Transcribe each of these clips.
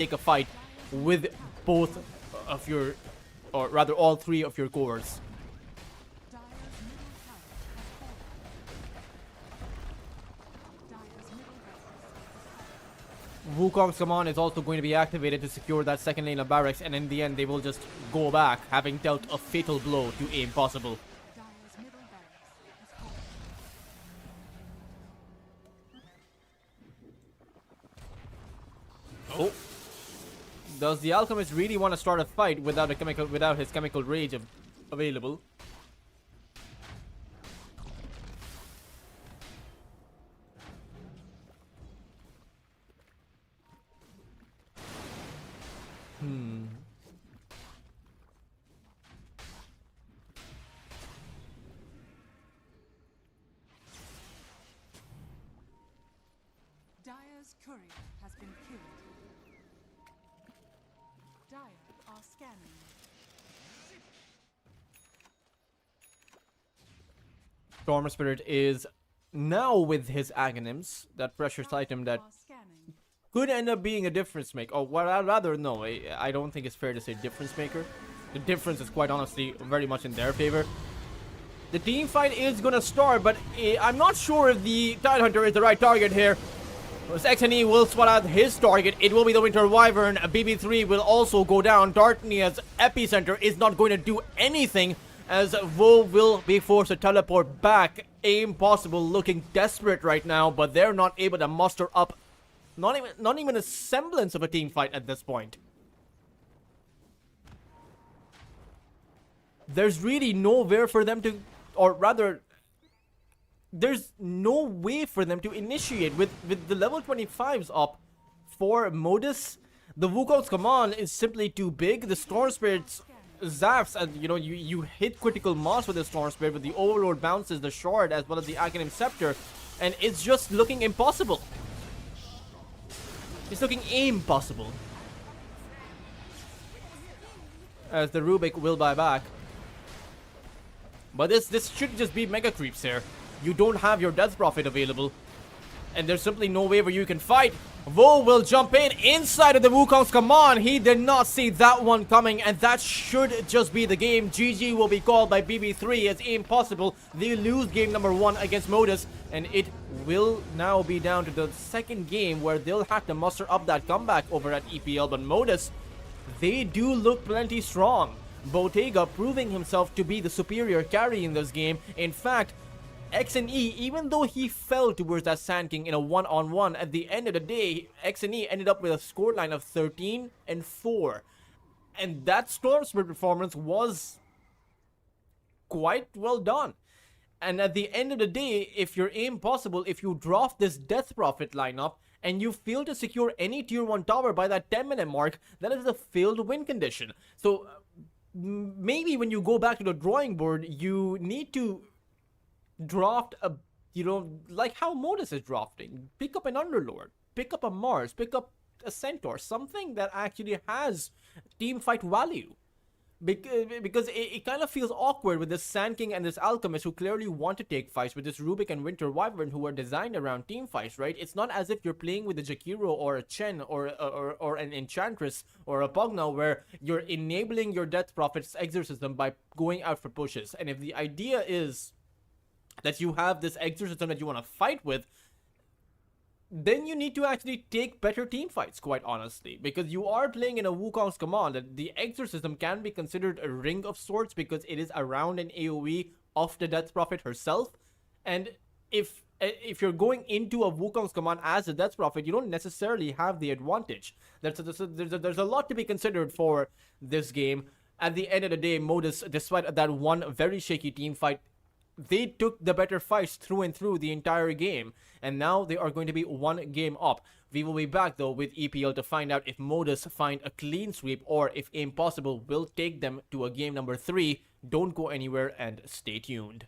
take a fight with both of your, or rather all three of your cores. Wukong's command is also going to be activated to secure that second lane of barracks, and in the end they will just go back, having dealt a fatal blow to aim possible. Oh, does the alchemist really want to start a fight without his chemical rage available? Dire's courier has been killed. Dire are scanning. Storm Spirit is now with his Aghanims, that precious item that could end up being a difference maker. Or well, I'd rather no, I don't think it's fair to say difference maker. The difference is quite honestly very much in their favor. The team fight is gonna start, but I'm not sure if the Tidehunter is the right target here. As XNE will spot out his target, it will be the Winter Wyvern. BB3 will also go down. Darknia's epicenter is not going to do anything, as Vo will be forced to teleport back. Aim possible looking desperate right now, but they're not able to muster up not even a semblance of a team fight at this point. There's really nowhere for them to, or rather, there's no way for them to initiate with the level 25s up for Modus. The Wukong's command is simply too big. The Storm Spirit's zaps, and you hit critical mass with the Storm Spirit, with the Overlord bounces, the Shard, as well as the Aghanim Scepter, and it's just looking impossible. It's looking impossible. As the Rubik will buy back. But this should just be mega creeps here. You don't have your Death Prophet available, and there's simply no way where you can fight. Vo will jump in inside of the Wukong's command. He did not see that one coming, and that should just be the game. GG will be called by BB3 as impossible. They lose game number 1 against Modus, and it will now be down to the second game where they'll have to muster up that comeback over at EPL. But Modus, they do look plenty strong. Botega proving himself to be the superior carry in this game. In fact, XNE, even though he fell towards that Sand King in a one-on-one, at the end of the day, XNE ended up with a scoreline of 13-4. And that Storm Spirit performance was quite well done. And at the end of the day, if your aim possible, if you drop this Death Prophet lineup, and you fail to secure any tier 1 tower by that 10-minute mark, that is a failed win condition. So, maybe when you go back to the drawing board, you need to draft a, like how Modus is drafting. Pick up an Underlord, pick up a Mars, pick up a Centaur, something that actually has team fight value. Because it kind of feels awkward with this Sand King and this Alchemist who clearly want to take fights, with this Rubik and Winter Wyvern who are designed around team fights, right? It's not as if you're playing with a Jakiro or a Chen or an Enchantress or a Pugna where you're enabling your Death Prophet's exorcism by going out for pushes. And if the idea is that you have this exorcism that you want to fight with, then you need to actually take better team fights, quite honestly, because you are playing in a Wukong's command. The exorcism can be considered a ring of sorts because it is around an AoE of the Death Prophet herself. And if you're going into a Wukong's command as a Death Prophet, you don't necessarily have the advantage. There's a lot to be considered for this game. At the end of the day, Modus, despite that one very shaky team fight, they took the better fights through and through the entire game, and now they are going to be one game up. We will be back though with EPL to find out if Modus find a clean sweep or if Impossible will take them to a game number 3. Don't go anywhere and stay tuned.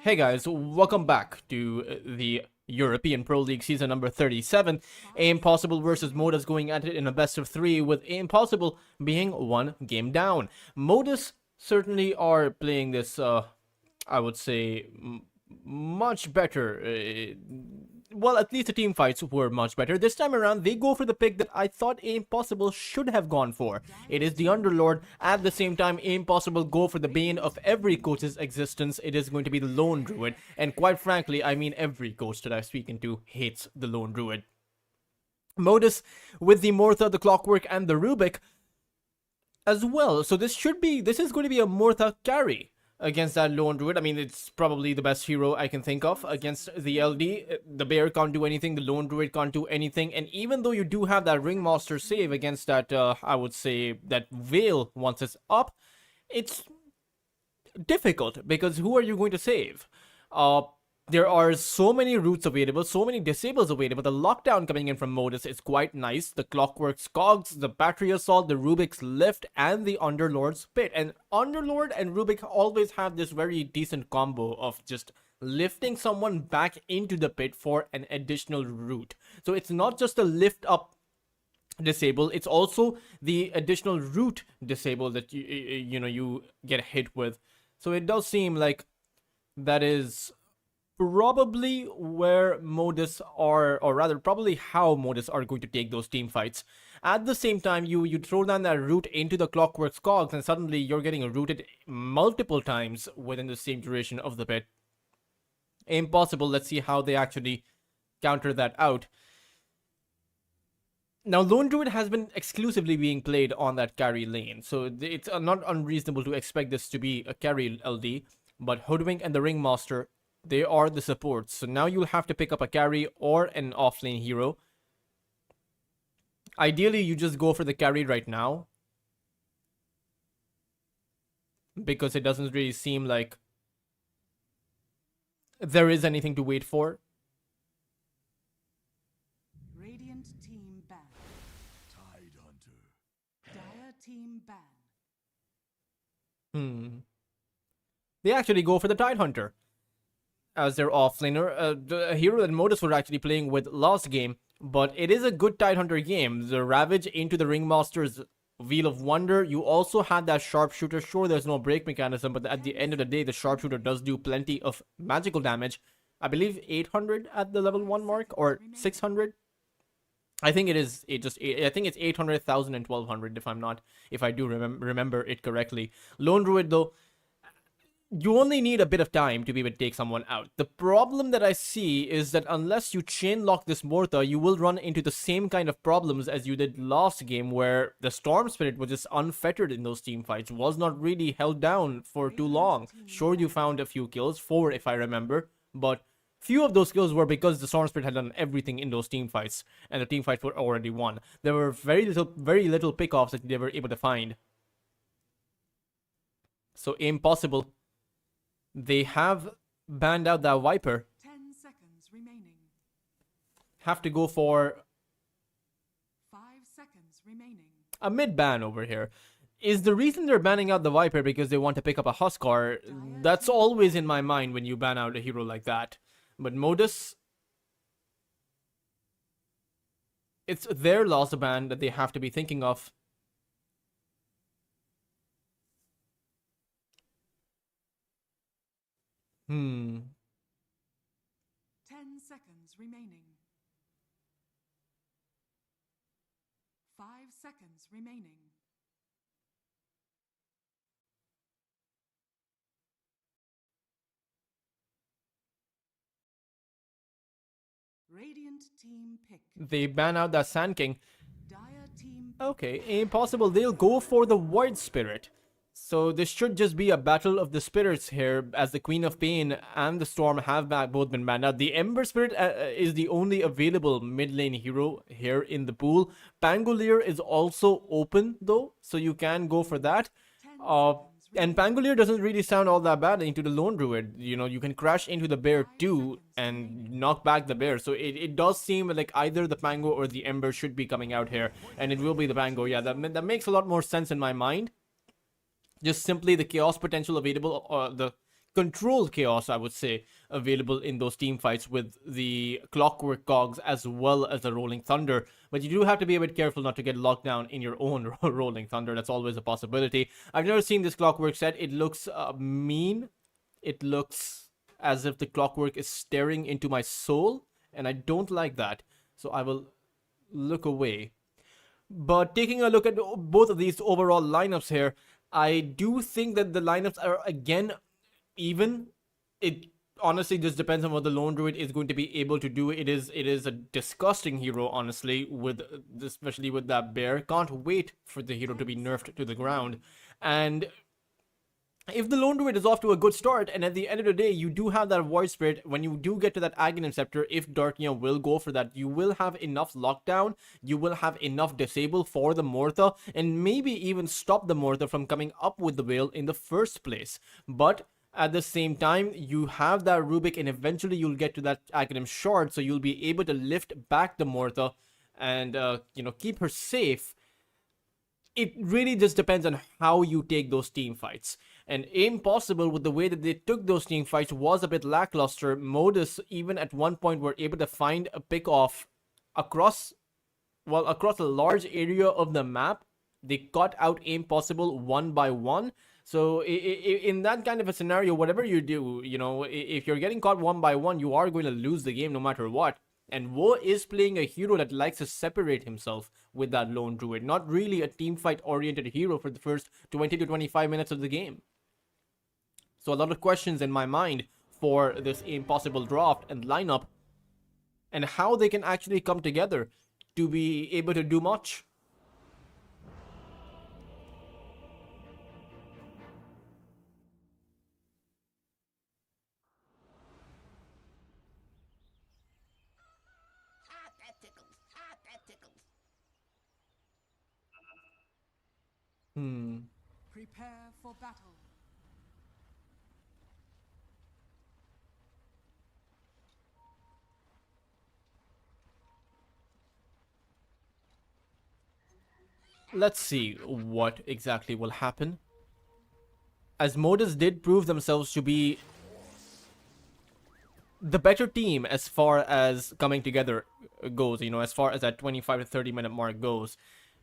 Hey guys, welcome back to the European Pro League season number 37. Impossible versus Modus going at it in a best of 3, with Impossible being one game down. Modus certainly are playing this, I would say, much better. Well, at least the team fights were much better. This time around, they go for the pick that I thought Impossible should have gone for. It is the Underlord. At the same time, Impossible go for the bane of every coach's existence. It is going to be the Lone Druid. And quite frankly, I mean every coach that I've spoken to hates the Lone Druid. Modus with the Mortha, the Clockwork, and the Rubik as well. So this is going to be a Mortha carry against that Lone Druid. I mean, it's probably the best hero I can think of against the LD. The Bear can't do anything, the Lone Druid can't do anything, and even though you do have that Ringmaster save against that, I would say, that Veil once it's up, it's difficult, because who are you going to save? There are so many routes available, so many disables available. The lockdown coming in from Modus is quite nice. The Clockwork's Cogs, the Battery Assault, the Rubik's Lift, and the Underlord's Pit. And Underlord and Rubik always have this very decent combo of just lifting someone back into the pit for an additional route. So it's not just a lift up disable, it's also the additional route disable that you get hit with. So it does seem like that is probably where Modus are, or rather probably how Modus are going to take those team fights. At the same time, you throw down that route into the Clockwork's Cogs, and suddenly you're getting rooted multiple times within the same duration of the pit. Impossible. Let's see how they actually counter that out. Now, Lone Druid has been exclusively being played on that carry lane, so it's not unreasonable to expect this to be a carry LD, but Hoodwink and the Ringmaster, they are the supports. So now you'll have to pick up a carry or an offlane hero. Ideally, you just go for the carry right now, because it doesn't really seem like there is anything to wait for. Radiant team ban. Tidehunter. Dire team ban. They actually go for the Tidehunter as their offlaner, a hero that Modus were actually playing with last game, but it is a good Tidehunter game. The Ravage into the Ringmaster's Wheel of Wonder. You also had that Sharpshooter. Sure, there's no break mechanism, but at the end of the day, the Sharpshooter does do plenty of magical damage. I believe 800 at the level 1 mark, or 600. I think it is. I think it's 800, 1000, and 1200. If I do remember it correctly. Lone Druid though, you only need a bit of time to be able to take someone out. The problem that I see is that unless you chain lock this Mortha, you will run into the same kind of problems as you did last game, where the Storm Spirit was just unfettered in those team fights, was not really held down for too long. Sure, you found a few kills, 4 if I remember, but few of those kills were because the Storm Spirit had done everything in those team fights, and the team fights were already won. There were very little pickoffs that they were able to find. So Impossible, they have banned out that Viper. 10 seconds remaining. Have to go for 5 seconds remaining. a mid ban over here. Is the reason they're banning out the Viper because they want to pick up a Huskar? That's always in my mind when you ban out a hero like that. But Modus, it's their last ban that they have to be thinking of. 10 seconds remaining. 5 seconds remaining. Radiant team pick. They ban out that Sand King. Dire team Okay, Impossible, they'll go for the Void Spirit. So this should just be a battle of the spirits here, as the Queen of Pain and the Storm have both been banned out. The Ember Spirit is the only available mid lane hero here in the pool. Pangolier is also open though, so you can go for that. And Pangolier doesn't really sound all that bad into the Lone Druid. You know, you can crash into the bear too and knock back the bear. So it does seem like either the Pango or the Ember should be coming out here. And it will be the Pango. Yeah, that makes a lot more sense in my mind. Just simply the chaos potential available, the controlled chaos, I would say, available in those team fights with the Clockwork Cogs as well as the Rolling Thunder. But you do have to be a bit careful not to get locked down in your own Rolling Thunder. That's always a possibility. I've never seen this Clockwork set. It looks mean. It looks as if the Clockwork is staring into my soul, and I don't like that. So I will look away. But taking a look at both of these overall lineups here, I do think that the lineups are again even. It honestly just depends on what the Lone Druid is going to be able to do. It is a disgusting hero, honestly, with especially with that bear. Can't wait for the hero to be nerfed to the ground. And if the Lone Druid is off to a good start, and at the end of the day, you do have that Void Spirit, when you do get to that Aghanim Scepter, if Darknia will go for that, you will have enough lockdown, you will have enough disable for the Mortha, and maybe even stop the Mortha from coming up with the Veil in the first place. But at the same time, you have that Rubik, and eventually you'll get to that Aghanim Shard, so you'll be able to lift back the Mortha and, keep her safe. It really just depends on how you take those team fights. And Impossible, with the way that they took those team fights, was a bit lackluster. Modus, even at one point, were able to find a pick-off across a large area of the map. They cut out Impossible one by one. So in that kind of a scenario, whatever you do, if you're getting caught one by one, you are going to lose the game no matter what. And Wo is playing a hero that likes to separate himself with that Lone Druid. Not really a teamfight oriented hero for the first 20 to 25 minutes of the game. So a lot of questions in my mind for this Impossible draft and lineup, and how they can actually come together to be able to do much. Prepare for battle. Let's see what exactly will happen. As Modus did prove themselves to be the better team as far as coming together goes, as far as that 25 to 30 minute mark goes.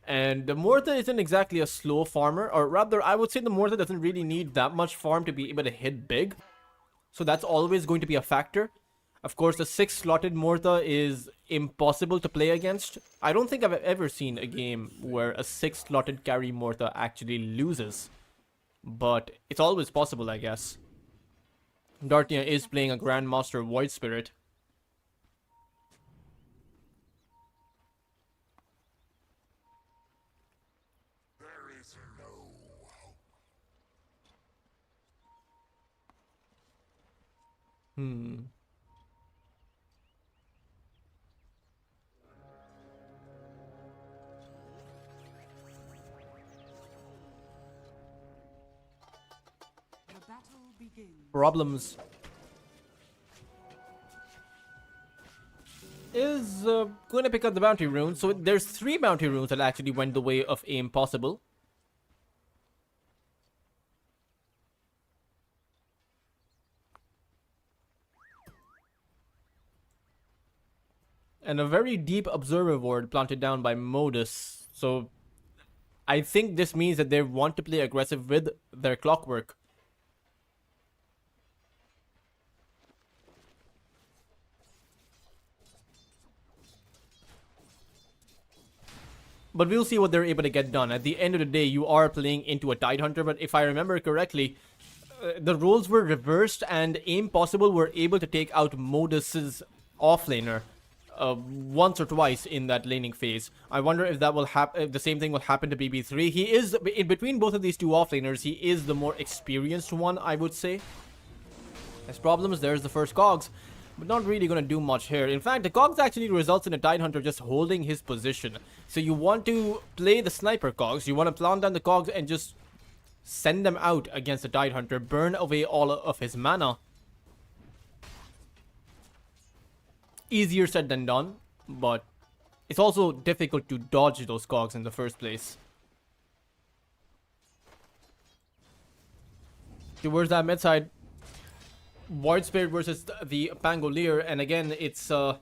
And the Mortha isn't exactly a slow farmer, or rather, I would say the Mortha doesn't really need that much farm to be able to hit big. So that's always going to be a factor. Of course, the 6-slotted Mortha is impossible to play against. I don't think I've ever seen a game where a 6-slotted carry Mortha actually loses. But it's always possible, I guess. Darknia is playing a Grandmaster Void Spirit. The battle begins. Problems is going to pick up the bounty rune. So there's 3 bounty runes that actually went the way of Impossible. And a very deep observer ward planted down by Modus. So I think this means that they want to play aggressive with their Clockwork. But we'll see what they're able to get done. At the end of the day, you are playing into a Tidehunter, but if I remember correctly, the roles were reversed and Impossible were able to take out Modus's offlaner once or twice in that laning phase. I wonder if that will happen. If the same thing will happen to BB3. He is in between both of these two offlaners. He is the more experienced one, I would say. There's problems. There's the first Cogs, but not really going to do much here. In fact, the Cogs actually results in a Tidehunter just holding his position. So you want to play the Sniper Cogs. You want to plant down the Cogs and just send them out against the Tidehunter. Burn away all of his mana. Easier said than done, but it's also difficult to dodge those Cogs in the first place. Towards that mid side. Void Spirit versus the Pangolier, and again, it's I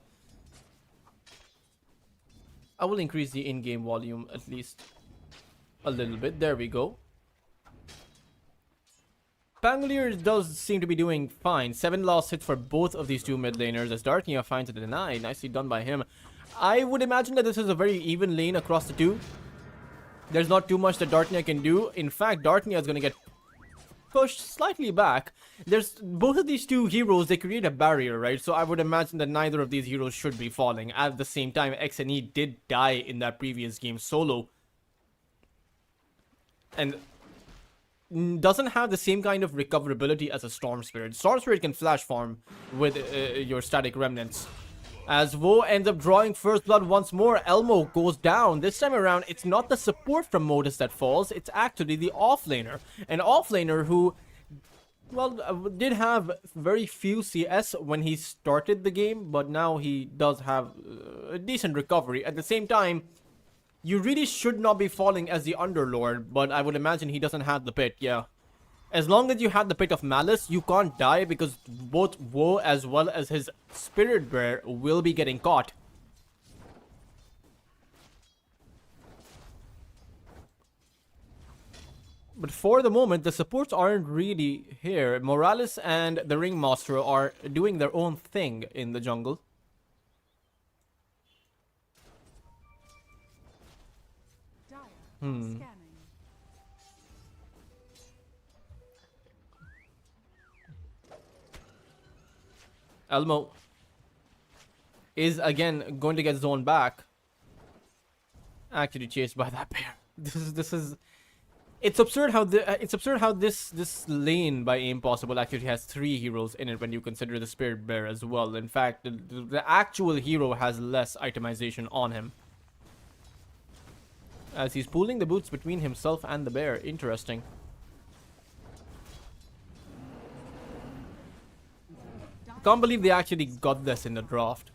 will increase the in-game volume at least a little bit. There we go. Pangolier does seem to be doing fine. 7 lost hits for both of these two mid laners as Darknia finds a deny. Nicely done by him. I would imagine that this is a very even lane across the two. There's not too much that Darknia can do. In fact, Darknia is going to get pushed slightly back. There's both of these two heroes, they create a barrier, right? So I would imagine that neither of these heroes should be falling. At the same time, XNE did die in that previous game solo. And doesn't have the same kind of recoverability as a Storm Spirit. Storm Spirit can flash farm with your static remnants. As Vo ends up drawing first blood once more, Elmo goes down. This time around, it's not the support from Modus that falls, it's actually the offlaner. An offlaner who, well, did have very few CS when he started the game, but now he does have a decent recovery. At the same time, you really should not be falling as the Underlord, but I would imagine he doesn't have the pit, yeah. As long as you have the Pit of Malice, you can't die because both Wo as well as his Spirit Bear will be getting caught. But for the moment, the supports aren't really here. Morales and the Ringmaster are doing their own thing in the jungle. Dire are scanning. Elmo is again going to get zoned back. Actually chased by that bear. This is it's absurd how this lane by Impossible actually has 3 heroes in it when you consider the Spirit Bear as well. In fact, the actual hero has less itemization on him. As he's pulling the boots between himself and the bear. Interesting. Can't believe they actually got this in the draft.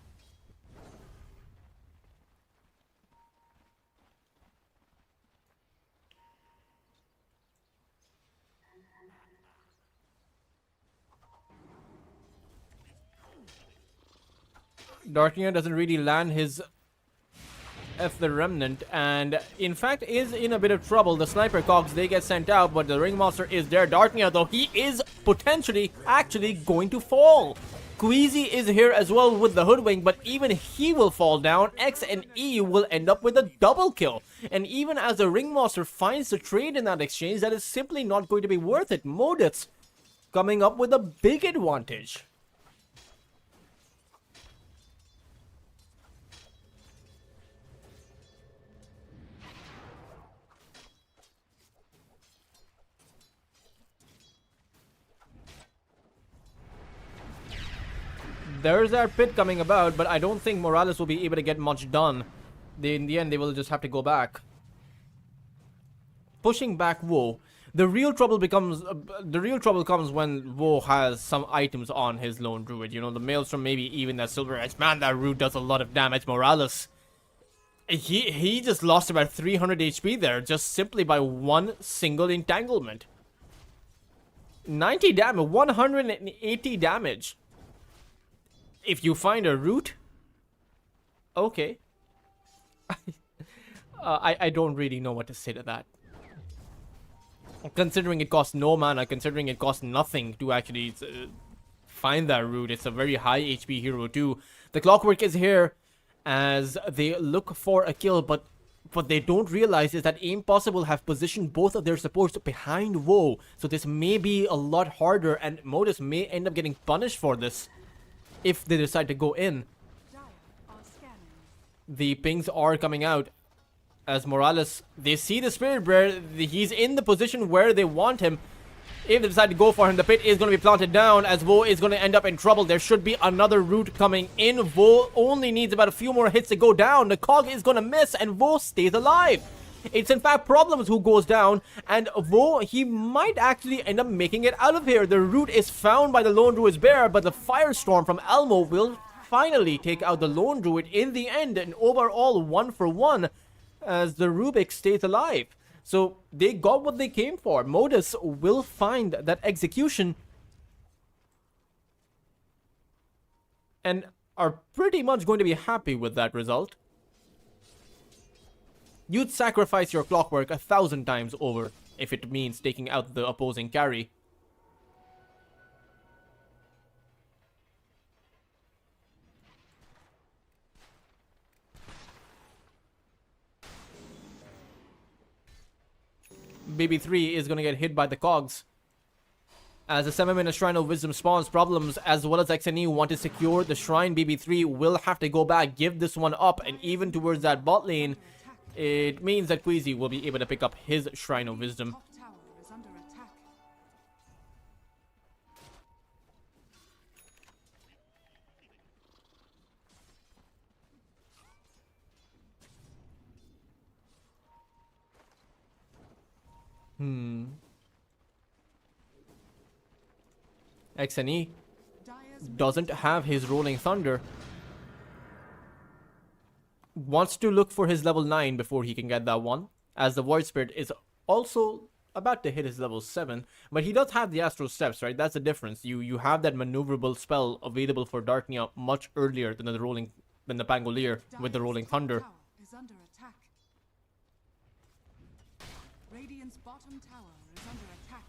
Darknia doesn't really land his F the Remnant, and in fact is in a bit of trouble. The sniper cogs, they get sent out, but the Ringmaster is there. Darknia, though, he is potentially actually going to fall. Queasy is here as well with the Hoodwink, but even he will fall down. X and E will end up with a double kill. And even as the Ringmaster finds the trade in that exchange, that is simply not going to be worth it. Modus coming up with a big advantage. There's our pit coming about, but I don't think Morales will be able to get much done. In the end, they will just have to go back. Pushing back Wo. The real trouble comes when Wo has some items on his lone druid. You know, the Maelstrom, maybe even that Silver Edge. Man, that root does a lot of damage. Morales, he just lost about 300 HP there, just simply by one single entanglement. 90 damage, 180 damage. If you find a root, okay. I don't really know what to say to that. Considering it costs no mana, considering it costs nothing to actually find that root. It's a very high HP hero too. The Clockwork is here as they look for a kill, but what they don't realize is that Impossible have positioned both of their supports behind Wo. So this may be a lot harder, and Modus may end up getting punished for this if they decide to go in. Dire are scanning. The pings are coming out as Morales, they see the Spirit Bear. He's in the position where they want him. If they decide to go for him, the pit is going to be planted down as Vo is going to end up in trouble. There should be another root coming in. Vo only needs about a few more hits to go down. The cog is going to miss and Vo stays alive. It's in fact Problems who goes down, and Vo, he might actually end up making it out of here. The root is found by the Lone Druid's Bear, but the Firestorm from Elmo will finally take out the Lone Druid in the end. An overall 1-for-1 as the Rubik stays alive. So they got what they came for. Modus will find that execution. and are pretty much going to be happy with that result. You'd sacrifice your clockwork 1,000 times over if it means taking out the opposing carry. BB3 is going to get hit by the cogs. As the 7-minute Shrine of Wisdom spawns problems, as well as XNE want to secure the Shrine, BB3 will have to go back, give this one up, and even towards that bot lane, it means that Queasy will be able to pick up his Shrine of Wisdom. Top tower is under attack. XNE Dire's doesn't have his Rolling Thunder. Wants to look for his level 9 before he can get that one, as the Void Spirit is also about to hit his level 7, but he does have the Astral Steps, right? That's the difference. You have that maneuverable spell available for Darknia much earlier than the Pangolier with the Rolling Thunder. tower is under attack. Radiant's bottom tower is under attack.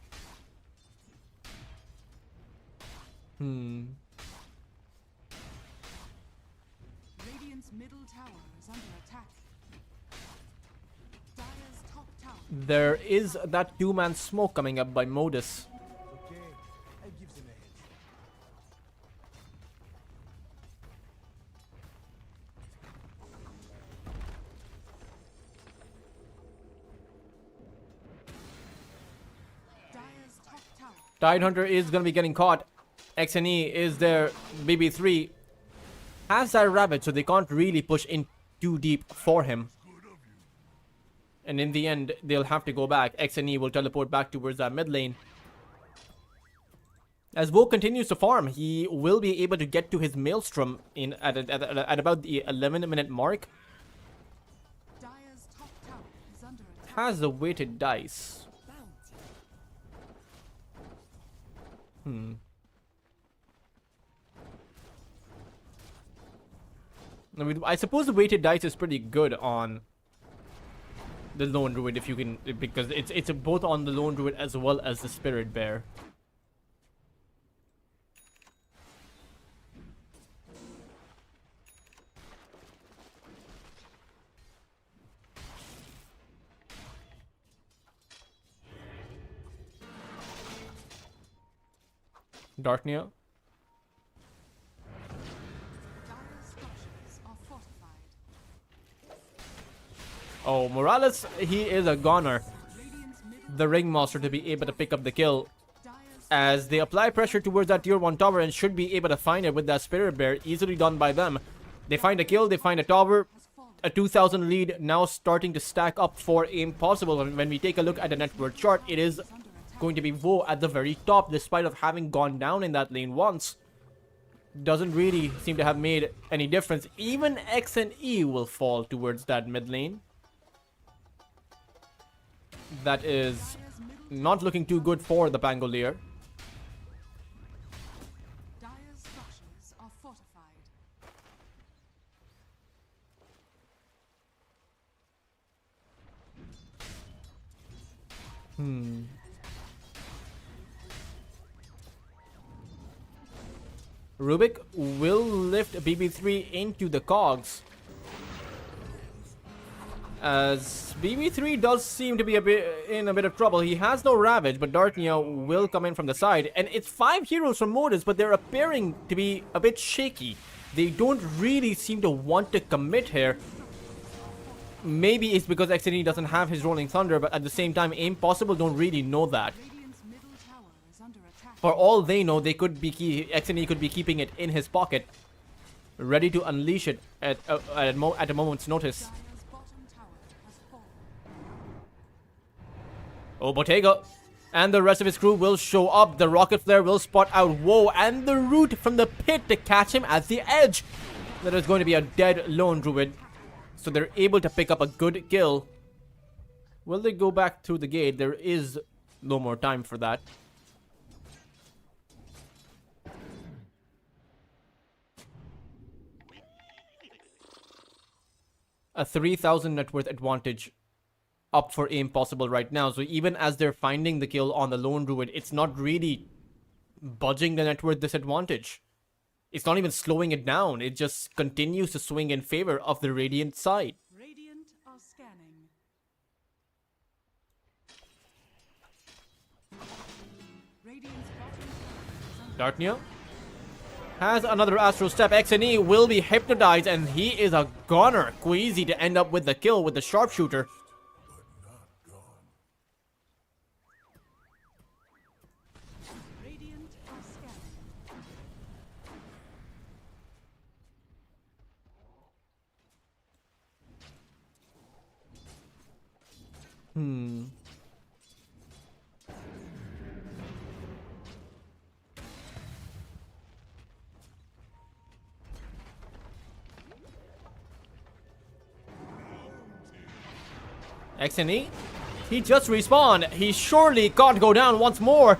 Radiant's middle tower is under attack. Dire's top tower. There is that 2-man smoke coming up by Modus. Okay, I give them a heads. Dire's top tower. Tidehunter is going to be getting caught. XNE is there. BB3 has that rabbit, so they can't really push in too deep for him. And in the end, they'll have to go back. XNE will teleport back towards that mid lane. As Vo continues to farm, he will be able to get to his Maelstrom at about the 11-minute mark. Dire's top tower is under attack. Has the weighted dice. I mean, I suppose the weighted dice is pretty good on the Lone Druid if you can, because it's both on the Lone Druid as well as the Spirit Bear. Darknia. Dire's structures are fortified. Oh, Morales, he is a goner. Radiant's middle The Ringmaster to be able to pick up the kill. Dire's As they apply pressure towards that tier 1 tower and should be able to find it with that Spirit Bear. Easily done by them. They find a kill, they find a tower. has fallen. A 2000 lead now starting to stack up for Impossible. And when we take a look at the net worth chart, it is Under attack. going to be Vo at the very top, despite of having gone down in that lane once. Doesn't really seem to have made any difference. Even X and E will fall towards that mid lane. That is Dire's middle not looking too good for the Pangolier. Dire's structures are fortified. Rubik will lift BB3 into the cogs. As BB3 does seem to be in a bit of trouble. He has no Ravage, but Darknia will come in from the side. And it's 5 heroes from Modus, but they're appearing to be a bit shaky. They don't really seem to want to commit here. Maybe it's because XNE doesn't have his Rolling Thunder, but at the same time, Impossible don't really know that. Radiant's middle tower is under attack. For all they know, they could be XNE could be keeping it in his pocket, ready to unleash it at a moment's notice. Dire's bottom tower has fallen. Oh, Bottega and the rest of his crew will show up. The rocket flare will spot out Woe and the root from the pit to catch him at the edge. That is going to be a dead Lone Druid. So they're able to pick up a good kill. Will they go back through the gate? There is no more time for that. a 3,000 net worth advantage up for impossible right now. So even as they're finding the kill on the lone druid, it's not really budging the net worth disadvantage. It's not even slowing it down. It just continues to swing in favor of the Radiant side. Radiant are scanning. Radiant's bottom tower is under Darknia has another Astro Step. XNE will be hypnotized, and he is a goner. Queasy to end up with the kill with the sharpshooter. Radiant are scanning. XNE, he just respawned. He surely can't go down once more.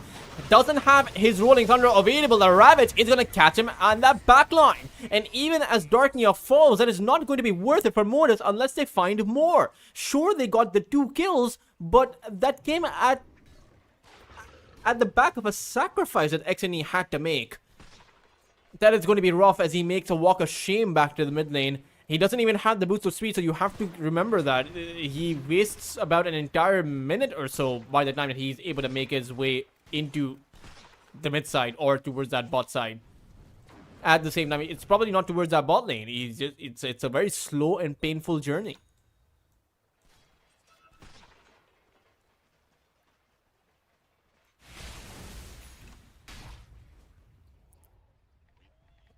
Doesn't have his Rolling Thunder available. The Ravage is going to catch him on that backline. And even as Darknia falls, that is not going to be worth it for Modus unless they find more. Sure, they got the 2 kills, but that came at the back of a sacrifice that XNE had to make. That is going to be rough as he makes a walk of shame back to the mid lane. He doesn't even have the boots of speed, so you have to remember that. He wastes about an entire minute or so by the time that he's able to make his way into the mid side or towards that bot side. At the same time, it's probably not towards that bot lane. It's a very slow and painful journey.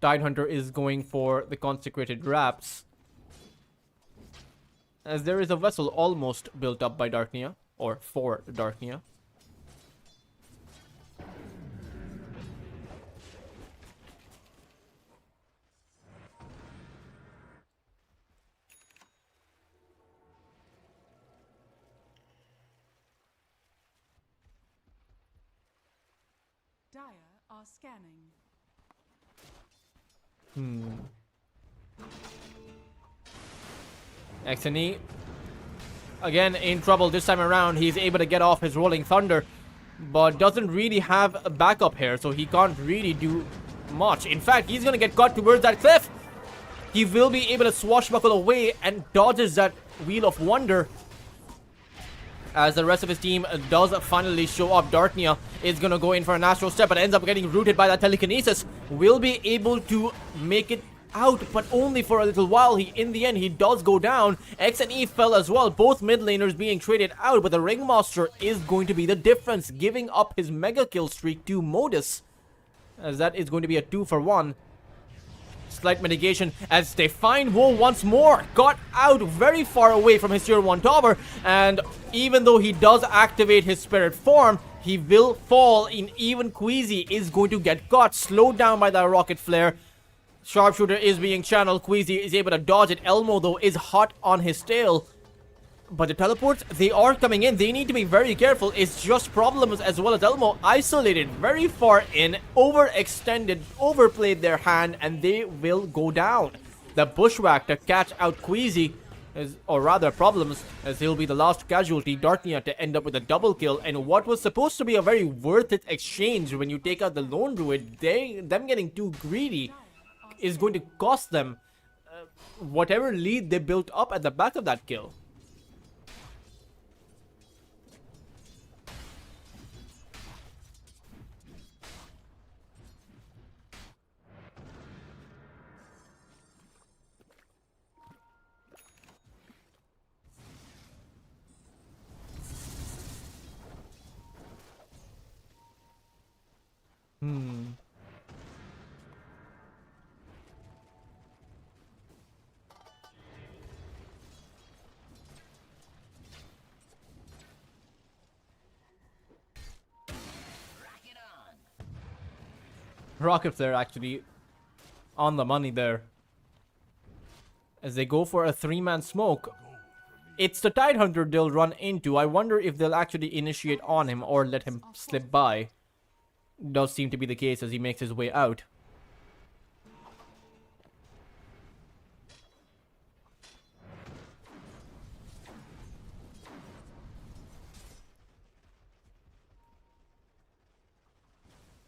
Tidehunter is going for the consecrated wraps, as there is a vessel almost built up by Darknia, or for Darknia. Dire are scanning. XNE again in trouble this time around. He's able to get off his Rolling Thunder, but doesn't really have a backup here, so he can't really do much. In fact, he's gonna get caught towards that cliff. He will be able to swashbuckle away and dodges that Wheel of Wonder. As the rest of his team does finally show up, Darknia is gonna go in for an Astral Step, but ends up getting rooted by that Telekinesis. Will be able to make it out, but only for a little while. In the end, he does go down. XNE fell as well, both mid laners being traded out, but the Ringmaster is going to be the difference, giving up his mega kill streak to Modus, as that is going to be a 2-for-1. Slight mitigation as they find Woe once more. Got out very far away from his tier 1 tower, and even though he does activate his spirit form, he will fall. In even Queasy is going to get caught, slowed down by the rocket flare. Sharpshooter is being channeled. Queasy is able to dodge it. Elmo though is hot on his tail. But the teleports, they are coming in. They need to be very careful. It's just problems as well as Elmo isolated very far in, overextended, overplayed their hand, and they will go down. The bushwhack to catch out Queasy, or rather problems, as he'll be the last casualty. Darknia to end up with a double kill, and what was supposed to be a very worth it exchange when you take out the lone druid, them getting too greedy is going to cost them whatever lead they built up at the back of that kill. Rocket Flare actually on the money there, as they go for a 3-man smoke. It's the Tidehunter they'll run into. I wonder if they'll actually initiate on him or let him slip by. Does seem to be the case as he makes his way out.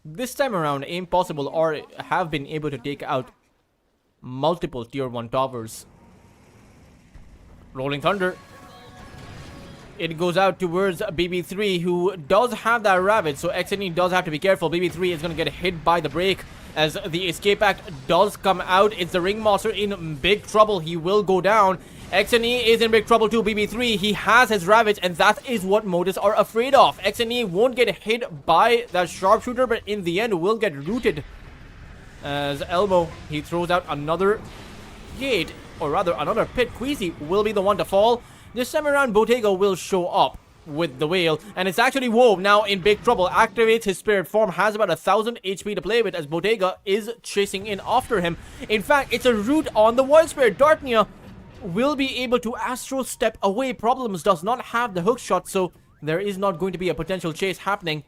This time around, Impossible or have been able to take out multiple tier 1 towers. Rolling Thunder. It goes out towards BB3, who does have that Ravage, so XNE does have to be careful. BB3 is going to get hit by the break as the Escape Act does come out. It's the Ringmaster in big trouble. He will go down. XNE is in big trouble too. BB3, he has his Ravage, and that is what Modus are afraid of. XNE won't get hit by that Sharpshooter, but in the end will get rooted. As Elmo, he throws out another gate, or rather another pit. Queasy will be the one to fall. This time around, Bottega will show up with the whale, and it's actually Woe now in big trouble. Activates his spirit form, has about 1000 HP to play with as Bottega is chasing in after him. In fact, it's a root on the Wild Spirit. Dartnia will be able to Astro Step away. Problems does not have the hook shot, so there is not going to be a potential chase happening.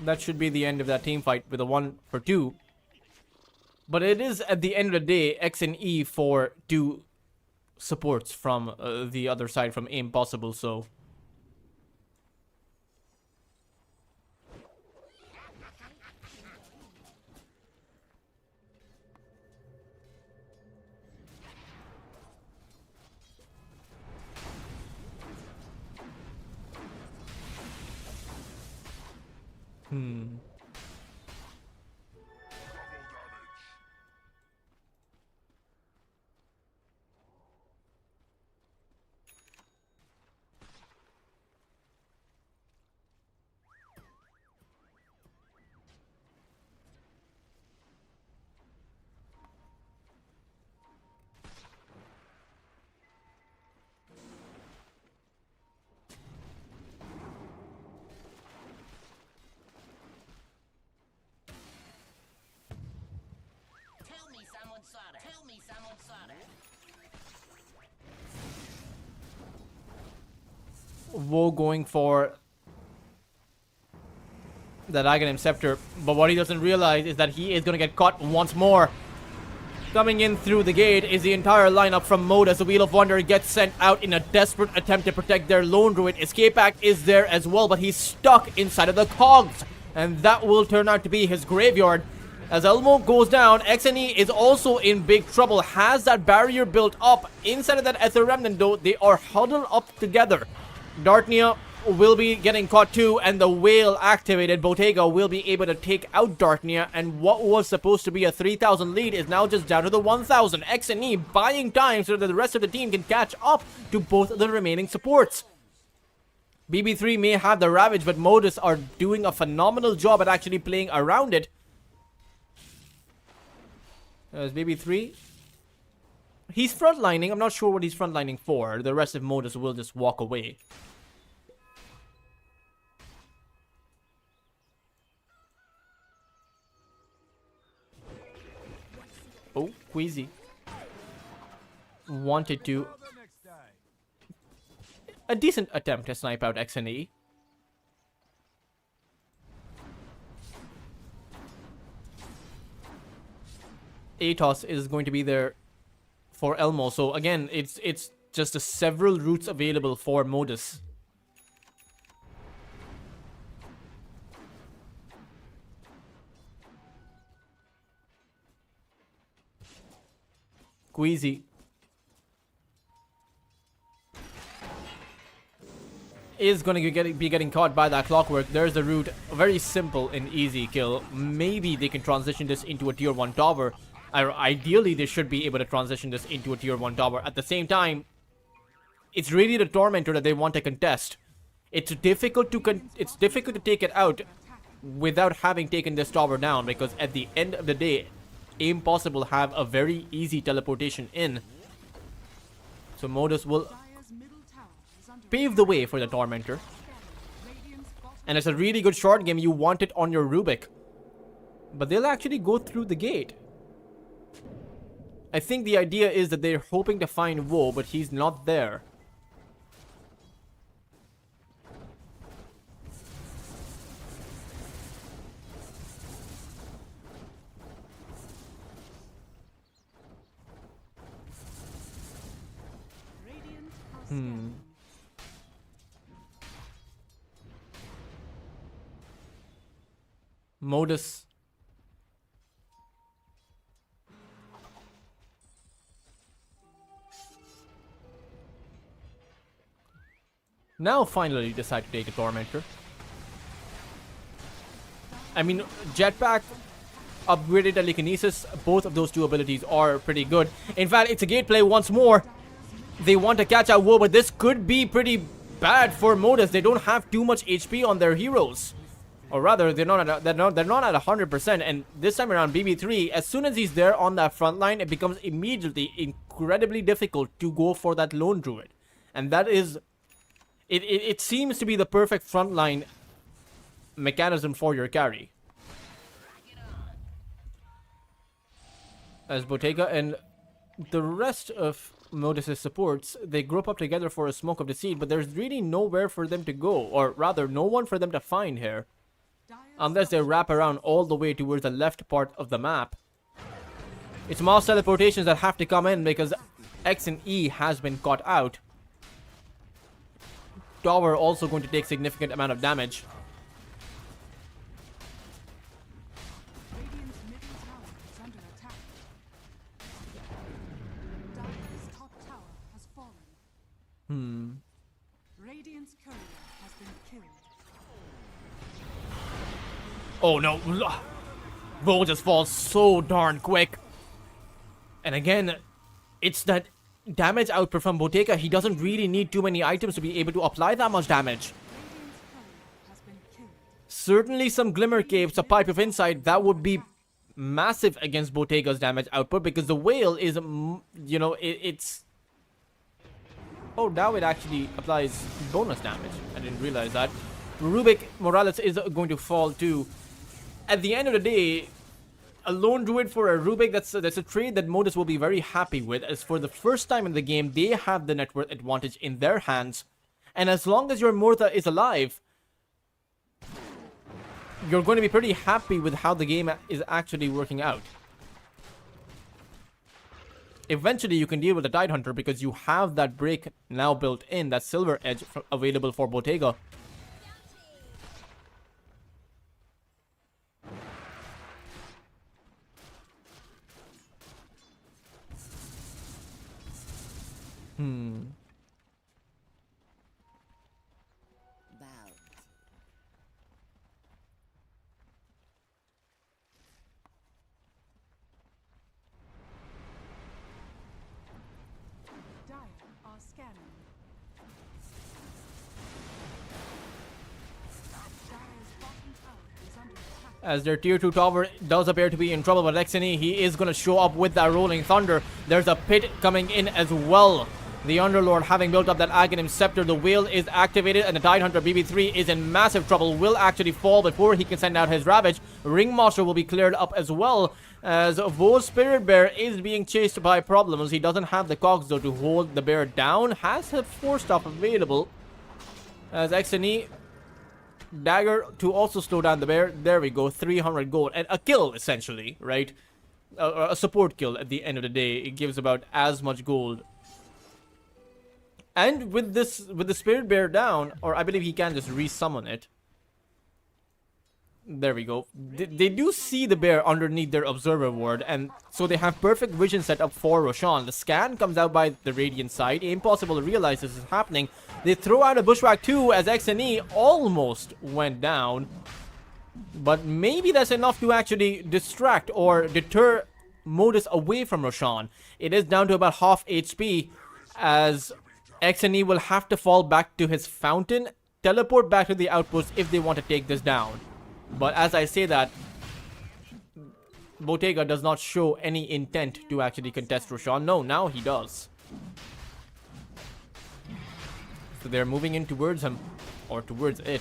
That should be the end of that team fight with a 1 for 2. But it is, at the end of the day, X and E for 2 supports from the other side, from Impossible, so... Tell me someone saw that. Woe going for the Aghanim Scepter, but what he doesn't realize is that he is going to get caught once more. Coming in through the gate is the entire lineup from Mode as the Wheel of Wonder gets sent out in a desperate attempt to protect their lone druid. Escape Act is there as well, but he's stuck inside of the cogs, and that will turn out to be his graveyard. As Elmo goes down, XNE is also in big trouble, has that barrier built up. Inside of that Ether Remnant though, they are huddled up together. Dartnia will be getting caught too, and the whale activated. Bottega will be able to take out Dartnia, and what was supposed to be a 3,000 lead is now just down to the 1,000. XNE buying time so that the rest of the team can catch up to both the remaining supports. BB3 may have the Ravage, but Modus are doing a phenomenal job at actually playing around it. There's BB3. He's frontlining. I'm not sure what he's frontlining for. The rest of Modus will just walk away. Oh, Queasy wanted to... A decent attempt to snipe out XNE. Atos is going to be there for Elmo. So again, it's just several routes available for Modus. Queasy is going to be getting caught by that clockwork. There's the route. A very simple and easy kill. Maybe they can transition this into a tier 1 tower. Ideally, they should be able to transition this into a tier 1 tower. At the same time, it's really the Tormentor that they want to contest. It's difficult to take it out without having taken this tower down, because at the end of the day, Impossible have a very easy teleportation in. So Modus will pave the way for the Tormentor. And it's a really good short game. You want it on your Rubik. But they'll actually go through the gate. I think the idea is that they're hoping to find Woe, but he's not there. Modus. Now finally decide to take a Tormentor. I mean, Jetpack, upgraded Telekinesis, both of those two abilities are pretty good. In fact, it's a gate play once more. They want to catch out Woe, but this could be pretty bad for Modus. They don't have too much HP on their heroes. Or rather, they're not at 100%. And this time around, BB3, as soon as he's there on that front line, it becomes immediately incredibly difficult to go for that lone druid. And that is... It seems to be the perfect frontline mechanism for your carry. As Bottega and the rest of Modus' supports, they group up together for a Smoke of Deceit, but there's really nowhere for them to go, or rather, no one for them to find here. Unless they wrap around all the way towards the left part of the map. It's mass teleportations that have to come in because X and E has been caught out. Tower also going to take significant amount of damage. Radiant's middle tower is under attack. Dire's top tower has fallen. Radiant's courier has been killed. Oh no. Bull just falls so darn quick. And again, it's that damage output from Bottega. He doesn't really need too many items to be able to apply that much damage. Radiant's courier has been killed. Certainly some Glimmer Capes, a Pipe of Insight, that would be massive against Bottega's damage output because the Whale is, you know, it's... Oh, now it actually applies bonus damage. I didn't realize that. Rubik Morales is going to fall too. At the end of the day, a lone druid for a Rubik, that's a trade that Modus will be very happy with, as for the first time in the game, they have the net worth advantage in their hands. And as long as your Mortha is alive, you're going to be pretty happy with how the game is actually working out. Eventually, you can deal with the Tidehunter because you have that break now built in, that Silver Edge available for Bottega. Dire are scanning. Dire's bottom tower is under attack. As their tier 2 tower does appear to be in trouble, but Lexini, he is going to show up with that Rolling Thunder. There's a pit coming in as well. The Underlord having built up that Aghanim Scepter, the Whale is activated, and the Tidehunter BB3 is in massive trouble. Will actually fall before he can send out his Ravage. Ringmaster will be cleared up as well, as Vo's Spirit Bear is being chased by problems. He doesn't have the cogs though to hold the bear down. Has his 4 stuff available. As XNE dagger to also slow down the bear. There we go, 300 gold and a kill essentially, right? A support kill at the end of the day. It gives about as much gold. And with the Spirit Bear down, or I believe he can just resummon it. There we go. They do see the bear underneath their observer ward, and so they have perfect vision set up for Roshan. The scan comes out by the Radiant side. Impossible to realize this is happening. They throw out a Bushwhack too, as XNE almost went down. But maybe that's enough to actually distract or deter Modus away from Roshan. It is down to about half HP, as XNE will have to fall back to his fountain, teleport back to the outpost if they want to take this down. But as I say that, Bottega does not show any intent to actually contest Roshan. No, now he does. So they're moving in towards him, or towards it.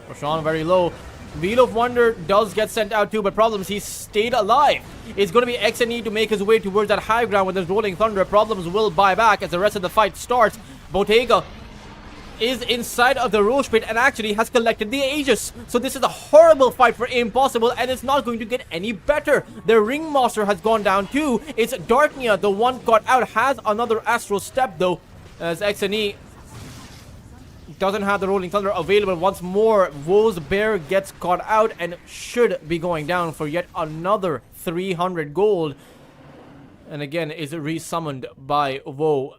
Roshan very low. Wheel of Wonder does get sent out too, but problems, he stayed alive. It's going to be XNE to make his way towards that high ground with his Rolling Thunder. Problems will buy back as the rest of the fight starts. Bottega is inside of the Roche Pit and actually has collected the Aegis. So this is a horrible fight for Impossible, and it's not going to get any better. The Ringmaster has gone down too. It's Darknia, the one caught out, has another Astral Step though, as XNE doesn't have the Rolling Thunder available once more. Woe's Bear gets caught out and should be going down for yet another 300 gold. And again is resummoned by Woe.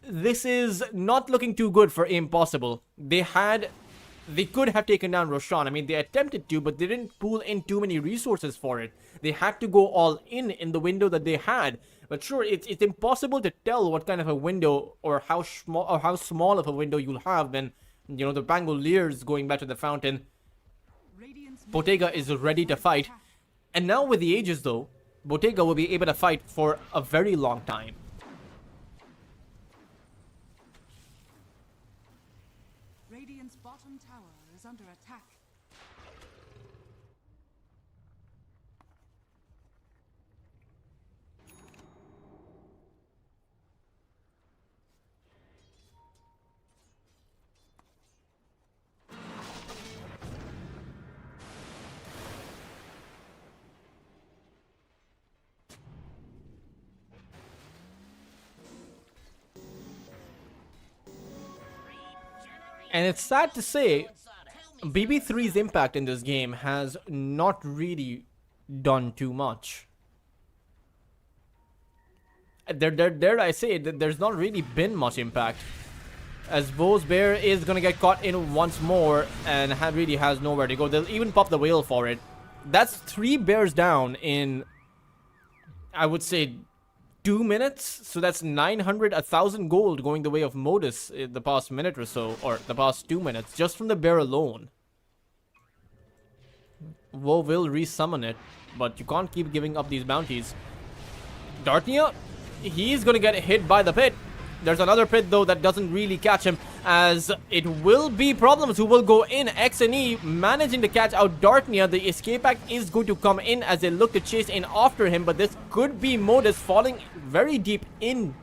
This is not looking too good for Impossible. They could have taken down Roshan. I mean, they attempted to, but they didn't pool in too many resources for it. They had to go all in the window that they had. But sure, it's impossible to tell what kind of a window or how small of a window you'll have when, you know, the Bangoliers going back to the fountain. Bottega is ready to fight. And now with the Aegis though, Bottega will be able to fight for a very long time. Radiant's bottom tower is under attack. And it's sad to say, BB3's impact in this game has not really done too much. Dare I say that there's not really been much impact. As Woe's Bear is gonna get caught in once more and really has nowhere to go. They'll even pop the whale for it. That's 3 bears down in, I would say, 2 minutes. So that's 900, 1,000 gold going the way of Modus in the past minute or so, or the past 2 minutes, just from the bear alone. Woe will resummon it, but you can't keep giving up these bounties. Dartnia, he's gonna get hit by the pit. There's another pit though that doesn't really catch him, as it will be Problems who will go in. X and E managing to catch out Dartnia. The escape act is going to come in as they look to chase in after him, but this could be Modus falling very deep into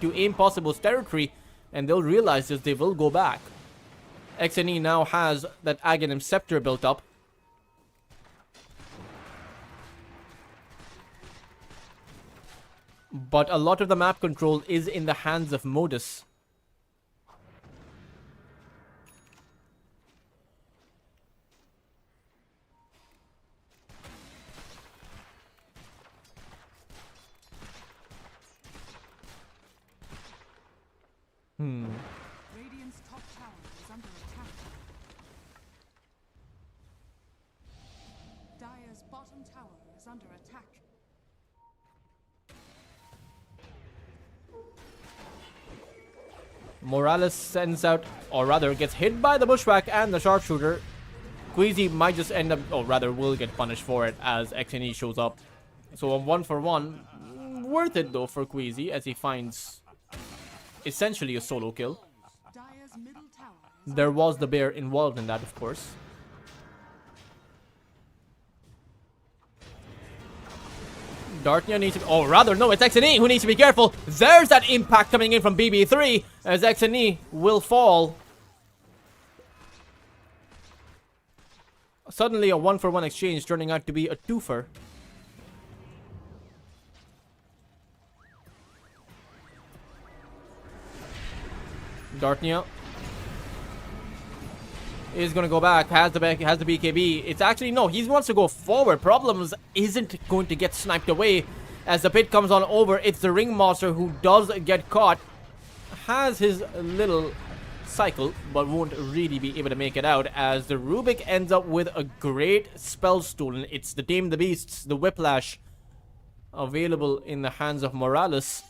Impossible's territory, and they'll realize this. They will go back. X and E now has that Aghanim Scepter built up. But a lot of the map control is in the hands of Modus. Radiant's top tower is under attack. Dire's bottom tower is under attack. Morales sends out, or rather gets hit by the bushwhack and the sharpshooter. Queasy might just end up, or rather will get punished for it as XNE shows up. So a 1-for-1. Worth it though for Queasy as he finds essentially a solo kill. Dire's middle tower is There was the bear involved in that, of course. Dartnia needs to... Oh, rather, no, it's XNE who needs to be careful. There's that impact coming in from BB3 as XNE will fall. Suddenly, a 1-for-1 exchange turning out to be a 2-for. Dartnia is going to go back, has the BKB. It's actually, no, he wants to go forward. Problems isn't going to get sniped away as the pit comes on over. It's the Ringmaster who does get caught. Has his little cycle, but won't really be able to make it out as the Rubik ends up with a great spell stolen. It's the Tame the Beasts, the Whiplash, available in the hands of Morales.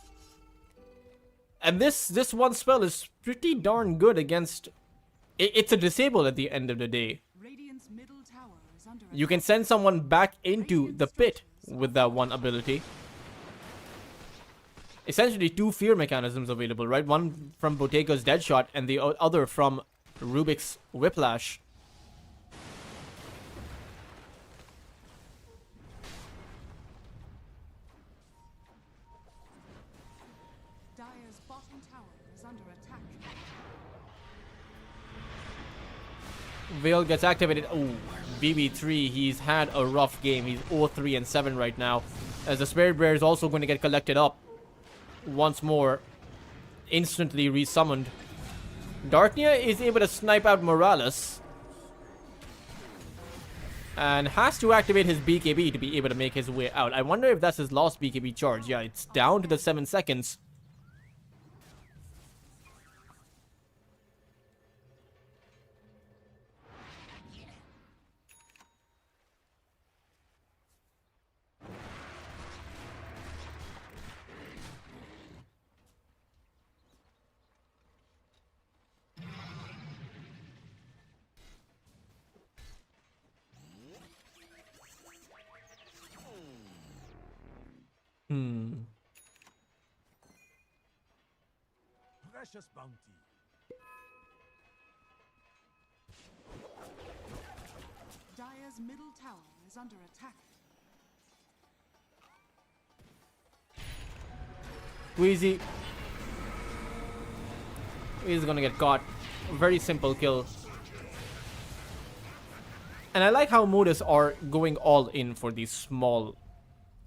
And this one spell is pretty darn good against... It's a disable at the end of the day. Radiant's middle tower is under You can send someone back into the pit with that one ability. Essentially 2 fear mechanisms available, right? One from Bottega's Deadshot and the other from Rubik's Whiplash. Dire's bottom tower is under attack. Veil gets activated. Oh, BB3, he's had a rough game. He's 0-3 and 7 right now. As the Spirit Bear is also going to get collected up once more. Instantly resummoned. Darknia is able to snipe out Morales. And has to activate his BKB to be able to make his way out. I wonder if that's his last BKB charge. Yeah, it's down to the 7 seconds. Precious bounty. Dire's middle tower is under attack. Wheezy. He's gonna get caught. Very simple kill. And I like how Modus are going all in for these small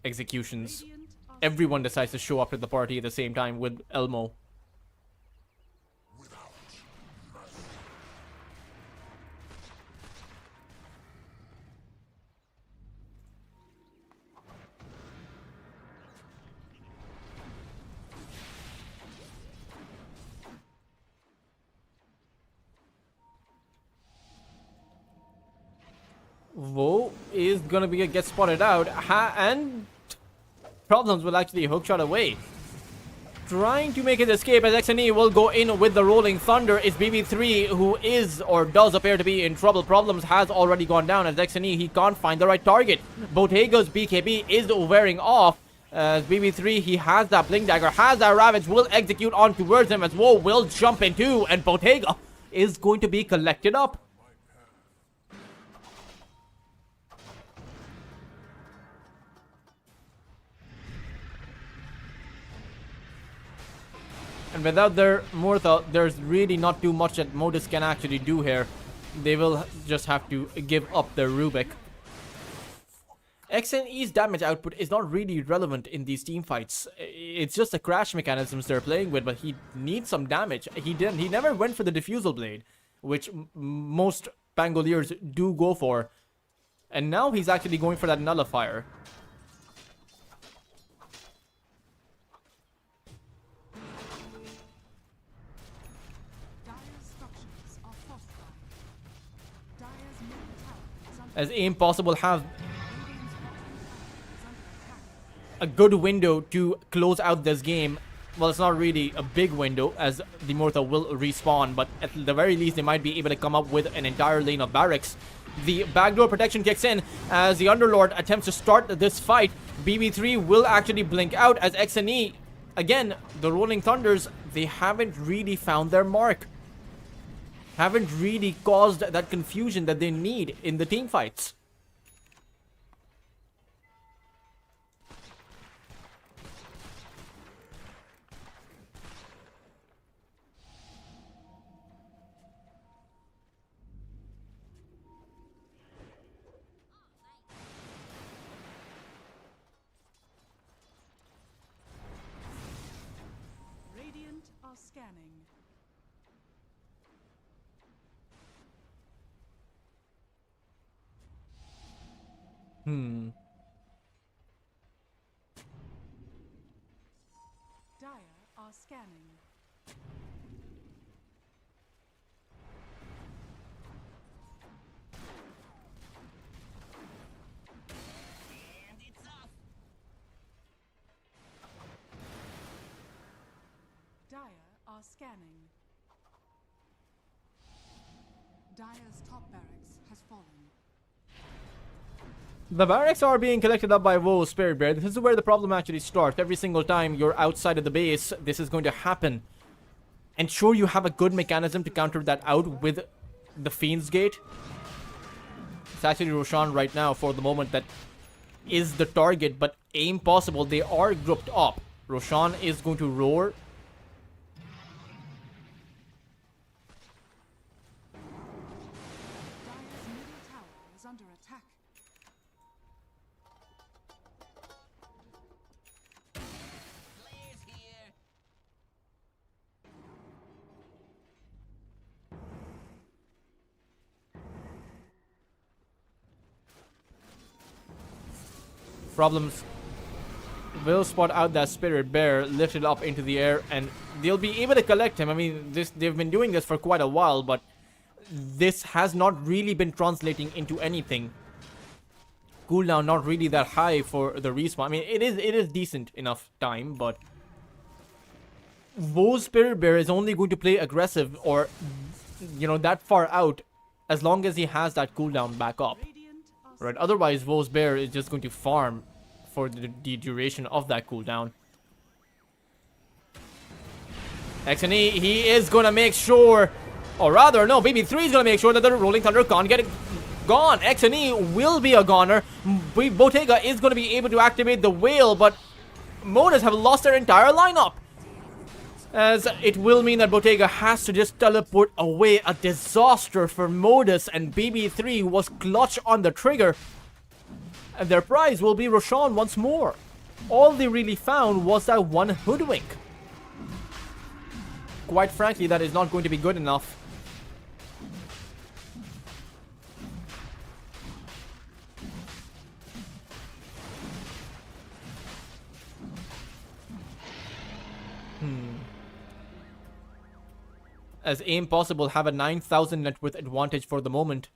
executions. Radiant are Everyone decides to show up to the party at the same time with Elmo. Wo is gonna get spotted out, and Problems will actually hookshot away. Trying to make his escape as XNE will go in with the Rolling Thunder. It's BB3 who is or does appear to be in trouble. Problems has already gone down as XNE. He can't find the right target. Botega's BKB is wearing off. As BB3, he has that Blink Dagger, has that Ravage, will execute on towards him as Woe will jump in too, and Botega is going to be collected up. And without their Murtha, there's really not too much that Modus can actually do here. They will just have to give up their Rubik. XNE's damage output is not really relevant in these team fights. It's just the crash mechanisms they're playing with, but he needs some damage. He never went for the Diffusal Blade, which most Pangoliers do go for. And now he's actually going for that Nullifier. As Aim Possible have a good window to close out this game. Well, it's not really a big window as the Mortha will respawn, but at the very least they might be able to come up with an entire lane of barracks. The backdoor protection kicks in as the Underlord attempts to start this fight. BB3 will actually blink out as XNE, again, the Rolling Thunders, they haven't really found their mark. Haven't really caused that confusion that they need in the team fights. Radiant are scanning. Dire are scanning. And it's off. Dire are scanning. Dire's top barracks has fallen. The barracks are being collected up by Woe Spirit Bear. This is where the problem actually starts. Every single time you're outside of the base, this is going to happen. Ensure you have a good mechanism to counter that out with the Fiend's Gate. It's actually Roshan right now for the moment that is the target, but Aim Possible, they are grouped up. Roshan is going to roar. Dire's middle tower is under attack. Flares here. Problems will spot out that Spirit Bear, lift it up into the air, and they'll be able to collect him. I mean, they've been doing this for quite a while, but this has not really been translating into anything. Cooldown not really that high for the respawn. I mean, it is decent enough time, but Woe's Spirit Bear is only going to play aggressive or, you know, that far out as long as he has that cooldown back up. Radiant are Right? Otherwise, Woe's Bear is just going to farm for the duration of that cooldown. XNE, he is going to make sure, or rather, no, BB3 is going to make sure that the Rolling Thunder can't get it gone. XNE will be a goner. Bottega is going to be able to activate the whale, but Modus have lost their entire lineup. As it will mean that Bottega has to just teleport away. A disaster for Modus, and BB3 was clutch on the trigger. And their prize will be Roshan once more. All they really found was that one hoodwink. Quite frankly, that is not going to be good enough. As Aim Possible have a 9,000 net worth advantage for the moment.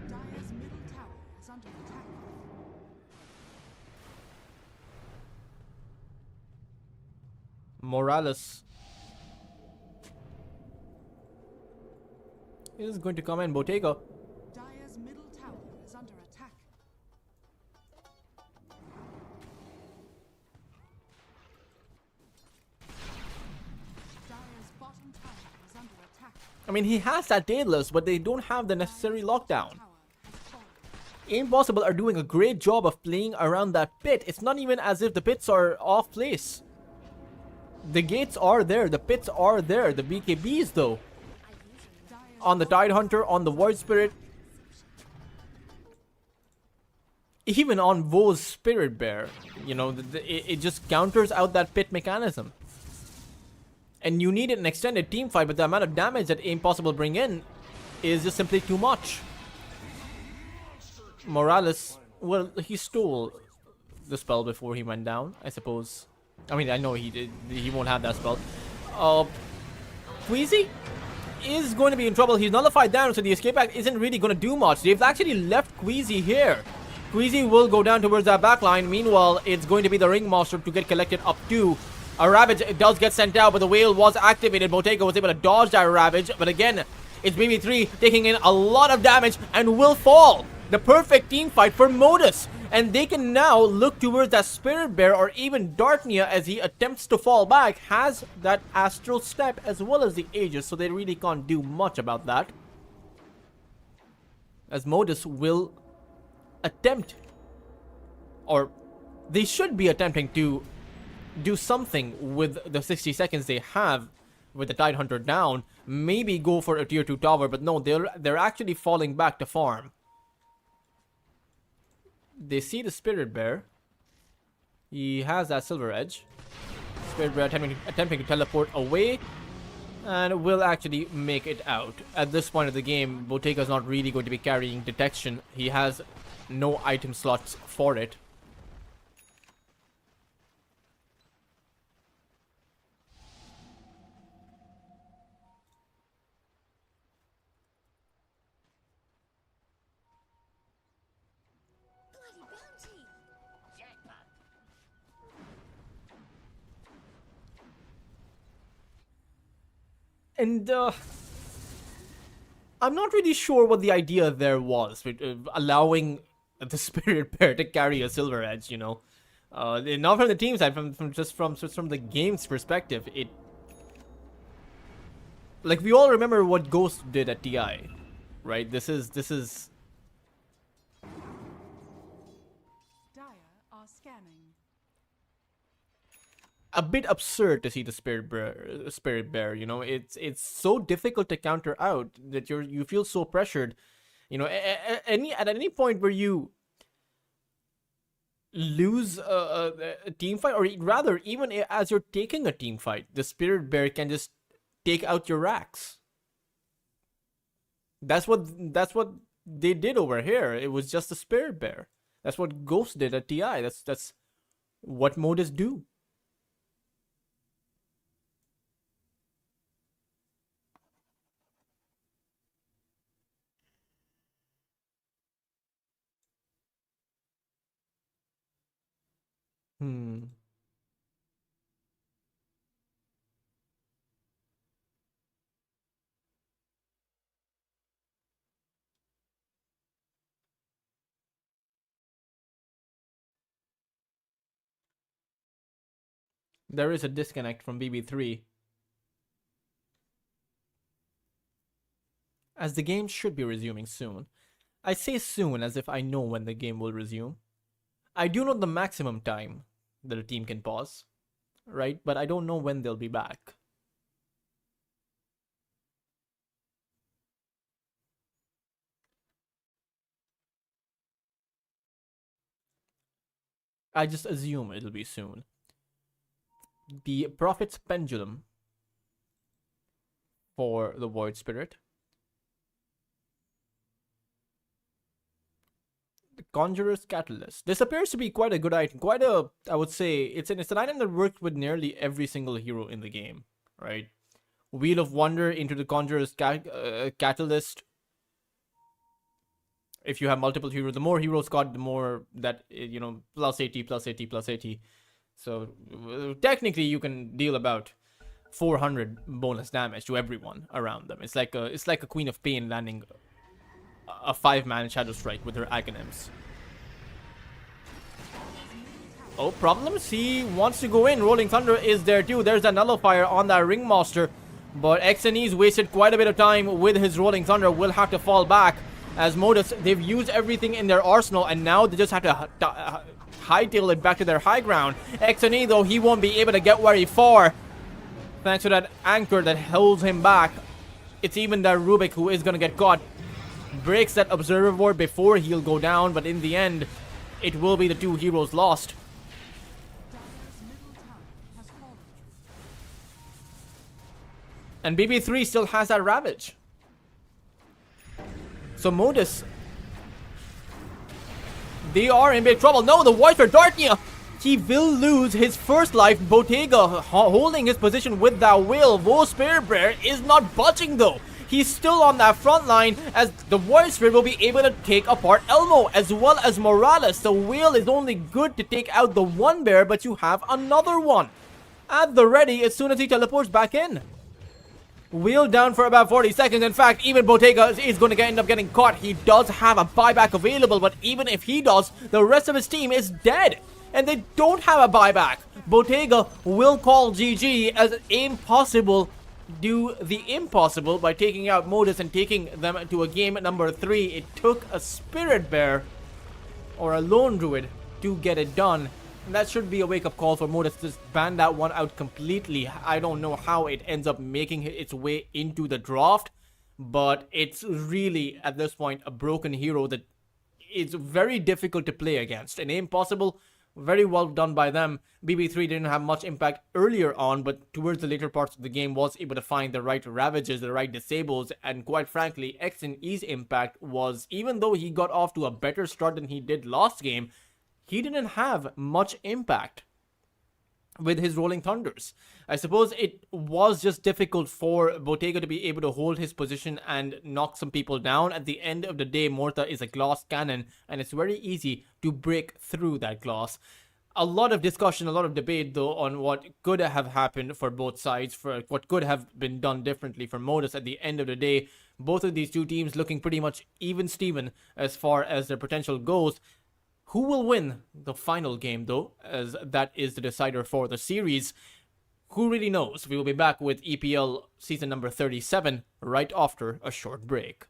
Dire's middle tower is under attack. Morales is going to come in. Bottega. Dire's middle tower is under attack. Dire's bottom tower is under attack. I mean, he has that Daedalus, but they don't have the necessary lockdown. Tower has fallen. Aim Possible are doing a great job of playing around that pit. It's not even as if the pits are off place. The gates are there. The pits are there. The BKBs, though. Dire's On the Tidehunter, on the Void Spirit. Even on Woe's Spirit Bear. You know, it just counters out that pit mechanism. And you need an extended team fight, but the amount of damage that Aim Possible bring in is just simply too much. Morales, well, he stole the spell before he went down, I suppose. I mean, I know he won't have that spell. Queasy is going to be in trouble. He's nullified down, so the escape act isn't really going to do much. They've actually left Queasy here. Queasy will go down towards that backline. Meanwhile, it's going to be the Ringmaster to get collected up to. A Ravage does get sent out, but the whale was activated. Bottega was able to dodge that Ravage, but again, it's BB3 taking in a lot of damage and will fall. The perfect team fight for Modus. And they can now look towards that Spirit Bear or even Darknia as he attempts to fall back. Has that Astral Step as well as the Aegis, so they really can't do much about that. As Modus will attempt, or they should be attempting to do something with the 60 seconds they have with the Tidehunter down. Maybe go for a tier 2 tower, but no, they're actually falling back to farm. They see the Spirit Bear. He has that Silver Edge. Spirit Bear attempting to teleport away. And will actually make it out. At this point of the game, Bottega's not really going to be carrying detection. He has no item slots for it. Bloody bounty! Jackpot! And I'm not really sure what the idea there was with allowing the Spirit Bear to carry a Silver Edge, you know. Not from the team side, from the game's perspective. It, like, we all remember what Ghost did at TI, right? This is Dire are scanning. a bit absurd to see the spirit bear. You know, it's so difficult to counter out that you feel so pressured. You know, at any point where you lose a team fight, or rather, even as you're taking a team fight, the spirit bear can just take out your racks. That's what they did over here. It was just a spirit bear. That's what Ghost did at TI. That's what Modus do. Hmm. There is a disconnect from BB3, as the game should be resuming soon. I say soon as if I know when the game will resume. I do know the maximum time that a team can pause, right? But I don't know when they'll be back. I just assume it'll be soon. The Prophet's Pendulum for the Void Spirit. The Conjurer's Catalyst. This appears to be quite a good item. I would say, it's an item that works with nearly every single hero in the game, right? Wheel of Wonder into the Conjurer's Catalyst. If you have multiple heroes, the more heroes got, the more that, you know, plus 80, plus 80, plus 80. So technically you can deal about 400 bonus damage to everyone around them. It's like a Queen of Pain landing a 5-man Shadow Strike with her Aghanim's. Oh, problems. He wants to go in. Rolling Thunder is there too. There's a Nullifier on that Ringmaster. But XNE's wasted quite a bit of time with his Rolling Thunder. Will have to fall back. As Modus, they've used everything in their arsenal. And now they just have to hightail it back to their high ground. XNE, though, he won't be able to get very far. Thanks to that anchor that holds him back. It's even that Rubik who is going to get caught. Breaks that Observer Ward before he'll go down. But in the end, it will be the two heroes lost. And BB3 still has that Ravage. So Modus, they are in big trouble. No, the Void for Darknia. He will lose his first life. Bottega holding his position with that wheel. Vo Spirit Bear is not budging though. He's still on that front line as the Void Spirit will be able to take apart Elmo as well as Morales. The wheel is only good to take out the one bear, but you have another one at the ready as soon as he teleports back in. Wheel down for about 40 seconds. In fact, even Bottega is going to end up getting caught. He does have a buyback available, but even if he does, the rest of his team is dead. And they don't have a buyback. Bottega will call GG as Impossible do the impossible by taking out Modus and taking them to a game number 3. It took a Spirit Bear or a Lone Druid to get it done. And that should be a wake-up call for Modus to just ban that one out completely. I don't know how it ends up making its way into the draft, but it's really, at this point, a broken hero that is very difficult to play against. And Impossible, very well done by them. BB3 didn't have much impact earlier on, but towards the later parts of the game was able to find the right Ravages, the right Disables, and quite frankly, XNE's impact was, even though he got off to a better start than he did last game, he didn't have much impact with his Rolling Thunders. I suppose it was just difficult for Bottega to be able to hold his position and knock some people down. At the end of the day, Morta is a glass cannon, and it's very easy to break through that glass. A lot of discussion, a lot of debate, though, on what could have happened for both sides, for what could have been done differently for Modus. At the end of the day, both of these two teams looking pretty much even-steven as far as their potential goes. Who will win the final game, though, as that is the decider for the series? Who really knows? We will be back with EPL season number 37 right after a short break.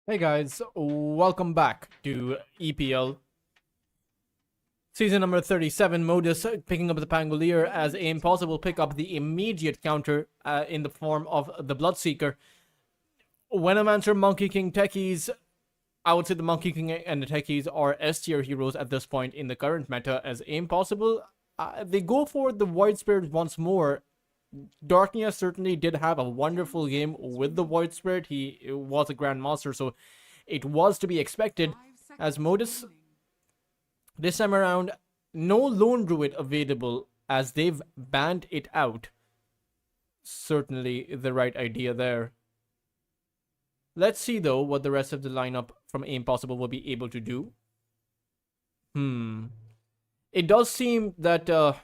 Hey guys, welcome back to EPL. Season number 37, Modus picking up the Pangolier as a impossible pick up the immediate counter in the form of the Bloodseeker. Venomancer, Monkey King, Techies, I would say the Monkey King and the Techies are S tier heroes at this point in the current meta as impossible. They go for the Void Spirit once more. Darknia certainly did have a wonderful game with the Void Spirit. He was a Grandmaster, so it was to be expected. 5 seconds As Modus, remaining. this time around, no Lone Druid available as they've banned it out. Certainly the right idea there. Let's see though what the rest of the lineup from Impossible will be able to do. It does seem that Dire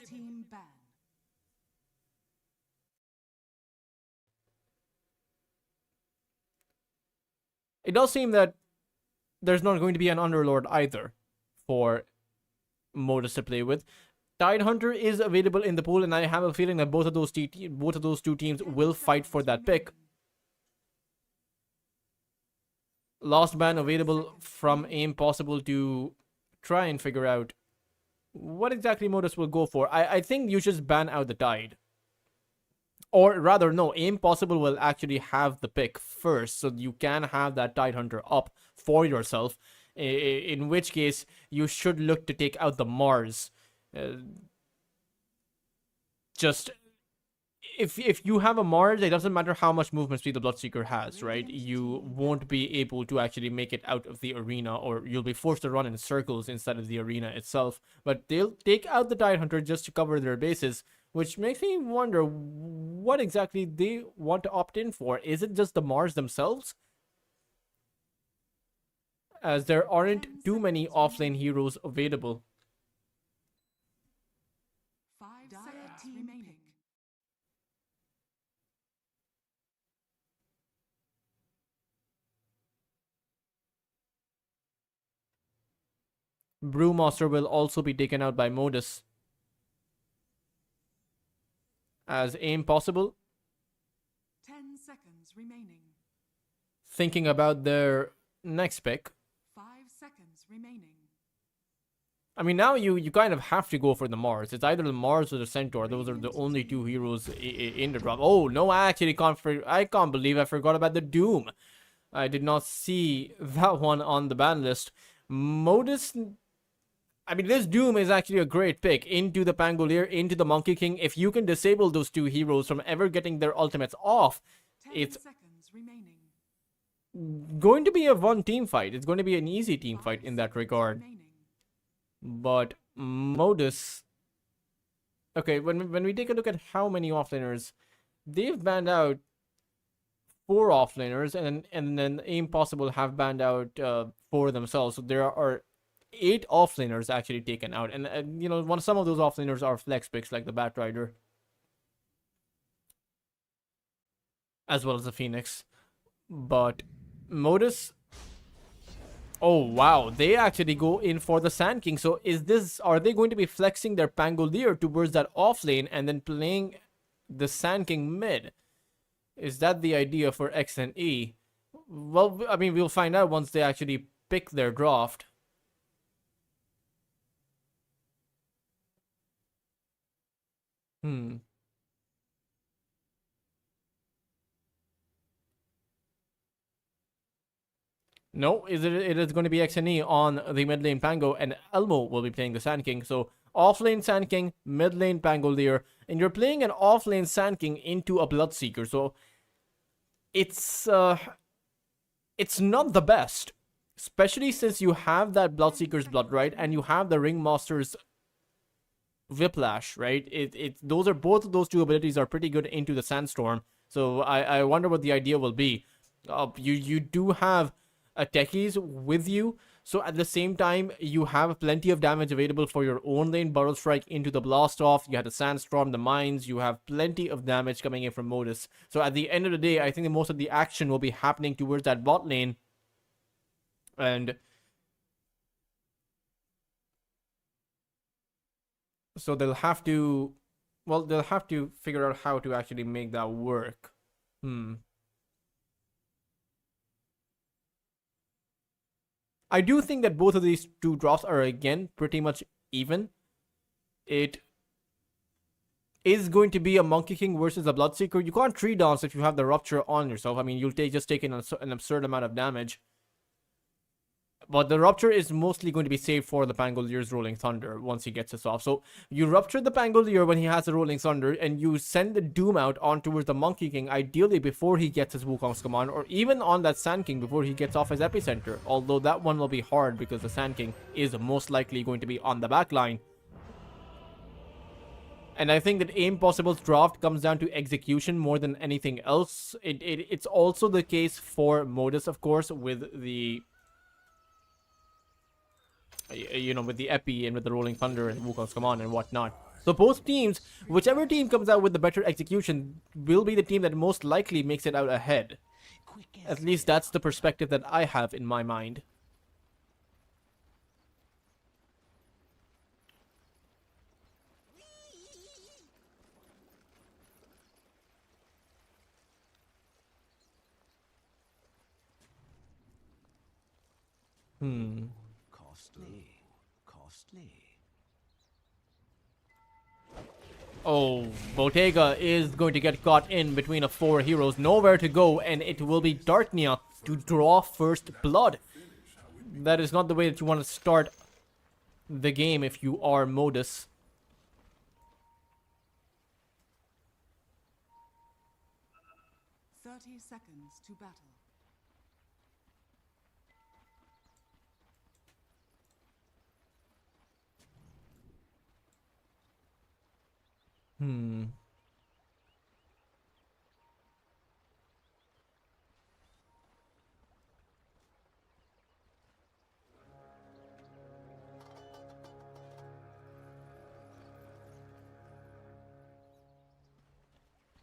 team ban. there's not going to be an Underlord either for Modus to play with. Tidehunter is available in the pool, and I have a feeling that both of those two teams will fight for that pick. Lost ban available from Impossible to try and figure out what exactly Modus will go for. I think you just ban out the Tide. Or rather, no, Impossible will actually have the pick first, so you can have that Tidehunter up for yourself. In which case, you should look to take out the Mars. Just if you have a Mars, it doesn't matter how much movement speed the Bloodseeker has, right? You won't be able to actually make it out of the arena, or you'll be forced to run in circles instead of the arena itself. But they'll take out the Tidehunter just to cover their bases, which makes me wonder what exactly they want to opt in for. Is it just the Mars themselves? As there aren't too many offlane heroes available. 5 seconds remaining. Brewmaster will also be taken out by Modus. As Impossible, 10 seconds remaining. thinking about their next pick. 5 seconds remaining. I mean, now you kind of have to go for the Mars. It's either the Mars or the Centaur. Those are the only two heroes in the drop. Oh, no, I actually I can't believe I forgot about the Doom. I did not see that one on the ban list. Modus... I mean, this Doom is actually a great pick into the Pangolier, into the Monkey King. If you can disable those two heroes from ever getting their ultimates off, 10 it's seconds remaining. going to be a fun team fight. It's going to be an easy team 5 fight in that seconds regard. remaining. But Modus... Okay, when we take a look at how many offlaners, they've banned out 4 offlaners, and then Impossible have banned out 4 themselves. So there are 8 offlaners actually taken out, and you know, some of those offlaners are flex picks like the Batrider, as well as the Phoenix. But Modus, oh wow, they actually go in for the Sand King. So are they going to be flexing their Pangolier towards that offlane and then playing the Sand King mid? Is that the idea for X and E? Well, I mean, we'll find out once they actually pick their draft. No, it is going to be X and E on the mid lane Pango, and Elmo will be playing the Sand King. So off lane Sand King, mid lane Pangolier, and you're playing an off lane Sand King into a Bloodseeker. So it's not the best, especially since you have that Bloodseeker's Blood, right, and you have the Ringmaster's Whiplash, right? Those are both of those two abilities are pretty good into the Sandstorm. So I wonder what the idea will be. You do have a Techies with you, so at the same time you have plenty of damage available for your own lane. Burrow Strike into the Blast Off, you have the Sandstorm, the Mines, you have plenty of damage coming in from Modus. So at the end of the day, I think that most of the action will be happening towards that bot lane, and so they'll have to figure out how to actually make that work. I do think that both of these two drops are again pretty much even. It is going to be a Monkey King versus a Bloodseeker. You can't 3-dance if you have the Rupture on yourself. I mean, you'll just take an absurd amount of damage. But the Rupture is mostly going to be saved for the Pangolier's Rolling Thunder once he gets us off. So you Rupture the Pangolier when he has the Rolling Thunder, and you send the Doom out on towards the Monkey King, ideally before he gets his Wukong's Command, or even on that Sand King before he gets off his Epicenter. Although that one will be hard because the Sand King is most likely going to be on the back line. And I think that Aim Possible's draft comes down to execution more than anything else. It's also the case for Modus, of course, with the... with the Epi and with the Rolling Thunder and Wukong's Command and whatnot. So both teams, whichever team comes out with the better execution, will be the team that most likely makes it out ahead. At least that's the perspective that I have in my mind. Costly. Oh, Bottega is going to get caught in between 4 heroes. Nowhere to go, and it will be Darknia to draw first blood. That is not the way that you want to start the game if you are Modus. Seconds to battle.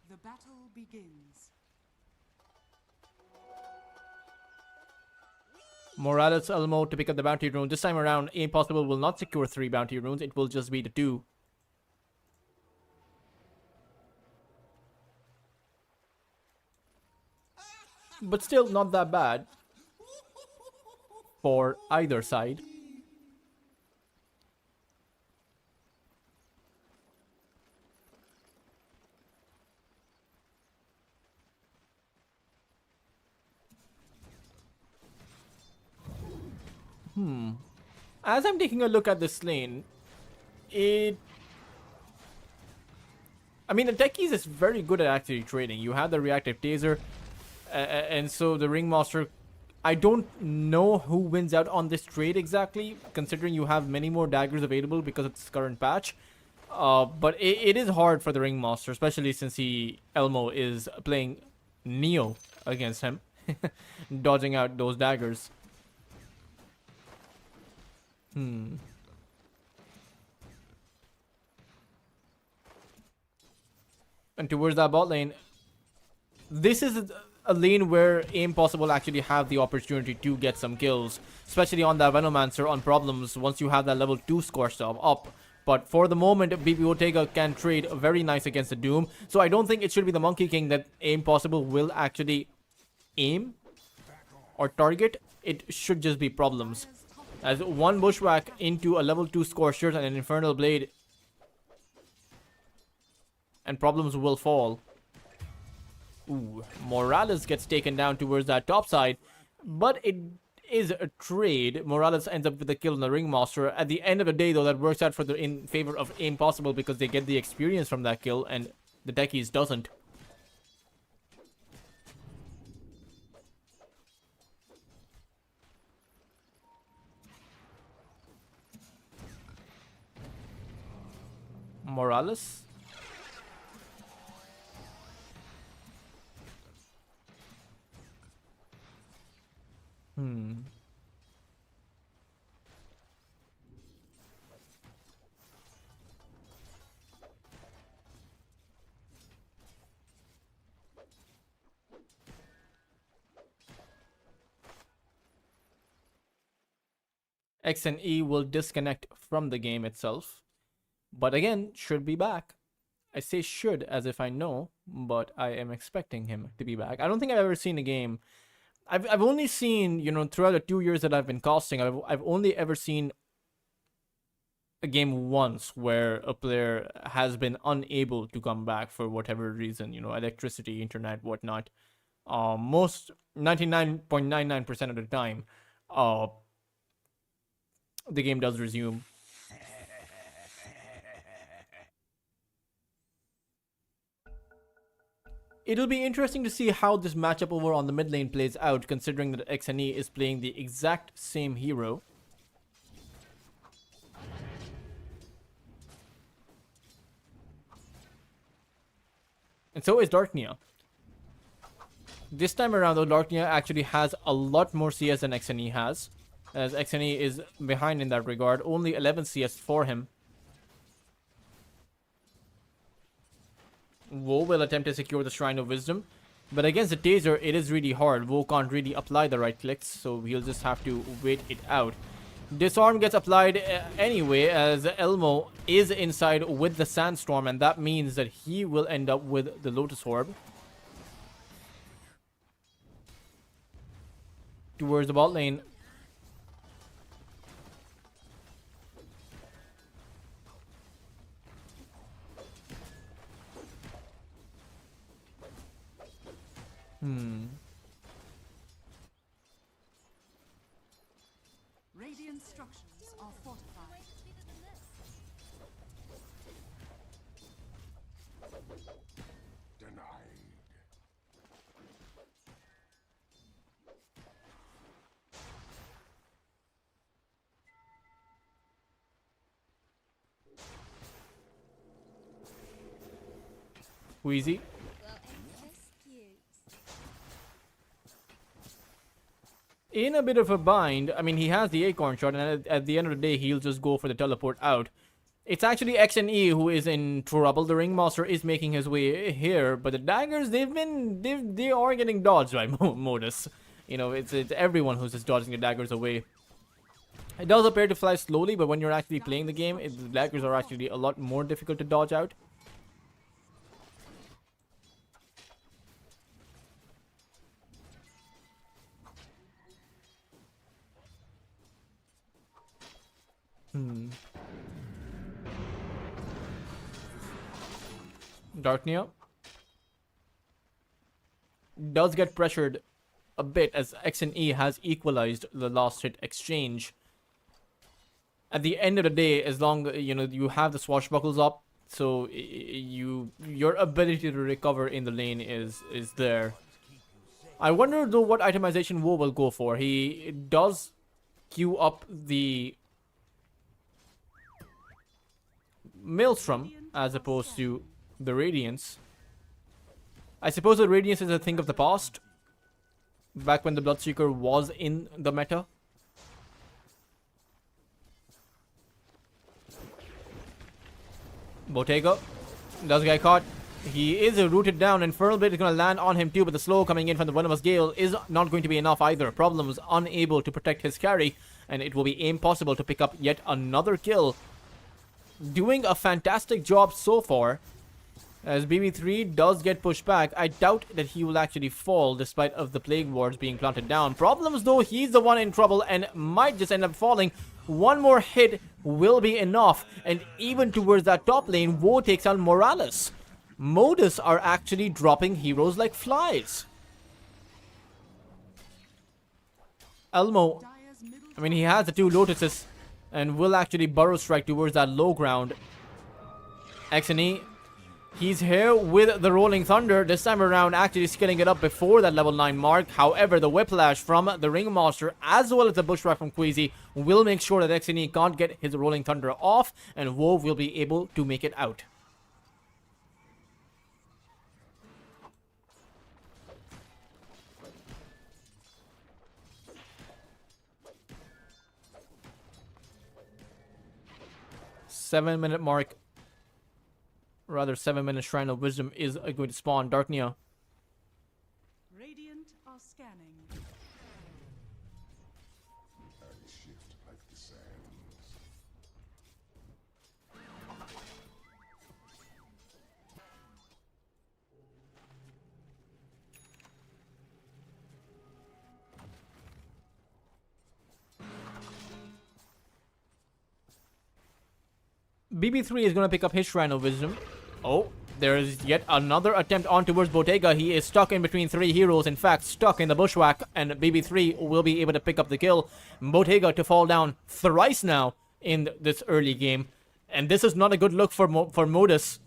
The battle begins. Morales Elmo to pick up the bounty rune. This time around, Aim Possible will not secure 3 bounty runes. It will just be the 2. But still not that bad for either side. As I'm taking a look at this lane, I mean, the Techies is very good at actually trading. You have the Reactive Taser, and so the Ringmaster, I don't know who wins out on this trade exactly, considering you have many more daggers available because of this current patch. But it is hard for the Ringmaster, especially since Elmo is playing Neo against him, dodging out those daggers. And towards that bot lane, this is a lane where Aim Possible actually have the opportunity to get some kills, especially on that Venomancer on problems once you have that level 2 score stop up. But for the moment, BP Bottega can trade very nice against the Doom, so I don't think it should be the Monkey King that Aim Possible will actually aim or target. It should just be problems. As one Bushwhack into a level 2 Scorchers and an Infernal Blade, and problems will fall. Ooh, Morales gets taken down towards that top side, but it is a trade. Morales ends up with a kill on the Ringmaster. At the end of the day, though, that works out in favor of Aim Possible because they get the experience from that kill, and the Techies doesn't. Morales. X and E will disconnect from the game itself. But again, should be back. I say should as if I know, but I am expecting him to be back. I don't think I've ever seen a game I've only seen, you know, throughout the 2 years that I've been casting, I've only ever seen a game once where a player has been unable to come back for whatever reason, you know, electricity, internet, whatnot. Most 99.99% of the time, uh, the game does resume. It'll be interesting to see how this matchup over on the mid lane plays out, considering that XNE is playing the exact same hero. And so is Darknia. This time around, though, Darknia actually has a lot more CS than XNE has, as XNE is behind in that regard. Only 11 CS for him. Woe will attempt to secure the Shrine of Wisdom, but against the Taser, it is really hard. Woe can't really apply the right clicks, so he'll just have to wait it out. Disarm gets applied anyway, as Elmo is inside with the Sandstorm, and that means that he will end up with the Lotus Orb. Towards the bot lane. Radiant structures are fortified. Denied. Wheezy. In a bit of a bind. I mean, he has the Acorn Shot, and at the end of the day, he'll just go for the teleport out. It's actually XNE who is in trouble. The Ringmaster is making his way here, but the daggers, they are getting dodged by Modus. You know, it's everyone who's just dodging the daggers away. It does appear to fly slowly, but when you're actually playing the game, the daggers are actually a lot more difficult to dodge out. Darknia does get pressured a bit as XNE has equalized the last hit exchange. At the end of the day, as long you know you have the swashbuckles up, so your ability to recover in the lane is there. I wonder though what itemization Woe will go for. He does queue up the Maelstrom as opposed to the Radiance. I suppose the Radiance is a thing of the past, back when the Bloodseeker was in the meta. Bottega does get caught. He is rooted down. Infernal Blade is going to land on him too, but the slow coming in from the Venomous Gale is not going to be enough either. Problems unable to protect his carry, and it will be impossible to pick up yet another kill. Doing a fantastic job so far, as BB3 does get pushed back. I doubt that he will actually fall despite of the Plague Wards being planted down. Problems though, he's the one in trouble and might just end up falling. One more hit will be enough, and even towards that top lane, Woe takes out Morales. Modus are actually dropping heroes like flies. Elmo, I mean, he has the two Lotuses and will actually burrow strike towards that low ground. XNE, he's here with the Rolling Thunder, this time around actually scaling it up before that level 9 mark. However, the Whiplash from the Ringmaster as well as the Bushwhack from Queasy will make sure that XNE can't get his Rolling Thunder off, and Woe will be able to make it out. Seven-minute mark. Rather, 7-minute Shrine of Wisdom is going to spawn. Darknia. Radiant are scanning. I shift like the sands. BB3 is going to pick up his Shrine of Wisdom. Oh, there is yet another attempt on towards Bottega. He is stuck in between 3 heroes. In fact, stuck in the bushwhack. And BB3 will be able to pick up the kill. Bottega to fall down thrice now in this early game. And this is not a good look for Modus.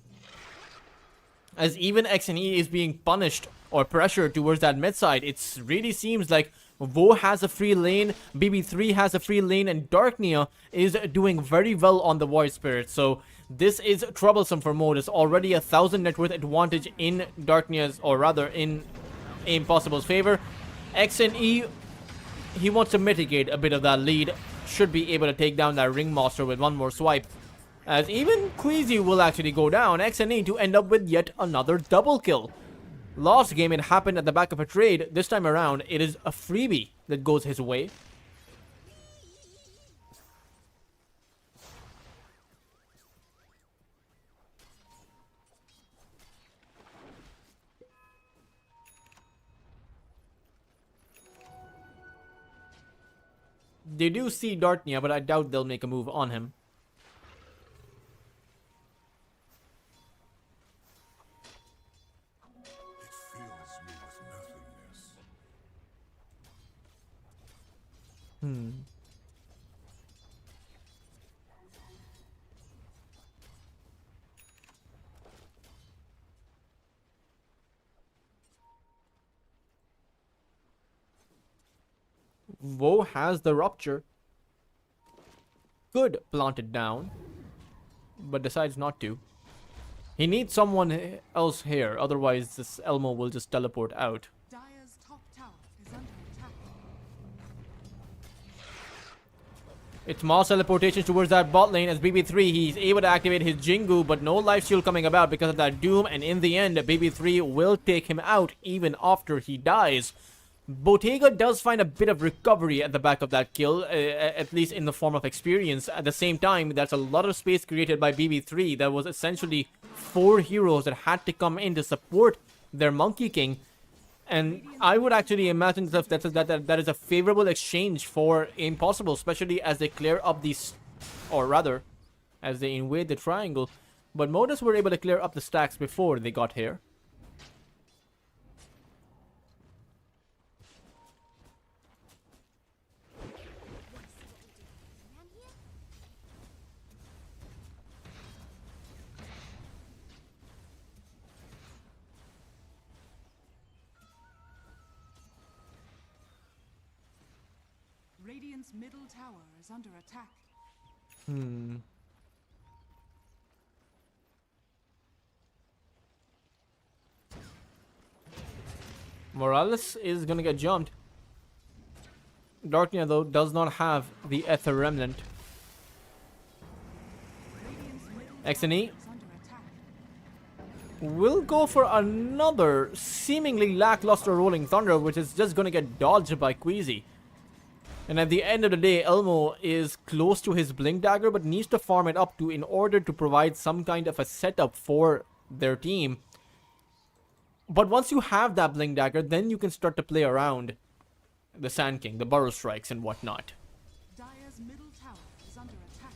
As even XNE is being punished or pressured towards that mid side. It really seems like Vo has a free lane, BB3 has a free lane, and Darknia is doing very well on the Void Spirit. So this is troublesome for Modus. Already 1,000 net worth advantage in Darknia's, or rather in Impossible's favor. XNE, he wants to mitigate a bit of that lead. Should be able to take down that Ringmaster with one more swipe. As even Queasy will actually go down. XNE to end up with yet another double kill. Last game it happened at the back of a trade. This time around it is a freebie that goes his way. They do see Darknia, but I doubt they'll make a move on him. Vo has the rupture. Could plant it down, but decides not to. He needs someone else here, otherwise this Elmo will just teleport out. Dire's top tower is under attack. It's mass teleportation towards that bot lane as BB3, he's able to activate his Jingu, but no life steal coming about because of that Doom, and in the end, BB3 will take him out even after he dies. Bottega does find a bit of recovery at the back of that kill, at least in the form of experience. At the same time, that's a lot of space created by BB3. There was essentially 4 heroes that had to come in to support their Monkey King. And I would actually imagine that is a favorable exchange for Impossible, especially as they clear up these, or rather, as they invade the triangle. But Modus were able to clear up the stacks before they got here. Radiant's middle tower is under attack. Morales is gonna get jumped. Darknia though does not have the Ether Remnant. XNE Is under attack. will go for another seemingly lackluster Rolling Thunder, which is just gonna get dodged by Queasy. And at the end of the day, Elmo is close to his Blink Dagger, but needs to farm it up in order to provide some kind of a setup for their team. But once you have that Blink Dagger, then you can start to play around the Sand King, the Burrow Strikes and whatnot. Dire's middle tower is under attack.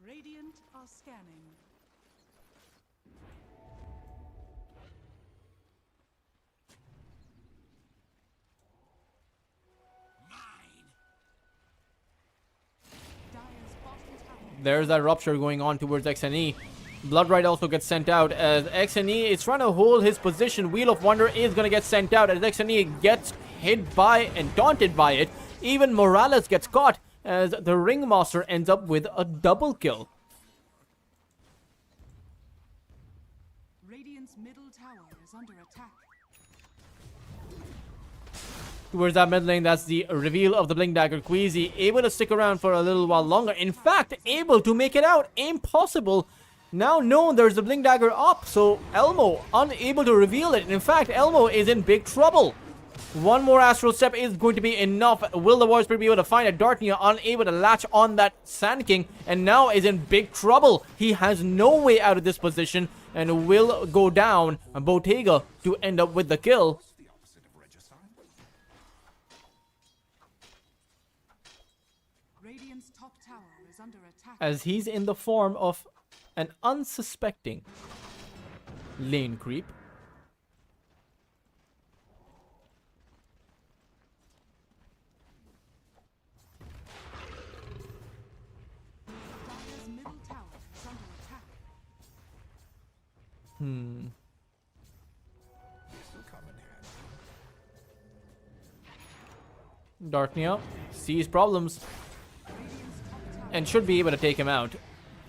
Radiant are scanning. Dire's bottom tower. There's that rupture going on towards XNE. Bloodrite also gets sent out as XNE is trying to hold his position. Wheel of Wonder is going to get sent out as XNE gets hit by and taunted by it. Even Morales gets caught as the Ringmaster ends up with a double kill. Radiant's middle tower is under attack. Towards that mid lane, that's the reveal of the Blink Dagger. Queasy able to stick around for a little while longer. In fact, able to make it out. Impossible. Now no, there's the Blink Dagger up, so Elmo unable to reveal it. In fact, Elmo is in big trouble. One more Astral Step is going to be enough. Will the Void Spirit be able to find a Darknia? Unable to latch on that Sand King, and now is in big trouble. He has no way out of this position and will go down. Bottega to end up with the kill. Radiant's top tower is under attack. as he's in the form of an unsuspecting lane creep. Dire's middle tower is under attack. This will come in handy. Darknia sees problems and should be able to take him out.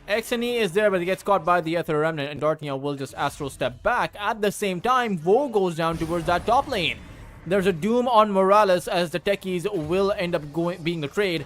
XNE is there, but he gets caught by the Ether Remnant, and Darknia will just Astro step back. At the same time, Vo goes down towards that top lane. There's a Doom on Morales as the techies will end up being the trade.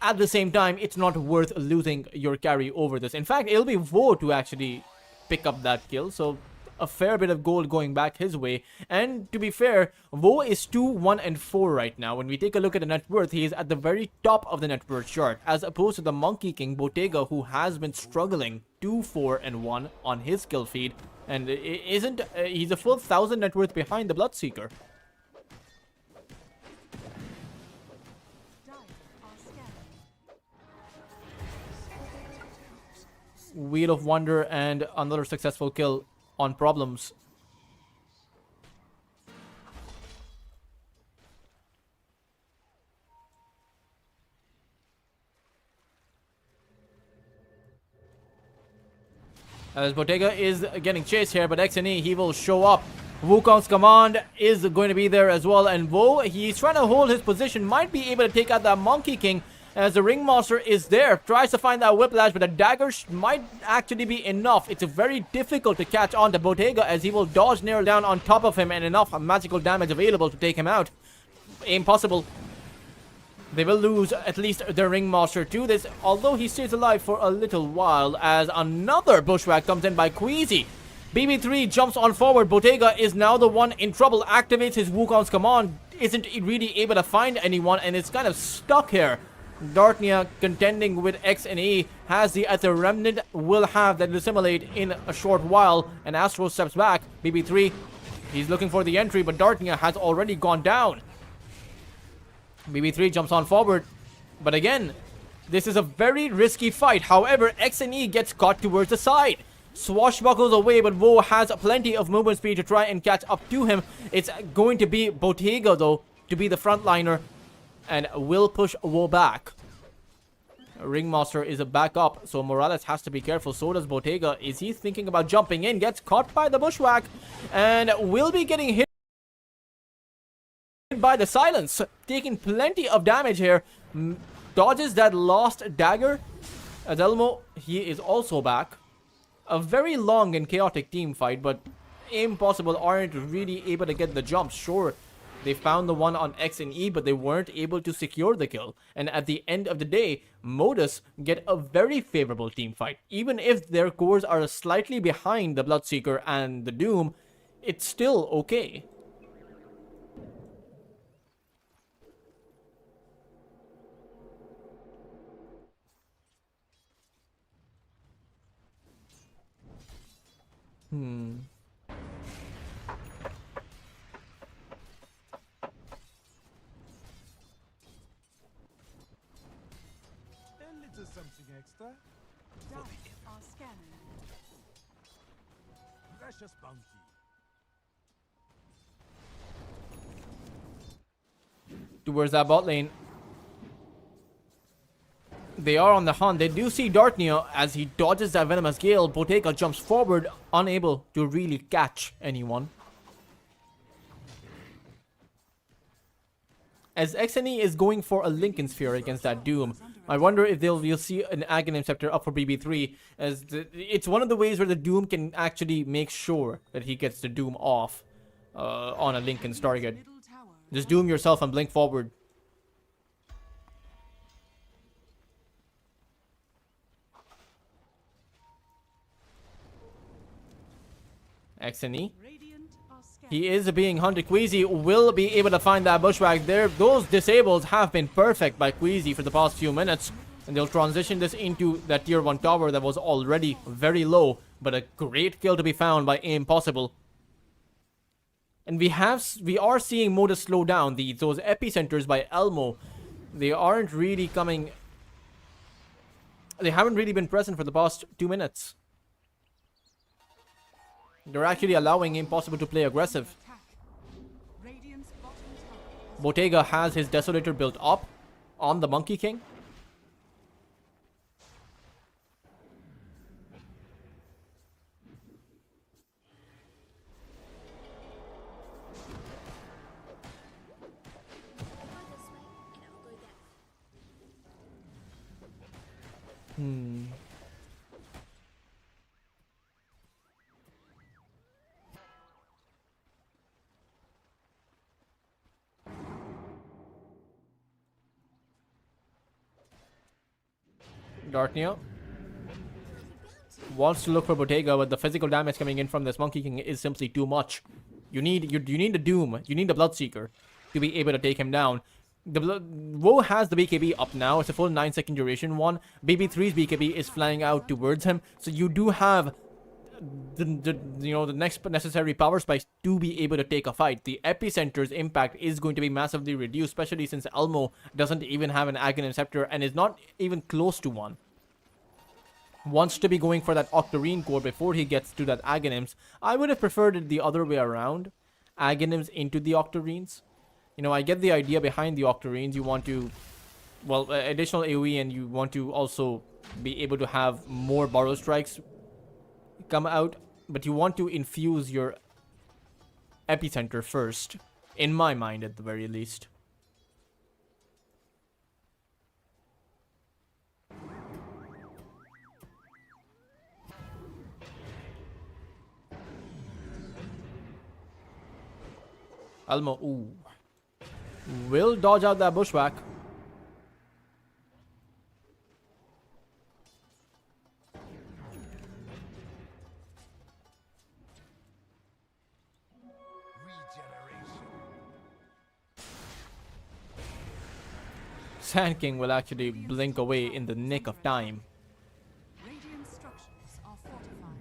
At the same time, it's not worth losing your carry over this. In fact, it'll be Vo to actually pick up that kill, so a fair bit of gold going back his way. And to be fair, Vo is 2, 1, and 4 right now. When we take a look at the net worth, he is at the very top of the net worth chart, as opposed to the Monkey King Bottega, who has been struggling 2, 4, and 1 on his kill feed, and he's a full 1,000 net worth behind the Bloodseeker. Dire are scanning. Wheel of Wonder and another successful kill on Problems. As Bottega is getting chased here, but XNE, he will show up. Wukong's command is going to be there as well, and Vo, he's trying to hold his position, might be able to take out that Monkey King, as the Ringmaster is there, tries to find that Whiplash, but the dagger might actually be enough. It's very difficult to catch on to Bottega, as he will dodge near down on top of him, and enough magical damage available to take him out. Impossible. They will lose at least their Ringmaster to this, although he stays alive for a little while, as another Bushwhack comes in by Queasy. BB3 jumps on forward. Bottega is now the one in trouble, activates his Wukong's command, isn't really able to find anyone, and it's kind of stuck here. Darknia contending with X and E, has the Ether Remnant, will have that assimilate in a short while, and Astro steps back. BB3, he's looking for the entry, but Darknia has already gone down. BB3 jumps on forward, but again, this is a very risky fight. However, X and E gets caught towards the side. Swashbuckles away, but Vo has plenty of movement speed to try and catch up to him. It's going to be Bottega, though, to be the frontliner, and will push Vo back. Ringmaster is a backup, so Morales has to be careful. So does Bottega. Is he thinking about jumping in? Gets caught by the Bushwhack, and will be getting hit by the silence, taking plenty of damage here. Dodges that lost dagger. Adelmo, he is also back. A very long and chaotic team fight, but Impossible aren't really able to get the jump. Sure, they found the one on X and E, but they weren't able to secure the kill. And at the end of the day, Modus get a very favorable team fight. Even if their cores are slightly behind the Bloodseeker and the Doom, it's still okay. A little something extra. Dire are scanning. Precious bounty. Towards that bot lane. They are on the hunt. They do see Darknia as he dodges that Venomous Gale. Bottega jumps forward, unable to really catch anyone. As XNE is going for a Lincoln Sphere against that Doom. I wonder if we'll see an Aghanim Scepter up for BB3, as it's one of the ways where the Doom can actually make sure that he gets the Doom off on a Lincoln's target. Middle tower Just Doom yourself and blink forward. XNE. Radiant are scanning. He is being hunted. Queasy will be able to find that Bushwhack there. Those disables have been perfect by Queasy for the past few minutes. And they'll transition this into that tier 1 tower that was already very low. But a great kill to be found by Impossible. And we are seeing Modus slow down. Those epicenters by Elmo, they aren't really coming They haven't really been present for the past 2 minutes. They're actually allowing Impossible to play aggressive. Attack. Radiant's bottom tower has Bottega has his Desolator built up on the Monkey King. Go this way, and I'll go that. Dartnia wants to look for Bottega, but the physical damage coming in from this Monkey King is simply too much. You need the Doom, you need the Bloodseeker to be able to take him down. WoW has the BKB up now. It's a full 9-second duration one. BB3's BKB is flying out towards him, so you do have the next necessary power spikes to be able to take a fight. The Epicenter's impact is going to be massively reduced, especially since Elmo doesn't even have an Aghanim Scepter and is not even close to one. Wants to be going for that Octarine core before he gets to that Aghanims. I would have preferred it the other way around. Aghanims into the Octarines. You know, I get the idea behind the Octarines. You want to, well, additional AoE, and you want to also be able to have more Borrow Strikes come out. But you want to infuse your Epicenter first. In my mind, at the very least. Elmo, ooh. Will dodge out that bushwhack. Sand King will actually blink away in the nick of time. Radiant structures are fortified.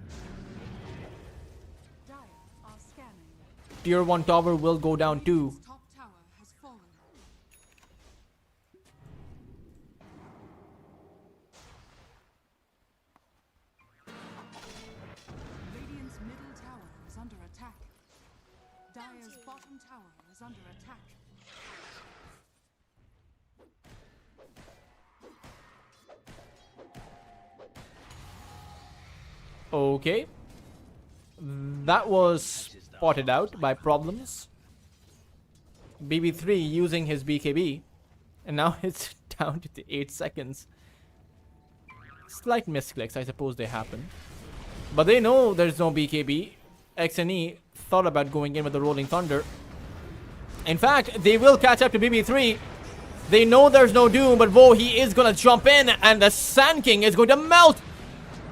Dire are scanning. Tier 1 tower will go down too. Radiant's top tower has fallen. Radiant's middle tower is under attack. Dire's bottom tower is under attack. Okay. That was spotted out by Problems. BB3 using his BKB. And now it's down to the 8 seconds. Slight misclicks, I suppose they happen. But they know there's no BKB. XNE thought about going in with the Rolling Thunder. In fact, they will catch up to BB3. They know there's no Doom, but Wo, he is gonna jump in, and the Sand King is going to melt.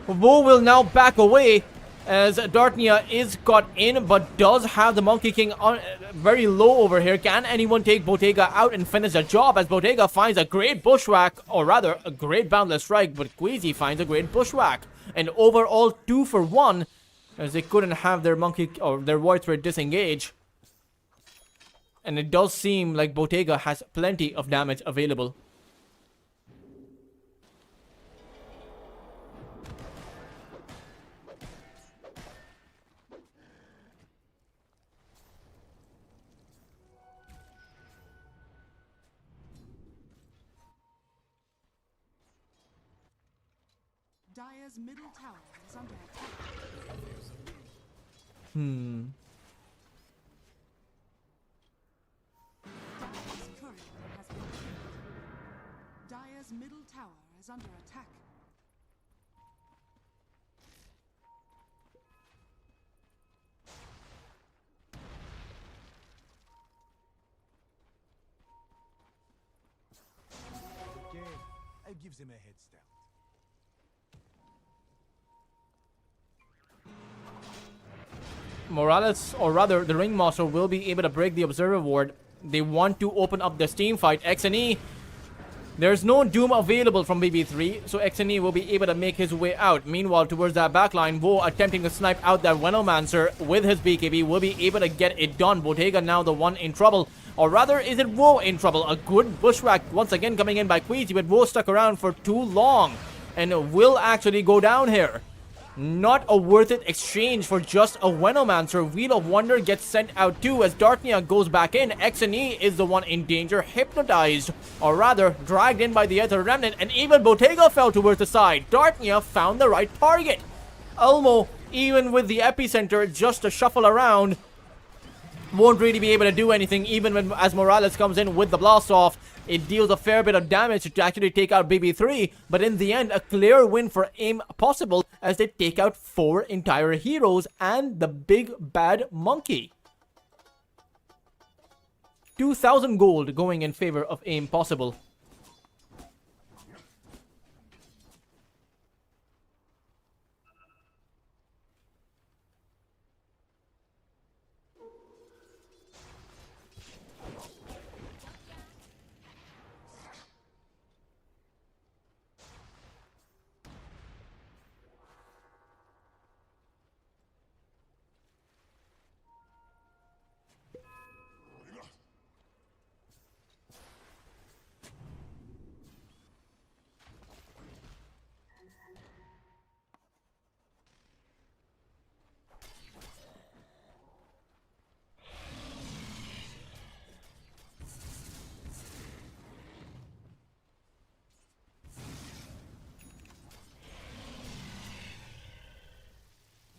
Wo will now back away as Dartnia is caught in, but does have the Monkey King on very low over here. Can anyone take Bottega out and finish the job, as Bottega finds a great bushwhack, or rather a great boundless strike, but Queasy finds a great bushwhack. And overall 2 for 1, as they couldn't have their Monkey or their Void Thread disengage. And it does seem like Bottega has plenty of damage available. Dire's middle tower is under attack. Dire's courier has been killed. Dire's middle tower is under attack. Okay, I give them a head start. Morales, or rather the Ringmaster, will be able to break the Observer Ward. They want to open up the Steam fight. XNE, there's no Doom available from BB3, so XNE will be able to make his way out. Meanwhile, towards that backline, Wo attempting to snipe out that Venomancer with his BKB will be able to get it done. Bottega now the one in trouble. Or rather, is it Wo in trouble? A good bushwhack once again coming in by Queasy, but Wo stuck around for too long. and will actually go down here. Not a worth it exchange for just a Venomancer. Wheel of Wonder gets sent out too as Darknia goes back in. Xne is the one in danger, hypnotized, or rather dragged in by the Ether Remnant, and even Bottega fell towards the side. Darknia found the right target. Elmo, even with the epicenter just to shuffle around, won't really be able to do anything even when as Morales comes in with the blast off. It deals a fair bit of damage to actually take out BB3, but in the end, a clear win for AIM possible as they take out 4 entire heroes and the big bad monkey. 2,000 gold going in favor of AIM possible.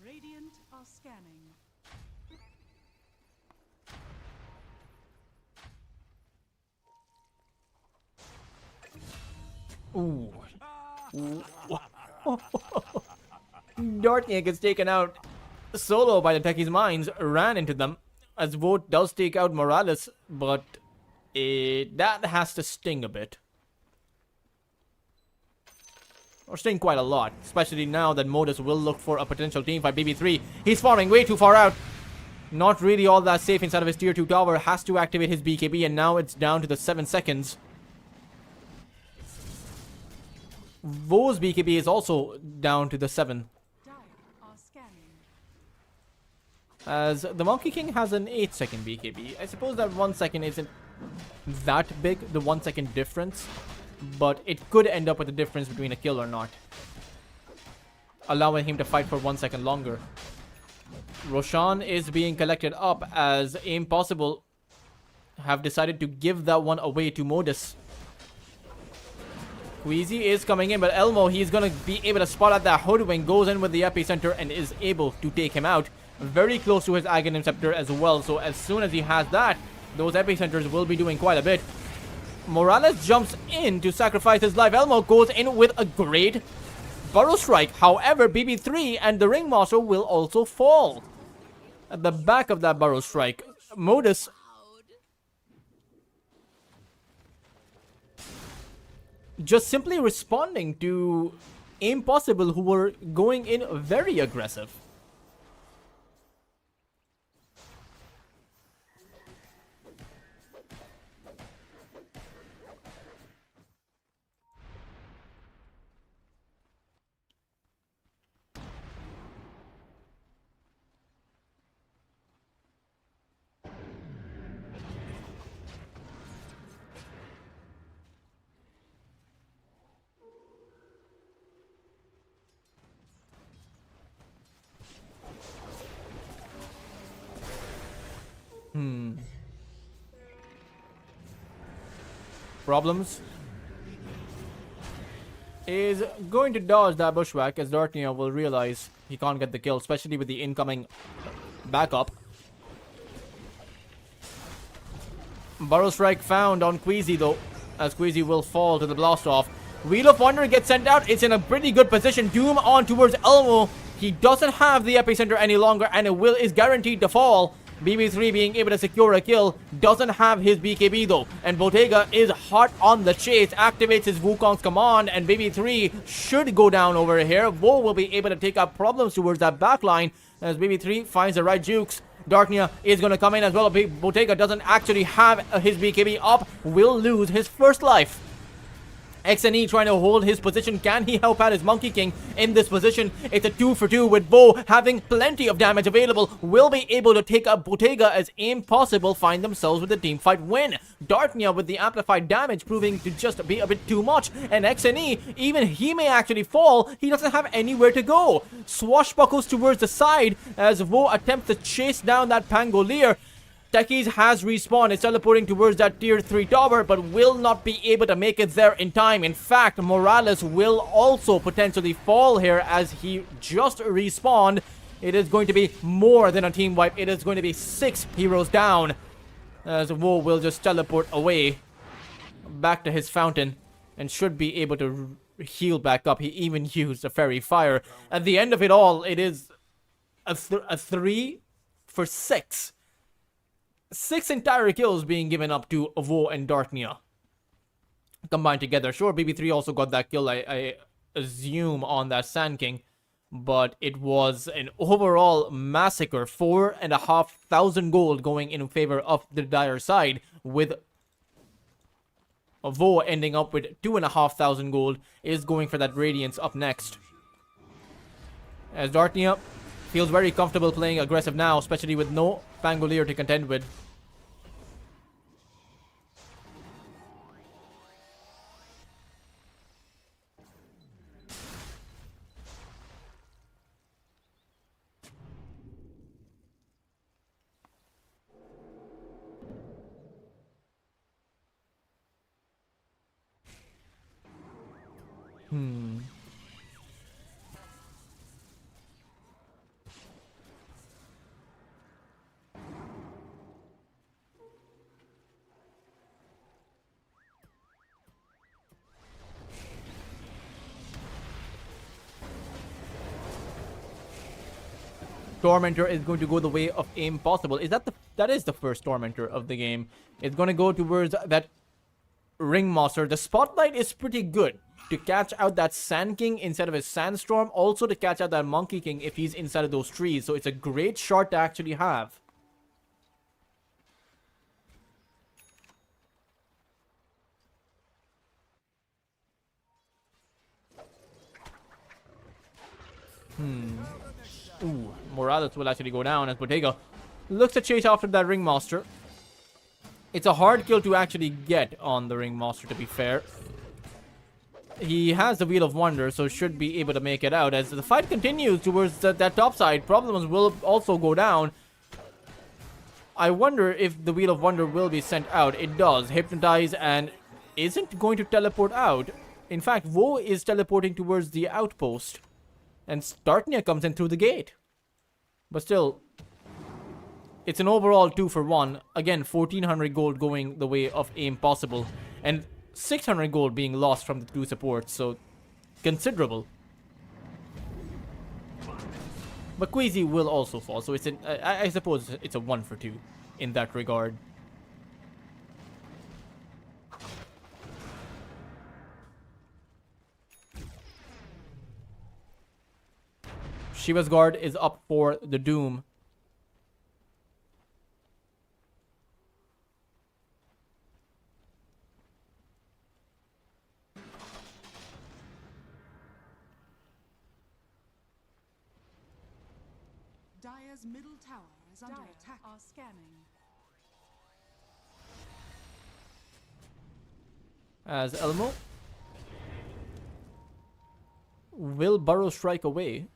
Radiant are scanning. Ooh. Darknia gets taken out solo by the Techie's mines, ran into them, as Vote does take out Morales, but that has to sting a bit. Or sting quite a lot, especially now that Modus will look for a potential teamfight. BB3, he's farming way too far out. Not really all that safe inside of his tier 2 tower, has to activate his BKB, and now it's down to the 7 seconds. Vo's BKB is also down to the 7. Dire are scanning. As the Monkey King has an 8-second BKB. I suppose that 1 second isn't that big, the 1 second difference. But it could end up with a difference between a kill or not, allowing him to fight for 1 second longer. Roshan is being collected up as AIM Possible have decided to give that one away to Modus. Queasy is coming in, but Elmo, he's going to be able to spot out that Hoodwink, goes in with the epicenter and is able to take him out. Very close to his Aghanim Scepter as well, so as soon as he has that, those epicenters will be doing quite a bit. Morales jumps in to sacrifice his life. Elmo goes in with a great Burrow Strike. However, BB3 and the Ringmaster will also fall. At the back of that Burrow Strike, Modus just simply responding to AIM Possible, who were going in very aggressive. Problems is going to dodge that bushwhack as Darknia will realize he can't get the kill, especially with the incoming backup. Burrow Strike found on Queasy though, as Queasy will fall to the blast off. Wheel of Wonder gets sent out. It's in a pretty good position. Doom on towards Elmo. He doesn't have the epicenter any longer, and it is guaranteed to fall. BB3 being able to secure a kill, doesn't have his BKB though, and Bottega is hot on the chase, activates his Wukong's command, and BB3 should go down over here. Vo will be able to take up problems towards that backline as BB3 finds the right jukes. Darknia is going to come in as well. Bottega doesn't actually have his BKB up, will lose his first life. XNE trying to hold his position. Can he help out his Monkey King in this position? It's a 2 for 2 with Vo having plenty of damage available. Will be able to take up Bottega as Impossible find themselves with a teamfight win. Darknia with the amplified damage proving to just be a bit too much. And XNE, even he may actually fall. He doesn't have anywhere to go. Swashbuckles towards the side as Vo attempts to chase down that Pangolier. Techies has respawned, is teleporting towards that tier 3 tower, but will not be able to make it there in time. In fact, Morales will also potentially fall here as he just respawned. It is going to be more than a team wipe. It is going to be 6 heroes down as Vo will just teleport away back to his fountain and should be able to heal back up. He even used a fairy fire. At the end of it all, it is a 3 for 6. 6 entire kills being given up to Vo and Darknia combined together. Sure, BB3 also got that kill, I assume, on that Sand King, but it was an overall massacre. 4,500 gold going in favor of the dire side, with Vo ending up with 2,500 gold. Is going for that Radiance up next, as Darknia feels very comfortable playing aggressive now, especially with no Pangolier to contend with. Tormentor is going to go the way of Impossible. That is the first Tormentor of the game. It's going to go towards that Ringmaster. The spotlight is pretty good to catch out that Sand King instead of his Sandstorm. Also to catch out that Monkey King if he's inside of those trees. So it's a great shot to actually have. Ooh, Morales will actually go down as Bottega looks to chase after that Ringmaster. It's a hard kill to actually get on the Ringmaster, to be fair. He has the Wheel of Wonder, so should be able to make it out. As the fight continues towards that top side, Problems will also go down. I wonder if the Wheel of Wonder will be sent out. It does. Hypnotize and isn't going to teleport out. In fact, Vo is teleporting towards the outpost. And Darknia comes in through the gate. But still, it's an overall 2 for 1. Again, 1,400 gold going the way of Impossible. And 600 gold being lost from the 2 supports. So, considerable. But Queasy will also fall. So, it's I suppose it's a 1 for 2 in that regard. Shiva's Guard is up for the Doom. Dire's middle tower is under attack. Are scanning. As Elmo will Burrow Strike away.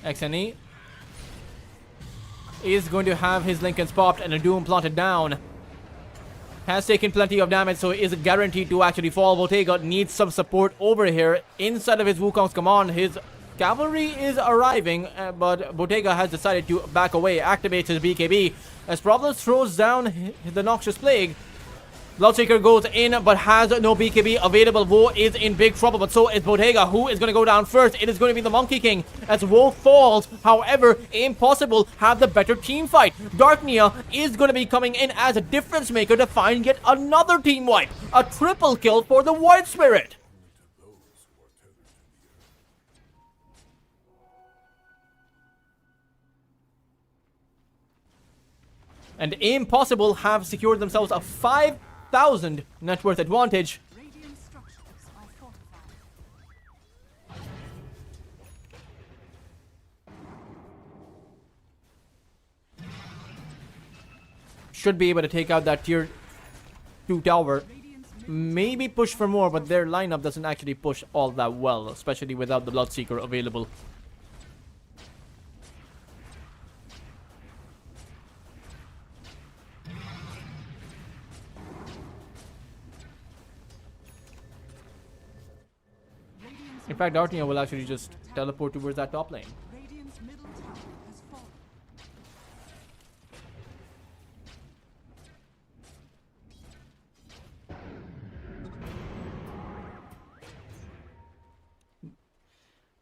XNE is going to have his Lincolns popped and a Doom planted down. Has taken plenty of damage, so is guaranteed to actually fall. Bottega needs some support over here. Inside of his Wukong's command, his cavalry is arriving, but Bottega has decided to back away. Activates his BKB as Problems throws down the Noxious Plague. Bloodseeker goes in but has no BKB available. Wo is in big trouble, but so is Bottega. Who is going to go down first? It is going to be the Monkey King as Wo falls. However, Impossible have the better team fight. Darknia is going to be coming in as a difference maker to find yet another team wipe. A triple kill for the White Spirit. And Impossible have secured themselves a 5,000 net worth advantage. Radiant structures are fortified. Should be able to take out that tier 2 tower. Radiant's Maybe push for more, but their lineup doesn't actually push all that well, especially without the Bloodseeker available. In fact, Dartnia will actually just teleport towards that top lane. Radiant's middle tower has fallen.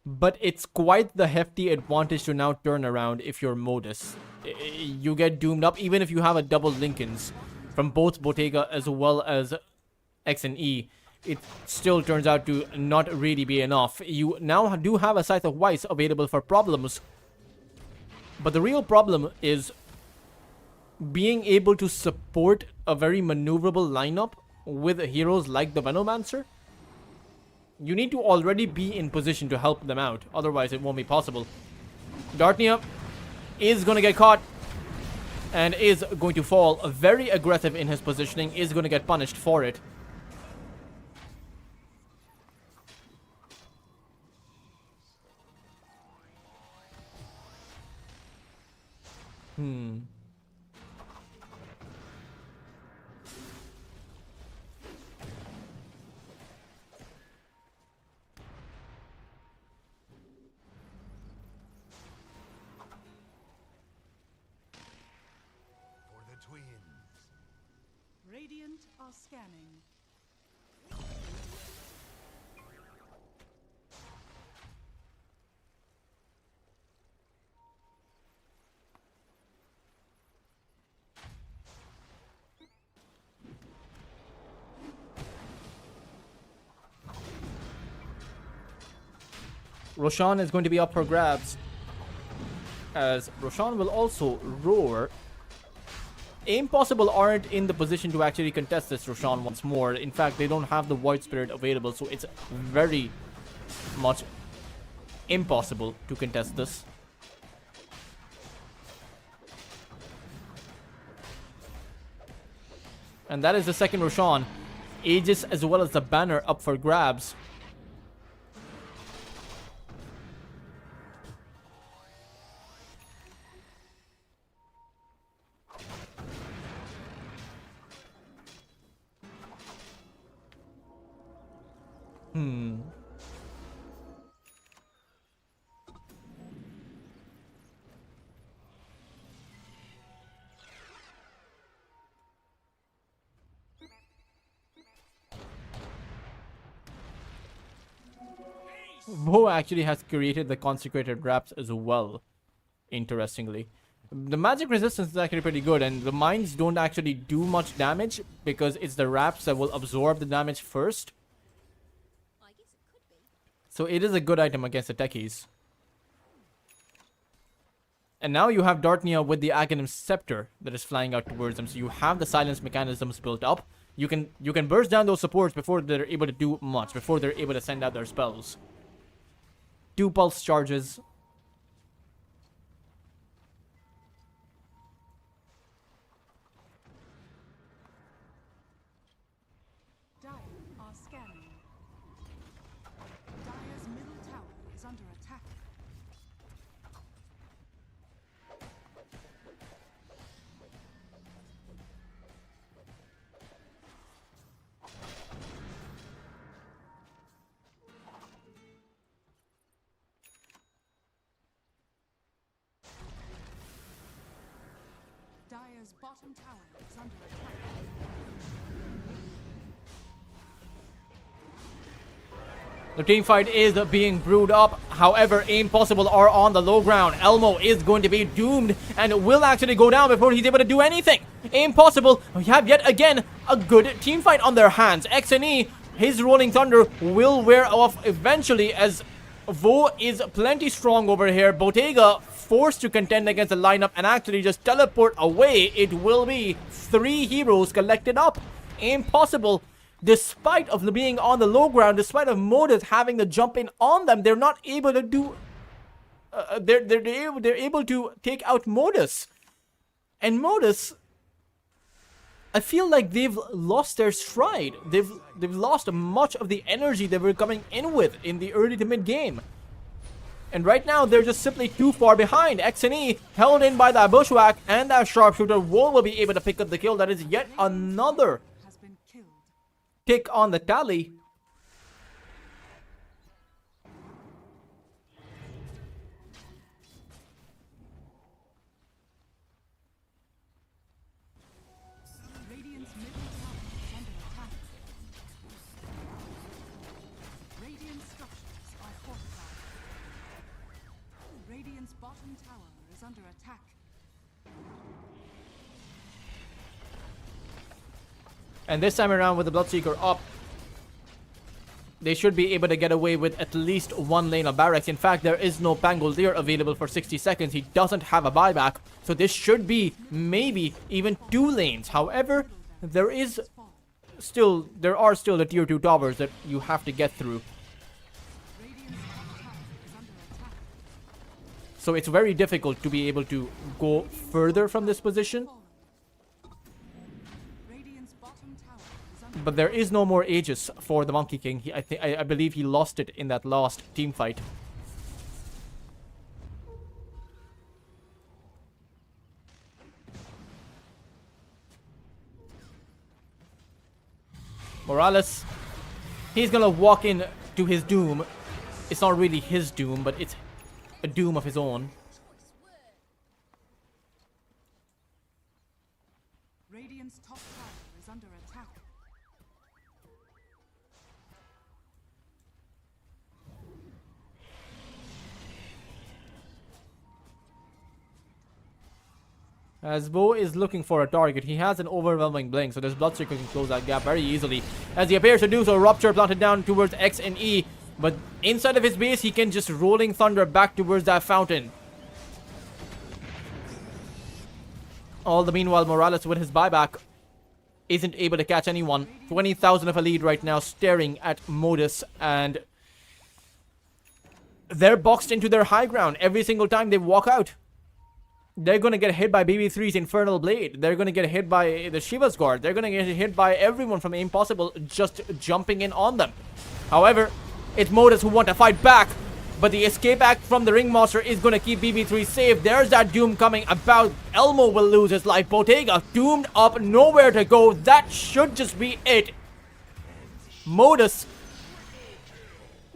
But it's quite the hefty advantage to now turn around if you're Modus. You get doomed up even if you have a double Lincolns from both Bottega as well as X and E. It still turns out to not really be enough. You now do have a Scythe of Vice available for problems. But the real problem is being able to support a very maneuverable lineup with heroes like the Venomancer. You need to already be in position to help them out. Otherwise, it won't be possible. Dartnia is going to get caught and is going to fall. Very aggressive in his positioning. Is going to get punished for it. For the twins. Radiant are scanning. Roshan is going to be up for grabs, as Roshan will also roar. Impossible aren't in the position to actually contest this Roshan once more. In fact, they don't have the Void Spirit available, so it's very much impossible to contest this. And that is the second Roshan. Aegis as well as the banner up for grabs. Wo actually has created the consecrated wraps as well, interestingly. The magic resistance is actually pretty good, and the mines don't actually do much damage because it's the wraps that will absorb the damage first. I guess it could be. So it is a good item against the techies. And now you have Dartnia with the Aghanim Scepter that is flying out towards them. So you have the silence mechanisms built up. You can burst down those supports before they're able to do much, before they're able to send out their spells. 2 pulse charges. Dire are scanning. Dire's middle tower is under attack. Dire's bottom tower is under attack. The team fight is being brewed up. However, Impossible are on the low ground. Elmo is going to be doomed and will actually go down before he's able to do anything. Impossible have yet again a good team fight on their hands. XNE, his Rolling Thunder will wear off eventually as Vo is plenty strong over here. Bottega forced to contend against the lineup and actually just teleport away. It will be 3 heroes collected up. Impossible, despite of being on the low ground, despite of Modus having the jump in on them, they're not able to do. They're able to take out Modus, and Modus, I feel like they've lost their stride. They've lost much of the energy they were coming in with in the early to mid game. And right now, they're just simply too far behind. XNE held in by that bushwhack and that sharpshooter. Will be able to pick up the kill. That is yet another Has been killed. tick on the tally. Radiant's middle tower is under attack. Radiant structures are fortified. Radiant's bottom tower is under attack. And this time around with the Bloodseeker up, they should be able to get away with at least 1 lane of barracks. In fact, there is no Pangolier available for 60 seconds. He doesn't have a buyback. So this should be maybe even 2 lanes. However, there are still the tier 2 towers that you have to get through. Radiant's top tower is under attack. So it's very difficult to be able to go further from this position. Radiant's bottom tower is under But there is no more Aegis for the Monkey King. I believe he lost it in that last team fight. Morales, he's gonna walk in to his doom. It's not really his doom, but it's a doom of his own. Radiant's top tower is under attack. As Bo is looking for a target, he has an overwhelming blink, so this Bloodseeker can close that gap very easily. As he appears to do so, Rupture planted down towards X and E, but inside of his base, he can just Rolling Thunder back towards that fountain. All the meanwhile, Morales with his buyback isn't able to catch anyone. 20,000 of a lead right now, staring at Modus, and they're boxed into their high ground every single time they walk out. They're going to get hit by BB3's Infernal Blade. They're going to get hit by the Shiva's Guard. They're going to get hit by everyone from Impossible just jumping in on them. However, it's Modus who want to fight back. But the escape act from the Ringmaster is going to keep BB3 safe. There's that doom coming about. Elmo will lose his life. Bottega doomed up, nowhere to go. That should just be it. Modus,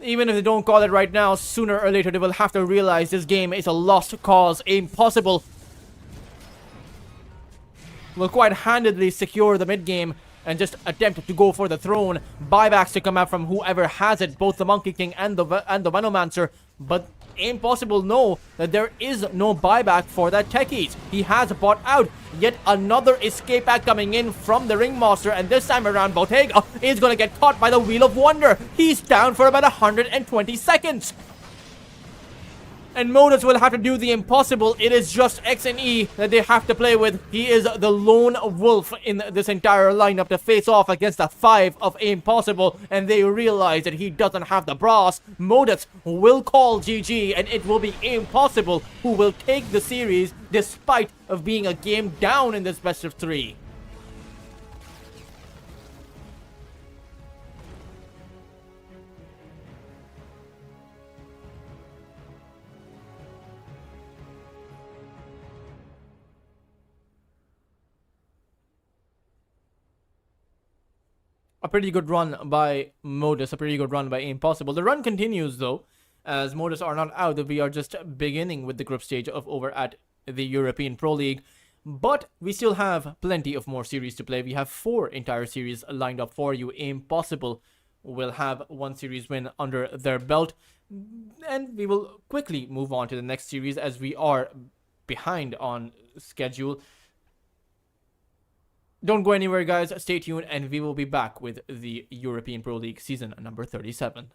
even if they don't call it right now, sooner or later they will have to realize this game is a lost cause. Impossible will quite handedly secure the mid game and just attempt to go for the throne. Buybacks to come out from whoever has it, both the Monkey King and the Venomancer. But Impossible know that there is no buyback for that Techies. He has bought out. Yet another escape act coming in from the Ringmaster, and this time around Bottega is going to get caught by the Wheel of Wonder. He's down for about 120 seconds. And Modus will have to do the impossible. It is just X and E that they have to play with. He is the lone wolf in this entire lineup to face off against the 5 of Impossible. And they realize that he doesn't have the brass. Modus will call GG, and it will be Impossible who will take the series despite of being a game down in this best of 3. A pretty good run by Modus, a pretty good run by Impossible. The run continues though, as Modus are not out. We are just beginning with the group stage of over at the European Pro League. But we still have plenty of more series to play. We have 4 entire series lined up for you. Impossible will have one series win under their belt, and we will quickly move on to the next series as we are behind on schedule. Don't go anywhere, guys. Stay tuned, and we will be back with the European Pro League season number 37.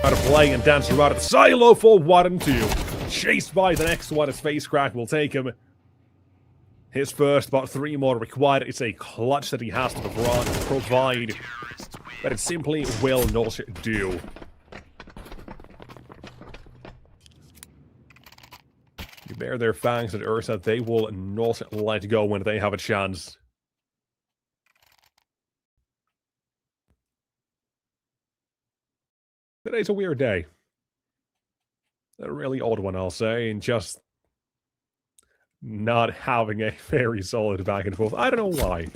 Out of play and dancing around at the silo for 1 and 2. Chased by the next one as Face Crack will take him. His first, but 3 more required. It's a clutch that he has to provide. But it simply will not do. You bare their fangs at Ursa, they will not let go when they have a chance. Today's a weird day. A really odd one, I'll say, and just not having a very solid back and forth. I don't know why.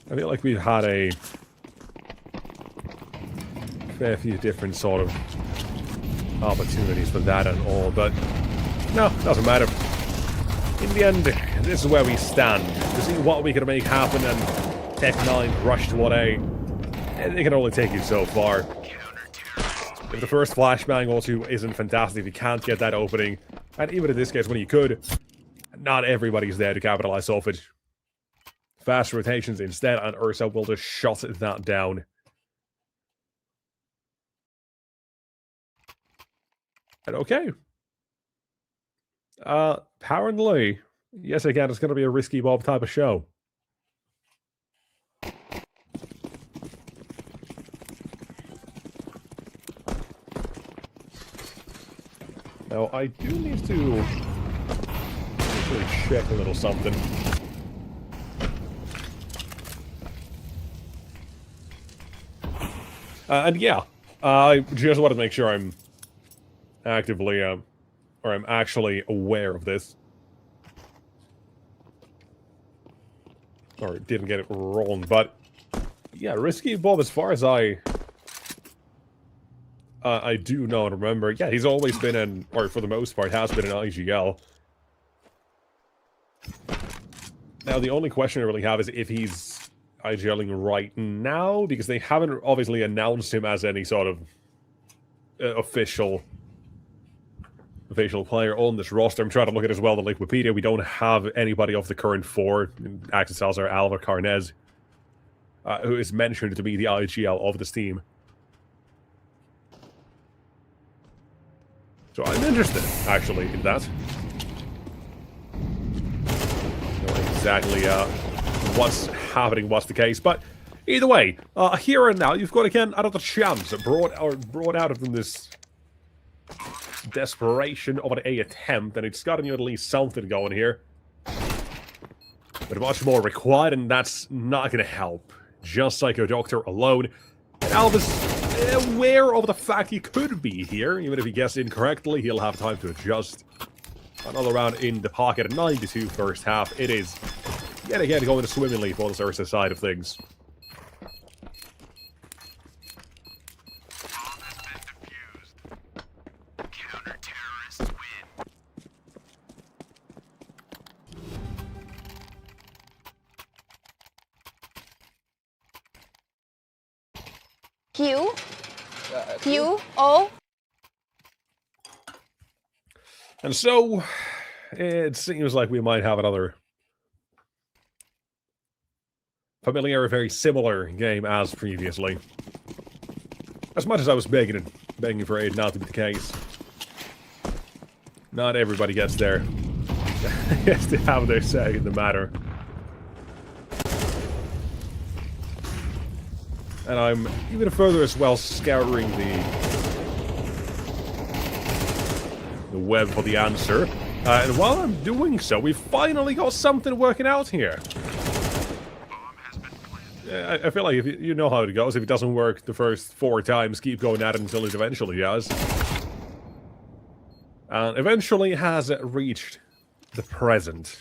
I feel like we've had a fair few different sort of opportunities for that and all, but no, doesn't matter. In the end, this is where we stand. To see what we can make happen, and Tech 9 rushed to 1A. It can only take you so far. If the first flashbang also isn't fantastic, if you can't get that opening, and even in this case when you could, not everybody's there to capitalize off it. Fast rotations instead, and Ursa will just shut that down. And okay. Apparently, yes again, it's going to be a Risky Bob type of show. Now, I do need to actually check a little something. And yeah, I just wanted to make sure I'm actively, or I'm actually aware of this. Or didn't get it wrong, but yeah, Risky Bob, as far as I do know and remember, yeah, he's always been in, or for the most part, has been in IGL. Now, the only question I really have is if he's IGLing right now, because they haven't obviously announced him as any sort of official player on this roster. I'm trying to look at it as well, the Wikipedia. We don't have anybody of the current 4, Axel Salazar, Alva Carnez, who is mentioned to be the IGL of this team. So I'm interested, actually, in that. Not exactly what's happening, what's the case, but either way, here and now, you've got again another chance brought out of them this desperation of an A attempt, and it's gotten you at least something going here. But much more required, and that's not going to help. Just Psycho Doctor alone. And Alva's aware of the fact he could be here. Even if he guessed incorrectly, he'll have time to adjust. Another round in the pocket, a 92 first half. It is, yet again, going swimmingly for the Ursa side of things. Q. Q. O. And so, it seems like we might have another familiar, very similar game as previously. As much as I was begging for it not to be the case, not everybody gets there. Gets to have their say in the matter. And I'm even further as well scouring the web for the answer. And while I'm doing so, we finally got something working out here. I feel like if you know how it goes. If it doesn't work the first 4 times, keep going at it until it eventually does. And eventually has reached the present.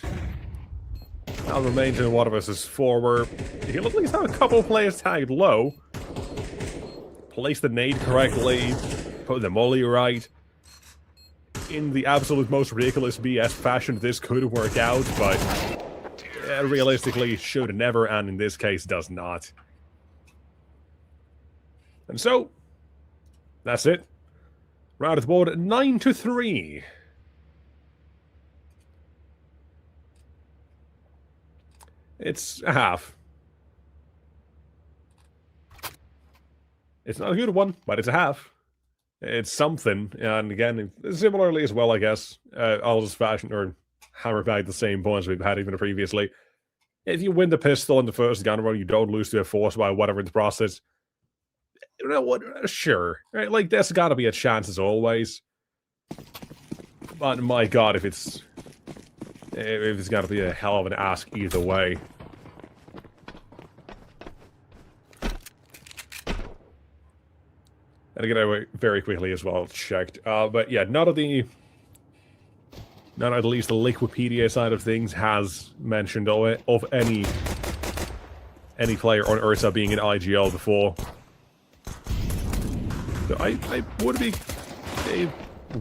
Now remains in one of us is forward. He'll at least have a couple players tagged low. Place the nade correctly. Put the molly right. In the absolute most ridiculous BS fashion, this could work out, but realistically should never, and in this case does not. And so, that's it. Round of the board, 9-3. It's a half. It's not a good one, but it's a half. It's something, and again, similarly as well, I guess, I'll just fashion or hammer back the same points we've had even previously. If you win the pistol in the first gun run, you don't lose to a force by whatever in the process. You know what? Sure, right? Like there's got to be a chance as always. But my God, if it's got to be a hell of an ask either way. And again, I went very quickly as well checked. But yeah, not at least the Wikipedia side of things has mentioned of any player on Ursa being in IGL before. So I would be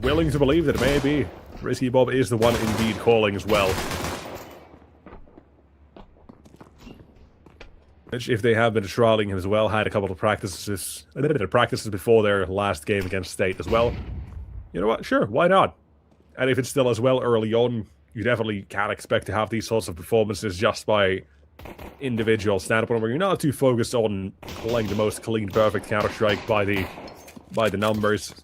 willing to believe that maybe Risky Bob is the one indeed calling as well. Which, if they have been trialing him as well, had a couple of practices before their last game against State as well. You know what? Sure, why not? And if it's still as well early on, you definitely can't expect to have these sorts of performances just by individual standpoint, where you're not too focused on playing the most clean, perfect Counter-Strike by the numbers.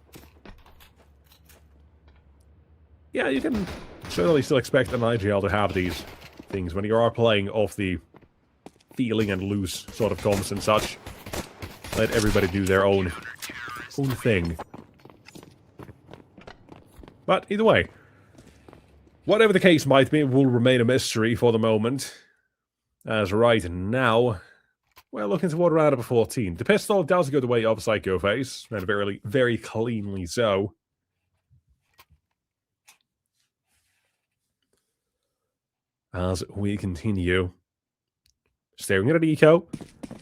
Yeah, you can certainly still expect an IGL to have these things when you are playing off the feeling and loose sort of comms and such. Let everybody do their own thing. But either way, whatever the case might be, will remain a mystery for the moment. As right now, we're looking toward round number 14. The pistol does go the way of Psycho Face, and very, very cleanly so. As we continue. Staring at an eco.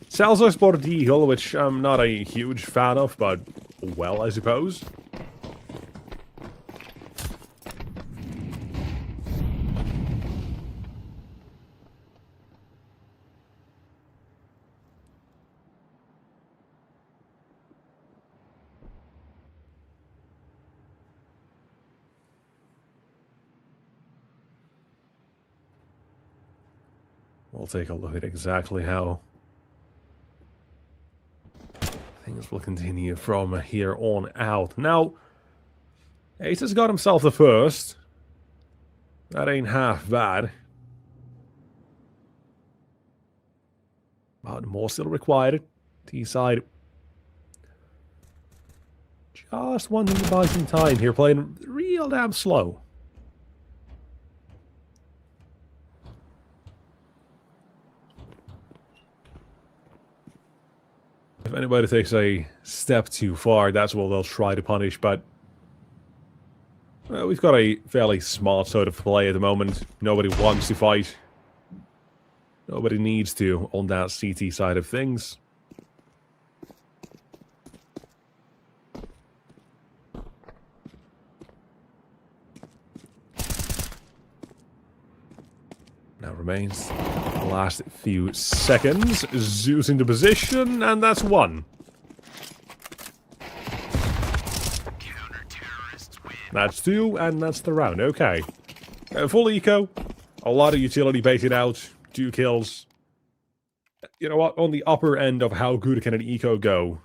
Salzo spotted the eagle, which I'm not a huge fan of, but well, I suppose. We'll take a look at exactly how things will continue from here on out. Now, Ace has got himself the first. That ain't half bad. But more still required. T-side. Just wanting to buy some time here, playing real damn slow. If anybody takes a step too far, that's what they'll try to punish, but we've got a fairly smart sort of play at the moment. Nobody wants to fight. Nobody needs to on that CT side of things. Now remains the last few seconds. Zeus into position, and that's one. That's two, and that's the round. Okay. Full eco. A lot of utility baited out. 2 kills. You know what? On the upper end of how good can an eco go?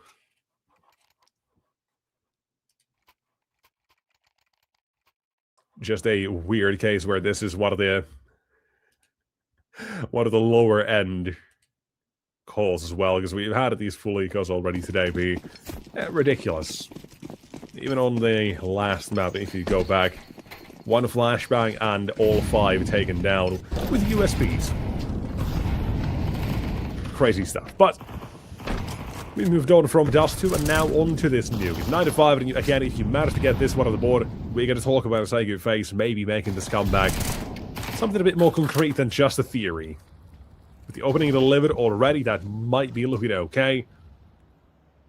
Just a weird case where this is one of the lower end calls as well, because we've had these full ecos already today be ridiculous. Even on the last map, if you go back, 1 flashbang and all 5 taken down with USPs. Crazy stuff. But we moved on from Dust 2 and now on to this nuke. It's 9-5, and again, if you manage to get this one on the board, we're going to talk about Psycho Face maybe making this comeback. Something a bit more concrete than just a theory. With the opening delivered already, that might be looking okay.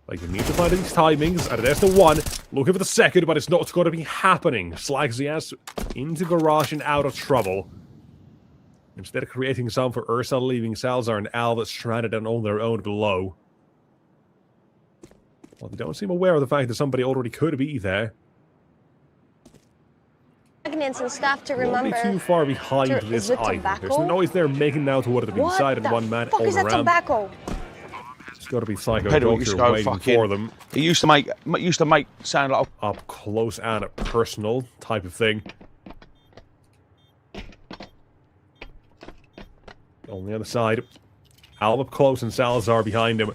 Like, you need to find these timings, and there's the one. Looking for the second, but it's not going to be happening. Slagzias into garage and out of trouble. Instead of creating some for Ursa, leaving Salazar and Alva stranded and on their own below. Well, they don't seem aware of the fact that somebody already could be there. Magnets and stuff to Won't remember. be too far behind this either. There's tobacco? the noise there making now toward the B side and one man What the fuck all is that around. tobacco? Got to be Psycho Pedal used Doctor to go waiting fucking. for them. It used to make sound like. Up close and personal type of thing. On the other side, Alv up close and Salazar behind him.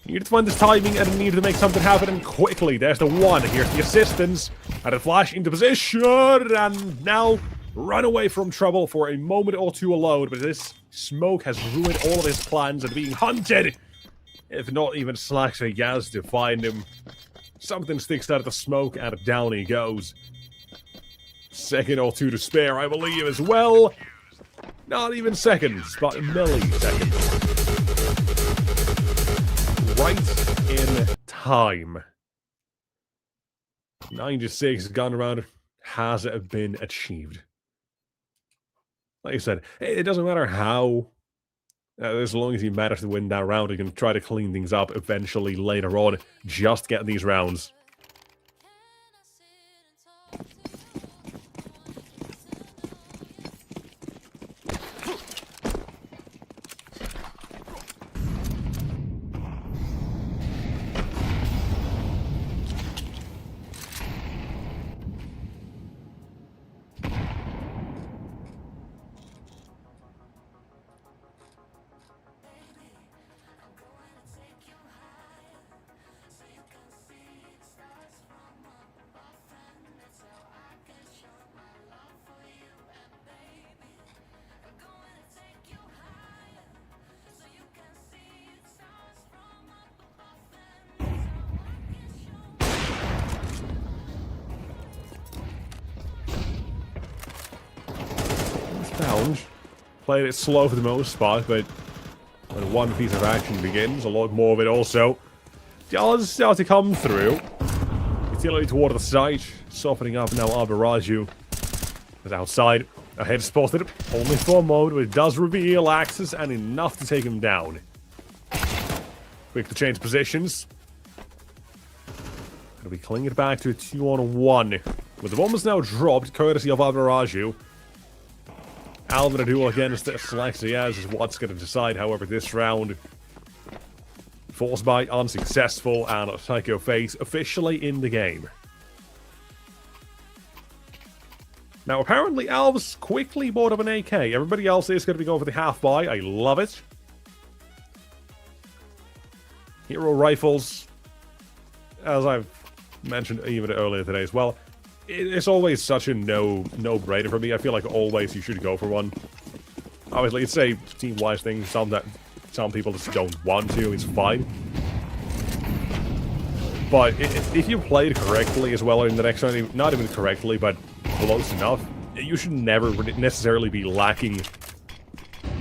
Needed to find this timing and needed to make something happen and quickly. There's the one. Here's the assistance. And a flash into position. And now run away from trouble for a moment or two alone. But this smoke has ruined all of his plans and being hunted. If not even Slaxy Yaz to find him. Something sticks out of the smoke and down he goes. Second or two to spare, I believe, as well. Not even seconds, but milliseconds. Right in time. 96 gun round has been achieved. Like I said, it doesn't matter how, as long as you manage to win that round, you can try to clean things up eventually later on. Just get these rounds. Played it slow for the most part, but when one piece of action begins, a lot more of it also does start to come through. Utility toward the site, softening up now Arbaraju is outside. A head spotted, only for a mode, but it does reveal access and enough to take him down. Quick to change positions. Gonna be clinging it back to a 2-on-1. With the bomb is now dropped, courtesy of Arbaraju. Alvin a duel against Slaxiaz is what's going to decide, however, this round. Force bite unsuccessful, and Psycho Face officially in the game. Now, apparently, Alv's quickly bought up an AK. Everybody else is going to be going for the half-buy. I love it. Hero rifles, as I've mentioned even earlier today as well, it's always such a no-brainer for me. I feel like always you should go for one. Obviously, it's a team-wise thing. Some people just don't want to. It's fine. But if you played correctly as well in the next round, not even correctly, but close enough, you should never necessarily be lacking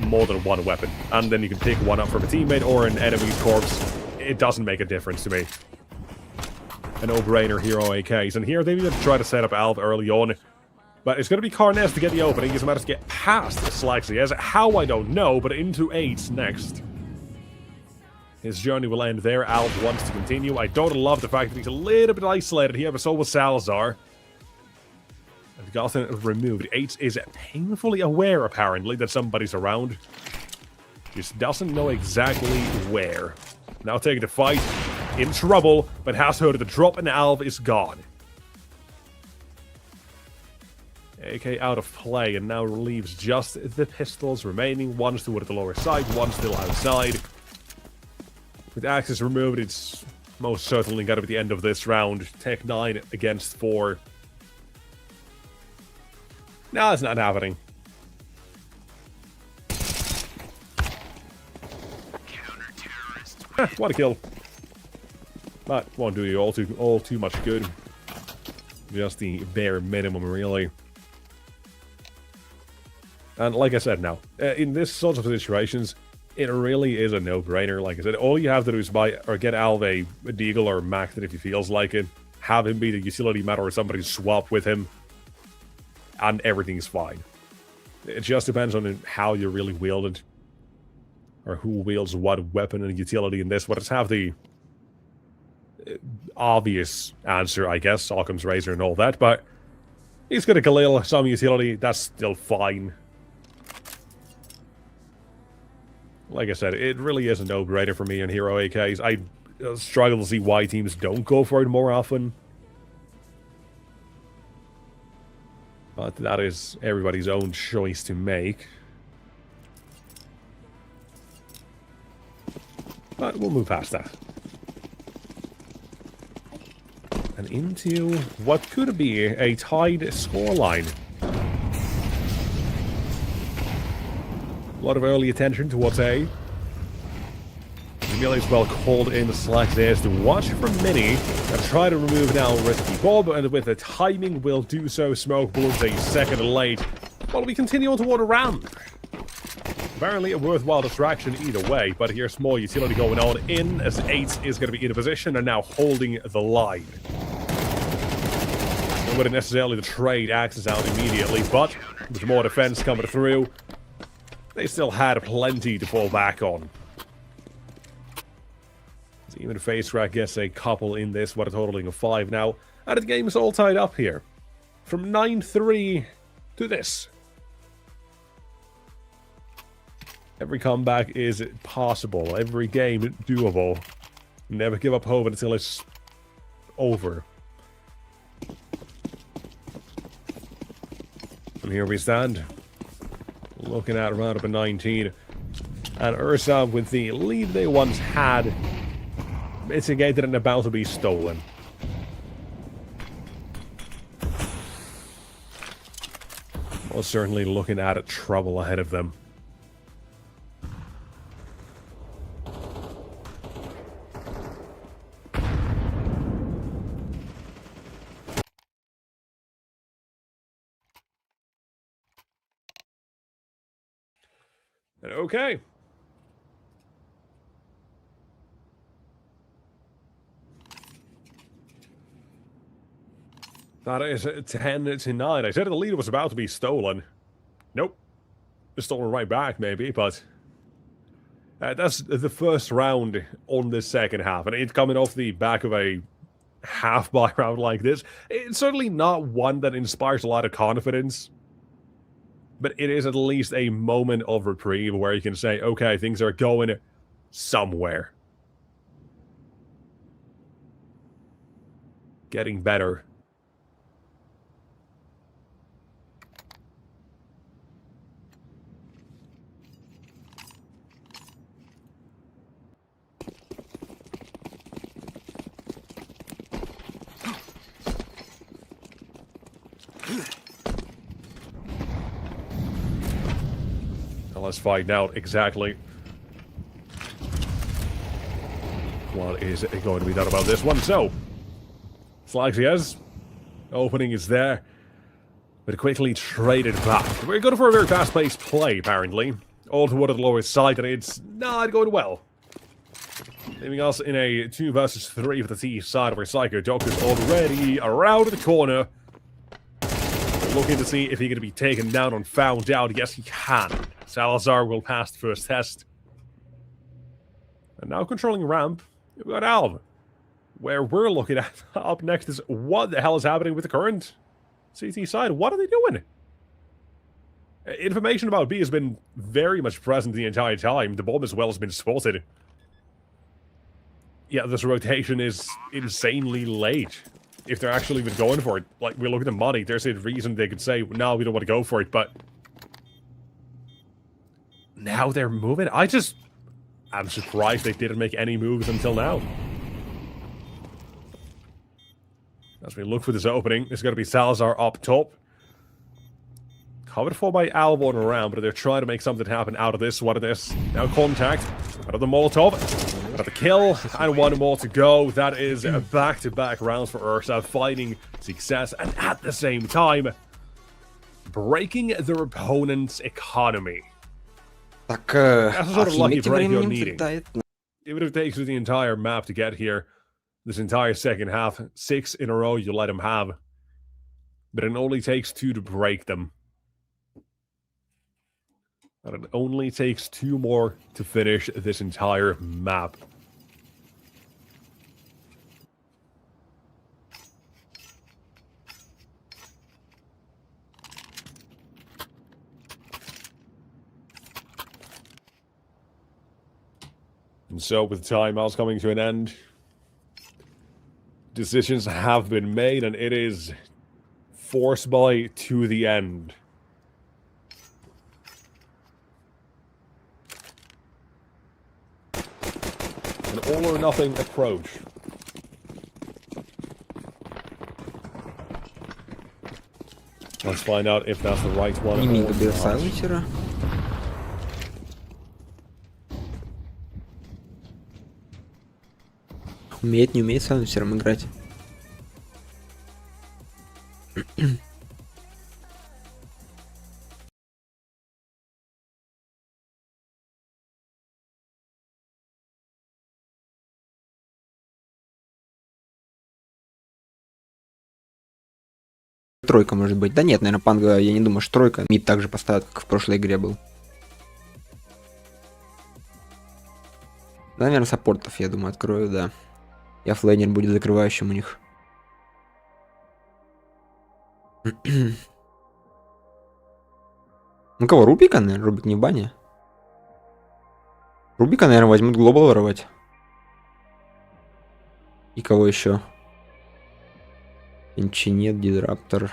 more than one weapon. And then you can pick one up from a teammate or an enemy's corpse. It doesn't make a difference to me. A no-brainer hero AKs. And here they need to try to set up Alv early on. But it's going to be Karnes to get the opening. He's managed to get past Slaxiaz. How, I don't know, but into 8 next. His journey will end there. Alv wants to continue. I don't love the fact that he's a little bit isolated here, but so was Salazar. And gotten removed. 8 is painfully aware, apparently, that somebody's around. Just doesn't know exactly where. Now taking the fight. In trouble, but has heard the drop and Alv is gone. AK out of play and now leaves just the pistols remaining. One stood at the lower side, one still outside. With access removed, it's most certainly got to be the end of this round. Tech 9 against 4. No, it's not happening. What a kill. That won't do you all too much good. Just the bare minimum, really. And like I said now, in this sort of situations, it really is a no-brainer. Like I said, all you have to do is buy or get Alv a Deagle or Mac that if he feels like it, have him be the utility man or somebody swap with him, and everything's fine. It just depends on how you really wield it, or who wields what weapon and utility in this. But it's have the obvious answer, I guess, Occam's Razor and all that, but he's got a Galil, some utility, that's still fine. like I said, it really is a no-brainer for me in Hero AKs. I struggle to see why teams don't go for it more often. But that is everybody's own choice to make. But we'll move past that. And into what could be a tied scoreline. A lot of early attention towards A. Emilia's well called in the select is to watch for Mini and try to remove now risky Bob, and with the timing will do so. Smoke balloons a second late while we continue on toward a round. Apparently a worthwhile distraction either way, but here's more utility going on in as 8 is going to be in a position and now holding the line. They wouldn't necessarily the trade axes out immediately, but with more defense coming through, they still had plenty to fall back on. So even Face Crack gets a couple in this, what a totaling of 5 now. And the game is all tied up here. From 9-3 to this. Every comeback is possible. Every game doable. Never give up hope until it's over. And here we stand. Looking at round up at 19. And Ursa with the lead they once had. Mitigated and about to be stolen. Well, certainly looking at trouble ahead of them. Okay. That is 10-9. I said the lead was about to be stolen. Nope. It's stolen right back, maybe, but... that's the first round on the second half, and it's coming off the back of a half-by round like this. It's certainly not one that inspires a lot of confidence, but it is at least a moment of reprieve where you can say, okay, things are going somewhere. Getting better. Let's find out exactly what is going to be done about this one. So, Slaxia's opening is there, but quickly traded back. We're going for a very fast-paced play, apparently. All toward the lower side, and it's not going well. Leaving us in a 2 versus 3 for the T side of our Psycho Doc is already around the corner. Looking to see if he can be taken down and found out. Yes, he can. Salazar will pass the first test. And now controlling ramp, we've got Alv. Where we're looking at up next is what the hell is happening with the current CT side. What are they doing? Information about B has been very much present the entire time. The bomb as well has been spotted. Yeah, this rotation is insanely late. If they're actually even going for it. Like, we look at the money, there's a reason they could say, no, we don't want to go for it, but... now they're moving? I'm surprised they didn't make any moves until now. As we look for this opening, it's going to be Salazar up top. Covered for by Albon around, but they're trying to make something happen out of this. What of this? Now contact. Out of the Molotov. Another kill, and one more to go. That is back-to-back rounds for Ursa, finding success, and at the same time, breaking their opponent's economy. Tak That's the sort of lucky Archimate break you're временем needing. взлетает. Even if it takes you the entire map to get here, this entire second half, 6 in a row you let him have. But it only takes 2 to break them. And it only takes 2 more to finish this entire map. And so, with timeouts coming to an end, decisions have been made, and it is force buy to the end. An all-or-nothing approach. Let's find out if that's the right one. Не or мига без not. сайленсера. Умеет, не умеет сайленсером играть. Тройка может быть. Да нет, наверное, панга, я не думаю, что тройка. Мид также поставят, как в прошлой игре был. Да, наверное, саппортов, я думаю, открою, да. И оффлейнер будет закрывающим у них. Ну кого, Рубика, наверное? Рубик не в бане. Рубика, наверное, возьмут глобал воровать. И кого еще? Инчинет, Дизраптор.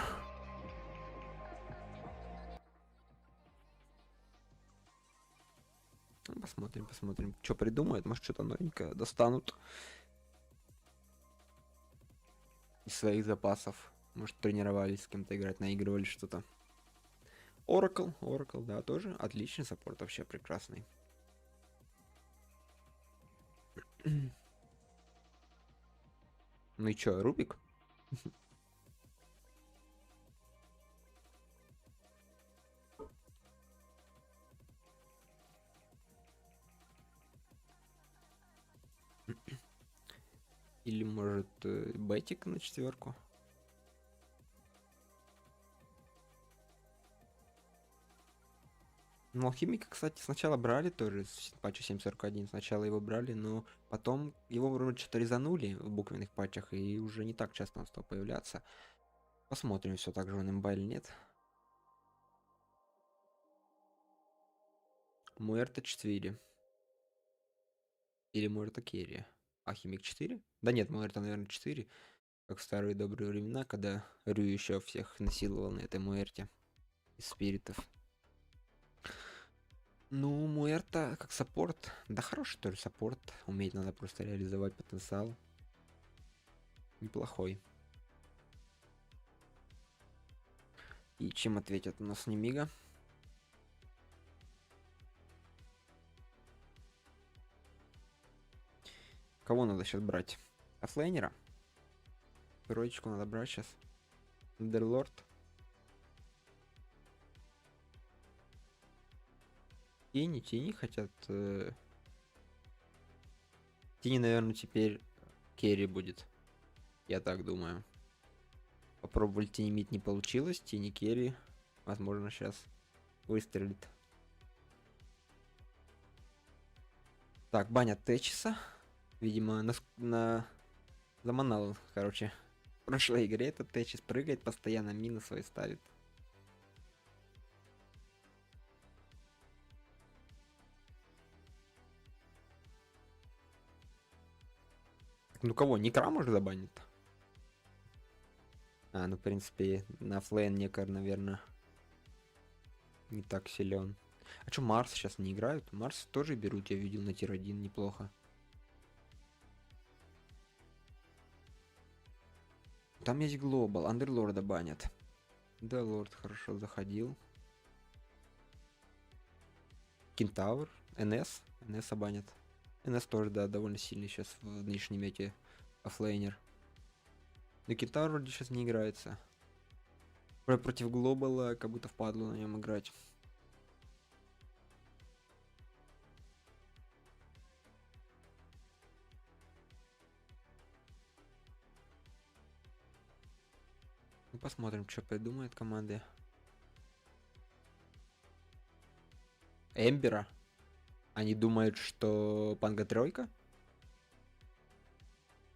Посмотрим, посмотрим, что придумают. Может, что-то новенькое достанут из своих запасов. Может, тренировались с кем-то играть, наигрывали что-то. Oracle, да, тоже отличный саппорт, вообще прекрасный. Ну и чё, Рубик? Или может бетик на 4? Ну, алхимика, кстати, сначала брали тоже с патча 7.41. Сначала его брали, но потом его вроде что-то резанули в буквенных патчах, и уже не так часто он стал появляться. Посмотрим, все так же он имба или нет. Муэрта 4. Или Муэрта Керри. А Химик 4? Да нет, Муэрта, наверное, 4. Как в старые добрые времена, когда Рю еще всех насиловал на этой Муэрте из спиритов. Ну, Муэрта как саппорт. Да хороший тоже саппорт. Уметь надо просто реализовать потенциал. Неплохой. И чем ответят у нас Немига? Кого надо сейчас брать? Оффлейнера? Троечку надо брать сейчас. Андерлорд. Тени хотят. Тени, наверное, теперь керри будет. Я так думаю. Попробовали тенемит, не получилось. Тени керри. Возможно, сейчас выстрелит. Так, баня Течиса. Видимо, заманал, короче. В прошлой игре этот Течис прыгает, постоянно мины свои ставит. Ну кого? Некра может забанить? А, ну в принципе на флейн Некар, наверное, не так силен. А что, Марс сейчас не играют? Марс тоже берут, я видел на тир 1 неплохо. Там есть глобал, Андерлорда банят. Да, лорд хорошо заходил. Кентавр, НС банят. НС тоже, да, довольно сильный сейчас в нынешнем мете оффлейнер. Но Кентавр вроде сейчас не играется. Против глобала как будто впадло на нем играть. Ну, посмотрим, что придумает команда. Эмбера. Они думают, что панга тройка.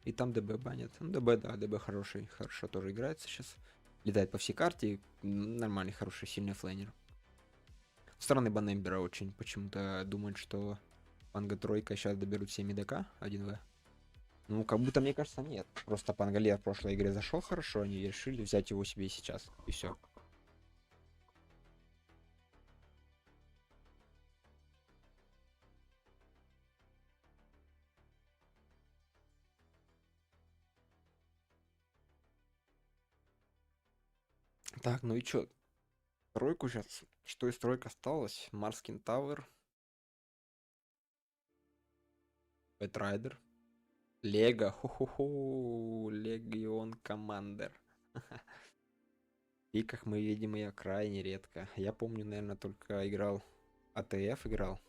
И там ДБ банят. Ну, ДБ, да, ДБ хороший. Хорошо тоже играется сейчас. Летает по всей карте. Нормальный, хороший, сильный флейнер. Со стороны бан Эмбера очень почему-то думают, что Панга тройка, сейчас доберут 7 ДК, 1В. Ну, как будто, мне кажется, нет. Просто Пангалер в прошлой игре зашел хорошо, они решили взять его себе и сейчас. И все. Так, ну и чё? Тройку сейчас. Что из тройка осталось? Марскин Тауэр. Бэтрайдер. Лего. Ху-ху-ху. Легион Командер. В пиках мы видим ее крайне редко. Я помню, наверное, только играл... АТФ играл.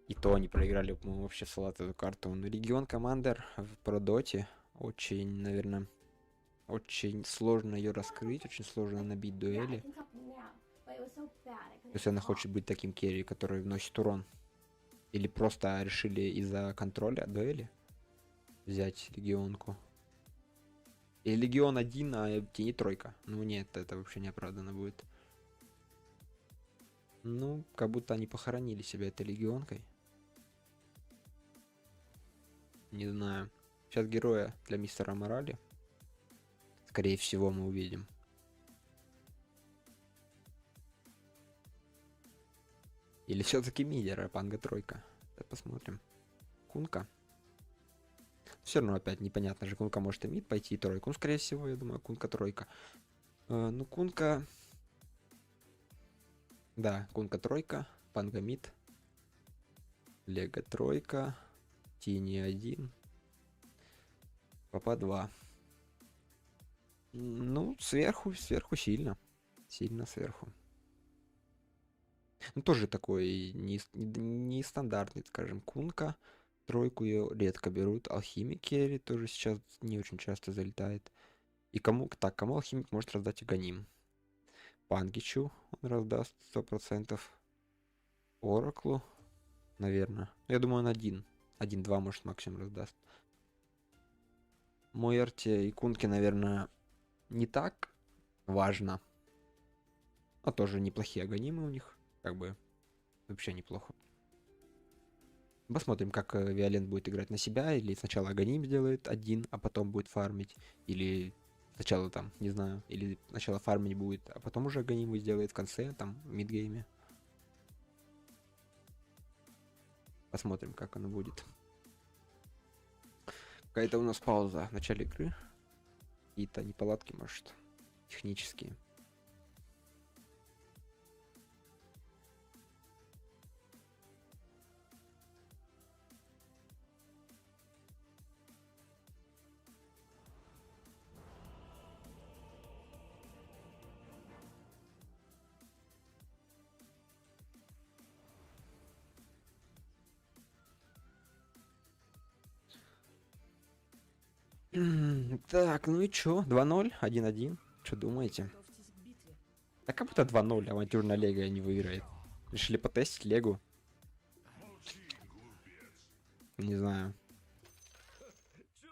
И то они проиграли, по-моему, вообще салат эту карту. Но Регион Командер в Продоте очень, наверное, очень сложно ее раскрыть, очень сложно набить дуэли. Если она хочет быть таким керри, который вносит урон. Или просто решили из-за контроля дуэли взять Легионку. Или Легион 1, а тени тройка. Ну нет, это вообще неоправданно будет. Ну, как будто они похоронили себя этой Легионкой. Не знаю. Сейчас героя для мистера Морали. Скорее всего, мы увидим. Или все-таки мидера, Панга тройка. Сейчас посмотрим. Кунка. Все равно опять непонятно же. Кунка может и мид пойти, и тройку. Ну, скорее всего, я думаю, Кунка тройка. Ну, Кунка... Да, Кунка тройка, Панга мид. Лего тройка. Тини 1. Папа 2. Ну, сверху сильно. Сильно сверху. Ну, тоже такой нестандартный, скажем, Кунка. Тройку ее редко берут. Алхимик керри тоже сейчас не очень часто залетает. И кому алхимик может раздать Аганим? Пангичу он раздаст 100%. Ораклу, наверное. Я думаю, он один. 1-2 может максимум раздаст. Мойерте и Кунке, наверное, не так важно. А тоже неплохие аганимы у них. Как бы вообще неплохо. Посмотрим, как Виолент будет играть на себя. Или сначала аганим сделает один, а потом будет фармить. Или сначала там, не знаю. Или сначала фармить будет, а потом уже аганим сделает в конце, там, в мидгейме. Посмотрим, как оно будет. Какая-то у нас пауза в начале игры. Какие-то неполадки, может, технические. Так, ну и чё? 2-0, 1-1. Что думаете? Да как будто 2-0, авантюрная лего не выиграет. Решили потестить легу. Не знаю.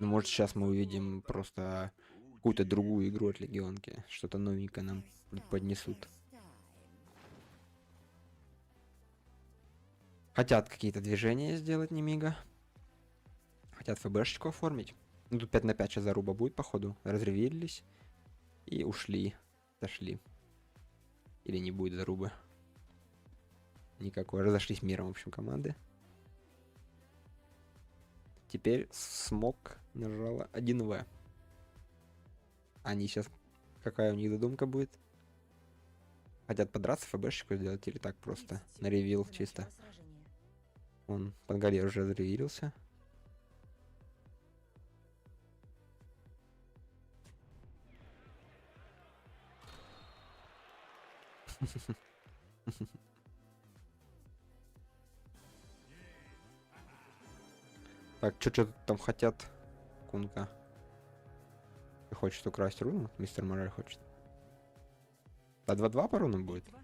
Ну, может, сейчас мы увидим просто какую-то другую игру от легионки. Что-то новенькое нам поднесут. Хотят какие-то движения сделать немига. Хотят ФБшечку оформить. Ну, тут 5 на 5 сейчас заруба будет, походу. Разревелились. И ушли. Дошли. Или не будет зарубы. Никакой. Разошлись миром, в общем, команды. Теперь смог нажала 1В. Они сейчас... Какая у них задумка будет? Хотят подраться, ФБшечку сделать или так просто? На ревил чисто. Он, Пангалер уже заревилился. Так, что там хотят? Кунка. Хочет украсть руну? Мистер Мораль хочет. А 2-2 по рунам будет? Ну,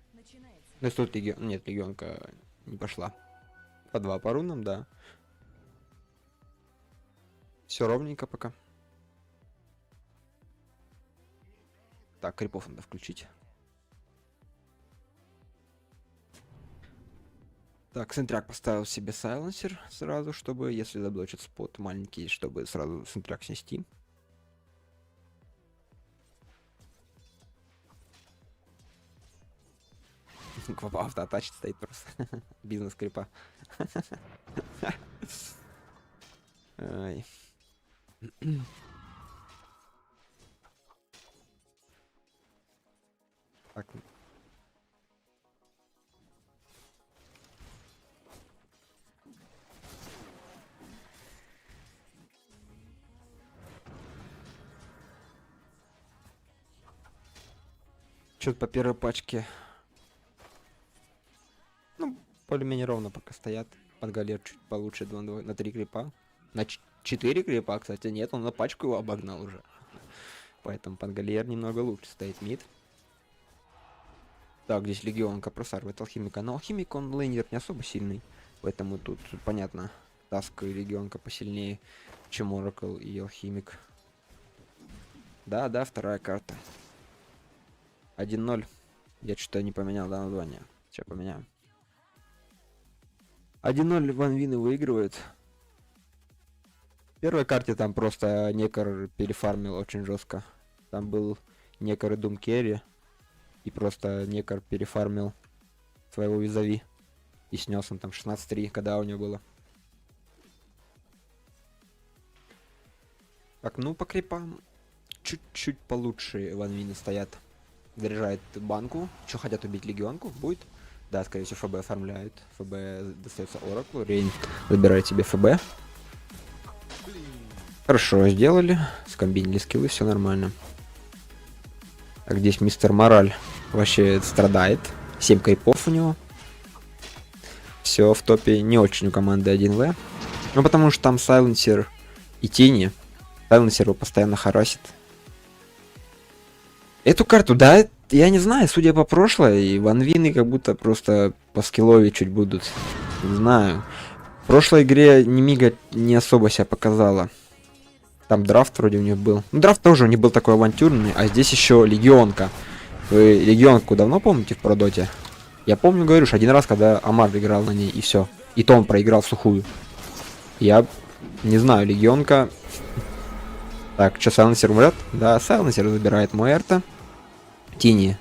если тут легион... Нет, легионка не пошла. По 2 по рунам, да. Все ровненько пока. Так, крипов надо включить. Так, Сентряк поставил себе сайленсер сразу, чтобы, если заблочит спот маленький, чтобы сразу Сентряк снести. Квапа автоатачит стоит просто. Бизнес крипа. Ай. Так. Что-то по первой пачке. Ну, более-менее ровно пока стоят. Подгалер чуть получше 2 на 3 крипа. На 4 крипа, кстати, нет, он на пачку его обогнал уже. Поэтому Подгалер немного лучше стоит мид. Так, здесь Легионка просарывает Алхимика. Но Алхимик, он лейнер не особо сильный. Поэтому тут, понятно, Таска и Легионка посильнее, чем Оракл и Алхимик. Да, вторая карта. 1-0. Я что-то не поменял, да, название. Сейчас поменяем. 1-0 ванвины выигрывает. В первой карте там просто Некор перефармил очень жестко. Там был Некор и Дум Керри. И просто Некор перефармил своего визави. И снес он там 16-3, когда у него было. Так, ну по крипам чуть-чуть получше ванвины стоят. Заряжает банку. Что, хотят убить Легионку? Будет? Да, скорее всего, ФБ оформляют. ФБ достается Ораклу. Рейн забирает себе ФБ. Хорошо сделали. Скомбинили скиллы, все нормально. Так, здесь мистер Мораль вообще страдает. 7 крипов у него. Все в топе не очень у команды 1В. Ну, потому что там Сайленсер и Тени. Сайленсер его постоянно харасит. Эту карту, да, я не знаю, судя по прошлой, ванвины как будто просто по скиллове чуть будут. Не знаю. В прошлой игре Немига не особо себя показала. Там драфт вроде у нее был. Ну, драфт тоже не был такой авантюрный, а здесь еще Легионка. Вы Легионку давно помните в продоте? Я помню, говорю, что один раз, когда Амар играл на ней, и все. И то он проиграл в сухую. Я не знаю, Легионка... Так, что, Сайленсер умрет? Да, Сайленсер забирает Муэрта. Тини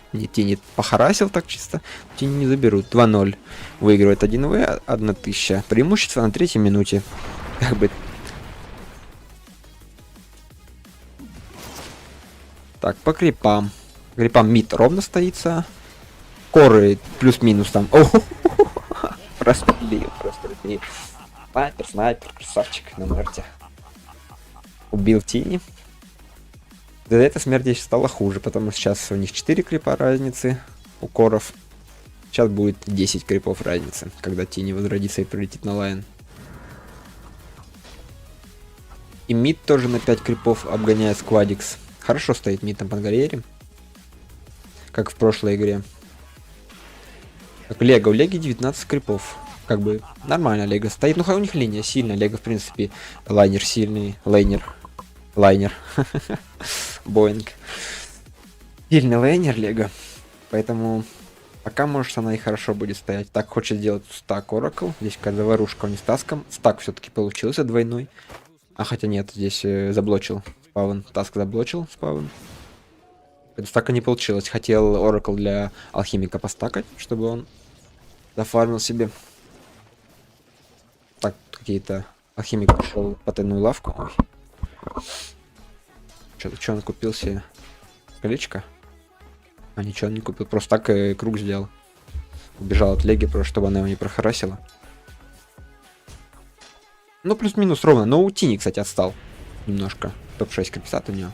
похарасил так чисто. Тини не заберут. 2-0. Выигрывает 1В, 1000. Преимущество на 3-й минуте. Как бы... Так, по крипам. Крипам мид ровно стоится. Коры плюс-минус там. О, просто убил. Снайпер, красавчик на Мерте. Убил Тини. До этой смерти стало хуже, потому что сейчас у них 4 крипа разницы у коров. Сейчас будет 10 крипов разницы, когда Тини возродится и прилетит на лайн. И мид тоже на 5 крипов обгоняет Сквадикс. Хорошо стоит мид на Пангалере, как в прошлой игре. Так, Лего. У Леги 19 крипов. Как бы нормально Лего стоит. Ну, у них линия сильная. Лего, в принципе, лайнер сильный. Лайнер. Боинг. Сильный лайнер Лего. Поэтому пока, может, она и хорошо будет стоять. Так, хочет сделать стак Oracle. Здесь какая-то заварушка у них с таском. Стак все-таки получился двойной. А хотя нет, здесь заблочил спавн. Таск заблочил спавн. Стака не получилось. Хотел Oracle для алхимика постакать, чтобы он зафармил себе. Так, какие-то... Алхимик пошел по тайную лавку. Ой. Что он купил себе? Колечко? А ничего он не купил. Просто так круг сделал. Убежал от Леги, просто чтобы она его не прохарасила. Ну, плюс-минус ровно. Но у Тини, кстати, отстал. Немножко. Топ-6 крипсат у него.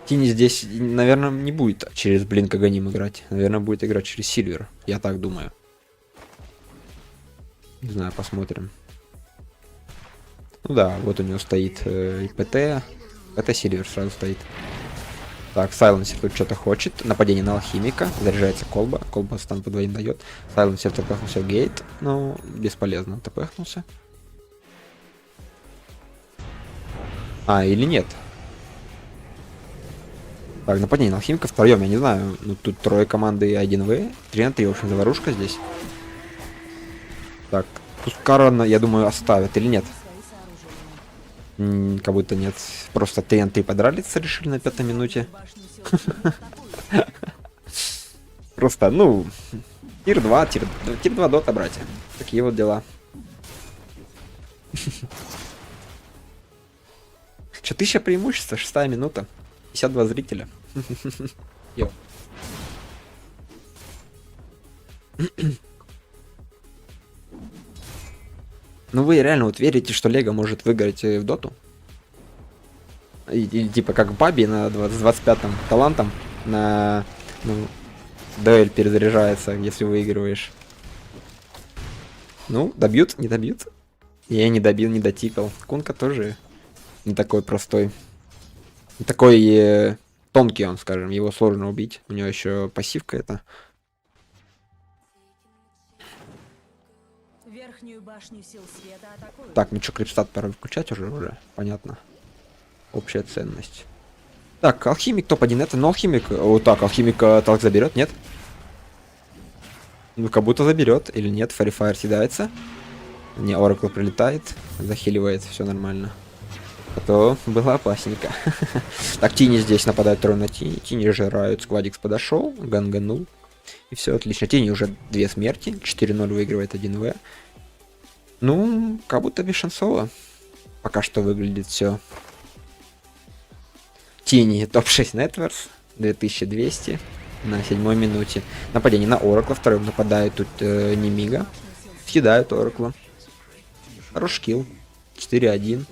Тини здесь, наверное, не будет через Блинк Аганим играть. Наверное, будет играть через Сильвер. Я так думаю. Не знаю, посмотрим. Ну да, вот у него стоит ПТ. ПТ Сильвер сразу стоит. Так, Сайленсер тут что-то хочет. Нападение на алхимика. Заряжается колба. Колба стан по двоим дает. Сайленсер тпхнулся в гейт. Но бесполезно тпхнулся. А, или нет? Так, нападение на алхимика втроем, я не знаю. Ну тут трое команды 1В. 3 на 3, в общем, заварушка здесь. Так, Тускара, я думаю, оставят или нет? Как будто нет. Просто 3 на 3 подрались, решили на 5-й минуте. Просто, ну, тир 2 дота, братья. Такие вот дела. Че, 1000 преимущества, 6-я минута. 52 зрителя. Йо. Ну вы реально вот верите, что Лего может выиграть в доту? И типа как Баби на 25-м талантом на дуэль перезаряжается, если выигрываешь. Ну, добьют, не добьют. Я не добил, не дотикал. Кунка тоже не такой простой. Не такой тонкий он, скажем. Его сложно убить. У него еще пассивка это. Верхнюю башню сил света атакуют. Так, ну что, крипстат пора выключать уже. Понятно. Общая ценность. Так, алхимик топ-1 это, но алхимик... Вот так, алхимик талк заберет, нет? Ну, как будто заберет, или нет, Фарифайр съедается. Не, Оракл прилетает, захиливает, все нормально. А то было опасненько. Так, Тини здесь нападает трое на Тини. Тини жирают, Сквадикс подошел, ганганул. И все отлично. Тини уже 2 смерти, 4-0 выигрывает 1В. Ну, как будто бешенцово. Пока что выглядит все. Тини топ-6 Networks, 2200 на 7-й минуте. Нападение на Оракла, вторым нападает тут Немига. Съедают Оракла. Хороший килл. 4-1.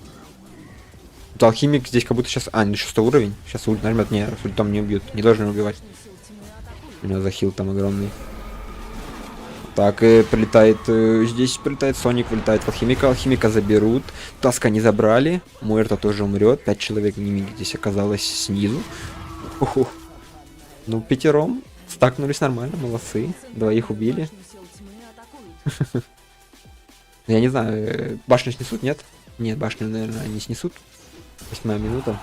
Тут алхимик здесь как будто сейчас... А, ну 6 уровень. Сейчас ульт нажмет. Не, с ультом не убьют. Не должен убивать. У него захил там огромный. Так, и прилетает... здесь прилетает Соник, вылетает в алхимика. Алхимика заберут. Таска не забрали. Муэрта тоже умрет. 5 человек Немиги здесь оказалось снизу. Уху. Ну, 5 стакнулись нормально, молодцы. 2 убили. Я не знаю, башню снесут, нет? Нет, башню, наверное, не снесут. 8-я минута.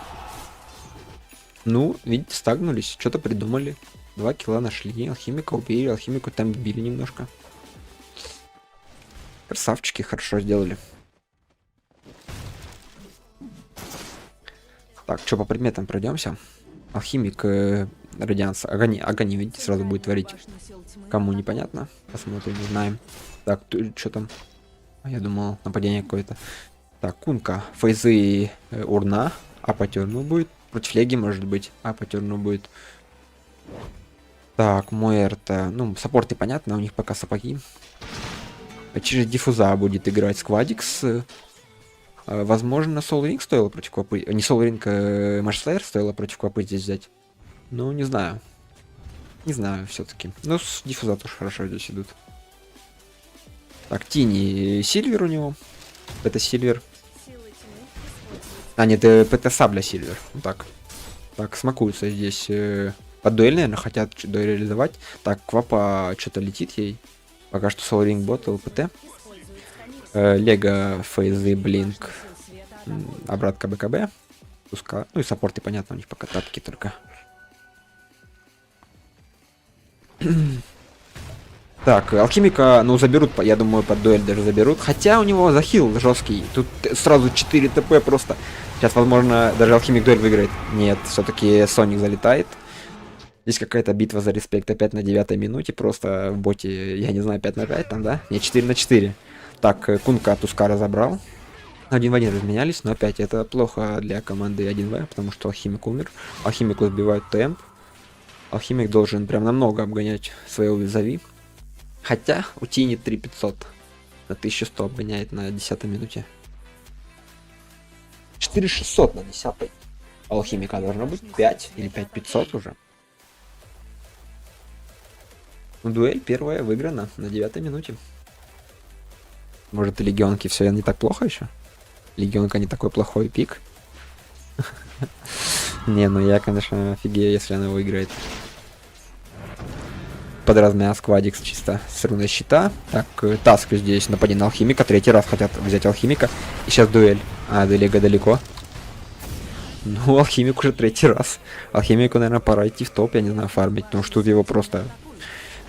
Ну, видите, стагнулись, что-то придумали. 2 килла нашли, алхимика убили, алхимику там били немножко. Красавчики, хорошо сделали. Так, что по предметам пройдемся? Алхимик, радианс, огонь, видите, сразу будет творить. Кому непонятно, посмотрим, узнаем. Так, что там? Я думал, нападение какое-то. Так, Кунка, фейзы, урна, а по терну будет. Против Леги, может быть, а по терну будет. Так, Муэрта, ну, саппорты понятно, у них пока сапоги. Через диффуза будет играть Сквадикс. Возможно, Солринг стоило против Квапы. Не Солринг, Мэшслэйр стоило против Квапы здесь взять. Ну, не знаю. Не знаю, все-таки. Ну, с диффуза тоже хорошо здесь идут. Так, Тини, Сильвер у него. Это Сильвер. А, нет, ПТ Сабля Сильвер. Вот так. Так, смакуются здесь. Под дуэль, наверное, хотят дуэль реализовать. Так, Квапа что-то летит ей. Пока что Солринг бот, ЛПТ. Лего, Фейзы, Блинк. Обратка БКБ. Пуска. Ну и саппорты, понятно, у них пока тапки только. Так, алхимика, ну, заберут, я думаю, под дуэль даже заберут. Хотя у него захил жесткий. Тут сразу 4 ТП просто. Сейчас, возможно, даже алхимик дуэль выиграет. Нет, все-таки Соник залетает. Здесь какая-то битва за респект опять на 9-й минуте. Просто в боте, я не знаю, 5 на 5 там, да? Не, 4 на 4. Так, Кунка Тускара забрал. 1 в 1 разменялись, но опять это плохо для команды 1В, потому что алхимик умер. Алхимику сбивают темп. Алхимик должен прям намного обгонять своего визави. Хотя у Тини 3500 на 1100 обгоняет на 10-й минуте. 4600 на 10-й. Алхимика должно быть 5 или 5500 уже. Дуэль первая выиграна на 9-й минуте. Может, и легионки все не так плохо еще? Легионка не такой плохой пик. Не, ну я, конечно, офигею, если она выиграет. Под размя Сквадикс чисто с руной щита. Так, Таск здесь нападение на алхимика. 3-й раз хотят взять алхимика. И сейчас дуэль. А, до Лего далеко. Ну, алхимик уже третий раз. Алхимику, наверное, пора идти в топ, я не знаю, фармить, потому что тут его просто...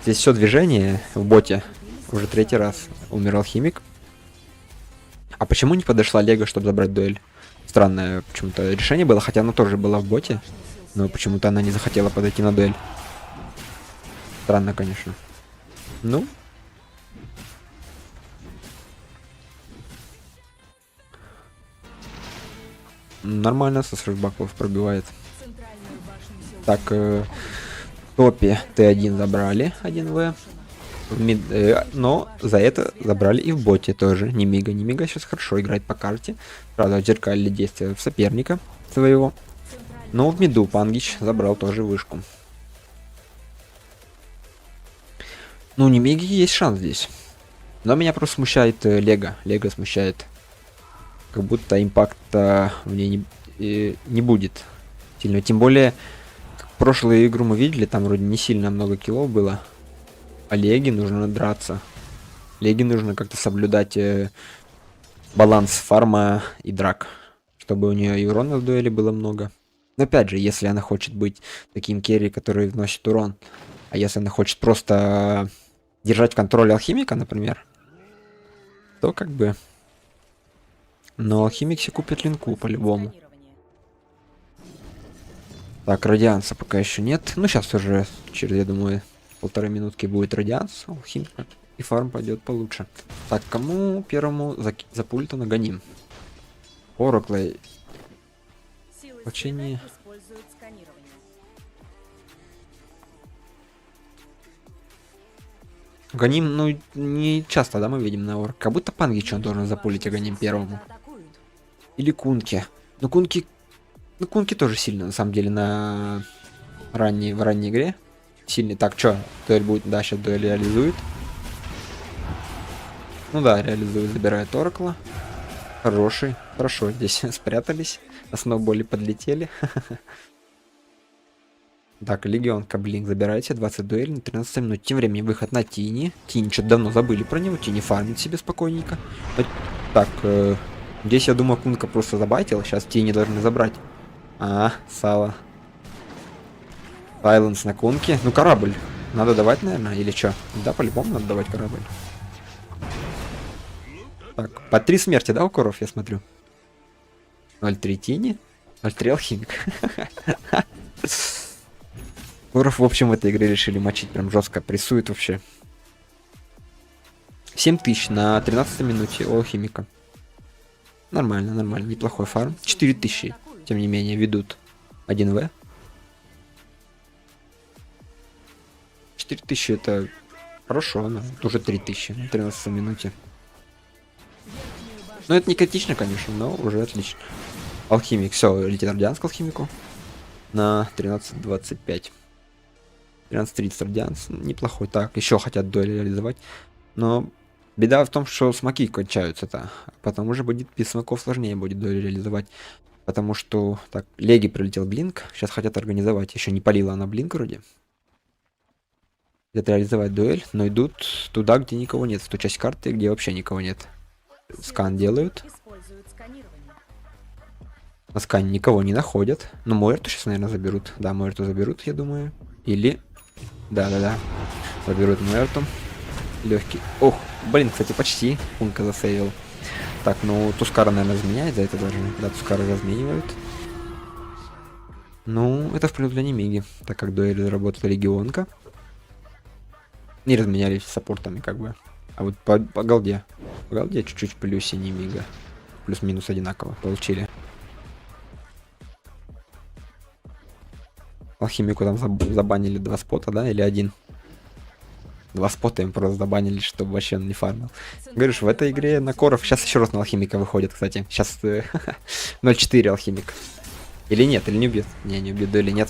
Здесь все движение в боте. Уже третий раз умер алхимик. А почему не подошла Лего, чтобы забрать дуэль? Странное почему-то решение было, хотя она тоже была в боте. Но почему-то она не захотела подойти на дуэль. Странно, конечно. Ну. Нормально, со 40 баков пробивает. Так, в топе Т1 забрали 1В. Но за это забрали и в боте тоже. Нимига. Нимига сейчас хорошо играет по карте. Правда, зеркали действия соперника своего. Но в миду Пангич забрал тоже вышку. Ну, у Нимиги есть шанс здесь. Но меня просто смущает Лего. Лего смущает. Как будто импакта в ней не будет сильно. Тем более, прошлую игру мы видели, там вроде не сильно много киллов было. А Леге нужно драться. Леге нужно как-то соблюдать баланс фарма и драк. Чтобы у нее и урона в дуэли было много. Но опять же, если она хочет быть таким керри, который вносит урон. А если она хочет просто держать в контроле алхимика, например. То как бы... Но алхимик себе купит линку по-любому. Так, радианса пока еще нет. Ну, сейчас уже через, я думаю, 1,5 минутки будет радианс. Алхимик и фарм пойдет получше. Так, кому первому за пультом нагоним? Оракла. Вообще не... Гоним, ну, не часто, да, мы видим на орк. Как будто Пангич он должен запулить, а гоним первому. Или Кунки. Но Кунки... Ну, Кунки тоже сильно, на самом деле, в ранней игре. Сильный. Так, чё? Дуэль будет? Да, сейчас дуэль реализует. Ну да, реализует, забирает Оракла. Хороший. Хорошо, здесь спрятались. На сноуболе подлетели. Так, Легионка, блин, забирайте 20 дуэлей на 13 минут. Тем временем выход на Тини. Тини что-то давно забыли про него. Тини фармит себе спокойненько. Так, здесь, я думаю, Кунка просто забайтил. Сейчас Тини должны забрать. Сало. Сайленс на Кунке. Ну, корабль. Надо давать, наверное, или что? Да, по-любому надо давать корабль. Так, по 3 смерти, да, у коров, я смотрю? 0,3 Тини. 0,3 алхимик. Коров, в общем, в этой игре решили мочить прям жестко. Прессует вообще. 7000 на 13 минуте у алхимика. Нормально, нормально. Неплохой фарм. 4000, тем не менее, ведут 1В. 4000 это хорошо, но уже 3000 на 13 минуте. Ну, это не критично, конечно, но уже отлично. Алхимик, все, летит радианс к алхимику. На 13:25. 13:30 радианс. Неплохой. Так, еще хотят дуэль реализовать. Но беда в том, что смоки кончаются-то. Потом уже будет без смоков сложнее будет дуэль реализовать. Потому что... Так, Леги прилетел блинк. Сейчас хотят организовать. Еще не полила она блинк вроде. Хотят реализовать дуэль, но идут туда, где никого нет. В ту часть карты, где вообще никого нет. Скан делают. На скане никого не находят. Но Муэрту сейчас, наверное, заберут. Да, Муэрту заберут, я думаю. Или... Да. Заберут Муэрту. Легкий. Ох, блин, кстати, почти. Пунка засейвил. Так, ну, Тускара, наверное, разменяет за это даже. Да, Тускара разменивают. Ну, это в плюс для Нимиги. Так как дуэль заработала Легионка. Не разменялись с саппортами, как бы. А вот по голде. По голде чуть-чуть плюсе Нимига. Плюс-минус одинаково получили. Алхимику там забанили 2 спота, да? Или 1? 2 спота им просто забанили, чтобы вообще он не фармил. Говоришь, в этой игре на коров сейчас еще раз на алхимика выходит, кстати. Сейчас 0,4 алхимик. Или нет, или не убьет. Не убьет дуэль, или нет.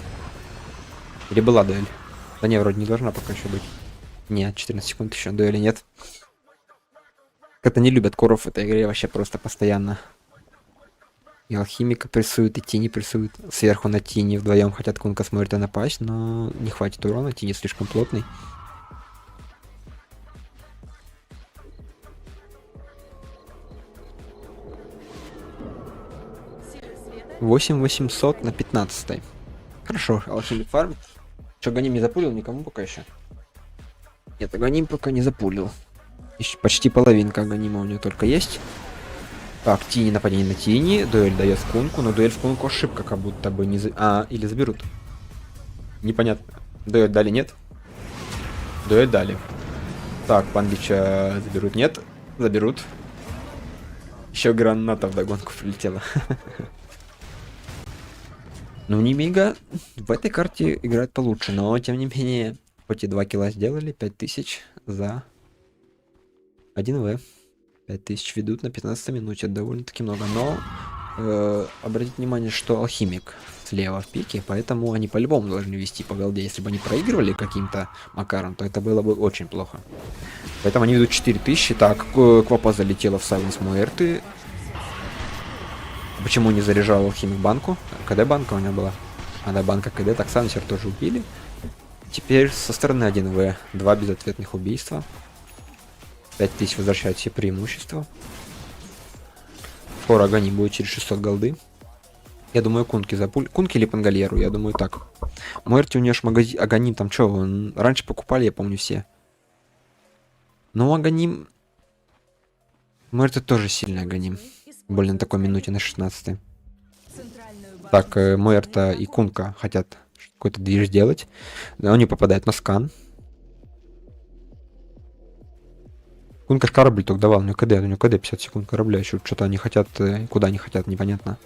Или была дуэль. Да не, вроде не должна пока еще быть. Нет, 14 секунд еще, дуэли нет. Как-то не любят коров в этой игре вообще просто постоянно. И алхимика прессуют, и Тини прессуют. Сверху на Тини вдвоем хотят Кунка с Муэрто напасть, но не хватит урона, Тини слишком плотный. 8800 на 15. Хорошо, алхимик фарм. Что, Ганим не запулил никому пока еще? Нет, Ганим пока не запулил. Еще почти половинка Ганима у него только есть. Так, Тини, нападение на Тини. Дуэль дает в кунку, но дуэль в кунку ошибка, как будто бы не... или заберут. Непонятно. Дуэль дали, нет? Дуэль дали. Так, Пангича заберут, нет? Заберут. Еще граната в догонку прилетела. Ну, Нимига в этой карте играет получше, но тем не менее, хоть и 2 килла сделали, 5000 за 1В. 5000 ведут на 15 минуте, довольно-таки много, но обратите внимание, что алхимик слева в пике, поэтому они по-любому должны вести по голде. Если бы они проигрывали каким-то макаром, то это было бы очень плохо. Поэтому они ведут 4000. Так, Квапа залетела в Сайленс Муэрты. Почему не заряжал алхимик банку? КД банка у него была. А да, банка КД, так Сансер тоже убили. Теперь со стороны 1В 2 безответных убийства. 5000 возвращают все преимущества. Скоро Агани будет через 600 голды. Я думаю, Кунки запуль. Кунки или Пангальеру, я думаю так. Муэрти у нее ж магазин. Аганим там что? Раньше покупали, я помню, все. Но Аганим... Муэрти тоже сильный Аганим. Более на такой минуте, на 16. Так, Муэрта и Кунка хотят какой-то движ сделать. Но они попадают на скан. Кунка ж корабль только давал, у него КД 50 секунд корабля, еще что-то они хотят, куда они хотят, непонятно.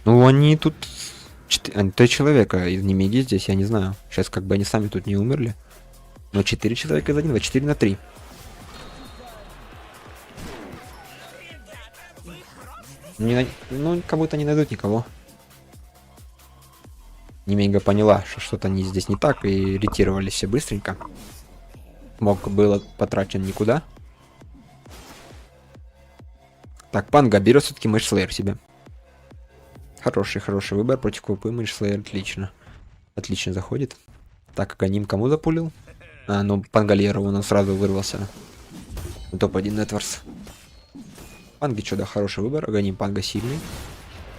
Ну, они тут... 3 человека из Нимиги здесь, я не знаю. Сейчас как бы они сами тут не умерли. Но 4 человека из 1, 4 на 3. Ну, как будто не найдут никого. Нимига поняла, что что-то не здесь не так, и ретировались все быстренько. Мог было потрачен никуда. Так, Панга берет все-таки Мэшслеер себе. Хороший выбор против Купы. Мэшслеер отлично. Отлично заходит. Так, Аганим кому запулил? Ну, Пангальеру он сразу вырвался. Топ-1 Нетворс. Панги что, да, хороший выбор. Аганим Панга сильный.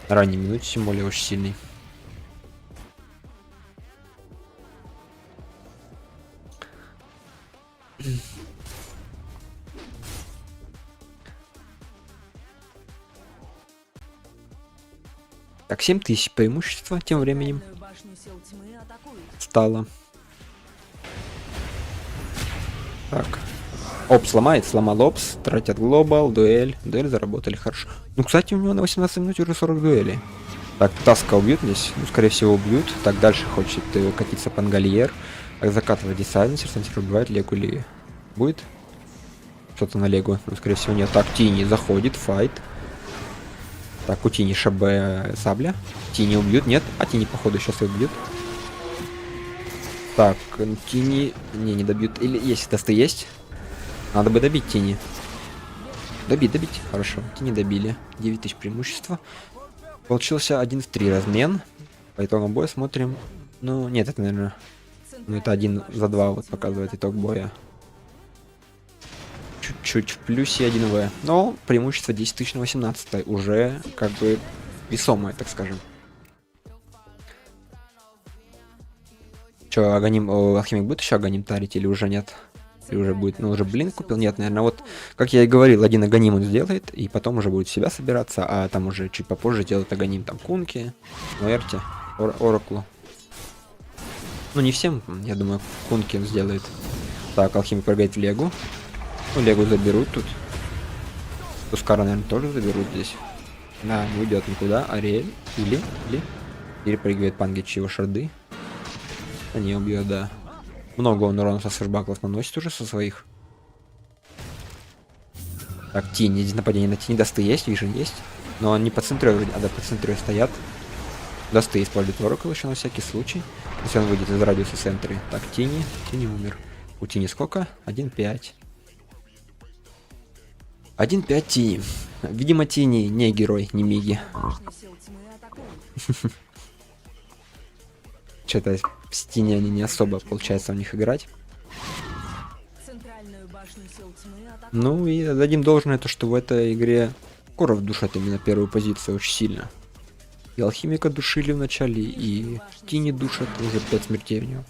На ранней минуте, тем более, очень сильный. Так, 7000 преимущества тем временем стало. Так. Опс сломал опс, тратят глобал, дуэль заработали хорошо. Ну, кстати, у него на 18 минут уже 40 дуэлей. Так, Таска убьют здесь, ну, скорее всего, убьют. Так, дальше хочет катиться Пангальер. Так, закатывает Десайленсер, Сансер убивает Легу или будет? Что-то на Легу, ну, скорее всего, нет. Так, Тини заходит, файт. Так, у Тини ШБ сабля. Тини убьют, нет? А Тини, походу, сейчас и убьют. Так, Тини... Не добьют. Или есть, тесты есть? Надо бы добить Тини. Добить. Хорошо, Тини добили. 9000 преимущества. Получился 1 в 3 размен. По итогам боя смотрим. Ну, нет, это, наверное... Ну, это 1 за 2 вот показывает итог боя. Чуть-чуть в плюсе 1В. Но преимущество 10000 на 18. Уже как бы весомое, так скажем. Че, алхимик будет еще Аганим тарить или уже нет? Или уже будет? Ну, уже блин купил? Нет, наверное, вот, как я и говорил, один Аганим он сделает, и потом уже будет себя собираться, а там уже чуть попозже делает Аганим там Кунки, Муэрти, Ораклу. Ну, не всем, я думаю, Кунки он сделает. Так, алхимик прыгает в Легу. Ну, Легу заберут тут. Тускара, наверное, тоже заберут здесь. Да, не уйдет никуда. Ариэль. Или прыгивает Пангич его шарды. Они убьют, да. Много он урона со сэшбаклов наносит уже со своих. Так, Тини. Здесь нападение на Тини. Дасты есть, вижен есть. Но он не по центру вроде. А, да, по центру стоят. Дасты используют Оракл еще на всякий случай. Если он выйдет из радиуса центра. Так, Тини умер. У Тини сколько? 1.5. 1.5 Тини. Видимо, Тини не герой, не Миги. Что-то с Тини они не особо получается у них играть. Ну и дадим должное то, что в этой игре Коров душат именно первую позицию очень сильно. И алхимика душили в начале, и тени душат, уже 5 смертей у него.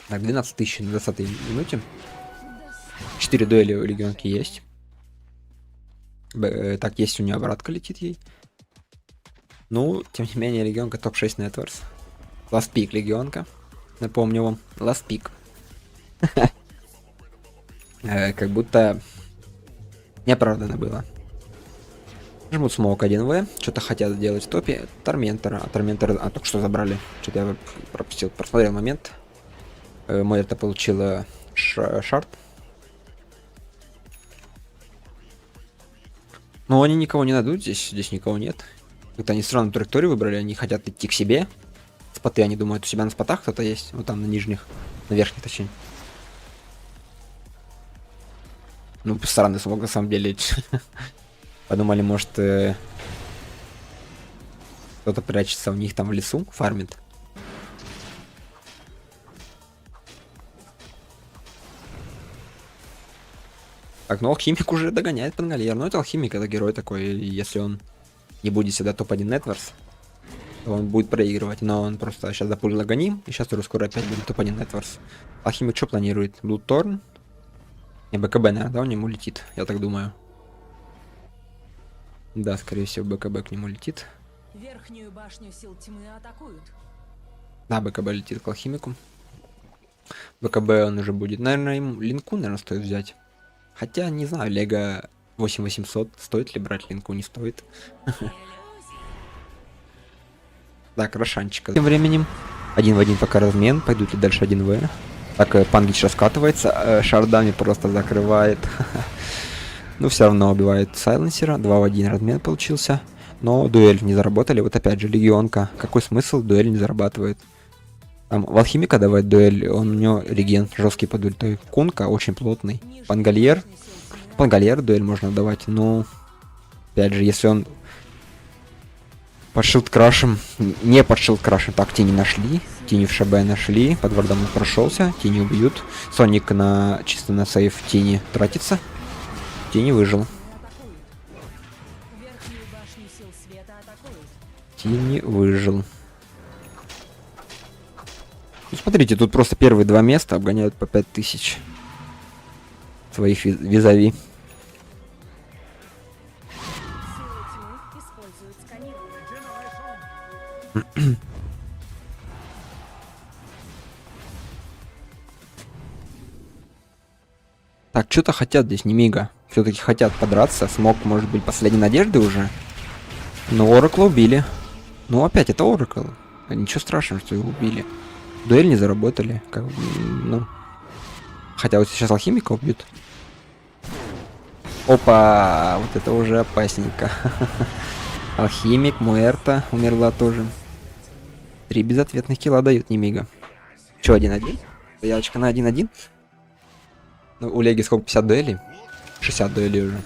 Так, 12 тысяч на 20 минуте. 4 дуэли у легионки есть. Так, есть у нее обратка летит ей. Ну, тем не менее, легионка топ-6 Networks. Last Pick легионка. Напомню вам, Last Pick. Как будто неоправданно было. Жмут смок 1В. Что-то хотят делать в топе. Торментора. А Торментора только что забрали. Что-то я пропустил. Просмотрел момент. Мойерта получила шард. Но они никого не найдут, здесь никого нет. Как-то они странную траекторию выбрали, они хотят идти к себе. Споты, они думают, у себя на спотах кто-то есть. Вот там на нижних, на верхних точнее. Ну, странный смог на самом деле. Подумали, может, кто-то прячется у них там в лесу, фармит. Так, ну алхимик уже догоняет Пангальер. Ну это алхимик, это герой такой. И если он не будет всегда топ-1 Networks, то он будет проигрывать. Но он просто сейчас запулил Аганим, и сейчас скоро опять будет топ-1 Networks. Алхимик что планирует? Блудторн? Не, БКБ, наверное, да, он ему летит, я так думаю. Да, скорее всего, БКБ к нему летит. Верхнюю башню сил тьмы атакуют. Да, БКБ летит к алхимику. БКБ он уже будет. Наверное, ему линку, наверное, стоит взять. Хотя, не знаю, Лего 8800, стоит ли брать линку, не стоит. Так, Рошанчика. Тем временем, 1 в 1 пока размен, пойдут ли дальше 1В. Так, Пангич раскатывается, шардами просто закрывает. Ну, все равно убивает Сайленсера, 2 в 1 размен получился. Но дуэль не заработали, вот опять же, Легионка. Какой смысл, дуэль не зарабатывает. Там в алхимика давать дуэль, у него реген жесткий под ультой. Кунка очень плотный. Пангальер дуэль можно давать, но опять же, если он под шилдкрашем, не под шилдкрашем, так, тени нашли, тени в ШБ нашли, под вардом он прошелся, тени убьют. Соник чисто на сейф тени тратится, тени выжил. Тени выжил. Ну, смотрите, тут просто первые 2 места обгоняют по 5000 своих визави. Так, что-то хотят здесь Немига. Все-таки хотят подраться. Смог, может быть, последней надежды уже. Но Оракла убили. Ну, опять это Оракл. Ничего страшного, что его убили. Дуэль не заработали. Как, ну. Хотя вот сейчас алхимика убьют. Опа! Вот это уже опасненько. Алхимик, Муэрта умерла тоже. 3 безответных килла дают Немига. Че, 1-1? Заявочка на 1-1? Ну, у Леги сколько? 50 дуэлей? 60 дуэлей уже.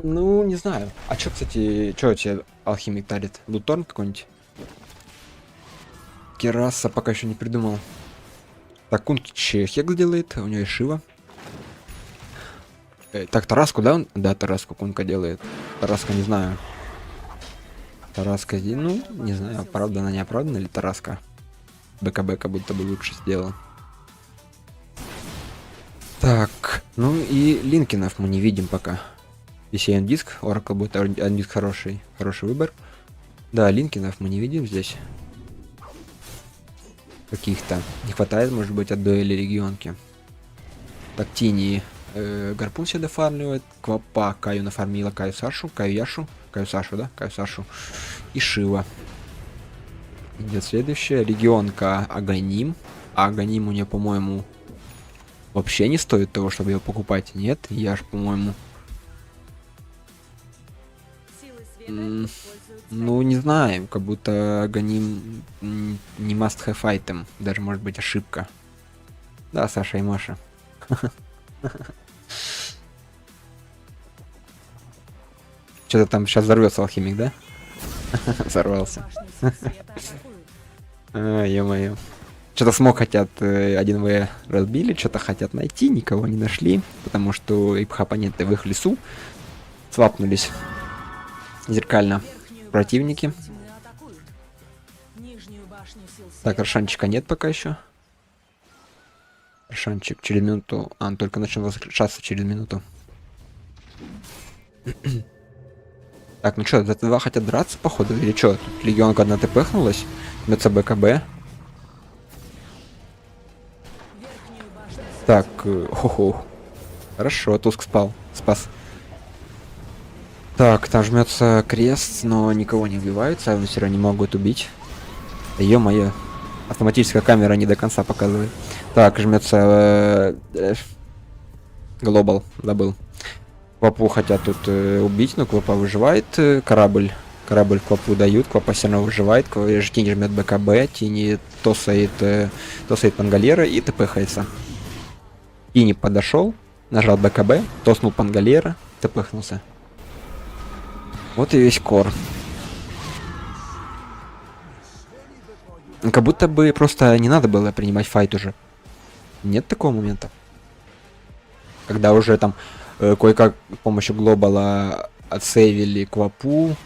Ну, не знаю. А чё, кстати, чё тебе алхимик тарит? Луторн какой-нибудь? Кераса пока еще не придумал. Так, Кункич Хекс делает, у него есть Шива. Так, Тараску, да? Да, Тараску Кунка делает. Тараска, не знаю. Тараска, ну, не знаю, оправдана, не оправдана ли Тараска. БКБ как будто бы лучше сделал. Так, ну и Линкинов мы не видим пока. Если диск, Oracle будет диск хороший выбор. Да, Линкинов мы не видим здесь. Каких-то. Не хватает, может быть, от дуэли регионки. Так, Тини гарпун себе дофармливает. Квапа Каю нафармила, Каю Сашу, Каю Яшу. Каю Сашу, да? Каю Сашу. И Шива. Идет следующая. Регионка Аганим. А Аганим у нее, по-моему, вообще не стоит того, чтобы ее покупать. Нет, Яш, по-моему. Ну, не знаю, как будто Аганим не must have item. Даже может быть ошибка. Да, Саша и Маша. Что-то там сейчас взорвется алхимик, да? Взорвался. Ё-моё. Что-то смог хотят 1В разбили, что-то хотят найти, никого не нашли, потому что их оппоненты в их лесу свапнулись зеркально противники. Так, Рошанчика нет пока еще. Рошанчик через минуту. Он только начал возвращаться через минуту. Так, ну что, это два хотят драться, походу, или что? Тут легионка одна тпхнулась, бьется БКБ. Так, хо-хо. Хорошо, Туск спас. Так, там жмется крест, но никого не убивают, но все равно не могут убить. Ё-моё. Автоматическая камера не до конца показывает. Так, жмется Глобал, забыл. Квапу хотят тут убить, но Квапа выживает. Корабль Квапу дают, Квапа все равно выживает. Тини жмет БКБ, Тини тосает Пангалера и тпхается. Тини подошел, нажал БКБ, тоснул Пангалера, тпхнулся. Вот и весь кор. Как будто бы просто не надо было принимать файт уже. Нет такого момента. Когда уже там кое-как с помощью глобала отсейвили Квапу,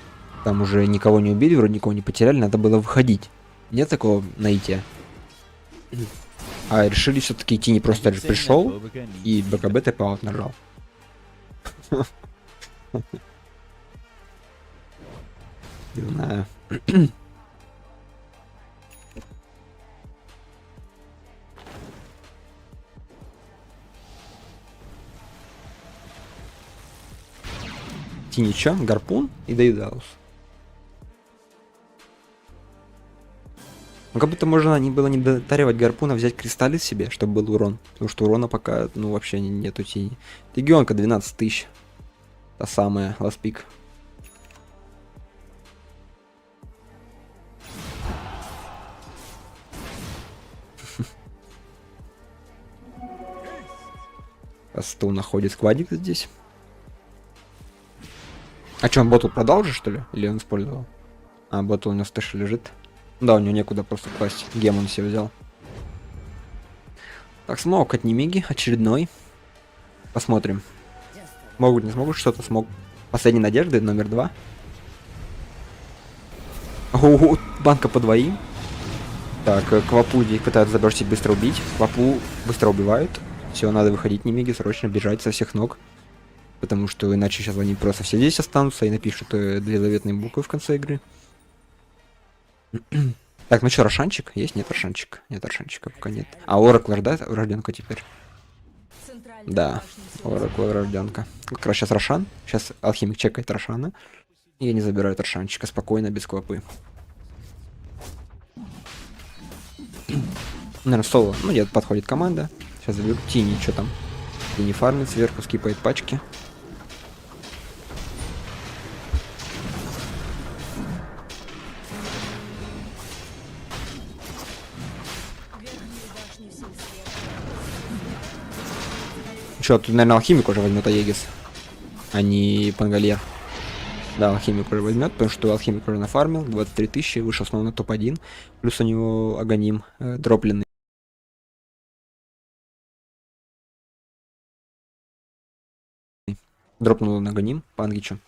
там уже никого не убили, вроде никого не потеряли, надо было выходить. Нет такого наития. А решили все-таки Тини просто пришел и БКБ тэп-аут нажал. Не знаю. Тинича, гарпун и доедаус. Ну, как будто можно не было не дотаривать гарпуна, взять кристаллит себе, чтобы был урон. Потому что урона пока, ну, вообще нету Тини. Легионка 12 тысяч. Та самая, ласпик. Стул находит сквадик здесь. А что, он ботл продал же, что ли? Или он использовал? А, ботл у него в стэше лежит. Да, у него некуда просто класть. Гем он себе взял. Так, смог от Нимиги, очередной. Посмотрим. Могут, не смогут что-то, смог. Последней надежды, номер 2. Ого, банка по двоим. Так, Квапу здесь пытаются забросить, быстро убить. Квапу быстро убивают. Все, надо выходить Нимиги, срочно бежать со всех ног. Потому что иначе сейчас они просто все здесь останутся и напишут 2 заветные буквы в конце игры. Так, ну что, Рошанчик? Есть? Нет Рошанчика. Нет Рошанчика, пока нет. А Оракл, да? Рожденка теперь. Да, Оракл, рожденка. Как раз сейчас Рошан. Сейчас алхимик чекает Рошана. И они забирают Рошанчика спокойно, без Квапы. Наверное, соло. Ну нет, подходит команда. Сейчас заберу Тини, что там. Тини фармит сверху, скипает пачки. Чё, тут, наверное, алхимик уже возьмет Аегис, а не Пангалер. Да, алхимик уже возьмет, потому что алхимик уже нафармил. 23 тысячи, вышел снова на топ-1. Плюс у него Аганим дропленный. Дропнул на Аганим по Ангичу.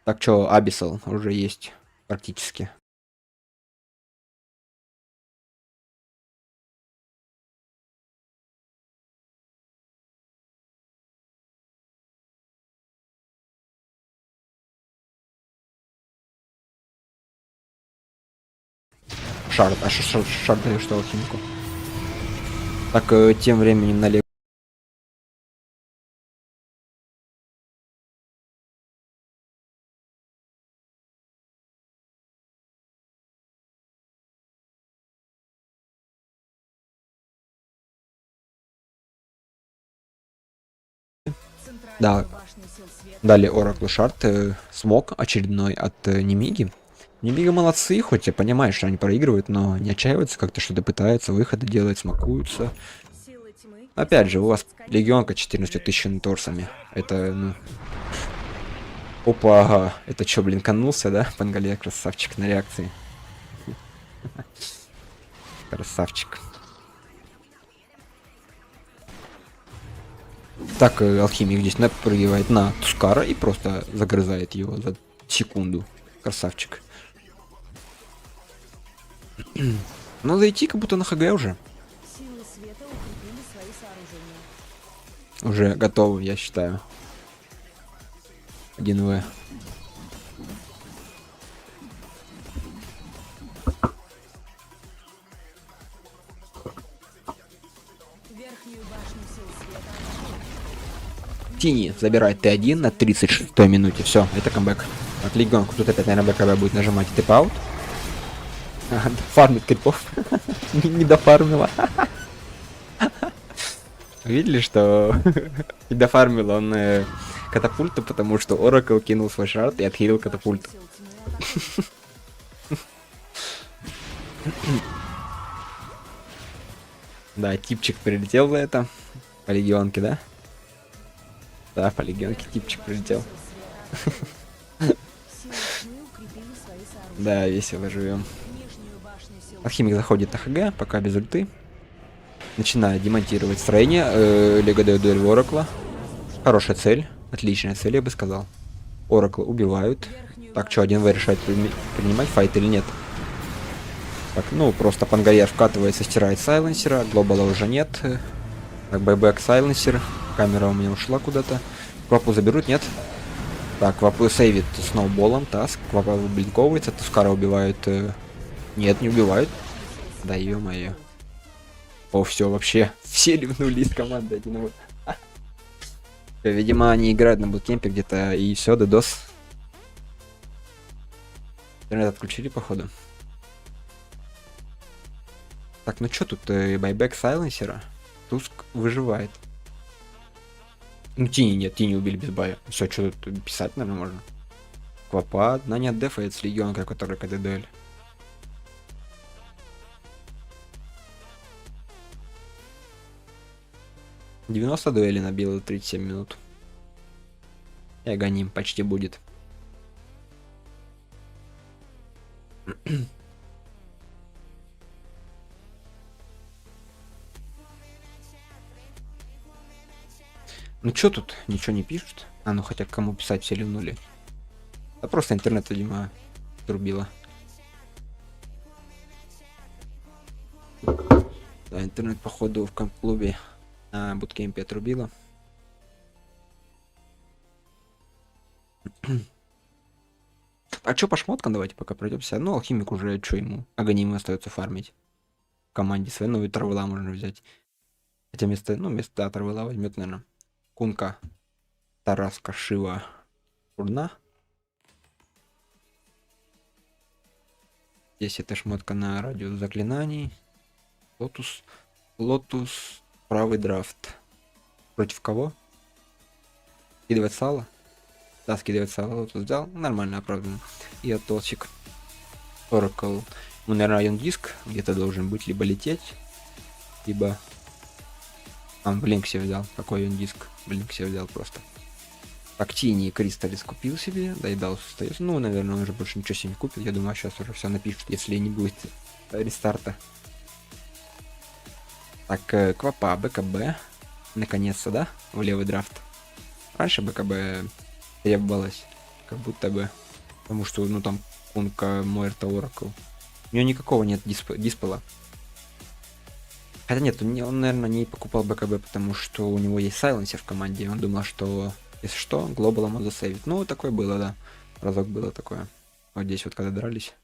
Так, чё, Абиссал уже есть практически. Шард, а шард даешь что алхимику? Так, тем временем налево. Да, далее Оракл Шард, смог очередной от Нимиги. Нимига молодцы, хоть я понимаю, что они проигрывают, но не отчаиваются, как-то что-то пытаются, выходы делать, смакуются. Опять же, у вас легионка 14 тысяч торсами. Это, ну... Опа, ага. Это чё, блинканулся, да? Пангале, красавчик на реакции. Красавчик. Так, алхимик здесь напрыгивает на Тускара и просто загрызает его за секунду. Красавчик. Надо идти как будто на ХГ уже. Силы света укрепили свои сооружения. Уже готовы, я считаю. 1В. Верхнюю башню сил света. Тини забирает Т1 на 36-й минуте. Все, это камбэк. От легионку тут опять, наверное, БКБ будет нажимать тэп-аут. Фармит крипов. Не дофармила. Видели, что не дофармил он катапульту, потому что Оракл кинул свой шард и отхилил катапульту. Сил тьмы атакуют. Да, типчик прилетел за это. По легионке, да? Да, по легионке типчик прилетел. Силы тьмы укрепили свои сооружения. Да, весело живем. Нижнюю башню сил Алхимик заходит на ХГ, пока без ульты. Начинает демонтировать строение. Лего дает дуэль в Оракла. Хорошая цель. Отличная цель, я бы сказал. Оракла убивают. Так, что, 1В решает принимать файт или нет? Так, ну, просто Пангарьер вкатывается, стирает сайленсера. Глобала уже нет. Так, байбэк сайленсер. Камера у меня ушла куда-то. Квапу заберут, нет? Так, Квапу сейвит сноуболом. Таск. Квапа блинковывается. Тускара убивают. Нет, не убивают. Да ё-моё. О, все, вообще. Все ливнули из команды 1В. Видимо, они играют на буткемпе где-то, и все, дедос. Интернет отключили, походу. Так, ну чё тут, байбэк сайленсера? Туск выживает. Ну, Тини нет, Тини убили без бая. Все, что тут писать, наверное, можно. Квапа, одна не отдефает с легионка, который КДДЛ. — 90 дуэли набило 37 минут. И агоним почти будет. Ну чё тут? Ничего не пишут? А ну хотя кому писать, все ливнули. Да просто интернет, видимо, трубило. Да, интернет, походу, в комп-клубе на буткемпе отрубило. А чё по шмоткам давайте пока пройдемся. Ну, алхимик уже, чё ему? Агонимы остается фармить. В команде своей, ну и Тарвела можно взять. Хотя вместо Тарвела возьмет, наверное, Кунка, Тараска, Шива, Урна. Здесь это шмотка на радиус заклинаний. Лотус, правый драфт. Против кого? Скидывать сало? Да, скидывать сало. Лотус взял. Нормально, оправданно. И оттолчик. Оракл. Ну, наверное, один диск где-то должен быть. Либо лететь, либо... Блинк себе взял. Какой он диск? Блинк себе взял просто. Так, Тини и Кристаллис купил себе. Да и дал остается. Ну, наверное, он уже больше ничего себе не купит. Я думаю, сейчас уже все напишут, если не будет рестарта. Так, Квапа, БКБ. Наконец-то, да? В левый драфт. Раньше БКБ требовалось. Как будто бы. Потому что, ну, там Кунка, Муэрта, Оракл. У него никакого нет диспела. Хотя нет, он, наверное, не покупал БКБ, потому что у него есть сайленсер в команде. Он думал, что, если что, глобалом он засейвит. Ну, такое было, да. Разок было такое. Вот здесь вот, когда дрались.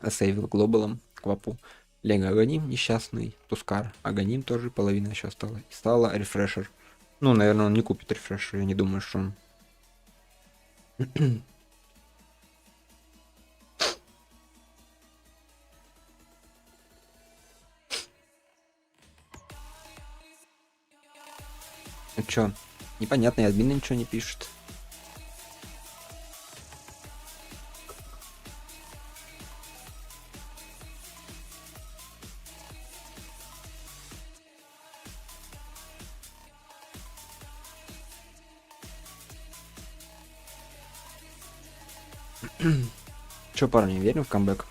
Засейвил глобалом Квапу. Лего Агоним несчастный. Тускар. Агоним тоже половина еще осталась. И стала рефрешер. Ну, наверное, он не купит рефрешер. Я не думаю, что он... Ну чё, непонятно, и админы ничего не пишут. Чё, парни, верим в камбэк?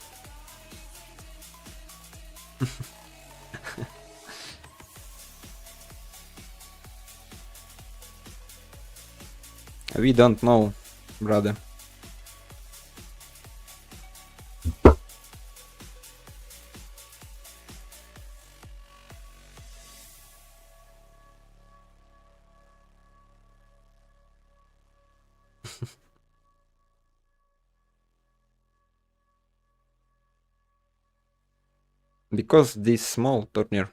We don't know, brother. Because this small turnier.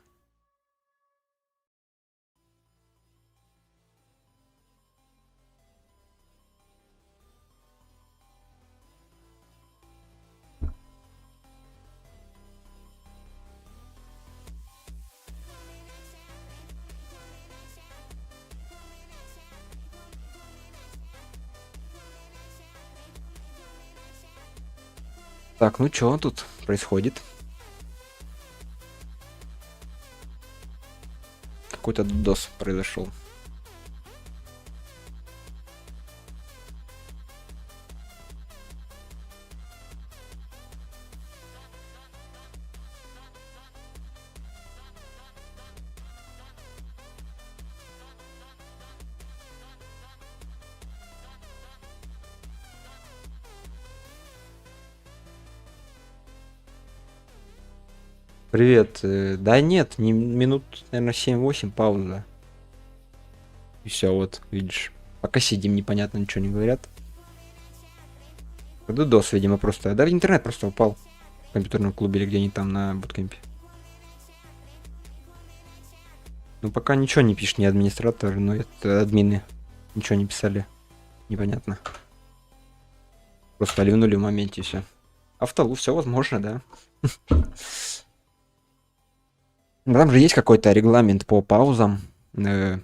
Так, ну чё тут происходит? Какой-то дос произошел. Привет. Да нет, не минут, наверное, 7-8 пауза. И все, вот, видишь. Пока сидим, непонятно, ничего не говорят. DDoS, видимо, просто. Да, в интернет просто упал. В компьютерном клубе или где они там на буткемпе. Ну, пока ничего не пишет ни администратор, но это админы. Ничего не писали. Непонятно. Просто ливнули в моменте и все. А в талу все возможно, да. Там же есть какой-то регламент по паузам. Там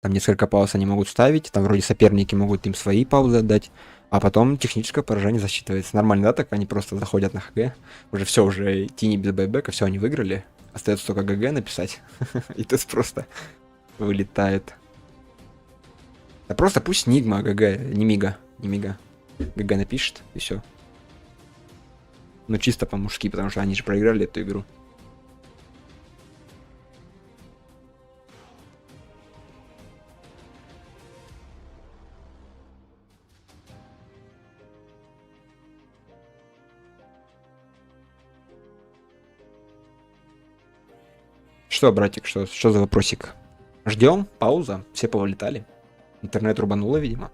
несколько пауз они могут ставить. Там вроде соперники могут им свои паузы отдать. А потом техническое поражение засчитывается. Нормально, да, так они просто заходят на ХГ. Уже все, уже тени без байбека, все, они выиграли. Остается только ГГ написать. И тест просто вылетает. Да просто пусть Нигма, ГГ, не Мига. ГГ напишет, и все. Ну чисто по-мужски, потому что они же проиграли эту игру. Что, братик, что за вопросик? Ждем, пауза, все повылетали. Интернет рубануло, видимо.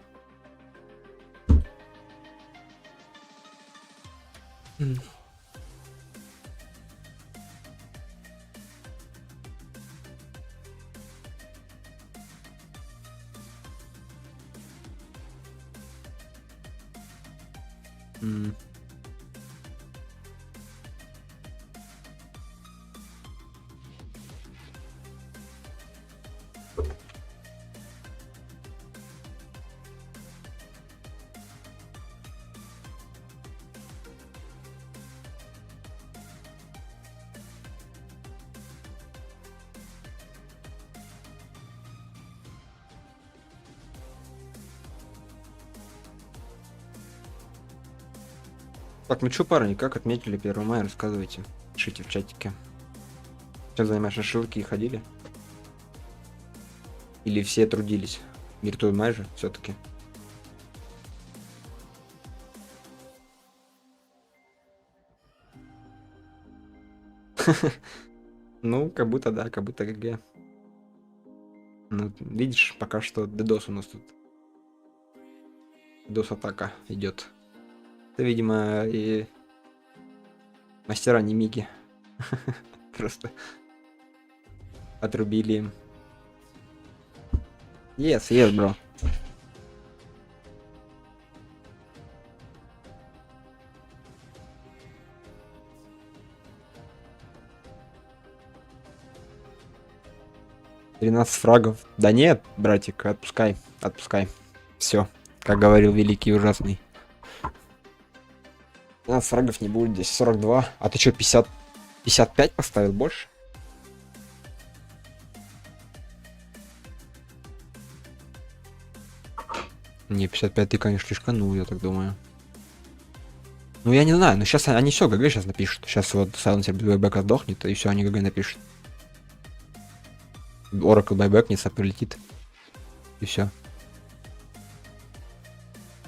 Так, ну чё, парни, как отметили 1 мая, рассказывайте. Пишите в чатике. Чем занимаешь, на шашлыки ходили? Или все трудились? Или 1 мая же, все-таки. Ну, как будто да, как будто ГГ. Ну, видишь, пока что DDoS у нас тут. DDoS-атака идет. Это, видимо, и мастера не миги. Просто отрубили им. Yes, бро. «13 фрагов». Да нет, братик, отпускай. Все, как говорил великий и ужасный. 15 фрагов не будет здесь. 42. А ты что, 55 поставил больше? Не, 55 ты, конечно, слишком, ну, я так думаю. Ну я не знаю, но сейчас они все ГГ сейчас напишут. Сейчас вот Silencer байбека сдохнет, и все, они ГГ напишут. Oracle байбекнется, прилетит. И все.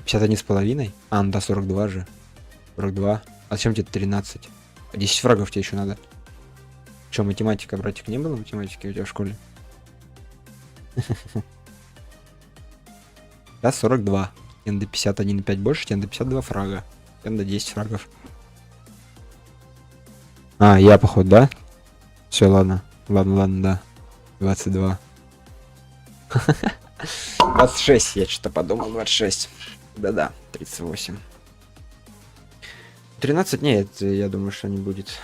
51,5? А, ну да, 42 же. 42. А зачем тебе 13? 10 фрагов тебе еще надо. Че, математика, братик, не было математики у тебя в школе? Да, 42. Тенда 51,5 больше, тенда 52 фрага. Тенда 10 фрагов. А, я походу, да? Все, ладно. Ладно, да. 22. 26, я что-то подумал, 26. Да-да, 38. 13 нет, я думаю, что не будет.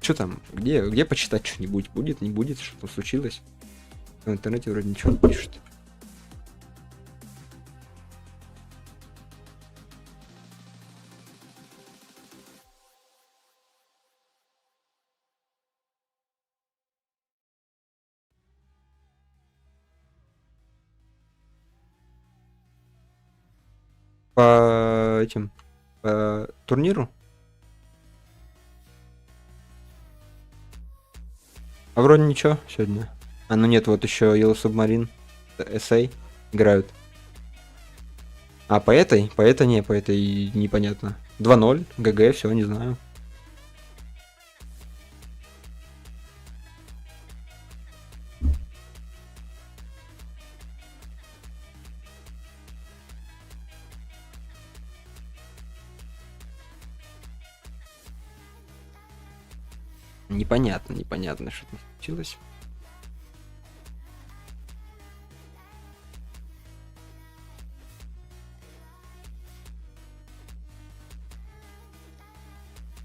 Что там? Где почитать что-нибудь? Будет, не будет, что-то случилось? В интернете вроде ничего не пишет. По этим... По турниру? А вроде ничего сегодня. А, ну нет, вот еще Yellow Submarine, SA играют. А по этой? По этой непонятно. 2-0, ГГ, все, не знаю. Непонятно, что там случилось.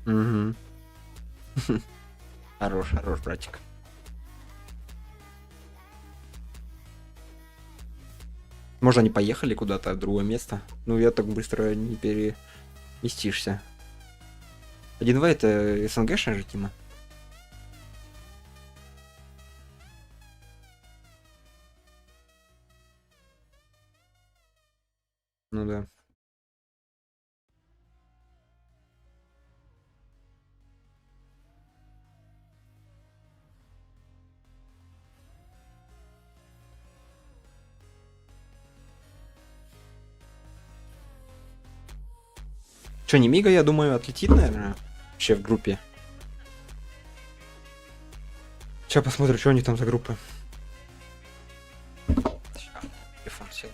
Угу. Хорош, братик. Может, они поехали куда-то в другое место? Ну, я так быстро не переместишься. 1В это СНГшная же тема? Ну да. Че, не Мига, я думаю, отлетит, наверное, вообще в группе. Сейчас посмотрю, что у них там за группы. Телефон сел.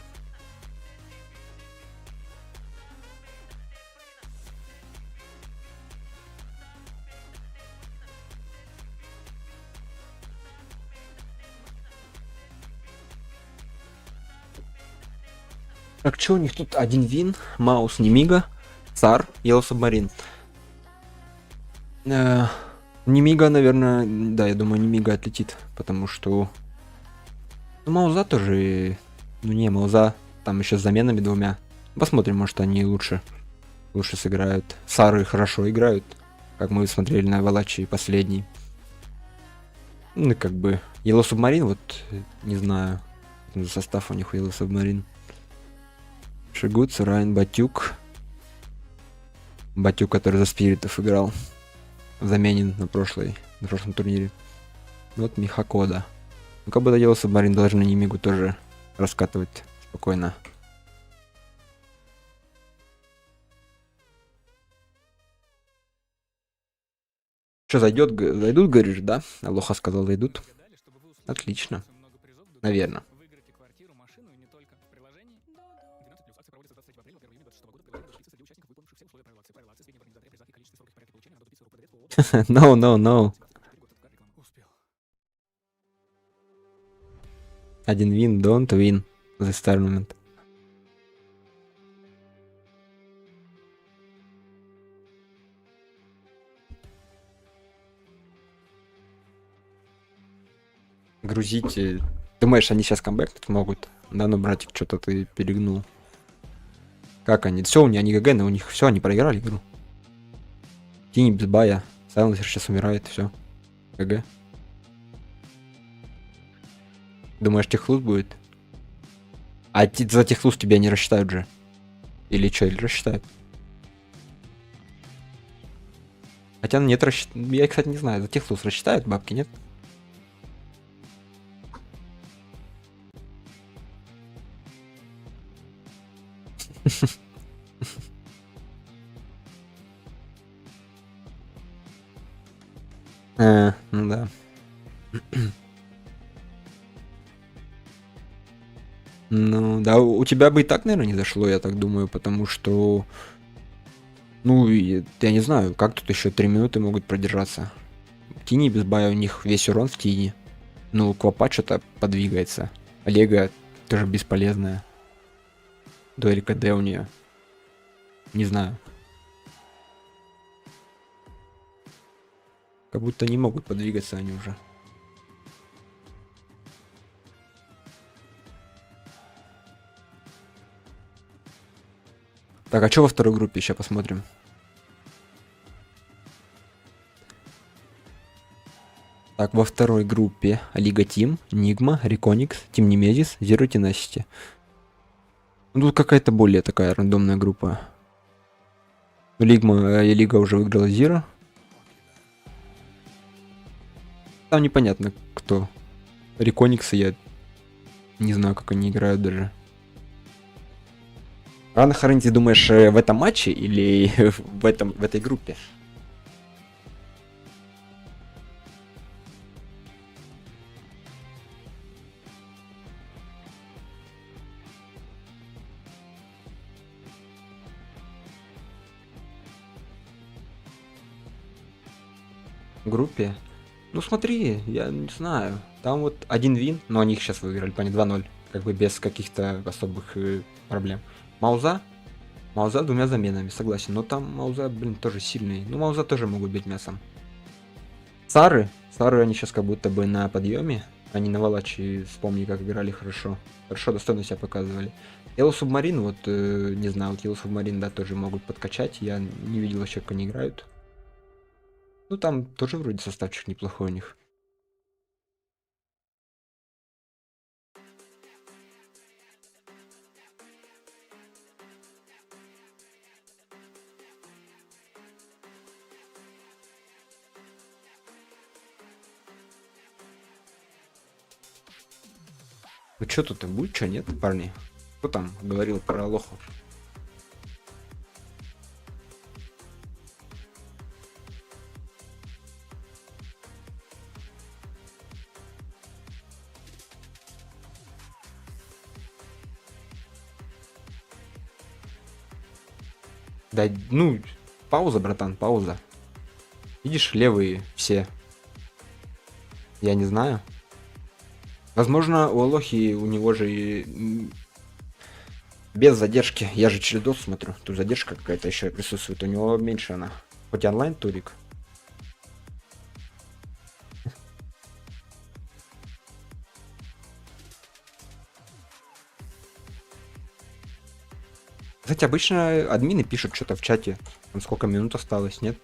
Так, что у них тут? Один вин, Маус, Немига, Цар, Yellow Submarine. Немига, наверное, да, я думаю, Немига отлетит, потому что... Ну, Мауза тоже... Ну, не, Мауза, там еще с заменами двумя. Посмотрим, может, они лучше сыграют. Сары хорошо играют, как мы смотрели на Валачи последний. Ну, и как бы... Yellow Submarine, вот, не знаю, за состав у них Yellow Submarine. Шигут, Сурайн, Батюк. Батюк, который за Спиритов играл. Заменен на прошлом турнире. Вот Михакода. Ну, как бы Yellow Submarine должны Немигу тоже раскатывать спокойно. Что, зайдут, говоришь, да? Алоха сказал, зайдут. Отлично. Наверное. No. Один win, don't win this tournament. Грузите. Думаешь, они сейчас камбэкнуть могут? Да, ну, братик, что-то ты перегнул. Как они? Все, у них они ГГ, но у них все, они проиграли игру. Тини без бая. Сайленсер сейчас умирает, все. ГГ. Думаешь, техлут будет? А за техлус тебя не рассчитают же? Или что, или рассчитают? Хотя нет, я, кстати, не знаю, за техлус рассчитают бабки, нет? Ну да. Ну да, у тебя бы и так, наверное, не зашло, я так думаю, потому что... Ну, я не знаю, как тут еще 3 минуты могут продержаться. Тини без бая у них весь урон в тини. Ну, Квапа что-то подвигается. Олега тоже бесполезная. Дуэль КД у нее. Не знаю. Как будто не могут подвигаться они уже. Так, а что во второй группе? Сейчас посмотрим. Так, во второй группе Лига Тим, Нигма, Реконикс, Тим Немезис, Zero Tenacity. Ну, тут какая-то более такая рандомная группа. Лига уже выиграла Zero. Там непонятно кто. Рекониксы я не знаю, как они играют даже. Рано хоронить, ты думаешь, в этом матче или в этой группе? В группе? Ну смотри, я не знаю. Там вот один вин, но они их сейчас выиграли, по 2-0. Как бы без каких-то особых проблем. Мауза 2 заменами, согласен. Но там Мауза, блин, тоже сильный. Ну, Мауза тоже могут быть мясом. Сары они сейчас как будто бы на подъеме. Они на Валачи, вспомни, как играли хорошо. Хорошо, достойно себя показывали. Yellow Submarine, вот, не знаю, вот Yellow Submarine, да, тоже могут подкачать. Я не видел вообще, как они играют. Ну, там тоже вроде составчик неплохой у них. Ну что тут будет, что нет, парни? Кто там говорил про лоху? Да, ну, пауза, братан, пауза. Видишь, левые все. Я не знаю. Возможно, у Алохи, у него же и без задержки. Я же чередос смотрю. Тут задержка какая-то еще присутствует. У него меньше она. Хоть и онлайн турик. Кстати, обычно админы пишут что-то в чате. Там сколько минут осталось, нет?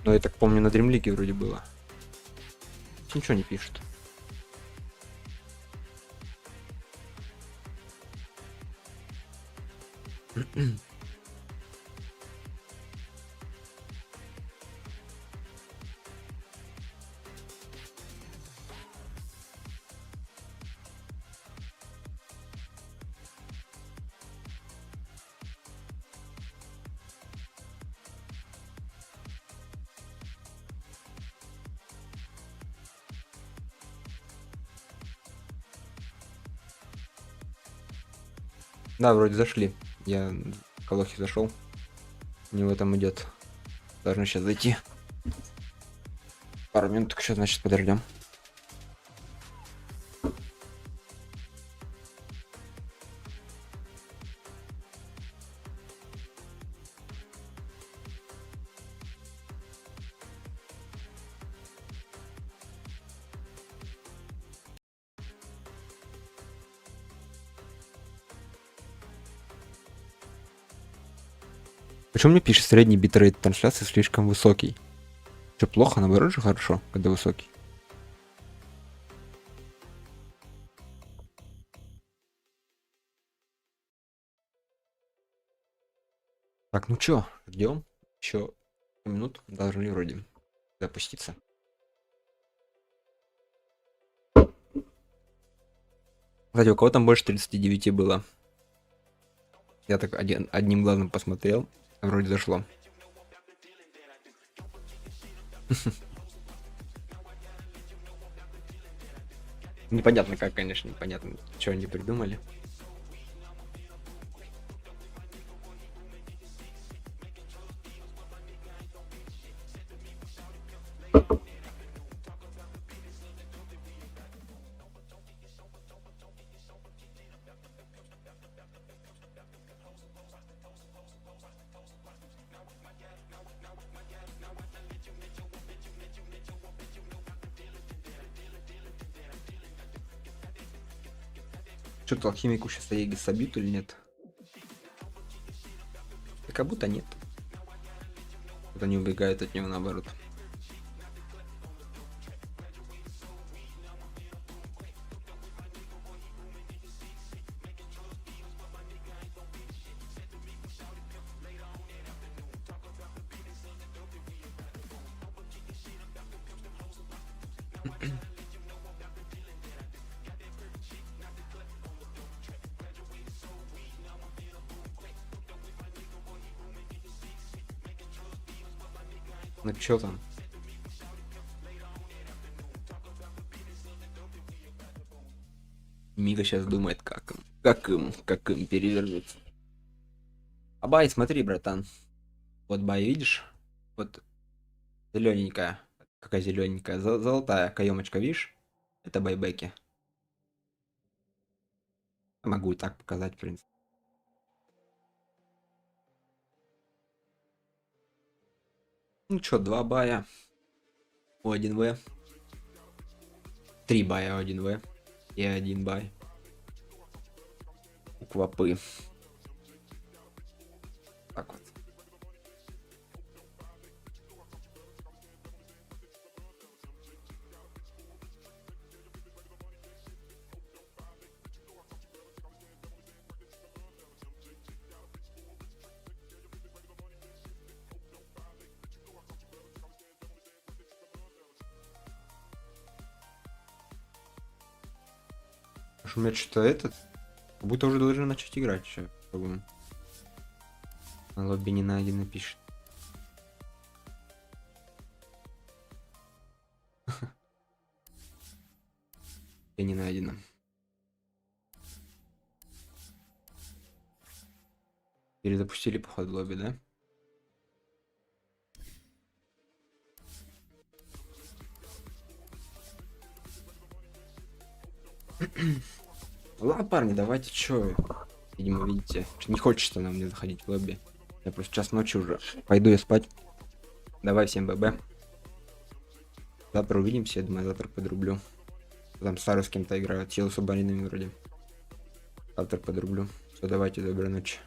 Но я так помню, на Дримлиге вроде было. Ничего не пишут. Да, вроде зашли. Я к Алохе зашел. У него там идет. Должны сейчас зайти. Пару минут еще, значит, подождем. Почему мне пишет средний битрейт трансляции слишком высокий? Что, плохо? Наоборот же хорошо, когда высокий. Так, ну чё, ждем. Еще минут должны вроде запуститься. Кстати, у кого там больше 39 было? Я так одним глазом посмотрел. Вроде зашло. Непонятно как, конечно, непонятно, что они придумали. Что-то алхимику сейчас Аеги собьют или нет? Да как будто нет. Вот они убегают от него наоборот. Ну чё там? Мига сейчас думает, как им перевернуться. А бай, смотри, братан. Вот бай, видишь? Вот зелененькая. Какая зелененькая? Золотая каемочка, видишь? Это байбеки. Могу и так показать, в принципе. Ну чё, 2 бая. У 1В. 3 бая у 1В. И 1 бай. У Квапы. Так вот. У меня что-то этот... Как будто уже должны начать играть сейчас. На лобби не найдено пишет. И не найдено. Перезапустили походу лобби, да? Ладно, парни, давайте чё? Видимо, видите, не хочется нам не заходить в лобби. Я просто час ночи уже. Пойду я спать. Давай всем ББ. Завтра увидимся, я думаю, завтра подрублю. Там Сара с кем-то играют, силу с баринами вроде. Завтра подрублю. Все, давайте, доброй ночи.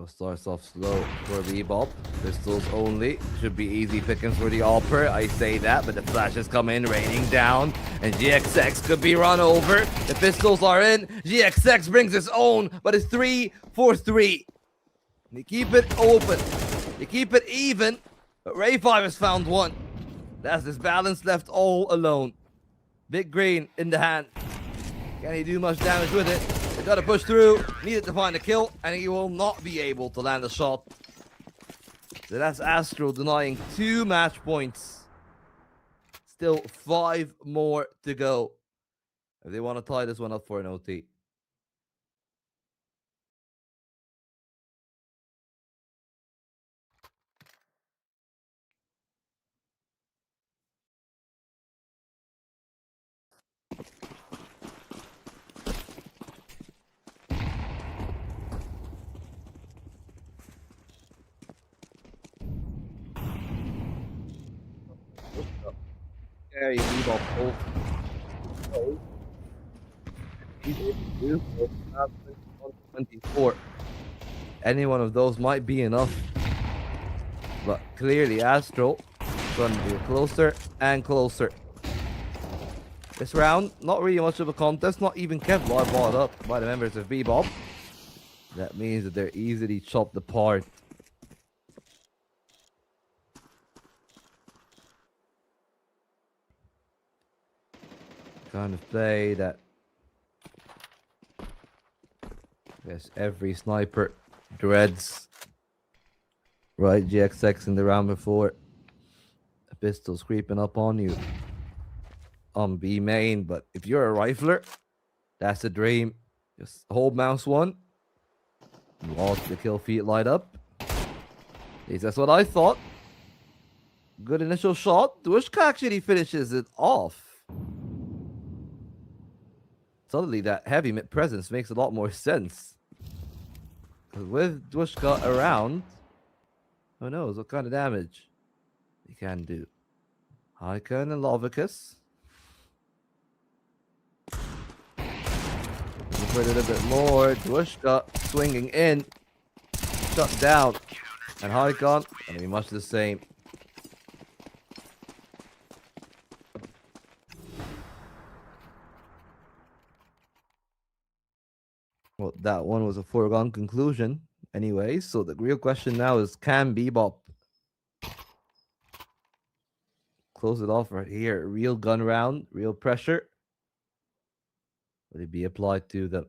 So starts off slow for Bebop. Pistols only. Should be easy pickings for the Alper. I say that, but the flashes come in, raining down. And GXX could be run over. The pistols are in. GXX brings his own, but it's 3-4-3. You keep it open. You keep it even. But Ray 5 has found one. That's this balance left all alone. Big green in the hand. Can he do much damage with it? They gotta push through. Needed to find a kill, and he will not be able to land a shot. So that's Astro denying 2 match points. Still 5 more to go if they want to tie this one up for an OT. There you go. He's able to do 24. Any one of those might be enough. But clearly Astro is going to be closer and closer. This round, not really much of a contest, not even Kevlar brought up by the members of Bebop. That means that they're easily chopped apart. Kind of play that I guess every sniper dreads. Right, GXX in the round before. A pistol's creeping up on you on B main, but if you're a rifler, that's a dream. Just hold mouse 1. Watch the kill feed light up. Yes, that's what I thought. Good initial shot. Dushka actually finishes it off. Suddenly, that heavy mid presence makes a lot more sense. With Dushka around, who knows what kind of damage he can do. Hyken and Lovicus. For a little bit more. Dushka swinging in. Shut down. And Hyken, gonna be much the same. Well, that one was a foregone conclusion anyway. So the real question now is, can Bebop close it off right here? Real gun round, real pressure. Will it be applied to them?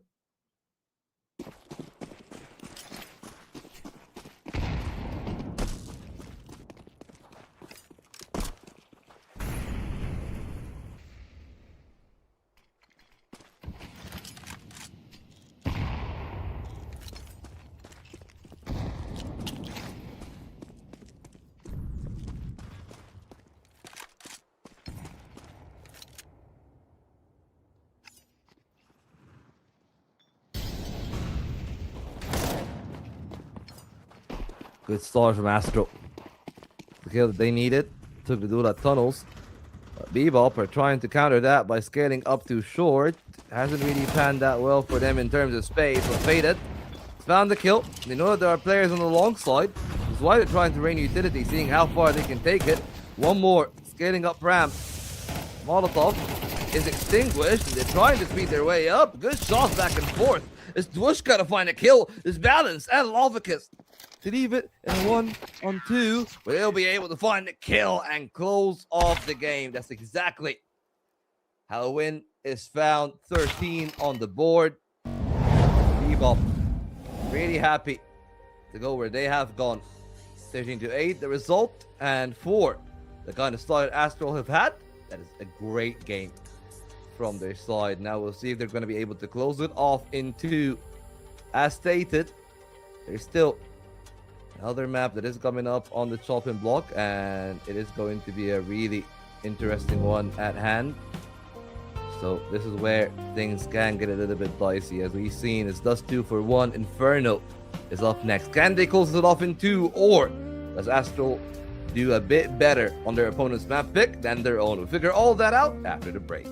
Good start from Astro. The kill that they needed. Took the duel at tunnels. But Bebop are trying to counter that by scaling up too short. Hasn't really panned that well for them in terms of space. But Faded found the kill. They know that there are players on the long side. That's why they're trying to rain utility, seeing how far they can take it. One more. Scaling up ramp. Molotov is extinguished. And they're trying to speed their way up. Good shots back and forth. It's Dushka to find a kill. It's Balance and Lovicus to leave it in 1-on-2, but they'll be able to find the kill and close off the game. That's exactly how a win is found. 13 on the board. Bebop really happy to go where they have gone. 13-8 the result, and for the kind of start Astro have had, that is a great game from their side. Now we'll see if they're going to be able to close it off in 2. As stated, there's still another map that is coming up on the chopping block, and it is going to be a really interesting one at hand. So this is where things can get a little bit dicey. As we've seen, it's Dust 2 for 1. Inferno is up next. Can they close it off in 2, or does Astro do a bit better on their opponent's map pick than their own? We'll figure all that out after the break.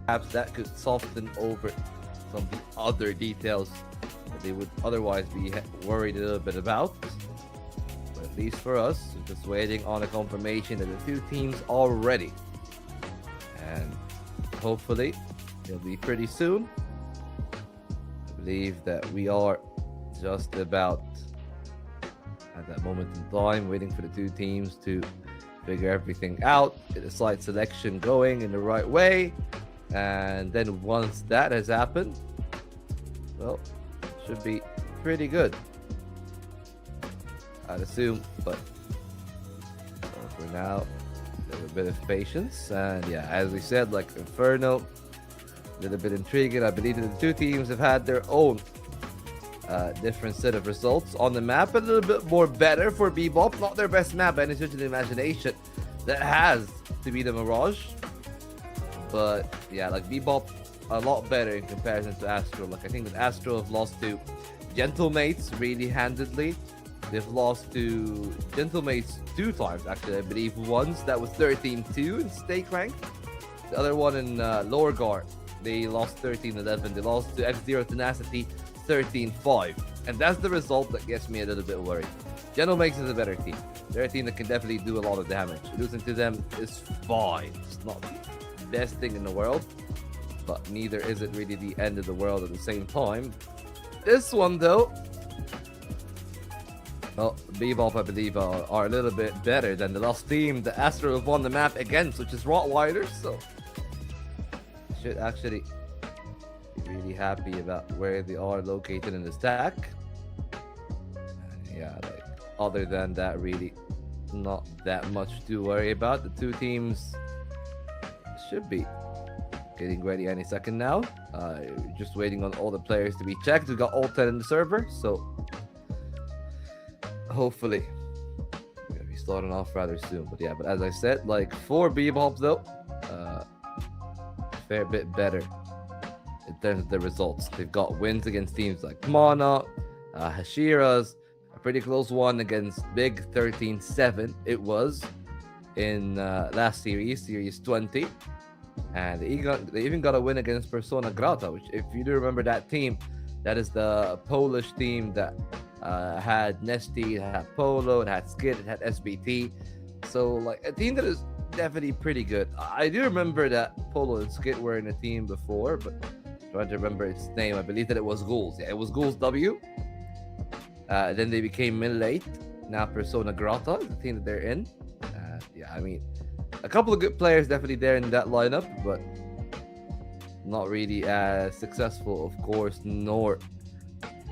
perhaps that could soften over some of the other details that they would otherwise be worried a little bit about. But at least for us, we're just waiting on a confirmation that the two teams are ready. And hopefully, it'll be pretty soon. I believe that we are just about at that moment in time, waiting for the two teams to figure everything out, get the site selection going in the right way, and then once that has happened, well, it should be pretty good, I'd assume. But for now, a little bit of patience, and yeah, as we said, like Inferno, a little bit intriguing. I believe that the two teams have had their own different set of results on the map. A little bit more better for Bebop, not their best map by any stretch of the imagination. That has to be the Mirage, but yeah, like Bebop a lot better in comparison to Astro. Like I think that Astro have lost to Gentlemates really handedly. They've lost to Gentlemates 2 times actually, I believe. Once that was 13-2 in stake rank, the other one in lower guard they lost 13-11. They lost to F-Zero Tenacity 13-5, and that's the result that gets me a little bit worried. Gentlemates is a better team. They're a team that can definitely do a lot of damage. Losing to them is fine. It's not the best thing in the world, but neither is it really the end of the world at the same time. This one though, well, Bebop I believe are a little bit better than the last team that Astro have won the map against, which is Rottweilers, so should actually be really happy about where they are located in the stack. And yeah, like other than that, really not that much to worry about. The two teams should be getting ready any second now. Just waiting on all the players to be checked. We got all 10 in the server, so hopefully we're gonna be starting off rather soon. But yeah, but as I said, like for Bebop though, a fair bit better in terms of the results. They've got wins against teams like Mana, Hashiras, a pretty close one against Big 13-7 it was in last series 20, and they even got a win against Persona Grata, which if you do remember that team, that is the Polish team that had Nesty, it had Polo, it had Skid, it had SBT, so like a team that is definitely pretty good. I do remember that Polo and Skid were in a team before, but I'm trying to remember its name. I believe that it was Ghouls. Yeah, it was Ghouls W. Then they became Millate. Now Persona Grata is the team that they're in. Yeah, I mean, a couple of good players definitely there in that lineup, but not really as successful, of course, nor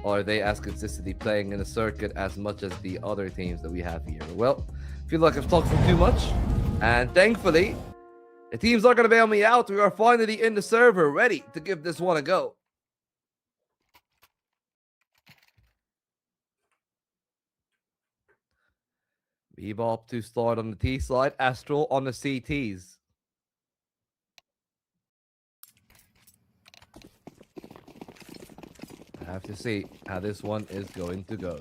are they as consistently playing in the circuit as much as the other teams that we have here. Well, I feel like I've talked for too much, and thankfully, the teams are going to bail me out. We are finally in the server, ready to give this one a go. Bebop to start on the T side, Astral on the CTs. I have to see how this one is going to go.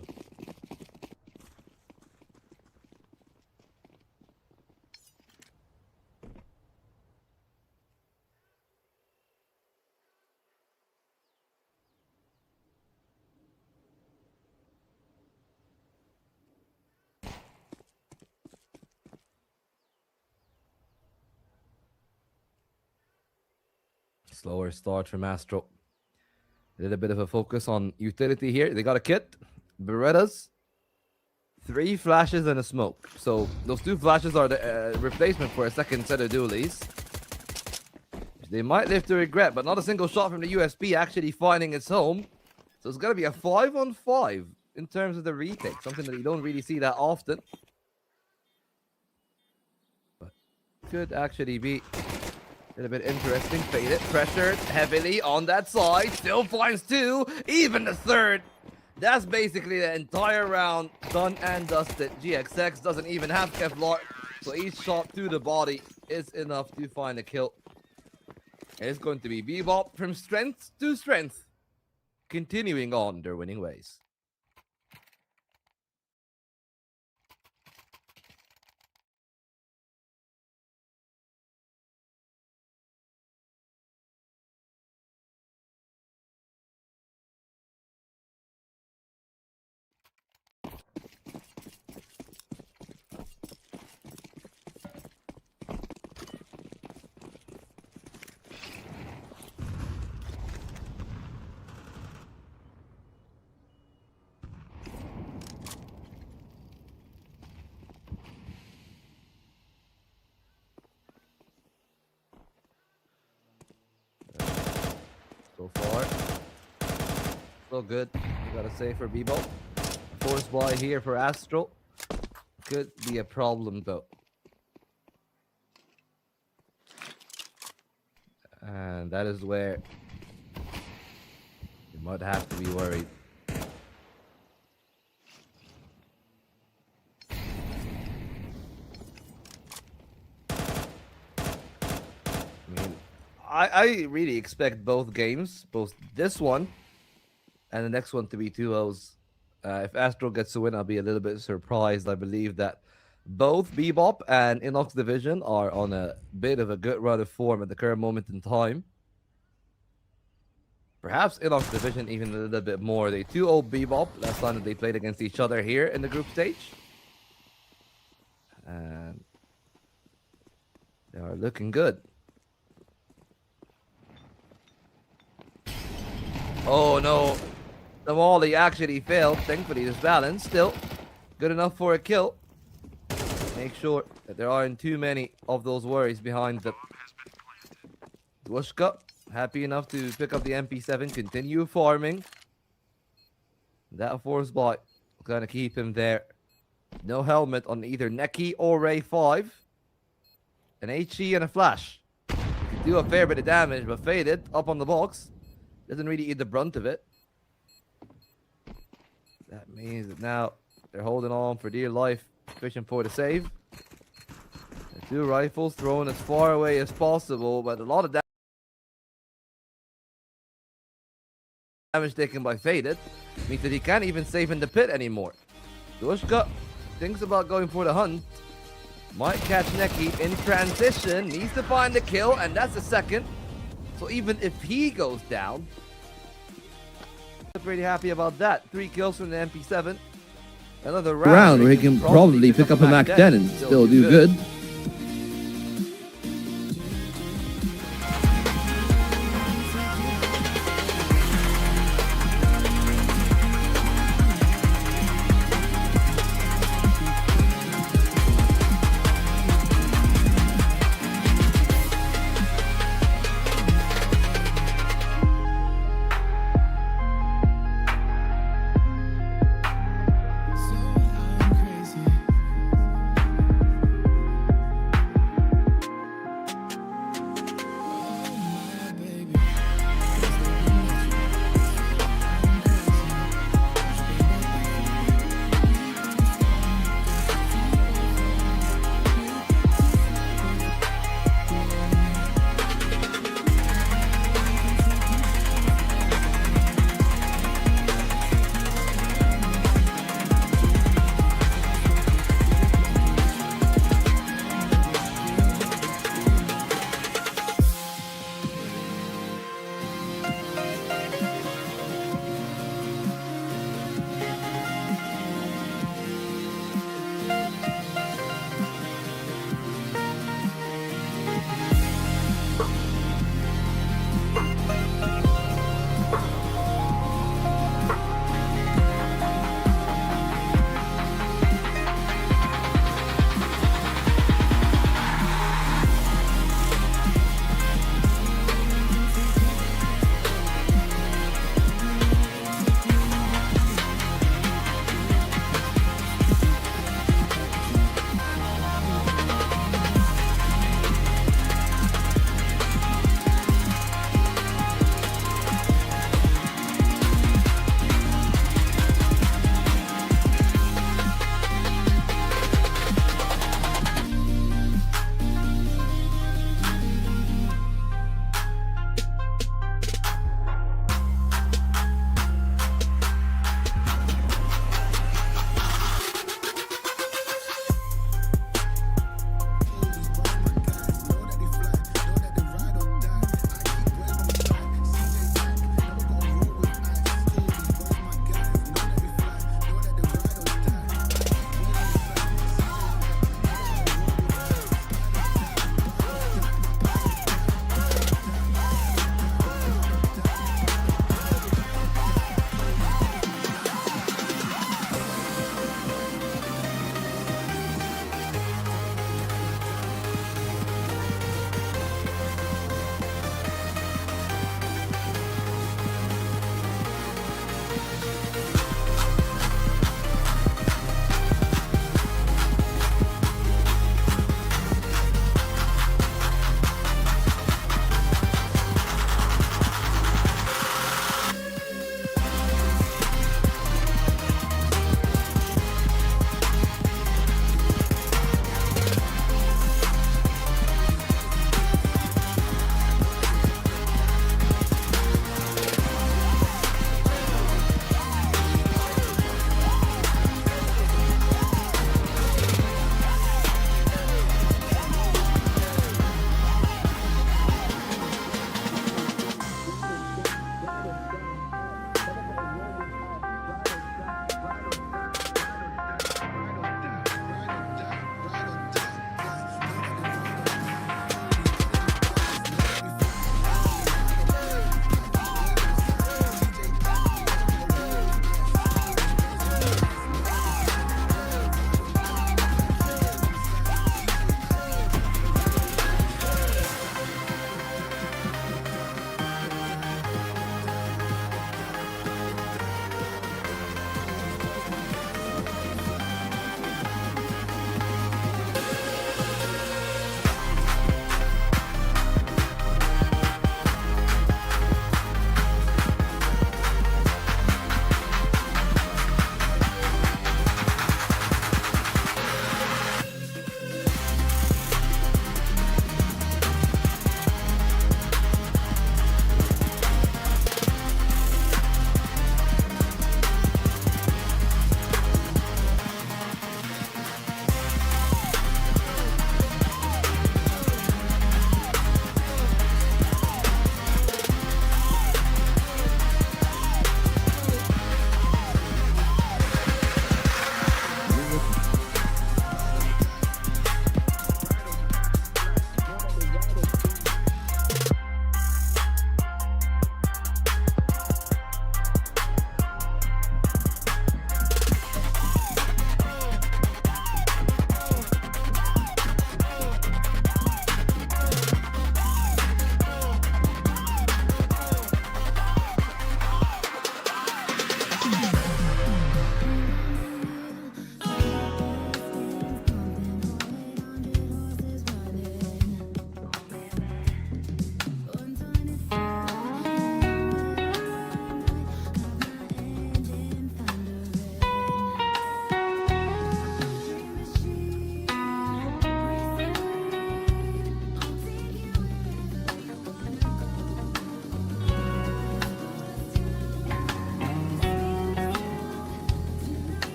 Slower start from Astro. A little bit of a focus on utility here. They got a kit, Berettas, 3 flashes and a smoke. So those 2 flashes are the replacement for a second set of dualies. They might live to regret, but not a single shot from the USP actually finding its home. So it's going to be a 5-on-5 in terms of the retake, something that you don't really see that often. But could actually be a little bit interesting. Faded, pressured heavily on that side. Still finds 2, even the third. That's basically the entire round done and dusted. GXX doesn't even have Kevlar, so each shot to the body is enough to find a kill. It's going to be Bebop from strength to strength, continuing on their winning ways. far. So good. You gotta say for Bebo. Force buy here for Astro. Could be a problem though. And that is where you might have to be worried. I really expect both games, both this one and the next one, to be 2-0s. If Astro gets to win, I'll be a little bit surprised. I believe that both Bebop and Inox Division are on a bit of a good run of form at the current moment in time. Perhaps Inox Division even a little bit more. They 2-0 Bebop last time that they played against each other here in the group stage. And they are looking good. Oh no, the volley actually failed. Thankfully, this balance still good enough for a kill. Make sure that there aren't too many of those worries behind them. Dwushka, happy enough to pick up the MP7, continue farming. That force buy will kind of keep him there. No helmet on either Neki or Ray 5. An HE and a flash. Could do a fair bit of damage, but faded up on the box. Doesn't really eat the brunt of it. That means that now they're holding on for dear life, fishing for the save. The two rifles thrown as far away as possible, but a lot of damage taken by Faded means that he can't even save in the pit anymore. Dwushka thinks about going for the hunt. Might catch Neki in transition, needs to find the kill, and that's the second. So even if he goes down, I'm pretty happy about that. 3 kills from the MP7. Another round where he can probably pick up a Mac 10 and still do good.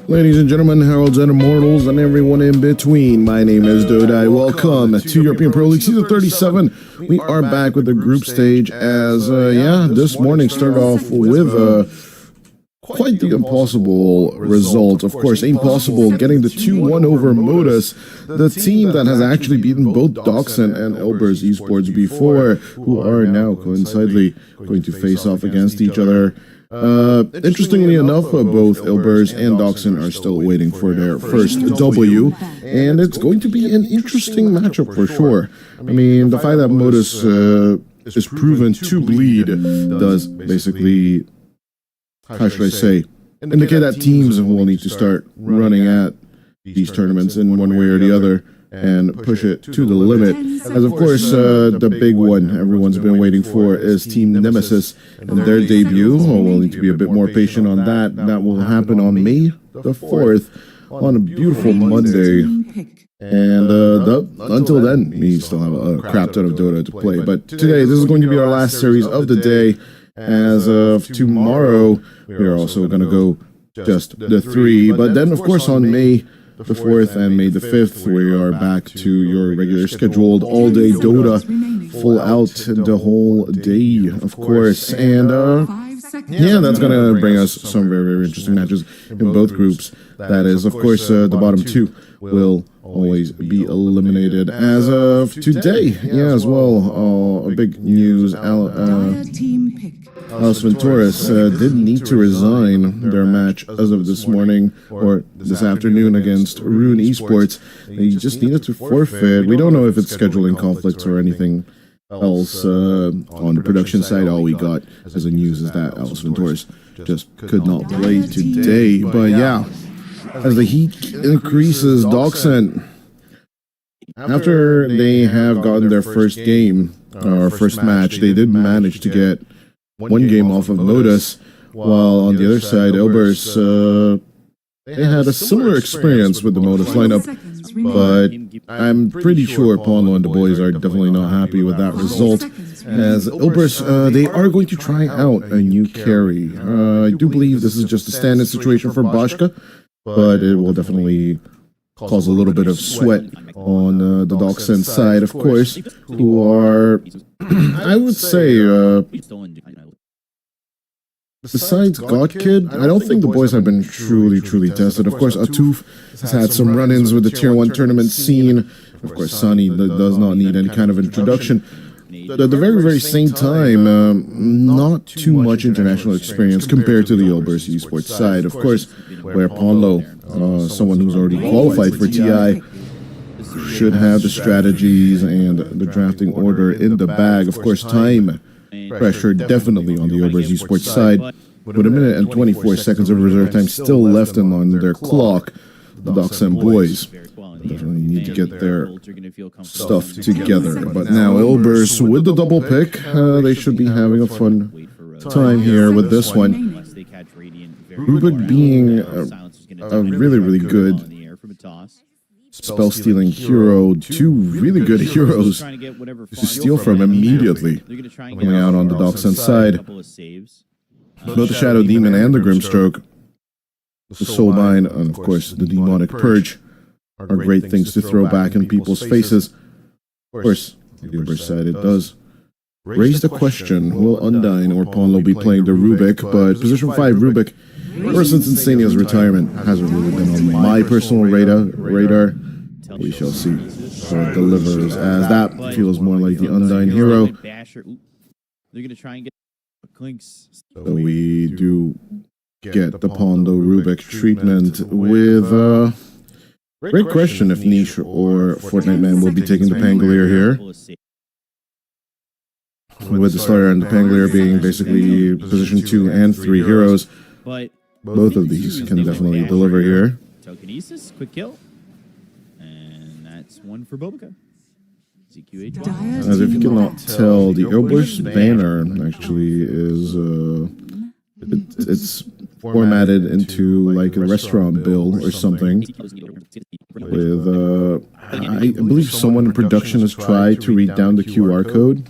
Ladies and gentlemen, heralds and immortals, and everyone in between, my name is Dodai. Welcome to European Pro League Season 37. We are back with the group stage as, this morning started off with quite the impossible result. Of course, impossible getting the 2-1 over Modus, the team that has actually beaten both Doxon and Elbers Esports before, who are now coincidentally going to face off against each other. Interestingly enough, both Elbers and Doxon are still waiting for their first W, and it's going to be an interesting matchup for sure. I mean, the fact that Modus is proven to bleed does basically, how should I say, indicate that teams will need to start running at these tournaments in one way or the other and push it to the limit. As of course, the big one everyone's been waiting for is Team Nemesis and their debut. We'll need to be a bit more patient on that. That will happen on May the 4th on a beautiful Monday. And until then, we still have a crap ton of Dota to play. But today, this is going to be our last series of the day. As of tomorrow, we are also going to go just the 3. But then, of course, on May the 4th and May the 5th, we are back to your regular scheduled all-day Dota, full out the whole day, of course. And, yeah, that's going to bring us some very, very interesting matches in both groups. That is, of course, the bottom 2 will always be eliminated as of today. Yeah, as well. A big news. Alice Venturas did need to resign their match as of this morning or this afternoon against Rune Esports. They just needed to forfeit. We don't know if it's scheduling conflicts or anything else. On the production side, all we got as a news is that Alice Venturas just could not play today. But yeah, as the heat increases, Doxent, after they have gotten their first game, or first match, they did manage to get one game off of Modus, while on the other side, Elbers, they had a similar experience with the Modus lineup, but I'm pretty sure Paulo and the boys are definitely not happy with that result, as Elbers, they are going to try out a new carry. I do believe this is just a stand-in situation for Bashka, but it will definitely cause a little bit of sweat on the Doxent side, of course, who are, I would say, besides God Kid, I don't think the boys have been truly tested. Of course, Atuf has had some run-ins with the Tier 1 tournament scene. Of course, Sunny does not need any kind of introduction. At the very, very same time, not too much international experience compared to the Elbers esports side. Of course, where Paulo, someone who's already qualified for TI, should have the strategies and the drafting order in the bag. Of course, time pressure definitely on the Elbers esports side. With a minute and 24 seconds of reserve time still left on their clock, the Doxent boys definitely need to get their stuff together. But now Elbers with the double pick, they should be having a fun time here with this one. Rubik being a really good spell-stealing hero, 2 really good heroes to steal from immediately. Coming out on the Doxent side, both the Shadow Demon and the Grimstroke, the Soulbind, and of course the Demonic Purge are great things to throw back in people's faces. Of course, on the other side, it does raise the question, will Undyne or Paulo be playing the Rubik? But position 5 Rubik, ever since Insania's retirement, hasn't really been on my personal radar. We shall see how it delivers, as that feels more like the Undyne hero. So we do get the Pondo Rubik treatment with great question if Niche or Fortnite Man will be taking the Pangolier here. With the Slayer and the Pangolier being basically position 2 and 3 heroes. Both of these can definitely deliver here. Telekinesis, quick kill. And that's one for Bobica. As if you cannot tell, the Elbers banner actually is it's formatted into like a restaurant bill or something. With I believe someone in production has tried to read down the QR code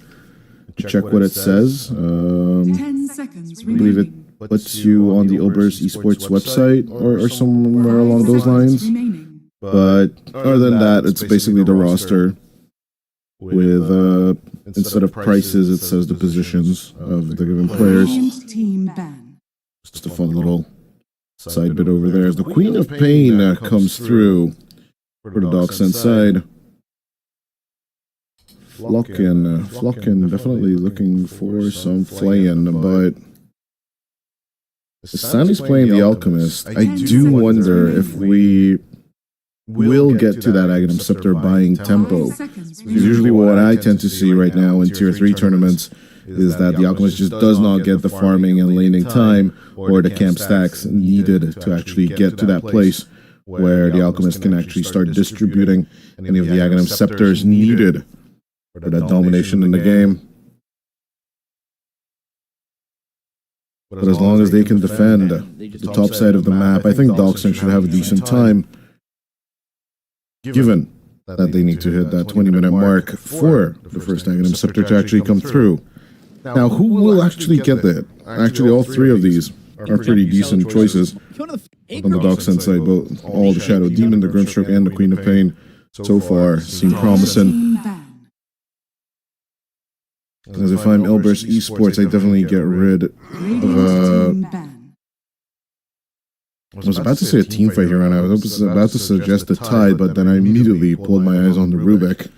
to check what it says. 10 seconds I believe it puts you on the Elbers esports website or somewhere along those lines. But other than that, it's basically the roster with instead of prices, it says the positions of the given players. Just a fun little side bit over there. As the Queen of Pain comes through for the Doxent side. Flockin definitely looking for some flaying, but Sunny's playing the Alchemist. I do wonder if we will get to that Aghanim Scepter buying tempo. Usually what I tend to see right now in Tier 3 tournaments is that the Alchemist just does not get the farming and laning time or the camp stacks needed to actually get to that place where the Alchemist can actually start distributing any of the Aghanim Scepters needed for that domination in the game. But as long as they can defend the top side of the map, I think Doxent should have a decent time, given that they need to hit that 20-minute mark for the first Aghanim Scepter to actually come through. Now, who will actually get that? Actually, all 3 of these are pretty decent choices Go to the on the Dark Sense side. Both all the Shadow Demon, the Grimstroke, and the Queen of Pain so far seem promising. Team ban. As if I'm Elber's Esports, I definitely get rid of Radiant team ban. I was about to say a team fight here, and I was about to suggest a Tide, but then I immediately pulled my eyes on the Rubik,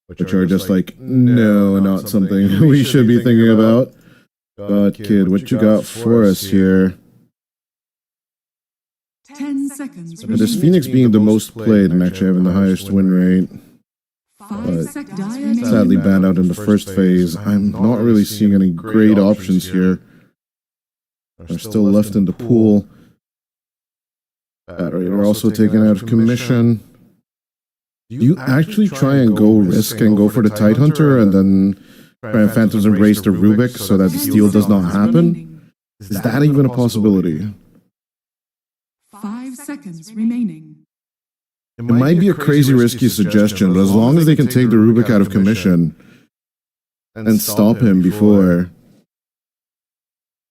which are just like, no, not something we should be thinking about. But kid, what you got for us here? 10 seconds. With this Phoenix being the most played and actually having the highest win rate, 5 but seconds. sadly banned out in the first phase. I'm not really seeing any great options here. They're still left in the pool. They're also taken out of commission. Do you actually try and go risk and go for the Tidehunter and then try and Phantom's Embrace the Rubik so that the steal does not happen? Is that even a possibility? 5 seconds remaining. It might be a crazy risky suggestion, but as long as they can take the Rubik out of commission and stop him before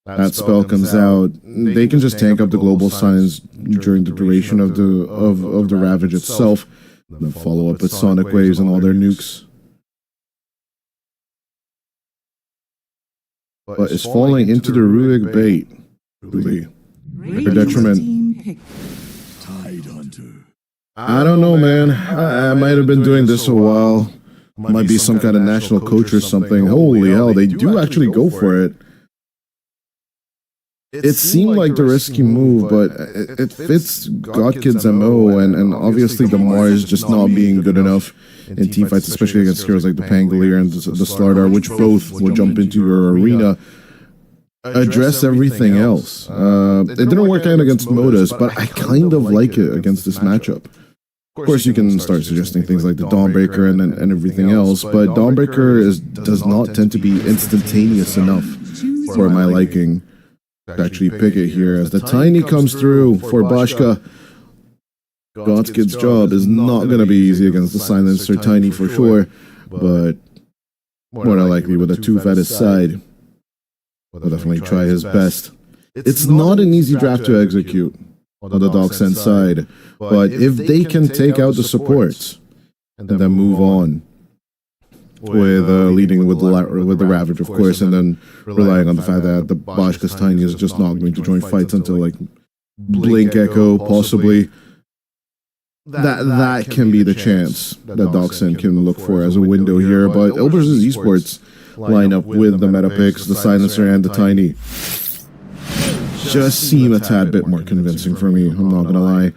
that spell comes out, they can just tank up the global signs during the duration of the Ravage itself, and then follow up with Sonic Waves and all their nukes. But is falling into the Rubik bait really their detriment? Team pick. I don't know, man. I might have been doing this a while. Might be some kind of national coach or something. Holy hell, they do actually go for it. It seemed like the risky move, but it fits Godkid's MO, and obviously the Mars just not being good enough in teamfights, especially against heroes like the Pangolier and the Slardar, which both will jump into your arena. Address everything else. It didn't work out against Modus, but I kind of like it against this matchup. Of course, you can start suggesting things like the Dawnbreaker and everything else, but Dawnbreaker does not tend to be instantaneous enough for my liking to actually pick it here. As the Tiny comes through for Bashka, Godskid's job is not going to be easy against the Silencer Tiny for sure, but more than likely with a tooth at his side, will definitely try his best. It's not an easy draft to execute on the Dark Sense side, but if they can take out the supports and then move on with leading with the Ravage, of course, and then relying on the fact that the Bashka's Tiny is just not going to join fights until like Blink Echo, possibly. That can be the chance that Doxen can look for as a window here, but Elber's Esports line up with the meta picks, the Silencer and the Tiny just seem a tad bit more convincing for me, I'm not gonna lie.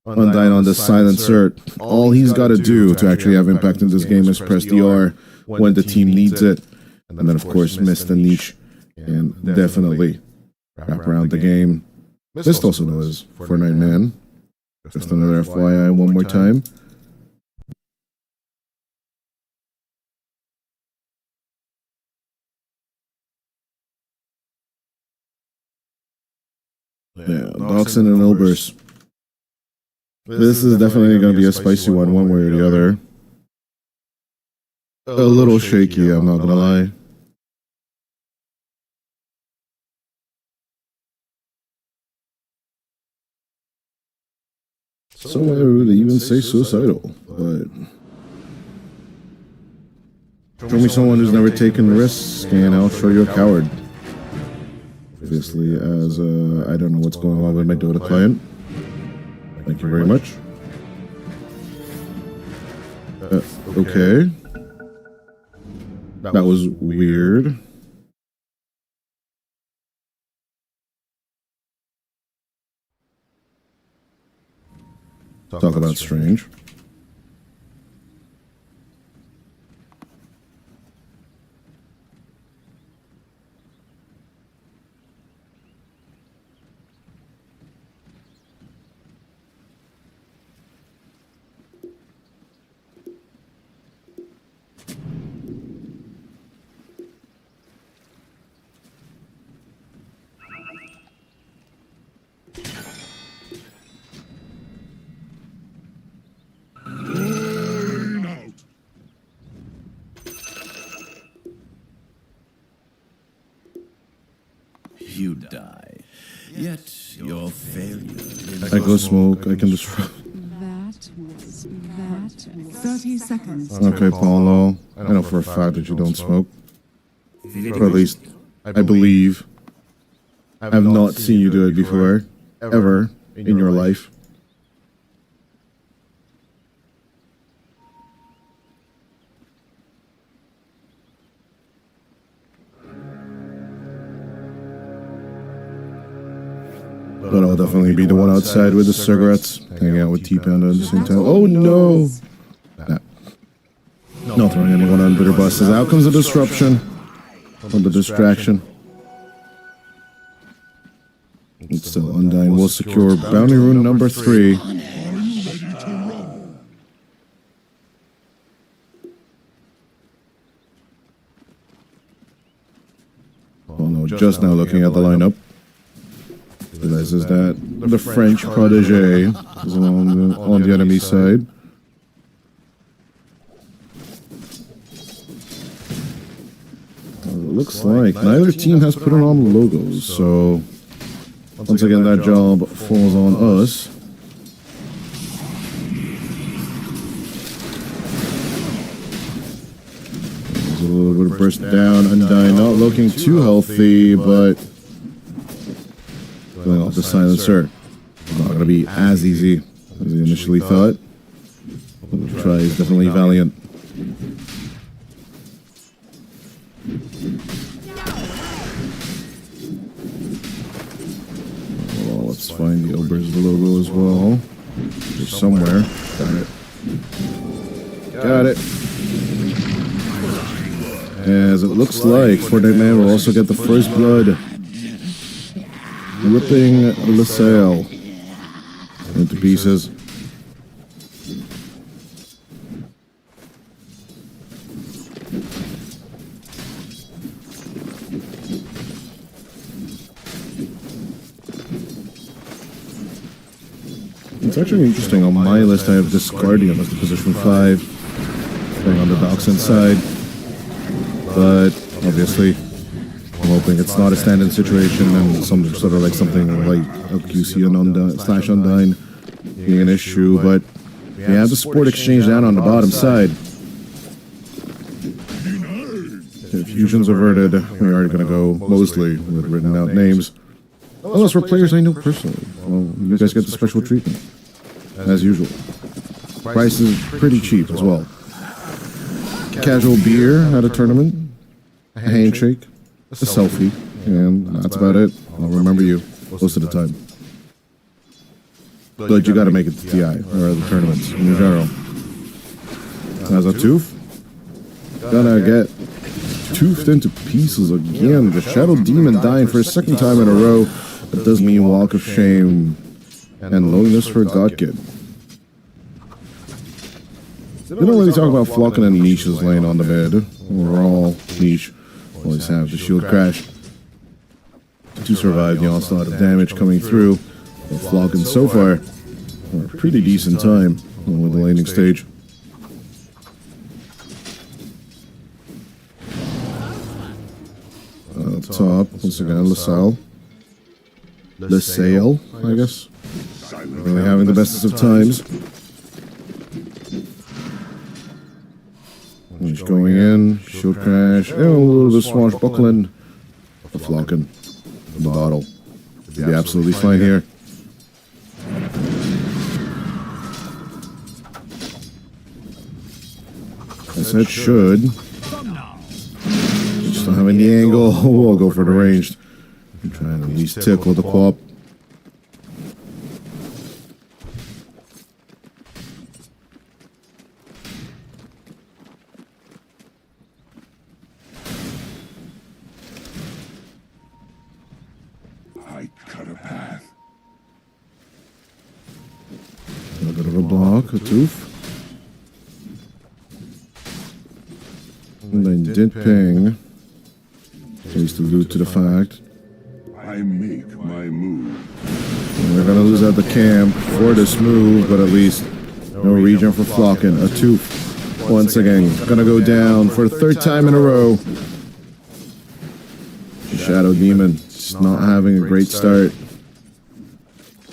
Undyne on the Silencer, all he's got to do to actually have impact in this game is press DR when the team needs it, and then of course miss the niche and definitely wrap around the game. This also knows for 9-man. Just another FYI one more time. Yeah, Doxen and Elbers. This is definitely going to be a spicy one way or the other. A little shaky, I'm not going to lie. Some would even say suicidal, but show me someone who's never taken risks and I'll show you a coward. Obviously, as I don't know what's going on with my Dota client. Thank you very much. Okay. That was weird. Talk about strange. You die. Yet your failure. I go smoke. I can disrupt. That was 30 seconds. Okay, Paulo. I know for a fact that you don't smoke. Or at least, I believe. I have not seen you do it before. Ever. In your life. But I'll definitely be the one outside with the cigarettes, hanging out with T-Panda at the same time. Oh no! Nah. Not throwing anyone under the buses. Out comes the disruption. Or the distraction. It's still Undyne will secure bounty rune number 3. Oh no, just now looking at the lineup. Realizes that the French protege is on the enemy side. It looks like neither team has put it on logos, so once again that job falls on us. There's a little bit of burst down, Undyne not looking too healthy, but going off the silencer. Not going to be as easy as he initially thought. The try is definitely valiant. Well, let's find the Ober's logo as well. Just somewhere. Got it. Got it. As it looks like Fortnite Man will also get the first blood. Ripping LaSalle into pieces. It's actually interesting. On my list, I have discarding him as the position 5, playing on the Dachshund side. But obviously, I'm hoping it's not a stand-in situation and some sort of like something like LQC and Undyne being an issue. But we have the sport exchange down on the bottom side. If fusion's averted, we're already going to go mostly with written out names. Unless we're players I know personally. Well, you guys get the special treatment. As usual. Price is pretty cheap as well. Casual beer at a tournament. A handshake. A selfie. And that's about it. I'll remember you most of the time. But you gotta make it to TI or other tournaments in general. As a tooth. Gonna get toothed into pieces again. The Shadow Demon dying for a second time in a row. That does mean walk of shame and loneliness for Godkid. They don't really talk about Flocken and Niche's laying on the bed. Overall, Niche always have the shield crash to survive the onslaught of damage coming through. But Flocken so far are a pretty decent time with the landing stage. Up top, once again, LaSalle, I guess. Really having the bestest of times. He's going in, shield crash, and a little bit of swashbuckling. The Flocken, the bottle. He'll be absolutely fine here. I said should. Just don't have any angle. We'll go for the ranged. I'm trying to at least tickle the quap. I cut a path. A bit of a block, a tooth. And then did ping. Please allude to the fact. I make my move. And we're gonna lose out the camp for this move, but at least no regen for Flocken. A tooth. Once again, gonna go down for the third time in a row. The Shadow Demon just not having a great start.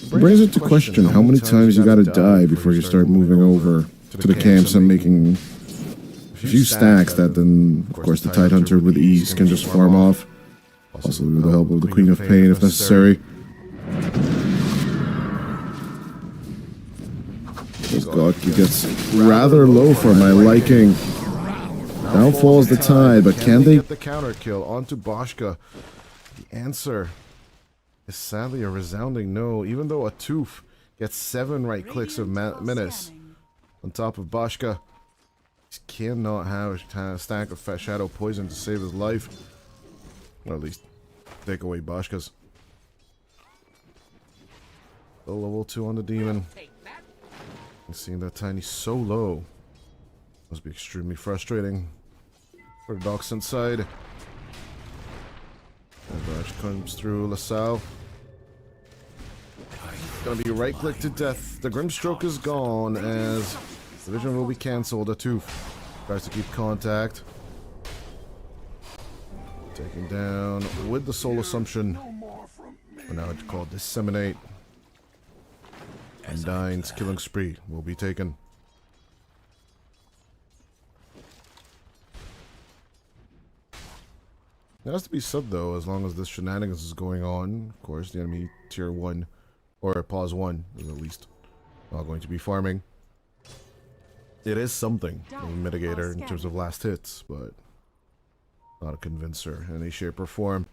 brings it to question how many times you gotta die before you start moving over to the camps and making a few stacks that then, of course, the Tidehunter with ease can just farm off. Possibly with the help of the Queen of Pain if necessary. This Godki gets rather low for my liking. Down falls the Tide, but can they get the counter kill onto Bashka? The answer is sadly a resounding no, even though a Tooth gets 7 right clicks of Menace on top of Bashka. He cannot have a stack of Shadow Poison to save his life. Or at least take away Bashka's. Still level 2 on the Demon. And seeing that Tiny so low must be extremely frustrating for the Dachshund side. And Bash comes through LaSalle. Gonna be right click to death. The Grimstroke is gone as the vision will be cancelled. A Tooth tries to keep contact. Taken down with the Soul Assumption. Or now it's called Disseminate. And Dine's killing spree will be taken. It has to be said though, as long as this shenanigans is going on, of course, the enemy tier 1, or pause 1, is at least not going to be farming. It is something, a mitigator in terms of last hits, but not a convincer in any shape or form.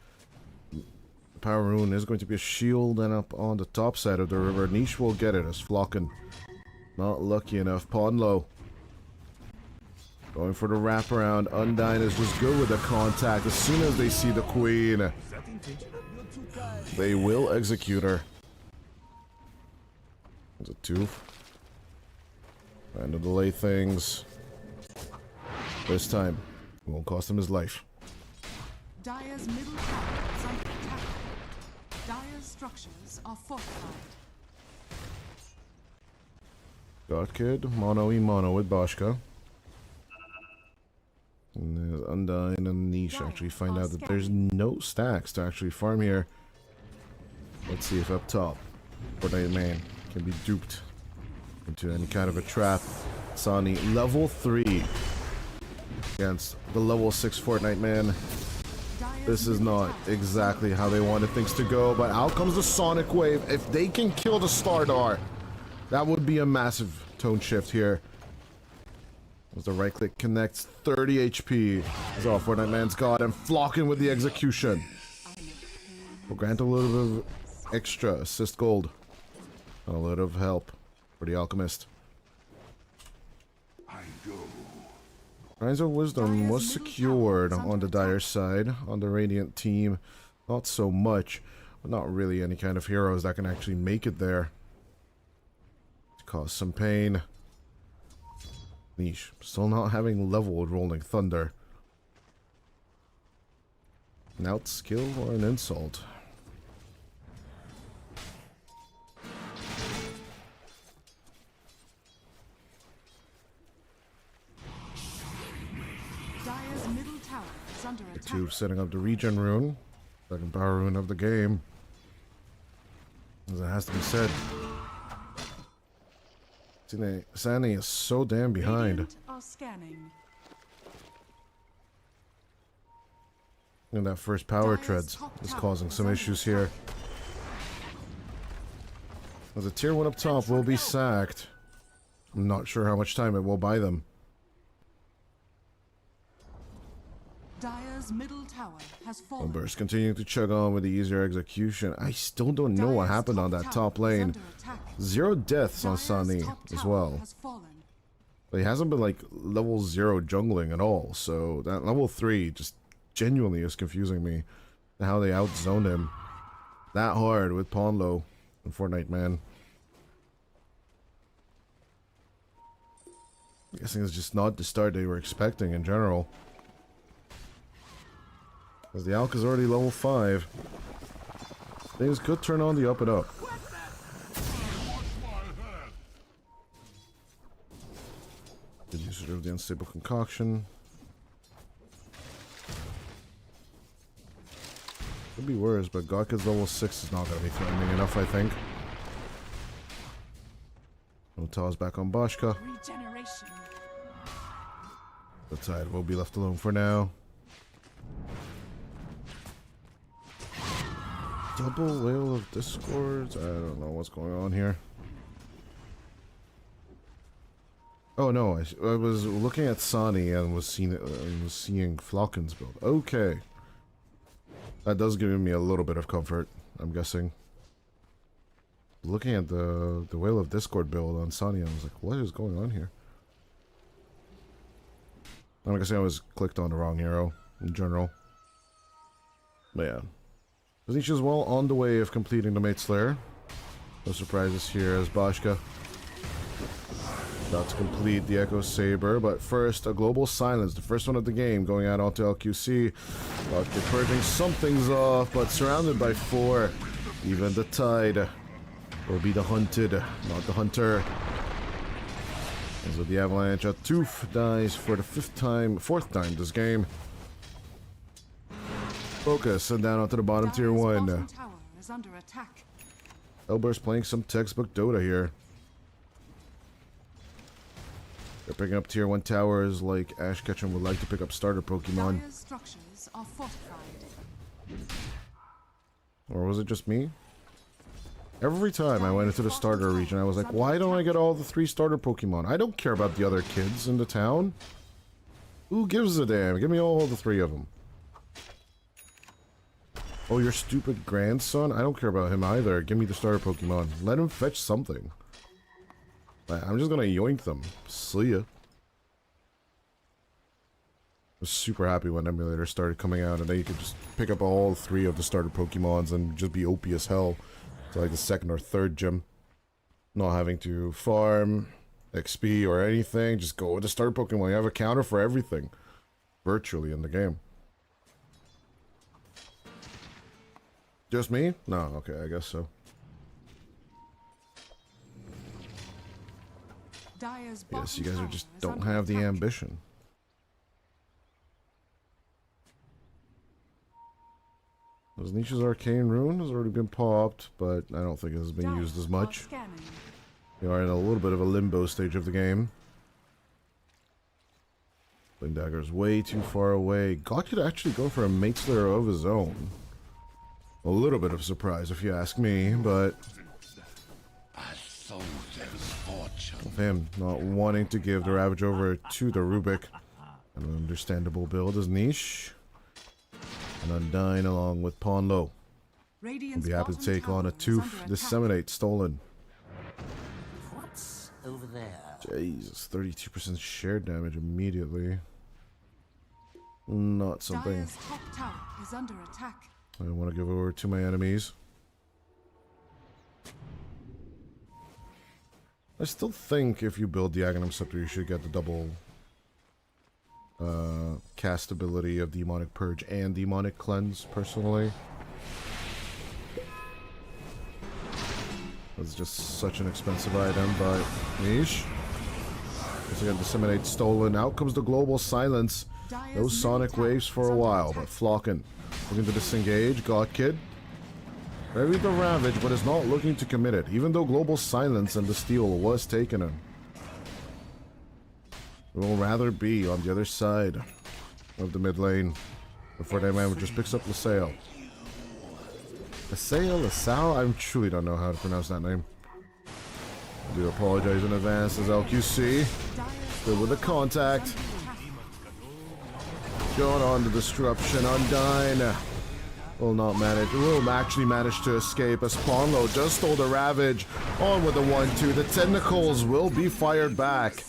The Power Rune is going to be a shield, and up on the top side of the river, Niche will get it as Flocken. Not lucky enough. Pawn low. Going for the wraparound. Undyne is just good with the contact. As soon as they see the Queen, they will execute her. There's a Tooth. Trying to delay things. This time, it won't cost him his life. Dire's middle tower is under attack. Dire's structures are fortified. God Kid, mono with Bashka. And there's Undyne and Niche actually find out that there's no stacks to actually farm here. Let's see if up top, Fortnite Man can be duped into any kind of a trap. Sani, level 3 against the level 6 Fortnite Man. This is not exactly how they wanted things to go, but out comes the Sonic Wave. If they can kill the Stardar, that would be a massive tone shift here. As the right click connects, 30 HP is all Fortnite Man's got, and Flocken with the execution. Will grant a little bit of extra assist gold. A little of help for the Alchemist. Rise of Wisdom was secured on the Dire side. On the Radiant team, not so much. Not really any kind of heroes that can actually make it there. Cause some pain. Niche, still not having leveled Rolling Thunder. An outskill or an insult? Dire's middle tower is under attack. The Tube setting up the regen rune. Second power rune of the game. As it has to be said. Sani is so damn behind. Radiant are scanning. And that first power treads is causing some issues here. As a tier 1 up top will be sacked. I'm not sure how much time it will buy them. Dire's middle tower has fallen. Burst continuing to chug on with the easier execution. I still don't know what happened on that top lane. 0 deaths on Sani as well. But he hasn't been like level 0 jungling at all. So that level 3 just genuinely is confusing me. How they outzoned him that hard with Pawn low and Fortnite Man. I'm guessing it's just not the start they were expecting in general. As the Alk is already level 5. Things could turn on the up and up. Good usage of the unstable concoction. Could be worse, but Godkid's level 6 is not going to be threatening enough, I think. No toss back on Bashka. Regeneration. The tide will be left alone for now. Double whale of discords? I don't know what's going on here. Oh no, I was looking at Sani and was seeing Flocken's build. Okay. That does give me a little bit of comfort, I'm guessing. Looking at the Whale of Discord build on Sani, I was like, what is going on here? I'm guessing I was clicked on the wrong arrow in general. But yeah. Znish is well on the way of completing the Mate Slayer. No surprises here as Bashka about to complete the Echo Saber, but first a global silence, the first one of the game, going out onto LQC. Bashka purging some things off, but surrounded by 4. Even the tide will be the hunted, not the hunter. As with the avalanche, a Tooth dies for the 4th time this game. Focus and down onto the bottom tier 1. Bottom tower is under attack. Elber's playing some textbook Dota here. They're picking up tier 1 towers like Ash Ketchum would like to pick up starter Pokemon. Dire's structures are fortified. Or was it just me? Every time I went into the starter region, I was like, why don't I get all the 3 starter Pokemon? I don't care about the other kids in the town. Who gives a damn? Give me all the 3 of them. Oh, your stupid grandson? I don't care about him either. Give me the starter Pokemon. Let him fetch something. I'm just gonna yoink them. See ya. I was super happy when emulators started coming out and then you could just pick up all 3 of the starter Pokemons and just be OP as hell. So like the 2nd or 3rd gym. Not having to farm, XP or anything. Just go with the starter Pokemon. You have a counter for everything. Virtually in the game. Just me? No, okay, I guess so. Yes, you guys are just don't have the ambition. Znish's Arcane Rune has already been popped, but I don't think it has been used as much. We are in a little bit of a limbo stage of the game. Flame Dagger is way too far away. God could actually go for a Mate Slayer of his own. A little bit of surprise if you ask me, but of him not wanting to give the Ravage over to the Rubik. An understandable build is Niche. And Undyne along with Ponlo. I'll be happy to take on a Tooth Disseminate stolen. What's over there? Jesus, 32% share damage immediately. Not something Dire's top tower is under attack. I want to give over to my enemies. I still think if you build the Aghanim Scepter, you should get the double cast ability of Demonic Purge and Demonic Cleanse, personally. It's just such an expensive item, but niche. Once again, Disseminate stolen. Out comes the global silence. No sonic waves for a while, but Flocken looking to disengage. God Kid. Ready to Ravage, but is not looking to commit it, even though global silence and the steal was taken him. Will rather be on the other side of the mid lane before that man just picks up LaSalle. LaSalle? I truly don't know how to pronounce that name. I do apologize in advance as LQC. Still with the contact. Going on to Disruption. Undyne. Will not manage. Will actually manage to escape as Ponlo just stole the Ravage. On with the 1-2. The Tentacles will be fired back.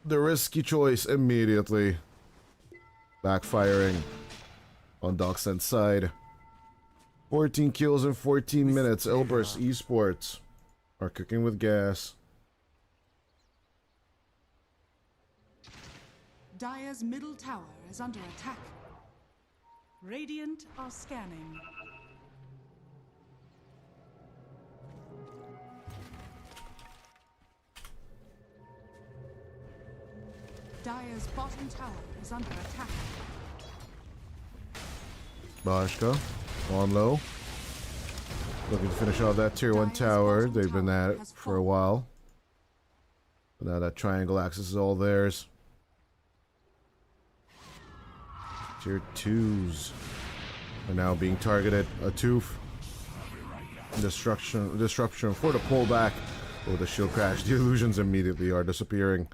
The risky choice immediately backfiring on Docksend's side. 14 kills in 14 minutes. Elburst Esports are cooking with gas. Dire's middle tower is under attack. Radiant are scanning. Dire's bottom tower is under attack. Bashka on low. Looking to finish off that tier 1 tower. They've been at it for a while. But now that triangle axis is all theirs. Tier 2s are now being targeted. A tooth. Disruption for the pullback. Oh, the shield crash. The illusions immediately are disappearing.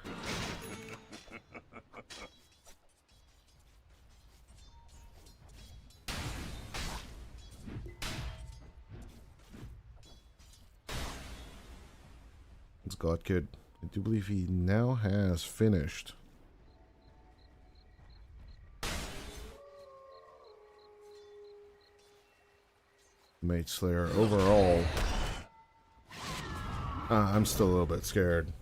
It's God Kid. I do believe he now has finished. Mage Slayer overall. I'm still a little bit scared.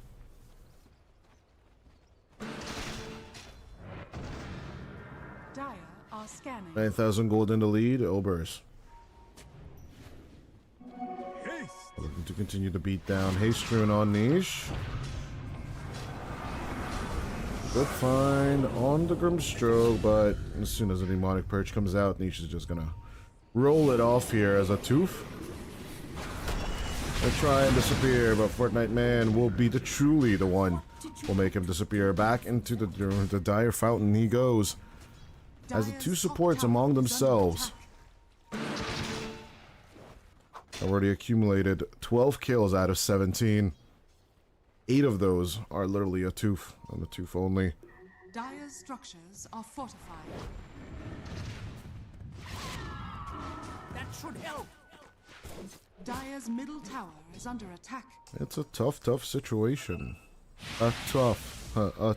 9,000 gold in the lead, Obers. Looking to continue to beat down Haste Rune on Niche. Good find on the Grimstroke, but as soon as the Demonic Perch comes out, Niche is just gonna roll it off here as a tooth. They'll try and disappear, but Fortnite Man will be truly the one will make him disappear. Back into the dire fountain he goes. As the two supports among themselves. Already accumulated 12 kills out of 17. 8 of those are literally a tooth, and the tooth only. Dire's structures are fortified. That should help. Dire's middle tower is under attack. It's a tough situation. A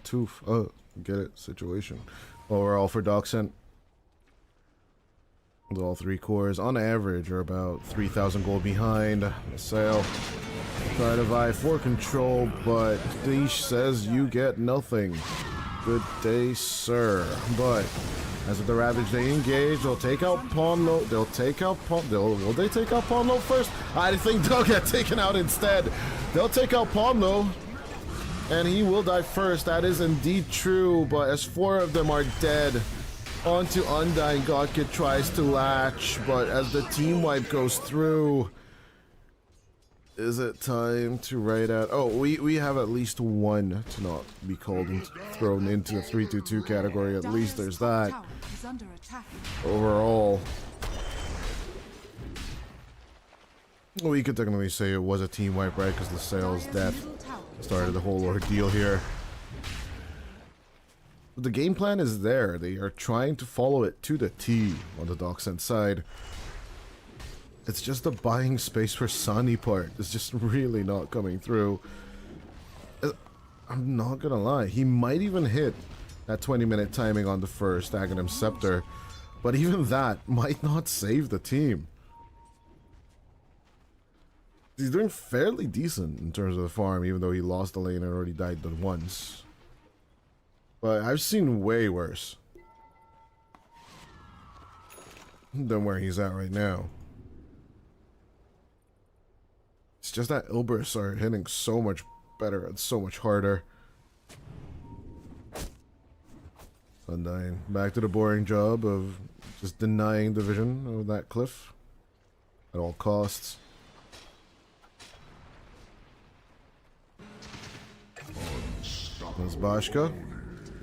tooth, get it, situation. Overall for Doxent, all 3 cores on average are about 3,000 gold behind the sale. Try to vie for control, but Niche says you get nothing. Good day, sir. But as with the Ravage, they engage. They'll take out Ponlo. They'll take out will they take out Ponlo first? I think they'll get taken out instead. They'll take out Ponlo, and he will die first. That is indeed true. But as 4 of them are dead, onto Undying, Godkid tries to latch, but as the team wipe goes through, is it time to write out? Oh, we have at least one to not be called and thrown into the 3-2-2 category. At least there's that. Overall, we could technically say it was a team wipe, right? Because the Sale's death started the whole ordeal here. But the game plan is there. They are trying to follow it to the T on the Doxent side. It's just the buying space for Sunny part. It's just really not coming through. I'm not gonna lie. He might even hit that 20-minute timing on the first Aghanim Scepter. But even that might not save the team. He's doing fairly decent in terms of the farm, even though he lost the lane and already died once. But I've seen way worse than where he's at right now. It's just that Ilbers are hitting so much better and so much harder. Undying. Back to the boring job of just denying the vision of that cliff at all costs. There's Bashka.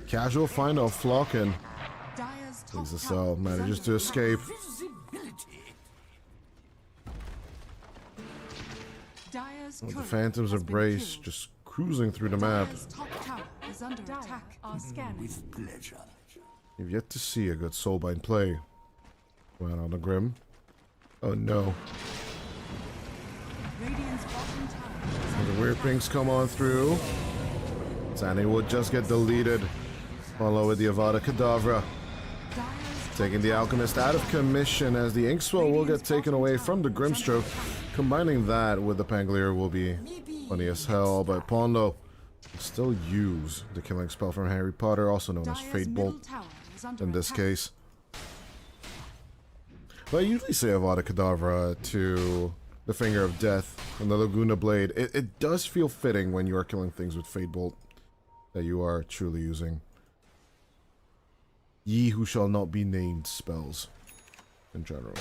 Casual find off Flocken. Leaves the cell, manages to escape. With the Phantom's Embrace just cruising through the map. You've yet to see a good Soulbind play. Went on the Grim. Oh no. The weird things come on through. Zanny will just get deleted. Follow with the Avada Kedavra. Taking the Alchemist out of commission as the Inkswell will get taken away from the Grimstroke. Combining that with the Pangolier will be funny as hell, but Pondo will still use the killing spell from Harry Potter, also known as Fate Bolt in this case. But I usually say Avada Kedavra to the Finger of Death and the Laguna Blade. It does feel fitting when you are killing things with Fate Bolt that you are truly using ye who shall not be named spells in general.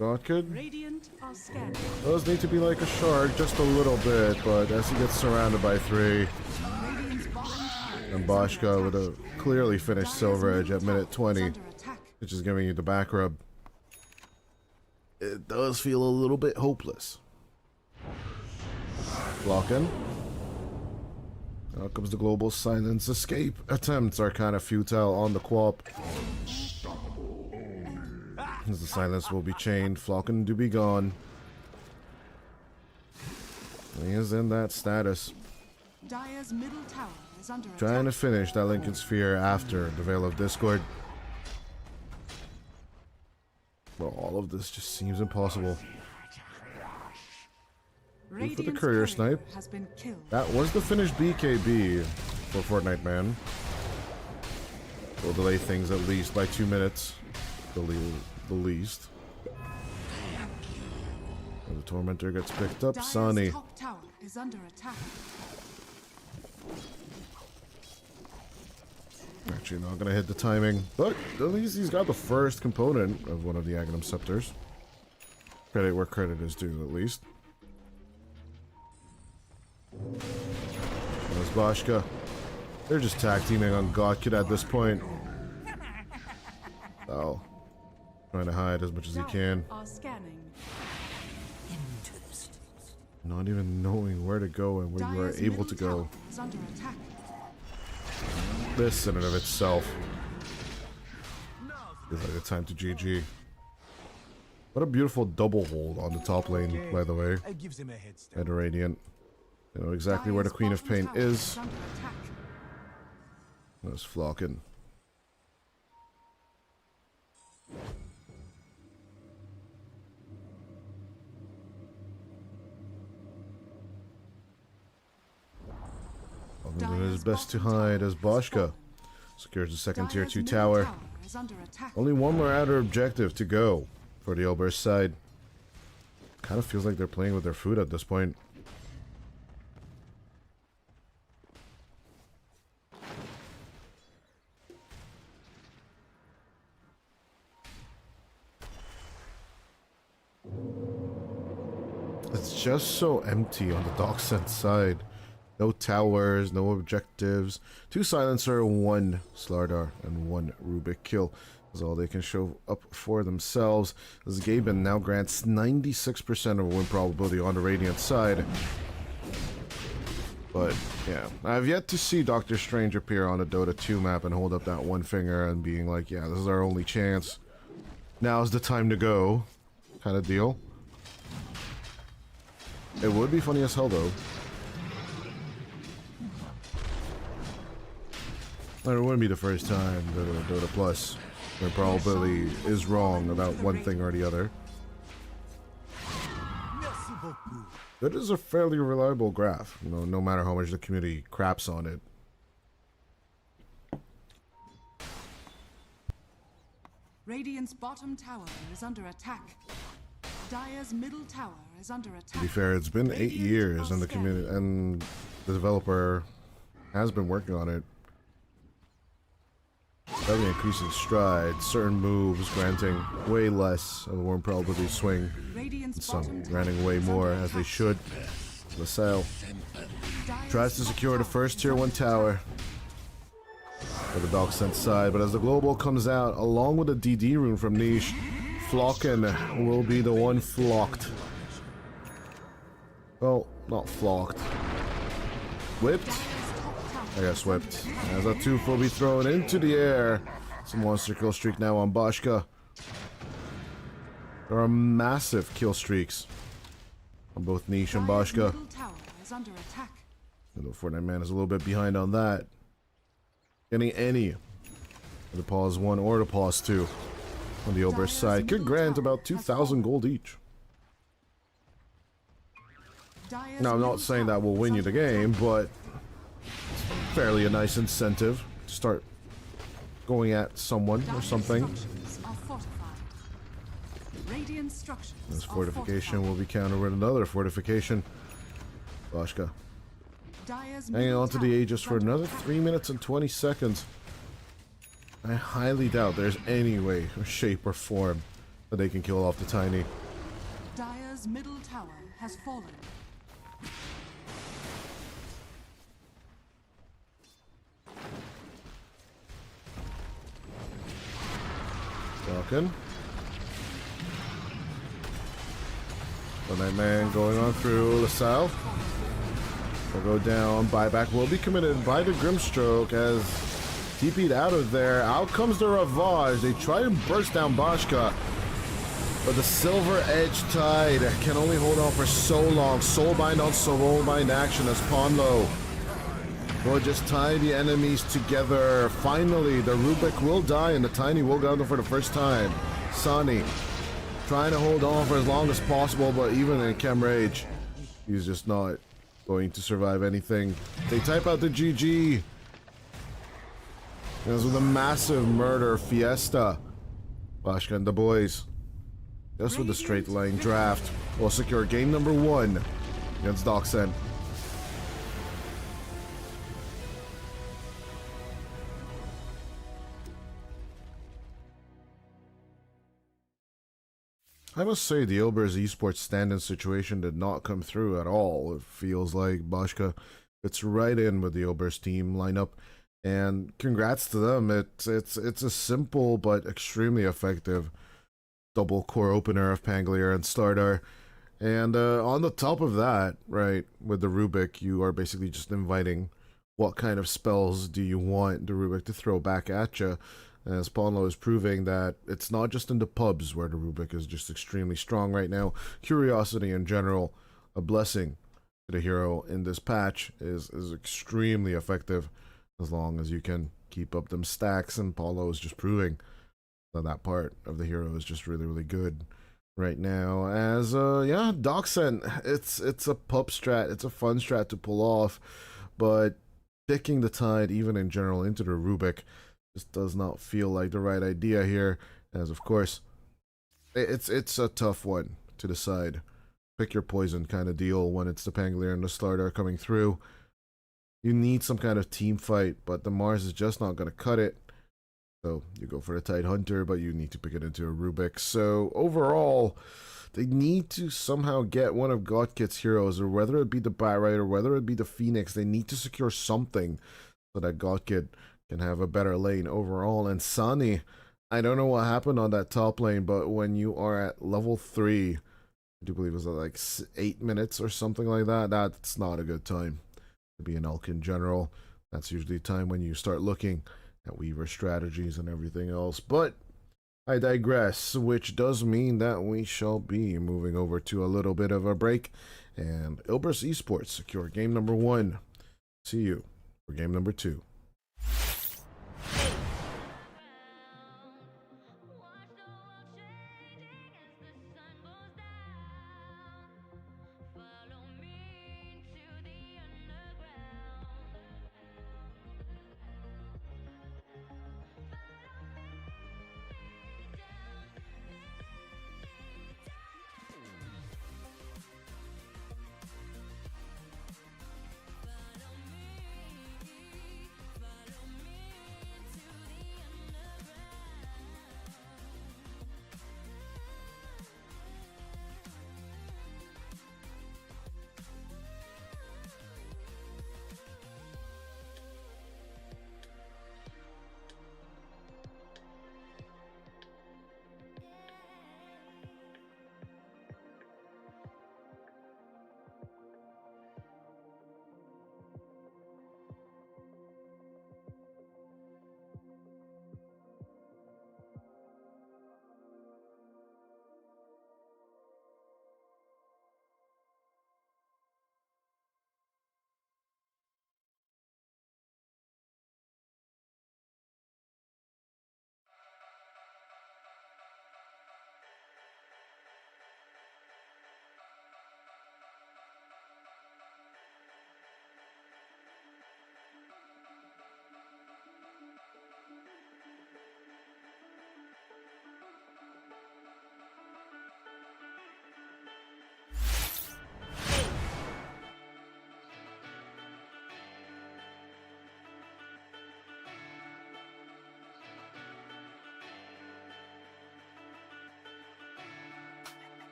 God could Radiant are scanning. does need to be like a shark just a little bit, but as he gets surrounded by 3, Radiant's bottom tower and Boschka with a clearly finished Silver Edge at minute 20, under attack. which is giving you the back rub, it does feel a little bit hopeless. Blocking. Now comes the global silence. Escape attempts are kind of futile on the co-op. As the silence will be chained, Flocken to be gone. He is in that status. Dire's middle tower is under Trying to attack. finish that Lincoln Sphere after the Veil of Discord. Well, all of this just seems impossible. Move for the Radiant's courier snipe. has been killed. That was the finished BKB for Fortnite Man. Will delay things at least by 2 minutes. The least. And the Tormentor gets picked up. Dire's Sonny. top tower is under attack. Actually not gonna hit the timing, but at least he's got the first component of one of the Aghanim Scepters. Credit where credit is due, at least. There's Boschka. They're just tag teaming on Godkid at this point. Oh. Trying to hide as much as he can. Are scanning. Not even knowing where to go and where you are Dire's able middle to go. tower is under attack. This in and of itself is like the time to GG. What a beautiful double hold on the top lane, by the way. It gives him a head start. And a Radiant. You know exactly where the Dire's Queen of bottom Pain tower is. under attack. There's Flocken. Doing his best to hide as Boschka secures the second tier Dire's 2 middle tower. is under attack. Only one more outer objective to go for the Elber's side. Kind of feels like they're playing with their food at this point. It's just so empty on the Docksend side. No towers, no objectives. 2 Silencer, 1 Slardar, and 1 Rubik kill is all they can show up for themselves. As Gaben now grants 96% of win probability on the Radiant side. But, yeah. I've yet to see Doctor Strange appear on a Dota 2 map and hold up that one finger and being like, yeah, this is our only chance. Now's the time to go. Kind of deal. It would be funny as hell, though. And it wouldn't be the first time that Dota Plus where probability is wrong about one thing or the other. It is a fairly reliable graph, you know, no matter how much the community craps on it. Radiant's bottom tower is under attack. Dire's middle tower is under attack. To be fair, it's been 8 years and the community and the developer has been working on it. Steadily increasing stride, certain moves granting way less of a win probability swing, and some granting way more as they should. LaSalle tries to secure the first tier 1 tower for the Docksend side, but as the global comes out along with a DD rune from Niche, Flocken will be the one flocked. Well, not flocked. Whipped? I guess whipped. As a 2 will be thrown into the air. Some monster kill streak now on Boschka. There are massive kill streaks on both Niche and Boschka. And the Fortnite Man is a little bit behind on that. Getting any of the pause 1 or the pause 2 on the Oberst side could grant about 2,000 gold each. Now, I'm not saying that will win you the game, but it's fairly a nice incentive to start going at someone or something. This fortification will be countered with another fortification. Boschka hanging on to the Aegis for another 3 minutes and 20 seconds. I highly doubt there's any way or shape or form that they can kill off the Tiny. Dire's middle tower has fallen. Falcon. The Nightman going on through the south. Will go down. Buyback will be committed by the Grimstroke as TP'd out of there. Out comes the Ravage. They try to burst down Bashka, but the Silver Edge Tide can only hold on for so long. Soulbind on Soulbind action as Ponlo will just tie the enemies together. Finally, the Rubik will die and the Tiny will go down for the first time. Sonny trying to hold on for as long as possible, but even in Chem Rage, he's just not going to survive anything. They type out the GG. As with a massive murder fiesta, Bashka and the boys, just with the straight line draft, will secure game number 1 against Doxen. I must say the Ilber's esports stand-in situation did not come through at all. It feels like Bashka fits right in with the Ilber's team lineup, and congrats to them. It's a simple but extremely effective double core opener of Pangolier and Stardar. And on the top of that, right, with the Rubik, you are basically just inviting what kind of spells do you want the Rubik to throw back at you. As Ponlo is proving that it's not just in the pubs where the Rubik is just extremely strong right now. Curiosity in general, a blessing to the hero in this patch, is extremely effective as long as you can keep up them stacks, and Ponlo is just proving that that part of the hero is just really, really good right now. As yeah, Doxen, it's a pub strat, it's a fun strat to pull off, but picking the Tide even in general into the Rubik just does not feel like the right idea here, as of course it's a tough one to decide. Pick your poison kind of deal when it's the Pangolier and the Stardar coming through. You need some kind of team fight, but the Mars is just not going to cut it. So you go for the Tide Hunter, but you need to pick it into a Rubik. So overall, they need to somehow get one of Godkit's heroes, or whether it be the Barite or whether it be the Phoenix, they need to secure something so that Godkit can have a better lane overall. And Sunny, I don't know what happened on that top lane, but when you are at level 3, I do believe it was like 8 minutes or something like that, that's not a good time to be an Elk in general. That's usually a time when you start looking at Weaver strategies and everything else. But I digress, which does mean that we shall be moving over to a little bit of a break, and Ilber's Esports secure game number 1. See you for game number 2.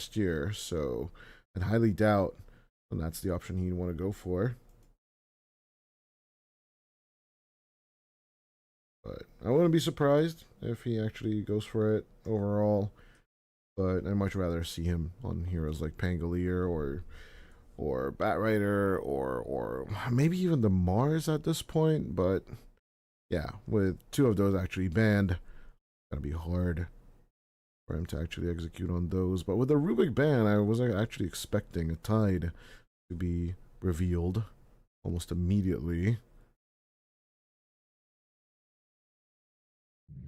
last year, so I highly doubt that's the option he'd want to go for. But I wouldn't be surprised if he actually goes for it overall. But I'd much rather see him on heroes like Pangolier or Batrider or maybe even the Mars at this point. But yeah, with 2 of those actually banned, gonna be hard for him to actually execute on those. But with the Rubik ban, I was actually expecting a Tide to be revealed almost immediately.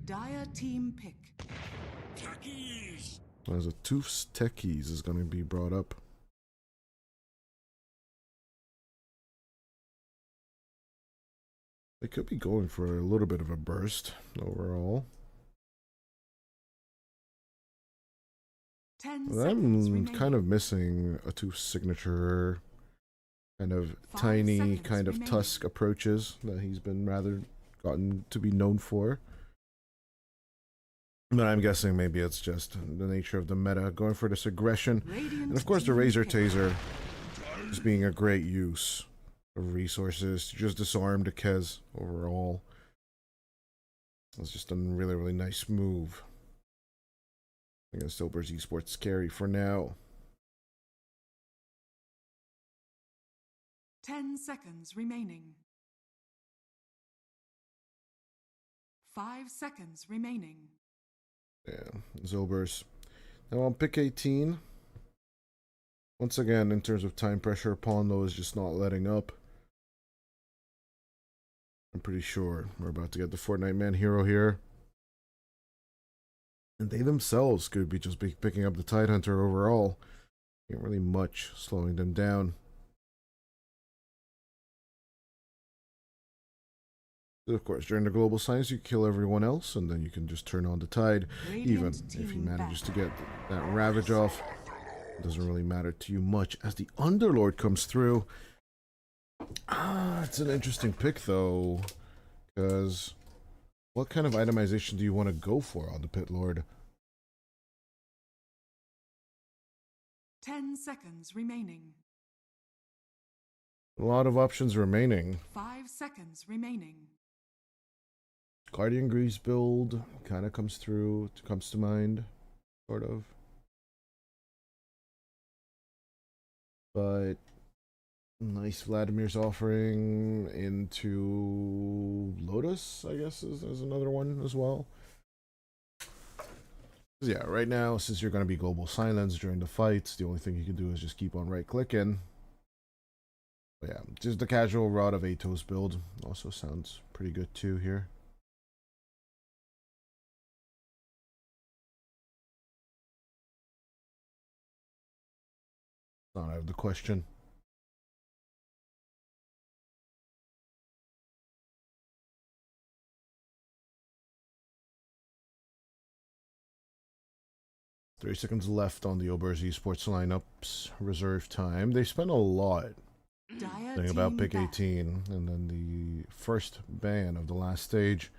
Dire team pick. As a Tooth's Techies is going to be brought up. They could be going for a little bit of a burst overall. 10 I'm kind of missing a Tooth signature kind of tiny kind of tusk approaches that he's been rather gotten to be known for. But I'm guessing maybe it's just the nature of the meta, going for this aggression. And of course the Razor Taser just being a great use of resources to just disarm the Kez overall. It's just a really, really nice move. I guess Silver's Esports carry for now. 10 seconds remaining. 5 seconds remaining. Yeah, Zobers. Now on pick 18. Once again, in terms of time pressure, Pondo is just not letting up. I'm pretty sure we're about to get the Fortnite Man hero here. And they themselves could be just picking up the Tidehunter overall. Ain't really much slowing them down. Of course, during the global science, you kill everyone else, and then you can just turn on the Tide. Even if he manages to get that Ravage off, it doesn't really matter to you much as the Underlord comes through. It's an interesting pick, though, because what kind of itemization do you want to go for on the Pit Lord? 10 seconds remaining. A lot of options remaining. 5 seconds remaining. Guardian Grease build kind of comes to mind, sort of. But nice Vladimir's offering into Lotus, I guess, is another one as well. Yeah, right now, since you're going to be global silence during the fights, the only thing you can do is just keep on right-clicking. But yeah, just the casual Rod of Atos build also sounds pretty good too here. Not out of the question. Three seconds left on the Ober's Esports lineups. Reserve time. They spent a lot thinking about pick 18, and then the first ban of the last stage.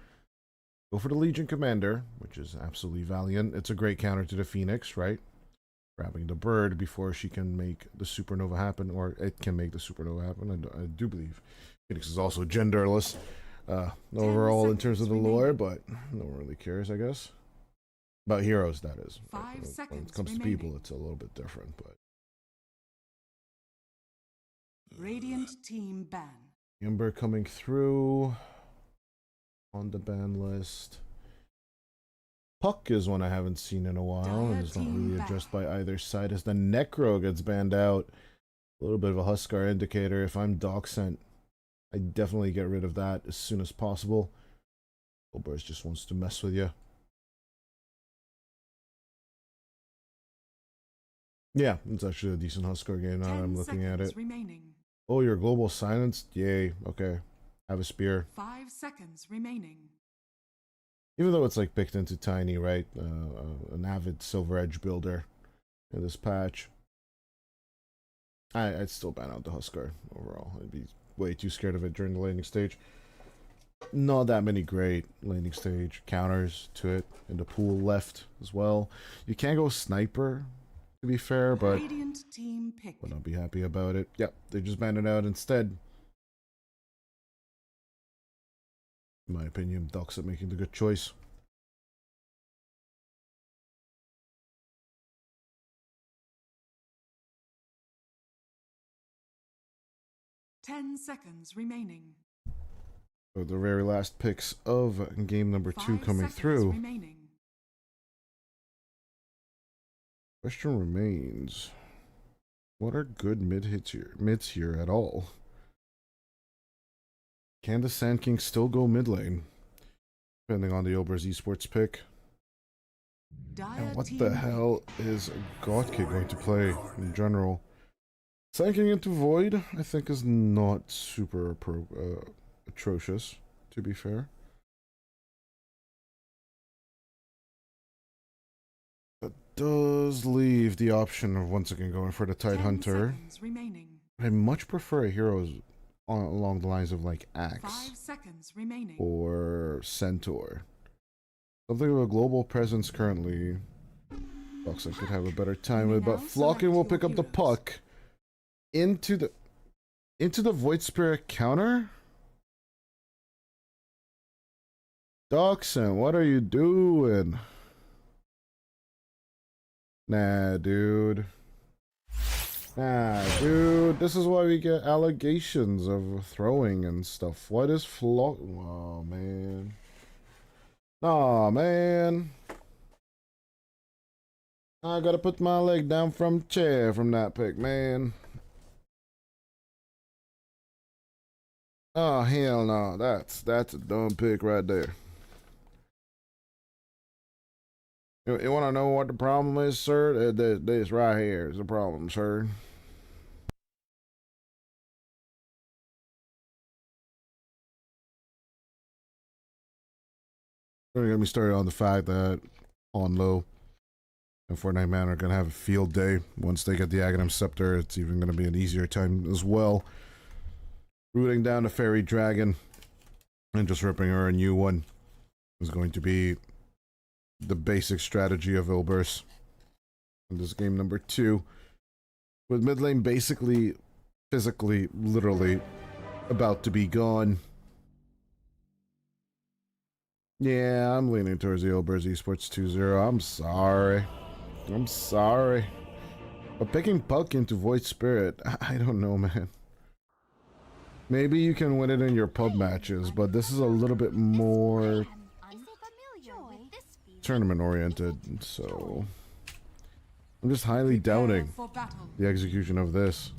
Go for the Legion Commander, which is absolutely valiant. It's a great counter to the Phoenix, right? Grabbing the bird before she can make the supernova happen, or it can make the supernova happen. I do believe Phoenix is also genderless overall in terms of the lore, but no one really cares, I guess. About heroes, that is. When it comes to people, it's a little bit different, but Radiant team ban. Ember coming through on the ban list. Puck is one I haven't seen in a while, and is not really addressed by either side as the Necro gets banned out. A little bit of a Huskar indicator. If I'm Docksent, I definitely get rid of that as soon as possible. Obers just wants to mess with you. Yeah, it's actually a decent Huskar game now that I'm looking at it. Remaining. Oh, you're global silenced? Yay, okay. Have a spear. 5 seconds remaining. Even though it's like picked into Tiny, right? An avid Silver Edge builder in this patch. I'd still ban out the Huskar overall. I'd be way too scared of it during the laning stage. Not that many great laning stage counters to it in the pool left as well. You can't go Sniper to be fair, but Radiant team pick. would not be happy about it. Yep, they just banned it out instead. In my opinion, Doxat making the good choice. Ten seconds remaining. So the very last picks of game number 2 5 coming seconds through. remaining. Question remains: what are good mids here at all? Can the Sand King still go mid lane? Depending on the Obers Esports pick. And what the hell is Godkid going to play in general? Sand King into Void, I think, is not super atrocious, to be fair. That does leave the option of once again going for the Tidehunter. I much prefer heroes along the lines of like Axe 5 seconds remaining. or Centaur. Something with a global presence currently. Doxat could have a better time with, but Flockin will pick up the puck into the Void Spirit counter. Doxat, what are you doing? Nah, dude. Nah, dude. This is why we get allegations of throwing and stuff. What is Flock? Oh, man. Nah, man. I gotta put my leg down from chair from that pick, man. Oh, hell no. That's a dumb pick right there. You want to know what the problem is, sir? This right here is the problem, sir. Don't get me started on the fact that on low and Fortnite Man are going to have a field day. Once they get the Aghanim Scepter, it's even going to be an easier time as well. Rooting down the Fairy Dragon and just ripping her a new one is going to be the basic strategy of Ilbers in this game number 2. With mid lane basically, physically, literally about to be gone. Yeah, I'm leaning towards the Ilbers Esports 2-0. I'm sorry. I'm sorry. But picking Puck into Void Spirit, I don't know, man. Maybe you can win it in your pub matches, but this is a little bit more tournament oriented, so I'm just highly doubting the execution of this.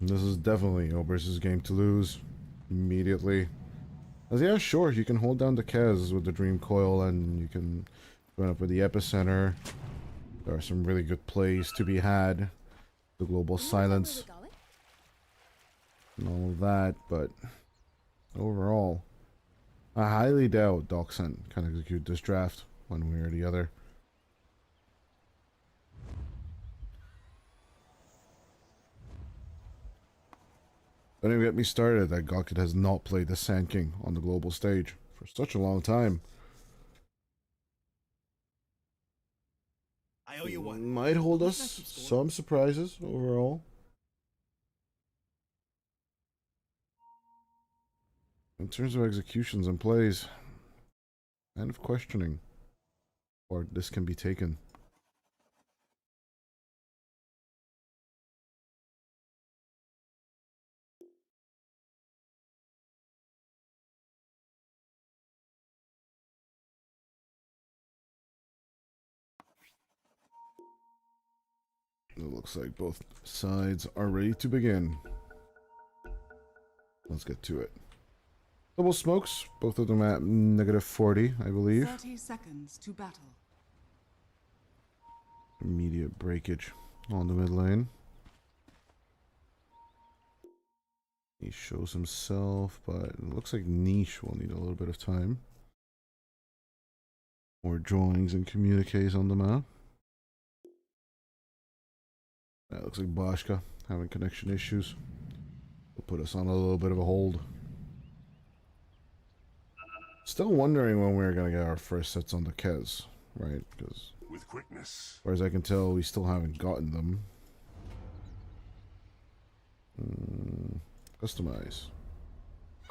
This is definitely Obers' game to lose immediately. As yeah, sure, you can hold down the Kez with the Dream Coil and you can run up with the Epicenter. There are some really good plays to be had. The Global Silence and all of that, but overall, I highly doubt Doxat can execute this draft one way or the other. Don't even get me started that Godkid has not played the Sand King on the global stage for such a long time. I owe you one. Might hold us some surprises overall. In terms of executions and plays, kind of questioning where this can be taken. It looks like both sides are ready to begin. Let's get to it. Double smokes, both of them at -40, I believe. 30 seconds to battle. Immediate breakage on the mid lane. He shows himself, but it looks like Niche will need a little bit of time. More drawings and communiques on the map. That looks like Bashka having connection issues. Will put us on a little bit of a hold. Still wondering when we're gonna get our first sets on the Kez, right? Because With quickness. as far as I can tell, we still haven't gotten them. Customize.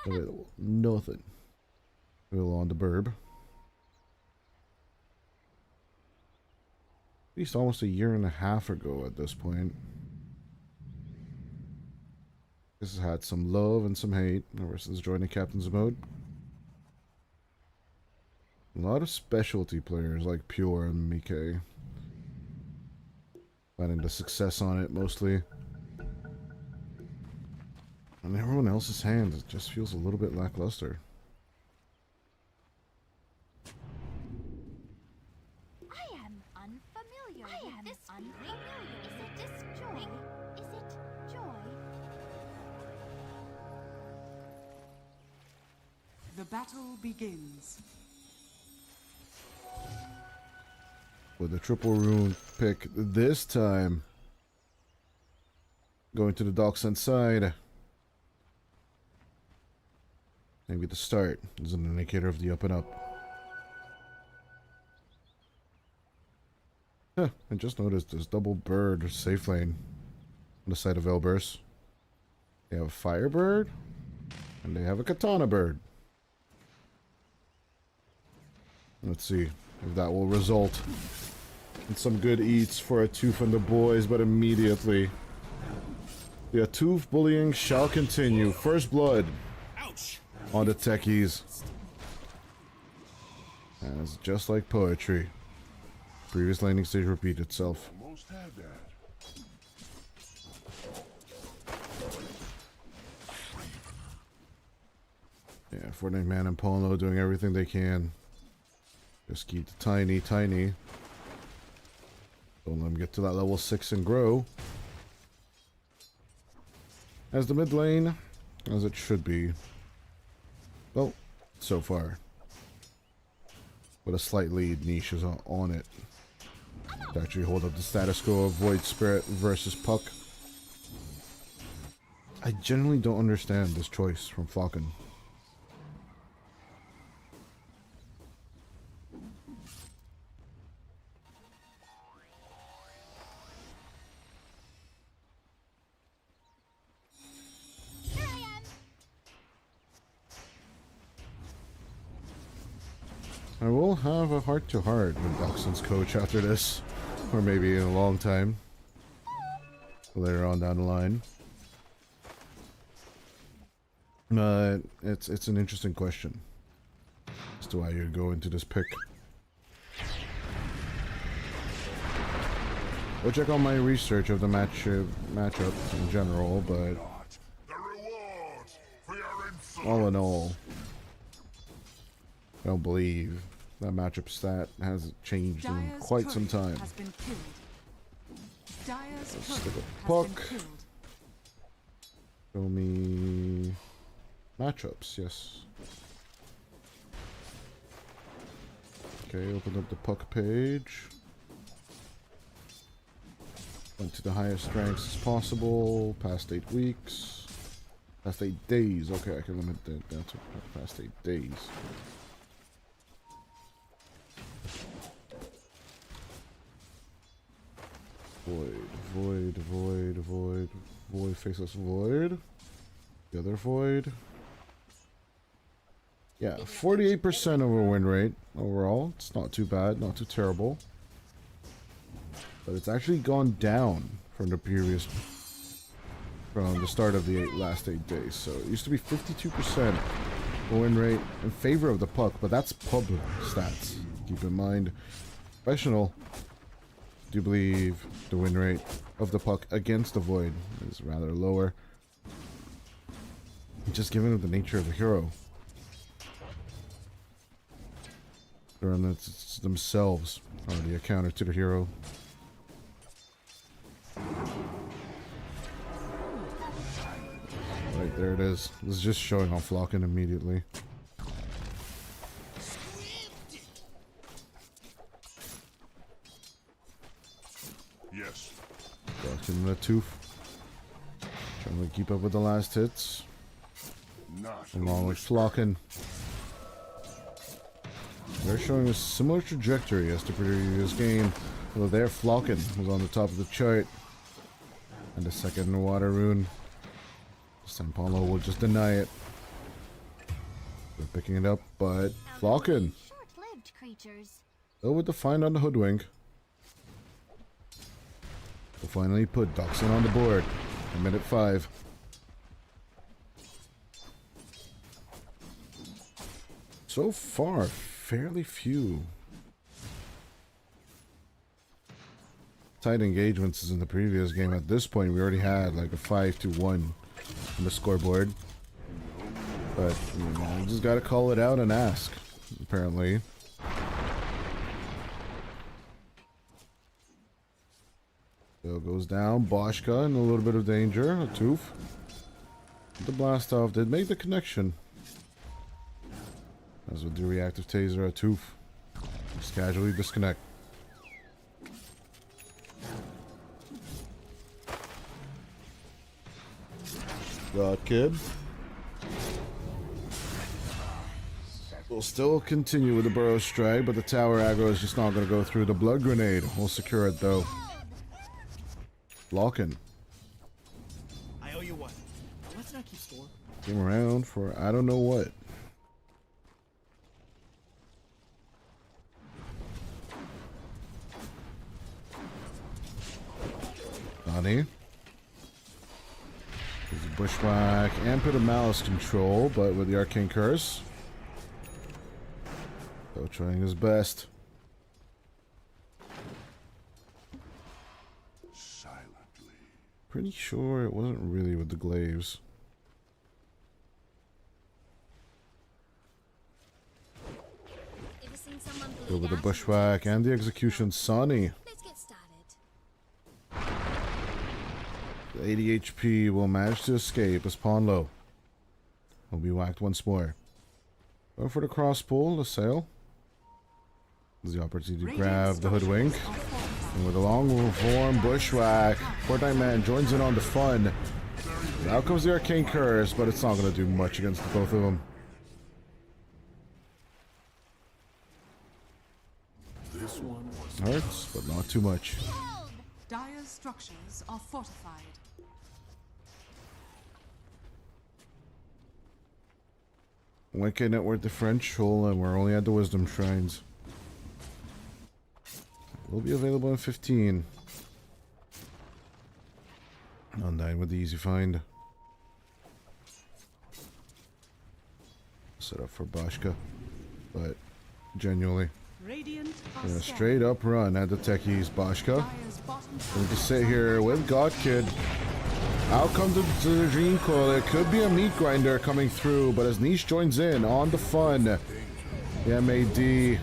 Available. Nothing. Available on the burb. At least almost a year and a half ago at this point. This has had some love and some hate ever since joining Captain's Mode. A lot of specialty players like Pure and Mike. Finding the success on it mostly. And everyone else's hand, it just feels a little bit lackluster. I am unfamiliar. I am this unfamiliar. Is it this joy? Is it joy? The battle begins. With a triple rune pick this time. Going to the docks inside. Maybe the start is an indicator of the up and up. Huh, I just noticed this double bird safe lane on the side of Elburst. They have a firebird and they have a katana bird. Let's see if that will result in some good eats for Atoof and the boys, but immediately the Atoof bullying shall continue. First blood on the techies. And it's just like poetry. Previous landing stage repeat itself. Almost had that. Yeah, Fortnite Man and Polo doing everything they can. Just keep the tiny. Don't let them get to that level 6 and grow. As the mid lane, as it should be. Well, so far. With a slight lead, Niche is on it. To actually hold up the status quo of Void Spirit versus Puck. I genuinely don't understand this choice from Falcon. I will have a heart-to-heart with Doxson's coach after this. Or maybe in a long time. Later on down the line. It's an interesting question. As to why you'd go into this pick. We'll check on my research of the matchup in general, but all in all, I don't believe that matchup stat has changed in quite some time. Let's stick a puck. Show me matchups, yes. Okay, open up the puck page. Went to the highest ranks as possible. Past 8 weeks. Past 8 days. Okay, I can limit that down to past 8 days. Void faceless void. The other void. Yeah, 48% over win rate overall. It's not too bad, not too terrible. But it's actually gone down from the start of the last 8 days. So it used to be 52% win rate in favor of the puck, but that's pub stats. Keep in mind, professional. I do believe the win rate of the puck against the void is rather lower. Just given the nature of the hero. It's themselves already a counter to the hero. Right, there it is. This is just showing off Flocken immediately. Yes. Flocken the tooth. Trying to keep up with the last hits. Not along with Flocken. They're showing a similar trajectory as the previous game, although their Falcon was on the top of the chart. And the second water rune. This time Paulo will just deny it. They're picking it up, but Falcon. Short-lived creatures. Though with the find on the hoodwink. We'll finally put Doxin on the board. In minute 5. So far, fairly few tight engagements as in the previous game. At this point, we already had like a 5-1 on the scoreboard. But you know, you just gotta call it out and ask, apparently. Bill goes down. Boschka in a little bit of danger. A tooth. The blast off did make the connection. As with the reactive taser, a tooth. Just casually disconnect. God kid. We'll still continue with the burrow strike, but the tower aggro is just not going to go through. The blood grenade will secure it though. Locking. I owe you one. Let's not keep score. Came around for I don't know what. Donnie. There's a bushwhack and put a malice control, but with the arcane curse. So trying his best. Pretty sure it wasn't really with the glaives. Go with the bushwhack and the execution, Sonny. Let's get started. The 80 HP will manage to escape as Ponlo will be whacked once more. Go for the cross pull, the sail. There's the opportunity to grab the hoodwink. And with a long form bushwhack, Fortnite Man joins in on the fun. Now comes the arcane curse, but it's not going to do much against the both of them. This one Hurts, but not too much. Dire's structures are fortified. $1K network differential, and we're only at the wisdom shrines. Will be available in 15. Undying with the easy find. Set up for Boschka, but genuinely. Radiant are In a scanning. straight up run at the techies, Boschka. Dire's bottom Going to sit here with God Kid. Out comes the Dream Coil. It could be a meat grinder coming through, but as Niche joins in on the fun, the MAD.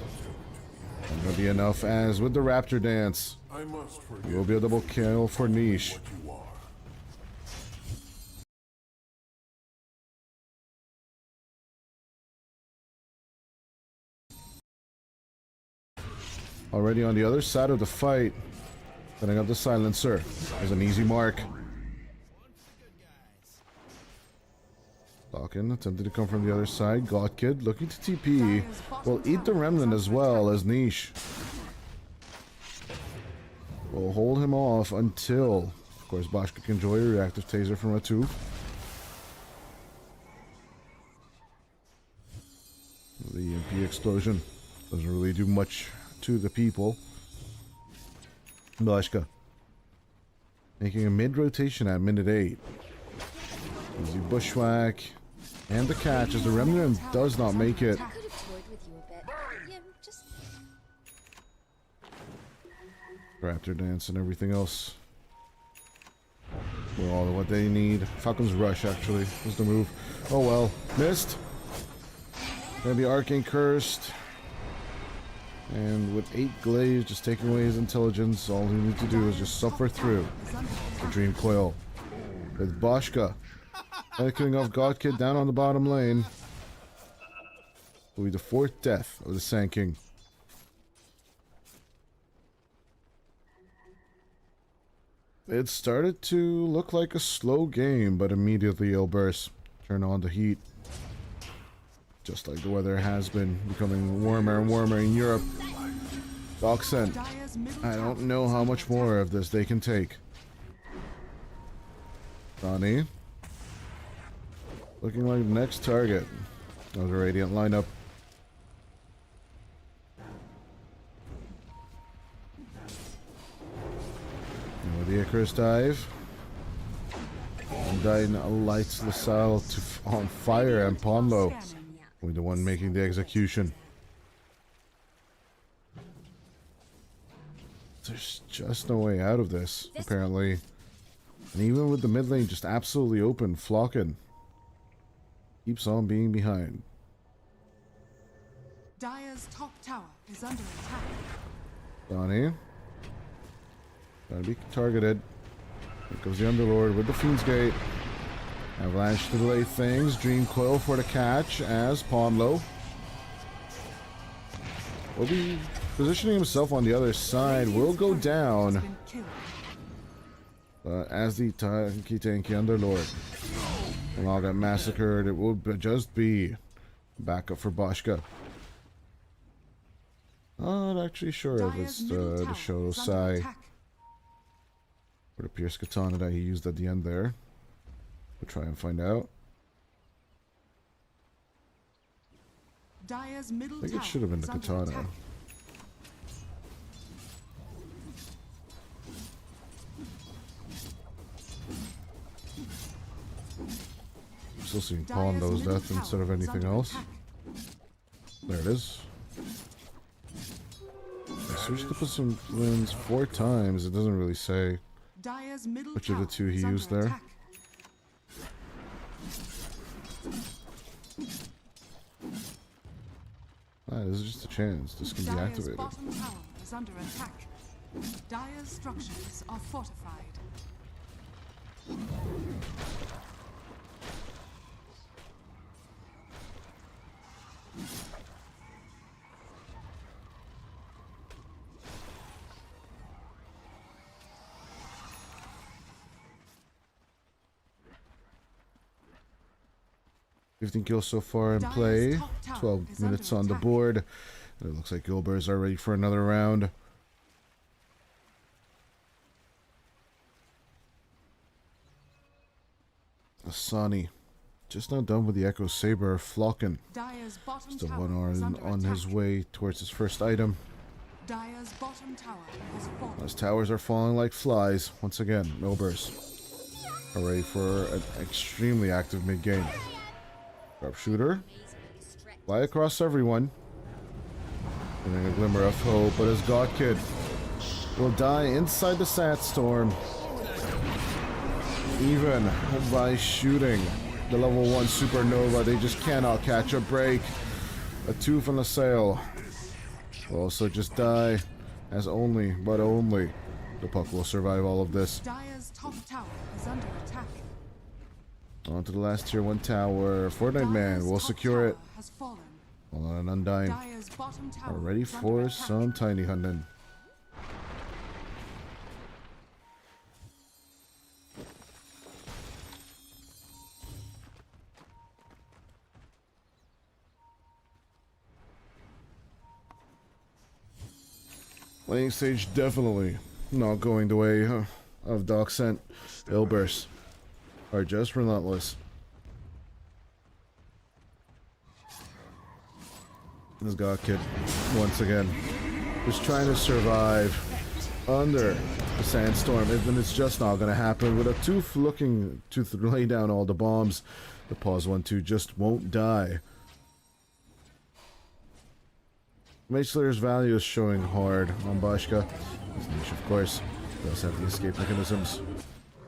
Not gonna be enough, as with the Raptor Dance, it will be a double kill for Niche. Already on the other side of the fight, setting up the silencer as an easy mark. Falcon attempted to come from the other side. God Kid looking to TP. Will eat the remnant as well as Niche. Will hold him off until, of course, Boschka can enjoy a reactive taser from a tooth. The EMP explosion doesn't really do much to the people. Boschka making a mid-rotation at minute 8. Easy bushwhack. And the catch as the remnant does not make it. I could have toyed with you a bit. Yeah, just Raptor Dance and everything else. Well, all of what they need. Falcon's Rush actually was the move. Oh well. Missed. Maybe Arcane Cursed. And with 8 glaives just taking away his intelligence, all he needs to do is just suffer through the Dream Coil. With Boschka killing off God Kid down on the bottom lane. Will be the 4th death of the Sand King. It started to look like a slow game, but immediately it'll burst. Turn on the heat. Just like the weather has been becoming warmer and warmer in Europe. Doxent, I don't know how much more of this they can take. Donnie. Looking like the next target of the Radiant lineup. And with the Icarus dive. Undyne lights LaSalle on fire, and Ponlo will be the one making the execution. There's just no way out of this, apparently. And even with the mid lane just absolutely open, Flocken keeps on being behind. Dire's top tower is under attack. Donnie. Gotta be targeted. Here goes the Underlord with the Fiend's Gate. Avalanche to delay things. Dream Coil for the catch as Ponlo will be positioning himself on the other side. Will go down. As the tanky Underlord will all get massacred, it will just be backup for Boschka. Not actually sure if it's the Shoto Sai or the Pierce Katana that he used at the end there. We'll try and find out. I think it should have been the Katana. I'm still seeing Ponlo's death instead of anything else. There it is. I switched to put some wins 4 times. It doesn't really say which of the 2 he used there. This is just a chance. This can be activated. Bottom tower is under attack. Dire's structures are fortified. $15 kills so far in play. 12 minutes on the board. And it looks like Gilbert's are ready for another round. Asani just not done with the Echo Saber. Flocken still one on his way towards his first item. Dire's bottom tower has fallen. As towers are falling like flies. Once again, Milbers are ready for an extremely active mid-game. Sharpshooter. Fly across everyone. Giving a glimmer of hope, but his God Kid will die inside the Sandstorm. Even by shooting the level 1 Supernova, they just cannot catch a break. A 2 from the sail will also just die, as only, but only, the puck will survive all of this. Dire's top tower is under attack. On to the last tier 1 tower. Fortnite Man will secure it. Hold on, Undyne are ready for some tiny hunting. Laning stage definitely not going the way of Doxent. Ilbers are just relentless. This God Kid, once again, just trying to survive under the Sandstorm, and it's just not going to happen. With a Tooth looking to lay down all the bombs, the pause 1-2 just won't die. Mage Slayer's value is showing hard on Boschka. His niche, of course, does have the escape mechanisms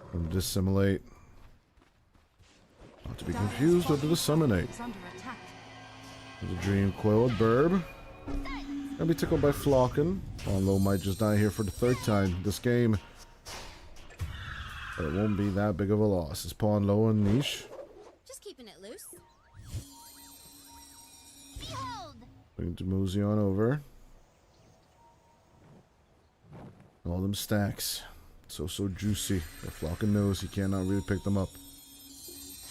from Dissimulate. Not to be confused with the Disseminate. The Dream Coil Burb. Gonna be tickled by Flocken. Ponlo might just die here for the 3rd time this game. But it won't be that big of a loss. It's Ponlo and Niche. Just keeping it loose. Going to mosey on over. All them stacks. So juicy. But Flocken knows he cannot really pick them up.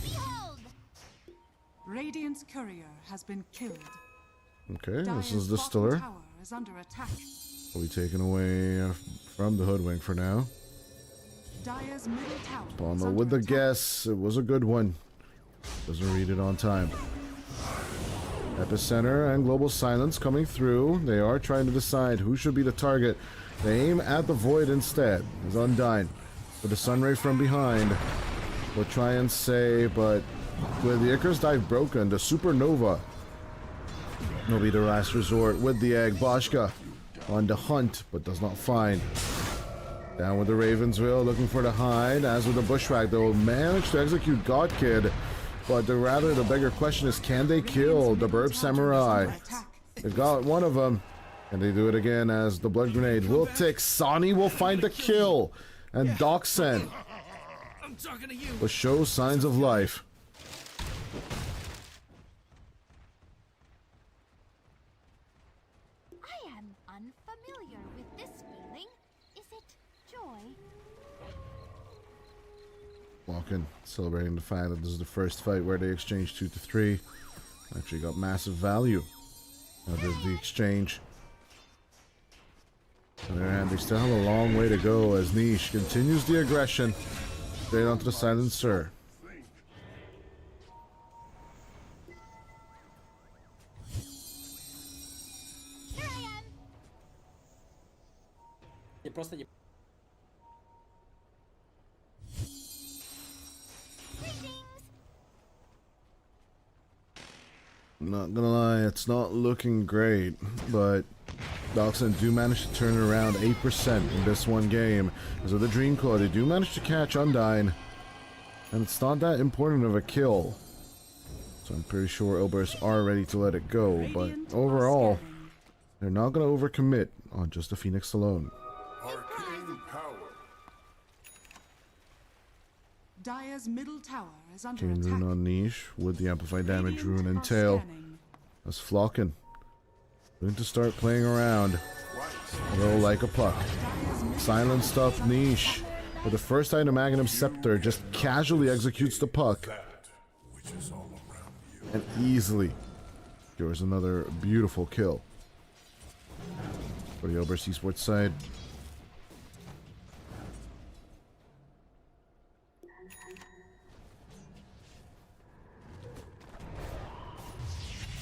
Behold. Radiant's courier has been killed. Okay, this Dire's is the bottom Stiller. tower is under attack. Will be taken away from the Hoodwink for now. Dire's middle tower is Palmer under with the attack. guess. It was a good one. Doesn't read it on time. Epicenter and Global Silence coming through. They are trying to decide who should be the target. They aim at the Void instead. It's Undyne. With the Sunray from behind. We'll try and say, but with the Icarus Dive broken, the Supernova will be the last resort with the egg. Boschka on the hunt, but does not find. Down with the Ravensville, looking for the hide. As with the Bushwhack, they'll manage to execute God Kid. But the bigger question is, can they kill the Burb Samurai? They've got one of them. And they do it again as the Blood Grenade will tick. Sani will find the kill. And Doxen will show signs of life. I am unfamiliar with this feeling. Is it joy? Walken celebrating the fact that this is the first fight where they exchanged 2 to 3. Actually got massive value out of the exchange. On the other hand, they still have a long way to go as Niche continues the aggression straight onto the Silencer. Here I am. Not gonna lie, it's not looking great, but Doxen do manage to turn it around 8% in this one game. As with the Dream Claw, they do manage to catch Undyne, and it's not that important of a kill. So I'm pretty sure Ilbers are ready to let it go, but overall, they're not gonna overcommit on just the Phoenix alone. Dire's middle tower is under Chain attack. Rune on Niche with the Amplified Damage Rune and Tail. As Flocken going to start playing around. Roll like a puck. Silent Stuff Niche with the first item Magnum Scepter just casually executes the puck. And easily secures another beautiful kill. For the Ilbers Esports side.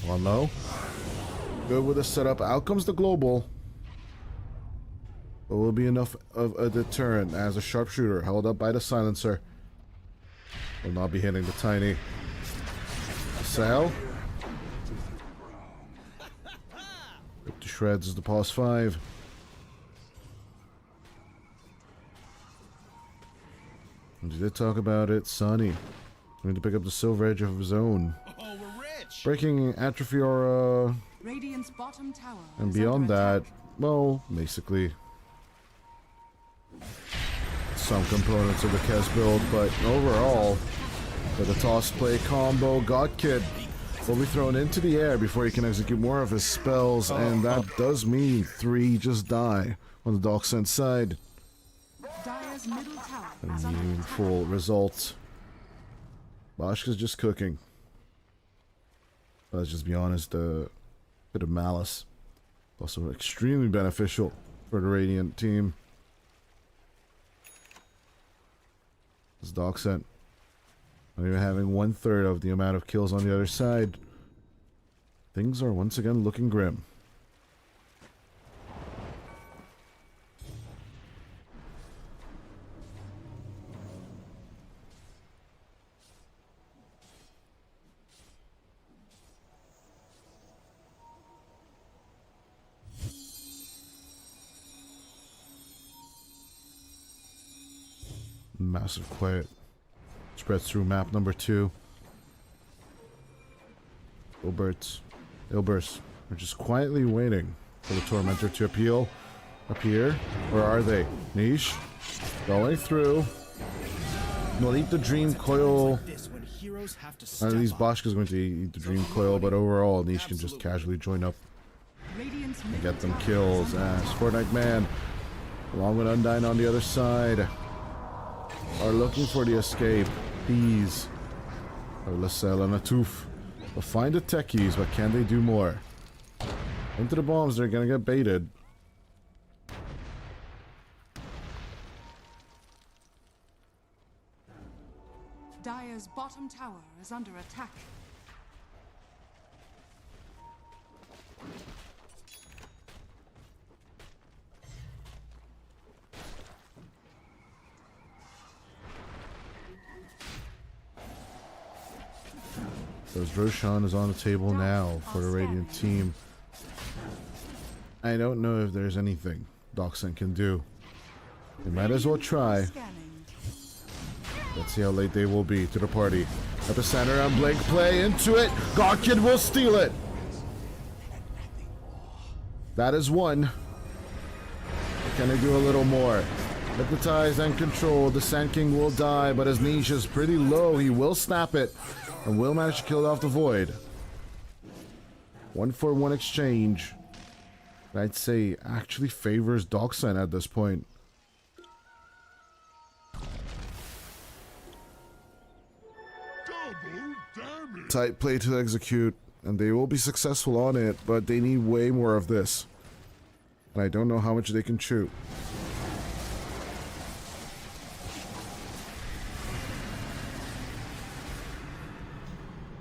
Well, no. Good with the setup. Out comes the global. But will be enough of a deterrent as a sharpshooter held up by the silencer. Will not be hitting the tiny. Sail. Ripped to shreds as the pause 5. And he did talk about it. Sunny going to pick up the silver edge of his own. Breaking Atrophy Aura, Radiant's bottom tower and is beyond under that, attack. well, basically some components of the Kes build, but overall, with a toss play combo, God Kid will be thrown into the air before he can execute more of his spells, and that does mean 3 just die on the Doxen side. Dire's middle tower And is under attack. meaningful results. Boschka's just cooking. Let's just be honest, a bit of malice. Also extremely beneficial for the Radiant team. This Doxen not even having 1/3 of the amount of kills on the other side. Things are once again looking grim. Massive quiet spreads through map number 2. Ilbers are just quietly waiting for the Tormentor to appear. Where are they? Niche going through. We'll eat the Dream Coil. At least Boschka's going to eat the Dream Coil, but overall Niche can just casually join up and get them kills. As Fortnite Man, along with Undyne on the other side, are looking for the escape. Peas or Lascelle and Atouf They'll find the techies, but can they do more? Into the bombs, they're gonna get baited. Dire's bottom tower is under attack. Because Roshan is on the table now for the Radiant team. I don't know if there's anything Doxan can do. They might as well try. Let's see how late they will be to the party. Epicenter and Blink play into it. Godkid will steal it. That is one. Can they do a little more? Hypnotize and control. The Sand King will die, but his niche is pretty low. He will snap it and will manage to kill it off the Void. 1-for-1 exchange. I'd say actually favors Doxan at this point. Tight play to execute, and they will be successful on it, but they need way more of this. And I don't know how much they can chew.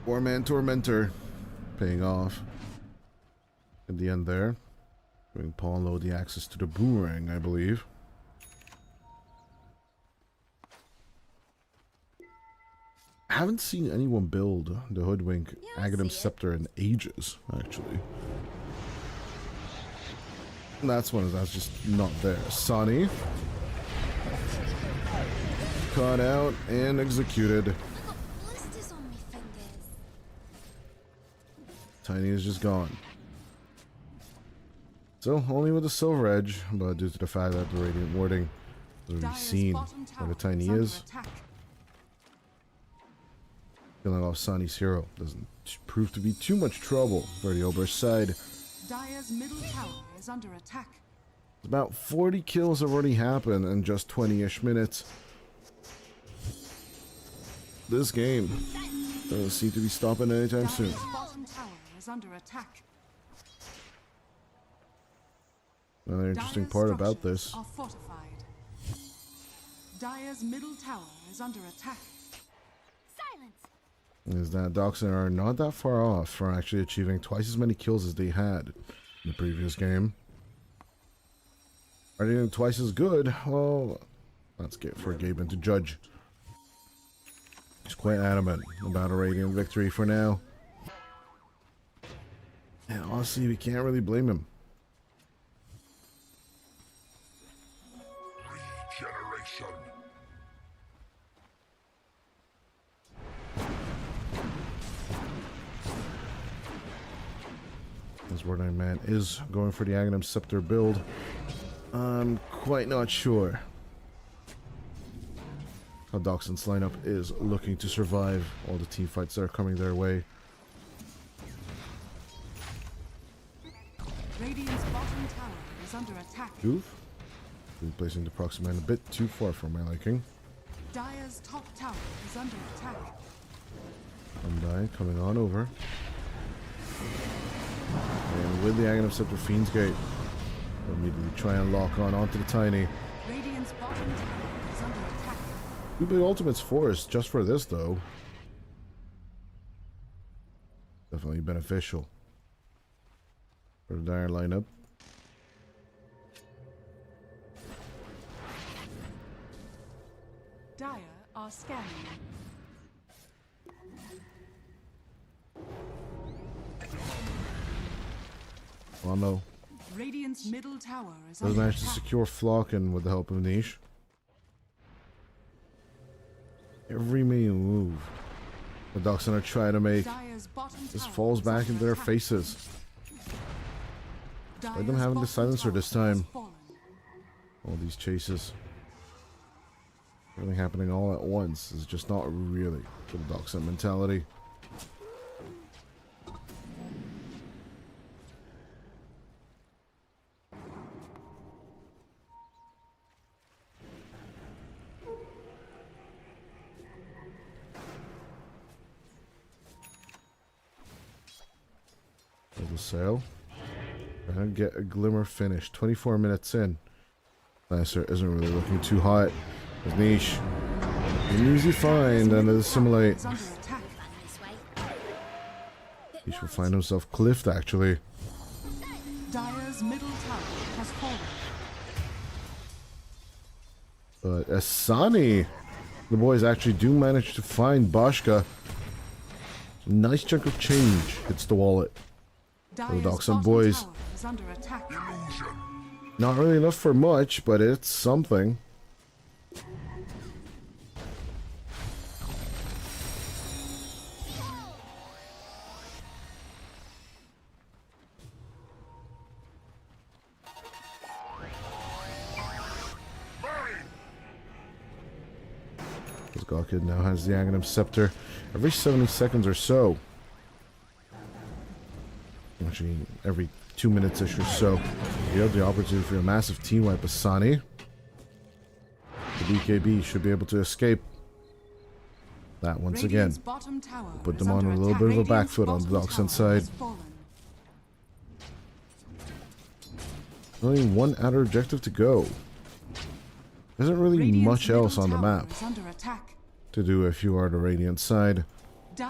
Four-man Tormentor paying off in the end there. Giving Paul Low the access to the boomerang, I believe. I haven't seen anyone build the Hoodwink Aghanim Scepter in ages, actually. And that's one that's just not there. Sonny. Caught out and executed. Tiny is just gone. So, only with the Silver Edge, but due to the fact that the Radiant Warding has already seen where the Tiny is. Killing off Sonny's hero doesn't prove to be too much trouble for the Ober's side. Dire's middle tower is under attack. About 40 kills have already happened in just 20-ish minutes. This game doesn't seem to be stopping anytime soon. Dire's bottom tower is under attack. Another interesting part about this are fortified. Dire's middle tower is under attack. Silence. is that Doxan are not that far off from actually achieving twice as many kills as they had in the previous game. Are they doing twice as good? Well, that's for Gaben to judge. He's quite adamant about a Radiant victory for now. And honestly, we can't really blame him. Regeneration. This War 9 man is going for the Aghanim Scepter build. I'm quite not sure how Doxan's lineup is looking to survive all the team fights that are coming their way. Radiant's bottom tower is under attack. Oof. Replacing the Proxyman a bit too far for my liking. Dire's top tower is under attack. Undie coming on over. And with the Aghanim Scepter Fiend's Gate, we'll immediately try and lock on onto the Tiny. Radiant's bottom tower is under attack. Two big ultimates forced just for this though. Definitely beneficial for the Dire lineup. Dire are scanning. Oh no. Radiant's middle tower is Does under manage to attack. secure Flocken with the help of Niche. Every main move the Doxan are trying to make Dire's bottom just tower falls is back under into their attack. faces. Let them Dire's having the bottom silencer tower this has time. fallen. All these chases really happening all at once is just not really the Doxan mentality. the sail. Trying to get a glimmer finish. 24 minutes in. Lancer isn't really looking too hot. There's Niche. An easy find and assimilate. Niche will find himself cliffed, actually. Dire's middle tower has fallen. But Asani, the boys actually do manage to find Bashka. Nice chunk of change hits the wallet. The Dockside boys. Is under attack. Not really enough for much, but it's something. This Gawkid now has the Aghanim Scepter every 70 seconds or so. Actually, every 2 minutes-ish or so. You have the opportunity for a massive team wipe. Asani. The BKB should be able to escape that once again. Put them on a little bit of a back foot on the Dockside side. Only one outer objective to go. There isn't really much else on the map to do if you are the Radiant side.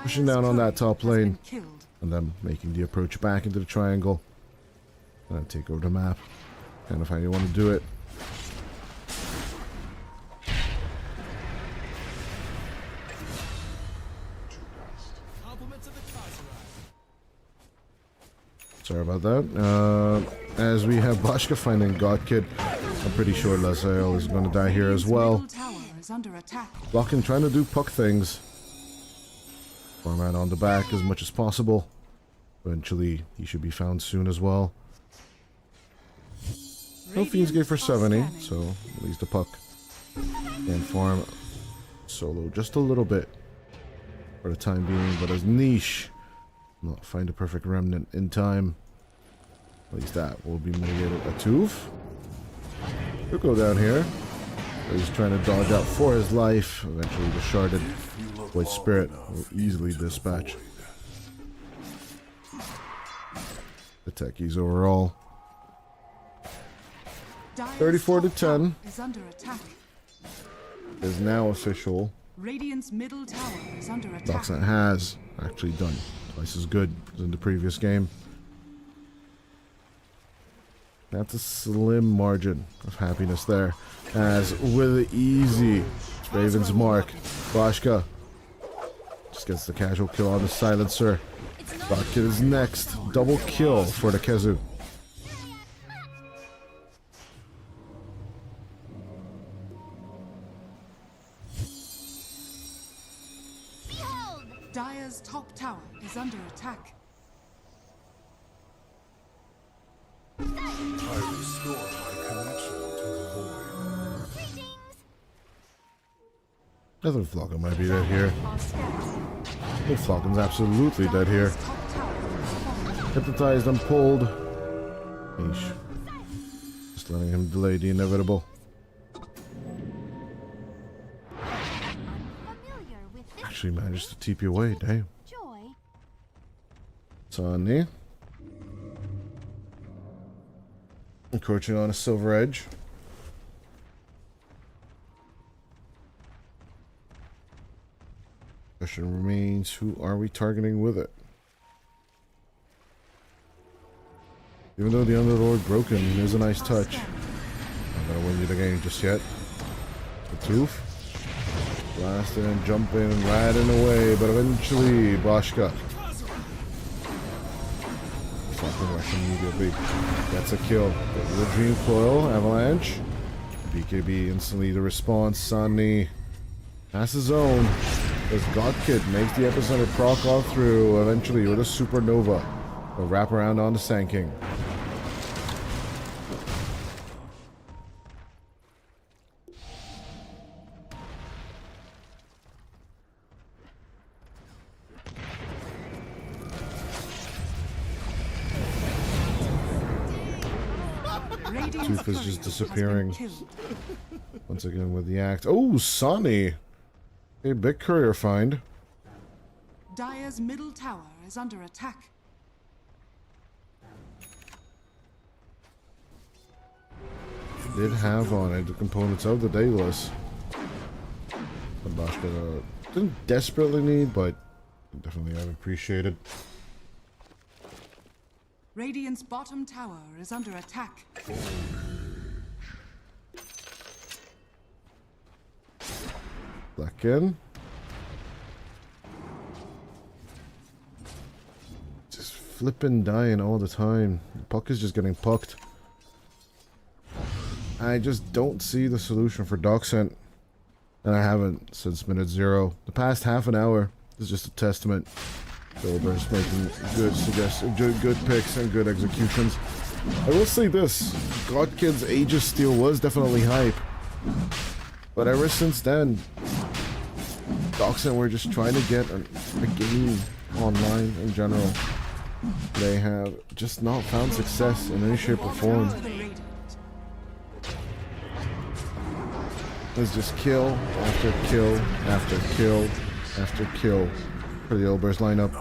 Pushing down on that top lane and then making the approach back into the triangle. And take over the map. Kind of how you want to do it. Sorry about that. As we have Bashka finding Godkid, I'm pretty sure Lazael is going to die here as well. Blocking, trying to do puck things. Farman on the back as much as possible. Eventually, he should be found soon as well. No Fiends gave for 70, so at least the puck can farm solo just a little bit for the time being. But as Niche not find a perfect remnant in time, at least that will be mitigated. A Tooth he'll go down here. He's trying to dodge out for his life. Eventually the sharded White Spirit will easily dispatch the techies overall. 34 to 10 is now official. Radiant's middle tower is under attack. Dockside has actually done twice as good as in the previous game. That's a slim margin of happiness there. As with easy Raven's mark, Bashka just gets the casual kill on the silencer. Godkid is next. Double kill for the Kezu. Dire's top tower is under attack. I restore my connection to the void. I think Flocken might be dead here. I think Flocken's absolutely dead here. Hypnotized and pulled. Eesh. Just letting him delay the inevitable. Actually managed to TP away, damn. Sonny. Encroaching on a Silver Edge. Question remains, who are we targeting with it? Even though the Underlord broken is a nice touch, I'm gonna win you the game just yet. The Tooth. Blasting and jumping and riding away, but eventually Bashka. Fucking rushing immediately. That's a kill. The Dream Coil, Avalanche. BKB instantly the response. Sunny has his own. As Godkid makes the epicenter proc all through. Eventually with a Supernova. A wrap around on the Sand King. Tooth is just disappearing. Once again with the axe. Oh, Sonny! A big courier find. Dire's middle tower is under attack. did have on it the components of the Daedalus. The Bashka didn't desperately need, but definitely I've appreciated. Radiant's bottom tower is under attack. Black in. Just flipping dying all the time. The puck is just getting pucked. I just don't see the solution for Doxent. And I haven't since minute 0. The past half an hour is just a testament. Silver's making good suggestions, good picks and good executions. I will say this, Godkid's Aegis Steel was definitely hype. But ever since then, Doxent were just trying to get a game online in general. They have just not found success in any shape or form. It's just kill after kill after kill after kill for the Ilbers lineup.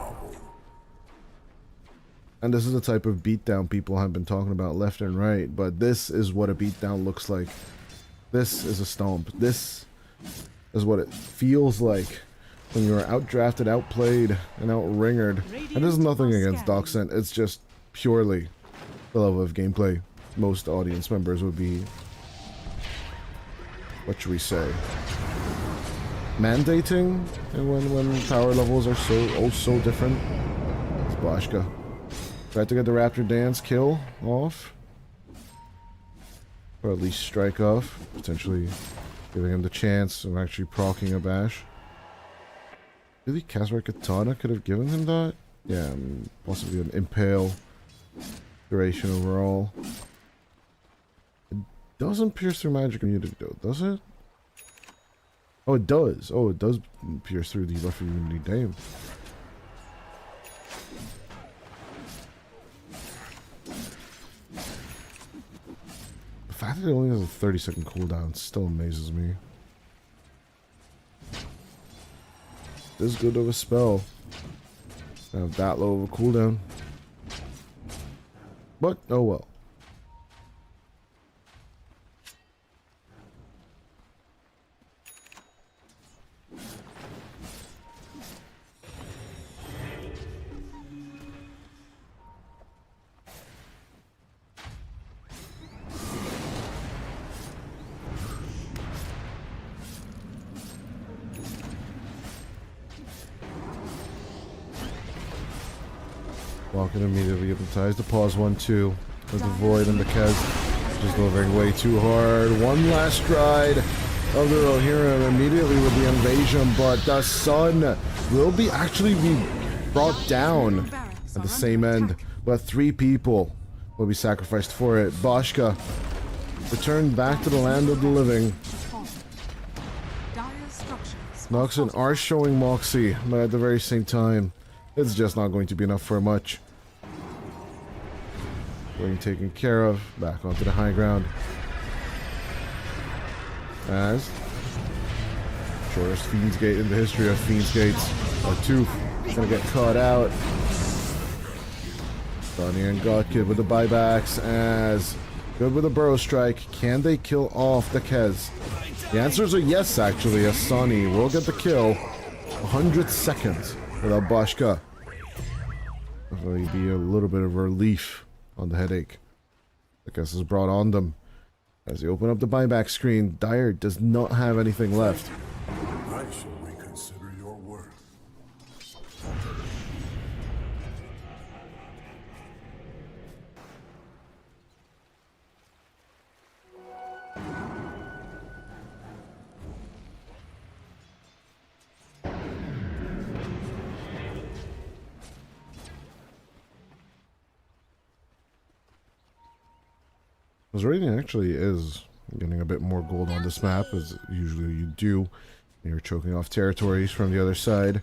And this is the type of beatdown people have been talking about left and right, but this is what a beatdown looks like. This is a stomp. This is what it feels like when you're outdrafted, outplayed, and outringered. And there's nothing against Doxent, it's just purely the level of gameplay most audience members would be, what should we say, mandating, and when power levels are so different. It's Bashka. Tried to get the Raptor Dance kill off, or at least strike off, potentially giving him the chance of actually proccing a bash. Really, Casper Katana could have given him that? Yeah, possibly an impale duration overall. It doesn't pierce through magic immunity though, does it? Oh, it does. Oh, it does pierce through the rough immunity. Damn. The fact that it only has a 30-second cooldown still amazes me. This good of a spell to have that low of a cooldown. But, oh well. Walking immediately hypnotized. The pause 1-2 with the Void and the Kez just delivering way too hard. One last stride of the Rohirrim immediately with the invasion, but the Sun will actually be brought down at the same end. But 3 people will be sacrificed for it. Bashka returned back to the land of the living. Noxen are showing Moxie, but at the very same time, it's just not going to be enough for much. Being taken care of, back onto the high ground. As shortest Fiend's Gate in the history of Fiend's Gates. Tooth is gonna get caught out. Donnie and Godkid with the buybacks, as good with a Burrow Strike. Can they kill off the Kez? The answers are yes, actually, as Sonny will get the kill. 100 seconds without Bashka. Definitely be a little bit of relief on the headache the Kez has brought on them. As they open up the buyback screen, Dire does not have anything left. I shall reconsider your worth. His rating actually is getting a bit more gold on this map, as usually you do when you're choking off territories from the other side.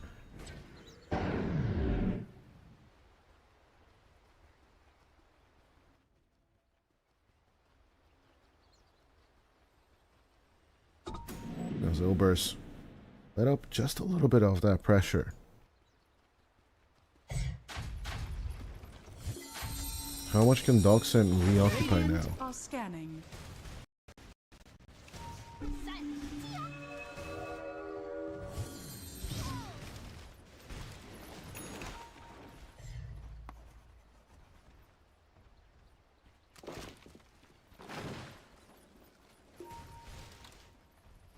As Ilbers let up just a little bit of that pressure. How much can Doxent reoccupy now? Are scanning.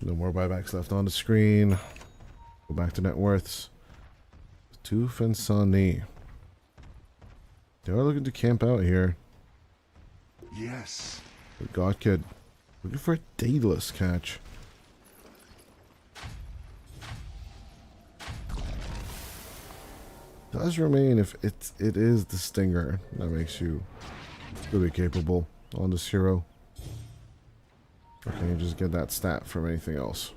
No more buybacks left on the screen. Go back to net worths. Toof and Sunny. They are looking to camp out here. Yes. The God Kid looking for a Daedalus catch. Does remain if it is the Stinger that makes you really capable on this hero. Or can you just get that stat from anything else?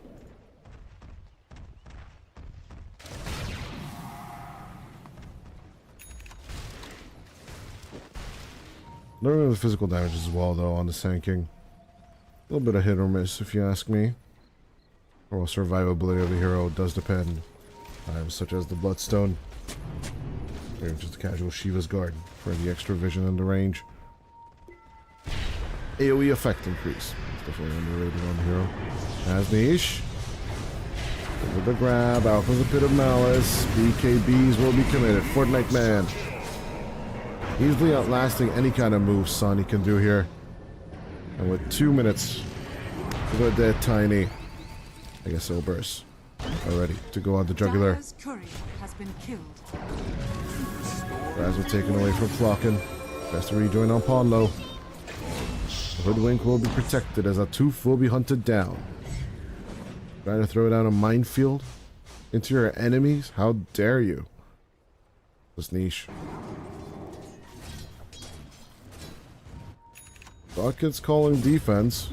Learning the physical damage as well, though, on the Sand King. A little bit of hit or miss, if you ask me. Or survivability of the hero does depend. Items such as the Bloodstone. Or just a casual Shiva's Guard for the extra vision and the range. AoE effect increase. It's definitely underrated on the hero. As Niche. With the grab, out from the Pit of Malice. BKBs will be committed. Fortnite Man. Easily outlasting any kind of move Sonny can do here. And with 2 minutes to go dead Tiny. I guess it'll burst. Already to go on the jugular. Dyer's courier has been killed. Raz were taken away from Flocken. Best to rejoin on Pawn Low. The Hoodwink will be protected as a Tooth will be hunted down. Trying to throw down a minefield into your enemies? How dare you? This niche. Rocket's calling defense.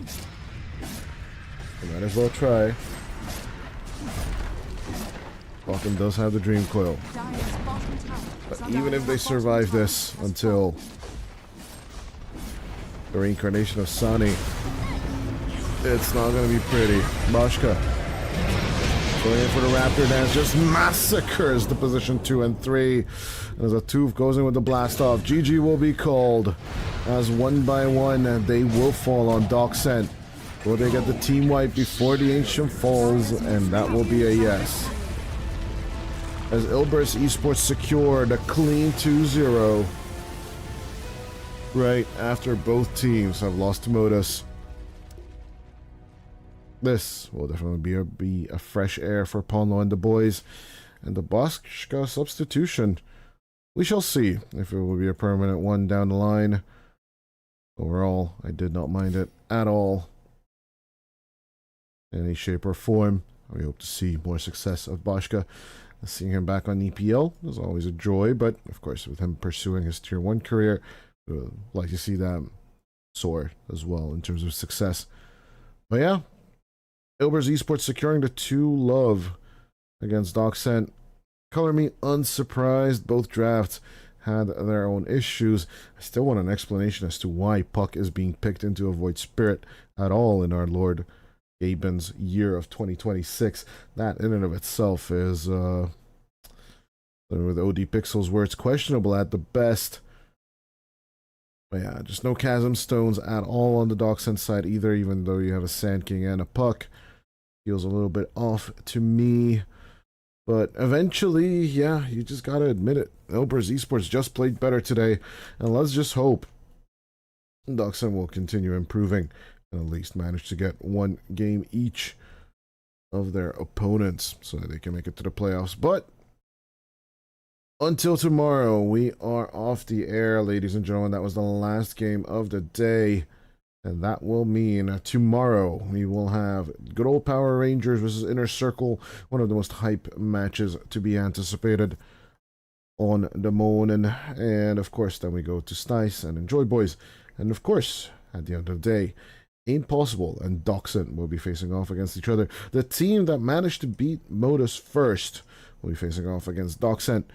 You might as well try. Falcon does have the Dream Coil. But even if they survive this until the reincarnation of Sani, it's not going to be pretty. Bashka going in for the Raptor Dance, just massacres the position 2 and 3. As a Tooth goes in with the blast off, GG will be called. As one by one, they will fall on Doc Scent. Will they get the team wipe before the Ancient falls? And that will be a yes. As Ilburst Esports secured a clean 2-0. Right after both teams have lost to Modus. This will definitely be a fresh air for Ponlo and the boys. And the Bashka substitution. We shall see if it will be a permanent one down the line. Overall, I did not mind it at all. In any shape or form. We hope to see more success of Bashka. Seeing him back on EPL is always a joy, but of course, with him pursuing his Tier 1 career, we would like to see that soar as well in terms of success. But yeah, Ilbers Esports securing the 2-love against Docscent. Color me unsurprised. Both drafts had their own issues. I still want an explanation as to why Puck is being picked into Avoid Spirit at all in our Lord Gaben's year of 2026. That in and of itself is with OD Pixels where it's questionable at the best. But yeah, just no Chasm Stones at all on the Docscent side either, even though you have a Sand King and a Puck. Feels a little bit off to me. But eventually, yeah, you just gotta admit it. Ilbers Esports just played better today. And let's just hope Docscent will continue improving and at least manage to get one game each of their opponents so that they can make it to the playoffs. But until tomorrow, we are off the air, ladies and gentlemen. That was the last game of the day. And that will mean tomorrow we will have good old Power Rangers versus Inner Circle, one of the most hype matches to be anticipated on the morning. And of course, then we go to Stice and Enjoy Boys. And of course, at the end of the day, Ain't Possible and Docscent will be facing off against each other. The team that managed to beat Modus first will be facing off against Docscent.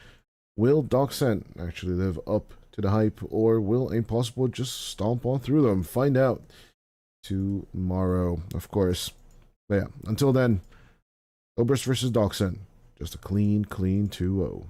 Will Docscent actually live up to the hype, or will Ain't Possible just stomp on through them? Find out tomorrow, of course. But yeah, until then, Ilbers versus Docscent. Just a clean 2-0.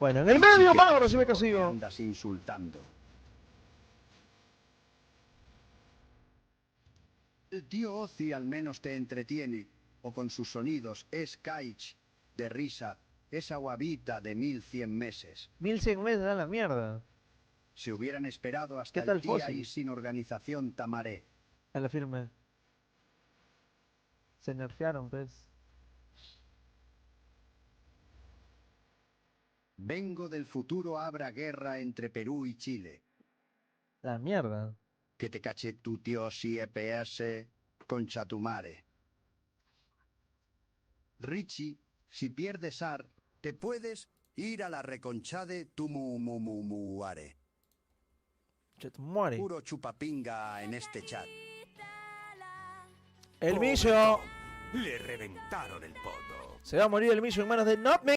Bueno, en el medio, Pablo, si me consigo. Andas insultando. El tío Ozzy al menos te entretiene, o con sus sonidos es Kaich, de risa, esa guavita de 1100 meses. 1100 meses a la mierda. Se hubieran esperado hasta ¿Qué tal el día Fossil? y sin organización Tamaré. A la firme. Se nerfearon, pues. Vengo del futuro, habrá guerra entre Perú y Chile. La mierda. Que te cache tu tío si EPS, concha tu madre. Richie, si pierdes AR, te puedes ir a la reconchade tu muare. Muere. Puro chupapinga en este chat. El Millo. Le reventaron el poto. Se va a morir el Millo en manos de Nigma.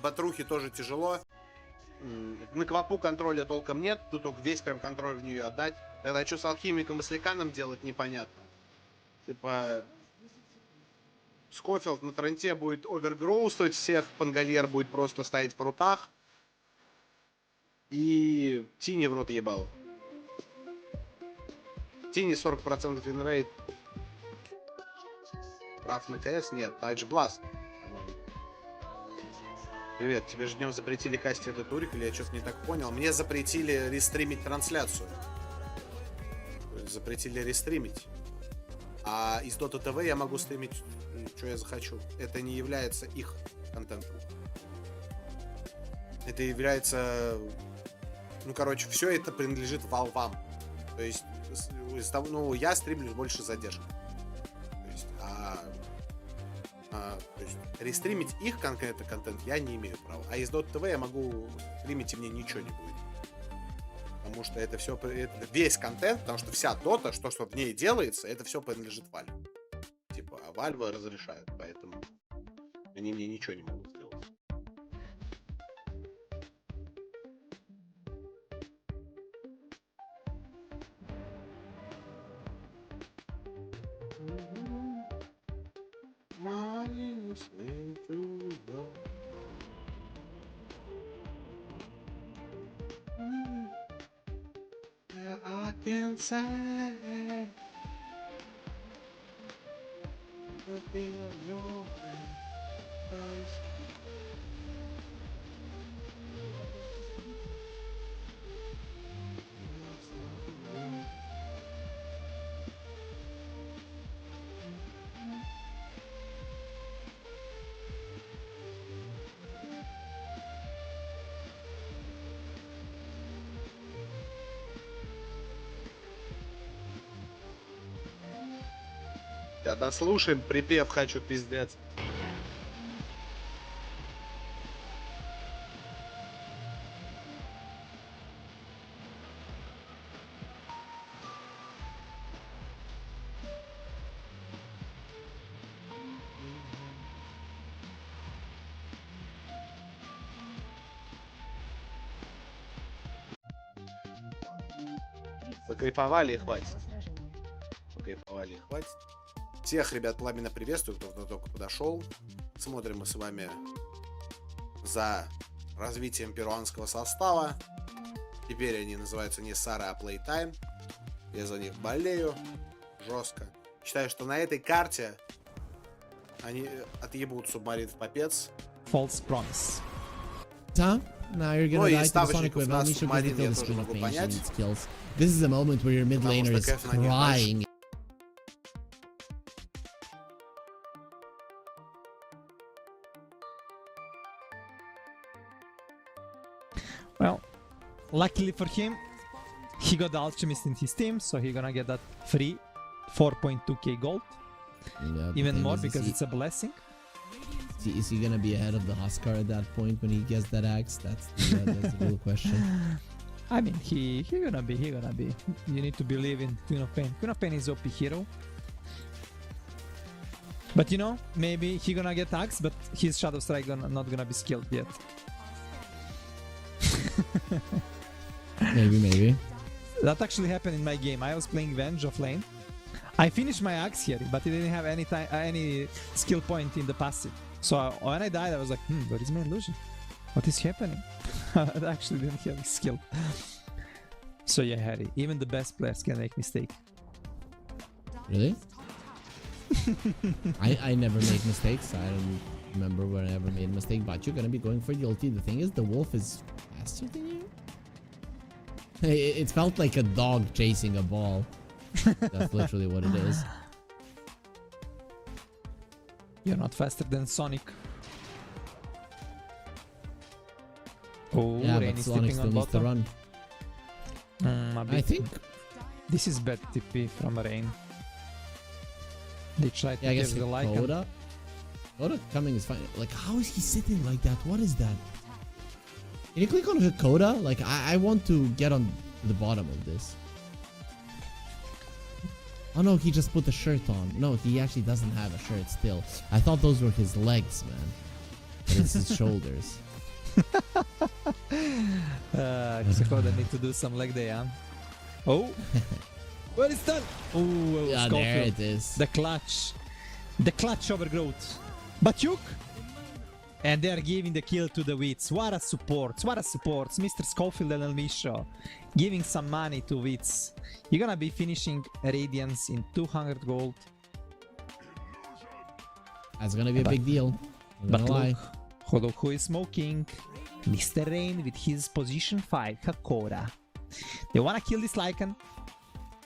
Батрухе тоже тяжело. На квапу контроля толком нет, тут только весь прям контроль в нее отдать. Тогда что с алхимиком и с ликаном делать, непонятно. Типа... Скофилд на Тренте будет овергроустать всех, Пангольер будет просто стоять в рутах. И Тини в рот ебал. Тини 40% винрейт. Прав на КС? Нет, Тайдж Бласт. Привет, тебе же днем запретили кастить этот турик, или я что-то не так понял? Мне запретили рестримить трансляцию. Запретили рестримить. А из Dota TV я могу стримить, что я захочу. Это не является их контентом. Это является... Ну, короче, все это принадлежит Valve. То есть, ну, я стримлю больше задержек. То есть, то есть рестримить их конкретный контент я не имею права. А из Dota TV я могу стримить, и мне ничего не будет. Потому что это все, это весь контент, потому что вся Dota, что в ней делается, это все принадлежит Valve. Типа, а Valve разрешают, поэтому они мне ничего не могут сделать. Да дослушаем припев «Хочу пиздец». Покайфовали и хватит. Покайфовали и хватит. Всех, ребят, пламенно приветствую, кто только подошел. Смотрим мы с вами за развитием перуанского состава. Теперь они называются не Сара, а Playtime. Я за них болею жестко. Считаю, что на этой карте они отъебут субмарин в попец. False promise. Now you're gonna die to the Sonic Wave. I'll need you to kill the screen of pain. She needs kills. This is a moment where your mid laner is crying. Well, luckily for him, he got the Alchemist in his team, so he's gonna get that free 4.2k gold. Yeah, even more because it's a blessing. Is he gonna be ahead of the Huskar at that point when he gets that axe? That's the real question. I mean, he gonna be. You need to believe in Queen of Pain. Queen of Pain is OP hero. But you know, maybe he gonna get axe, but his Shadow Strike not gonna be skilled yet. Maybe. That actually happened in my game. I was playing Venge of lane. I finished my axe here, but it didn't have any skill point in the passive. So when I died, I was like, where is my illusion? What is happening? I actually didn't have a skill. So yeah, Harry, even the best players can make mistake. Really? I never make mistakes. I don't remember when I ever made a mistake, but you're gonna be going for the ulti. The thing is, the wolf is faster than you. It felt like a dog chasing a ball. That's literally what it is. You're not faster than Sonic. Oh, yeah, Rain but is Sonic tipping still on needs to bottom. run. I think this is bad TP from Rain. They tried to I guess give the like. Coda coming is fine. Like, how is he sitting like that? What is that? Can you click on Hakoda? Like, I want to get on the bottom of this. Oh no, he just put the shirt on. No, he actually doesn't have a shirt still. I thought those were his legs, man. But it's his shoulders. Hakoda need to do some leg day, huh? Oh! Where is that? Oh, yeah, there it is. The clutch. The clutch overgrowth. Batyuk! And they are giving the kill to the Wits. What a support. What a support. Mr. Schofield and Elmisho giving some money to Wits. You're gonna be finishing Radiance in 200 gold. That's gonna be a big deal. But look who is smoking. Mr. Rain with his position 5, Hakoda. They wanna kill this Lycan.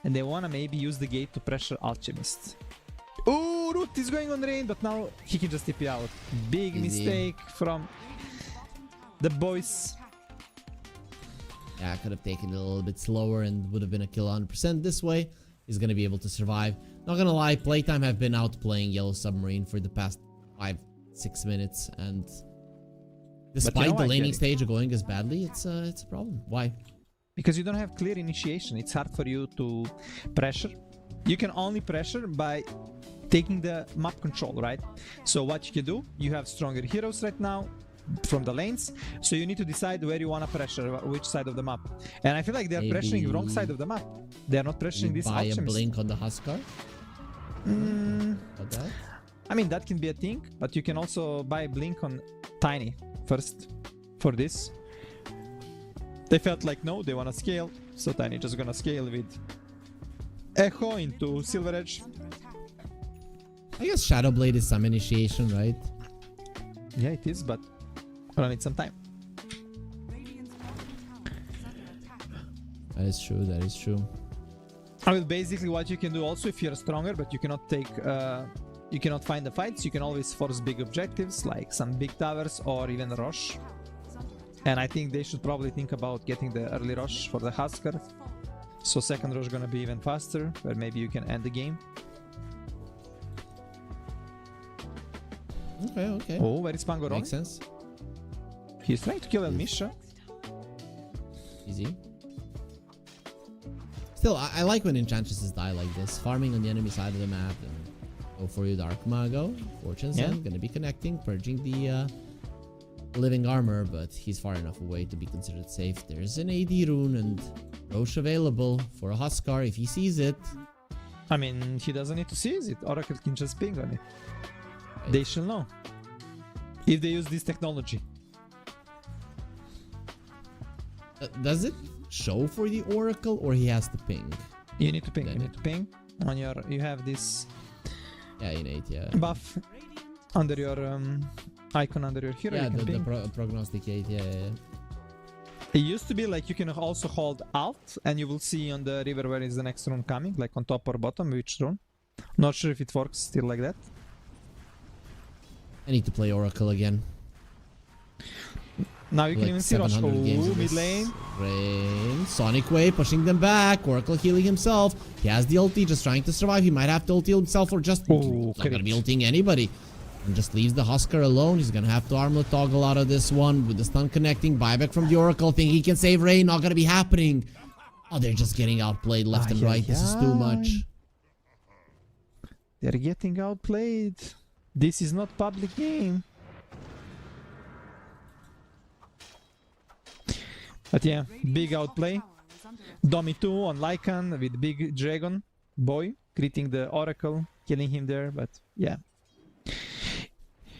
And they wanna maybe use the gate to pressure Alchemist. Oh, Root is going on Rain, but now he can just TP out. Big mistake from the boys. Yeah, I could have taken it a little bit slower and would have been a kill 100%. This way, he's going to be able to survive. Not going to lie, Playtime have been out playing Yellow Submarine for the past 5-6 minutes. And despite the laning stage going as badly, it's a problem. Why? Because you don't have clear initiation. It's hard for you to pressure. You can only pressure by taking the map control, right? So what you can do, you have stronger heroes right now from the lanes, so you need to decide where you want to pressure, which side of the map. And I feel like they're pressuring the wrong side of the map. They're not pressuring this Alchemist. Buy a blink on the Huskar? I mean, that can be a thing, but you can also buy a blink on Tiny first for this. They felt like no, they want to scale, so Tiny just gonna scale with Echo into Silver Edge. I guess Shadow Blade is some initiation, right? Yeah, it is, but gonna need some time. That is true, that is true. I mean, basically what you can do also if you're stronger, but you cannot take, you cannot find the fights, you can always force big objectives like some big towers or even Rosh. And I think they should probably think about getting the early Rosh for the Husker. So second Rosh gonna be even faster, where maybe you can end the game. Okay, okay. Oh, where is Pango Makes sense. He's trying to kill El Misha. Easy. Still, I like when enchantresses die like this. Farming on the enemy side of the map and go for your Dark Mago. Fortune's End, gonna be connecting, purging the living armor, but he's far enough away to be considered safe. There's an AD rune and Rosh available for a Huskar if he sees it. I mean, he doesn't need to seize it. Oracle can just ping on it. They shall know. If they use this technology. Does it show for the Oracle or he has to ping? You need to ping. You need to ping on your. You have this. Yeah, innate. Yeah. Buff under your icon under your hero. Yeah, you can the ping. prognosticate. Yeah, yeah. It used to be like you can also hold Alt and you will see on the river where is the next rune coming, like on top or bottom, which rune. Not sure if it works still like that. I need to play Oracle again. Now you can even see Rosh. Oh, mid lane. Rain. Sonic Wave pushing them back. Oracle healing himself. He has the ulti, just trying to survive. He might have to ulti himself or just... he's not going to be ulting anybody. And just leaves the Husker alone. He's going to have to armlet toggle out of this one with the stun connecting. Buyback from the Oracle. Think he can save Rain. Not going to be happening. Oh, they're just getting outplayed left and right. This is too much. They're getting outplayed. This is not public game. But yeah, big outplay. Domi 2 on Lycan with big dragon boy, greeting the Oracle, killing him there, but yeah.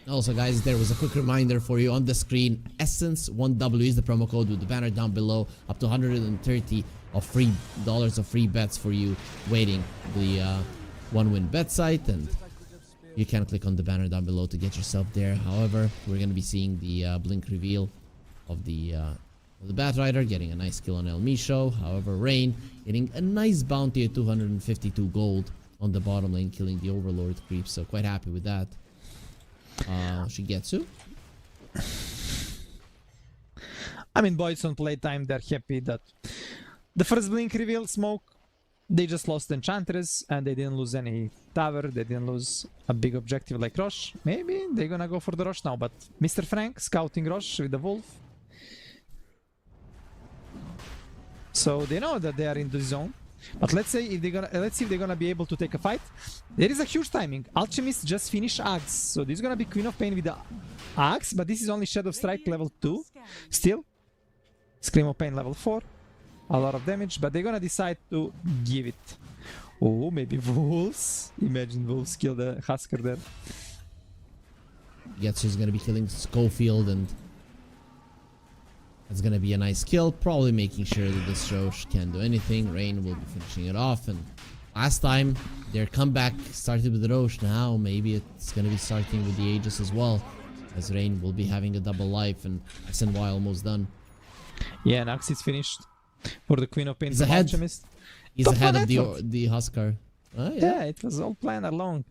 Also, guys, there was a quick reminder for you on the screen. Essence1W is the promo code with the banner down below. Up to $130 of free dollars of free bets for you waiting. The one-win bet site, and you can click on the banner down below to get yourself there. However, we're going to be seeing the blink reveal of the Batrider, getting a nice kill on El Misho. However, Rain getting a nice bounty at 252 gold on the bottom lane, killing the Overlord creep. So quite happy with that. Shigetsu. I mean, boys on playtime, they're happy that the first blink reveal smoke, they just lost Enchantress and they didn't lose any tower. They didn't lose a big objective like Rosh. Maybe they're gonna go for the Rosh now, but Mr. Frank scouting Rosh with the Wolf. So they know that they are in the zone. But let's see if they're gonna be able to take a fight. There is a huge timing. Alchemist just finished Axe, so this is gonna be Queen of Pain with the Axe, but this is only Shadow Strike level 2. Still, Scream of Pain level 4. A lot of damage, but they're gonna decide to give it. Oh, maybe Wolves. Imagine Wolves kill the Husker there. Getsu's gonna be killing Schofield, and that's gonna be a nice kill. Probably making sure that this Rosh can't do anything. Rain will be finishing it off, and last time their comeback started with the Rosh. Now maybe it's gonna be starting with the Aegis as well, as Rain will be having a double life, and SNY almost done. Yeah, and Axe is finished for the Queen of Pain. He's ahead. Alchemist. He's Top ahead of effort. the Husker. Oh, Yeah, it was all planned along.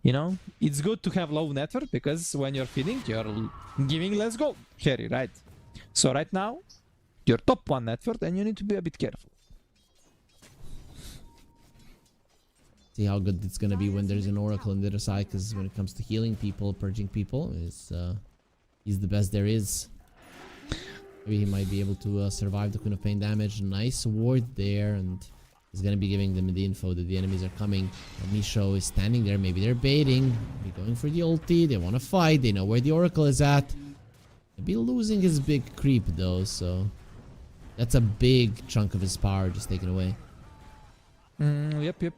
You know, it's good to have low net worth because when you're feeding, you're giving less gold carry, right? So right now, you're top 1 net worth and you need to be a bit careful. See how good it's gonna be when there's an Oracle on the other side, because when it comes to healing people, purging people, he's the best there is. Maybe he might be able to survive the Queen of Pain damage. Nice ward there, and he's gonna be giving them the info that the enemies are coming. Misho is standing there. Maybe they're baiting. Maybe going for the ulti. They want to fight. They know where the Oracle is at. He'll be losing his big creep though, so that's a big chunk of his power just taken away. Yep.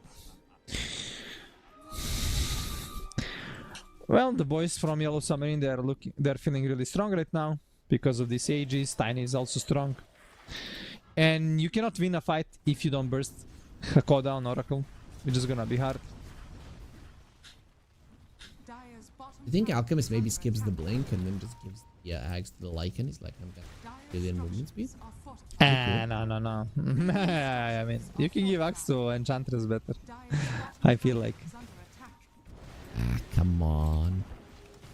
Well, the boys from Yellow Submarine, they're feeling really strong right now because of this Aegis. Tiny is also strong. And you cannot win a fight if you don't burst Hakoda on Oracle, which is gonna be hard. You think Alchemist maybe skips the blink and then just gives the axe to the Lycan? He's like, I'm gonna billion movement speed. No. I mean, you can give axe to Enchantress better. I feel like. Ah, come on.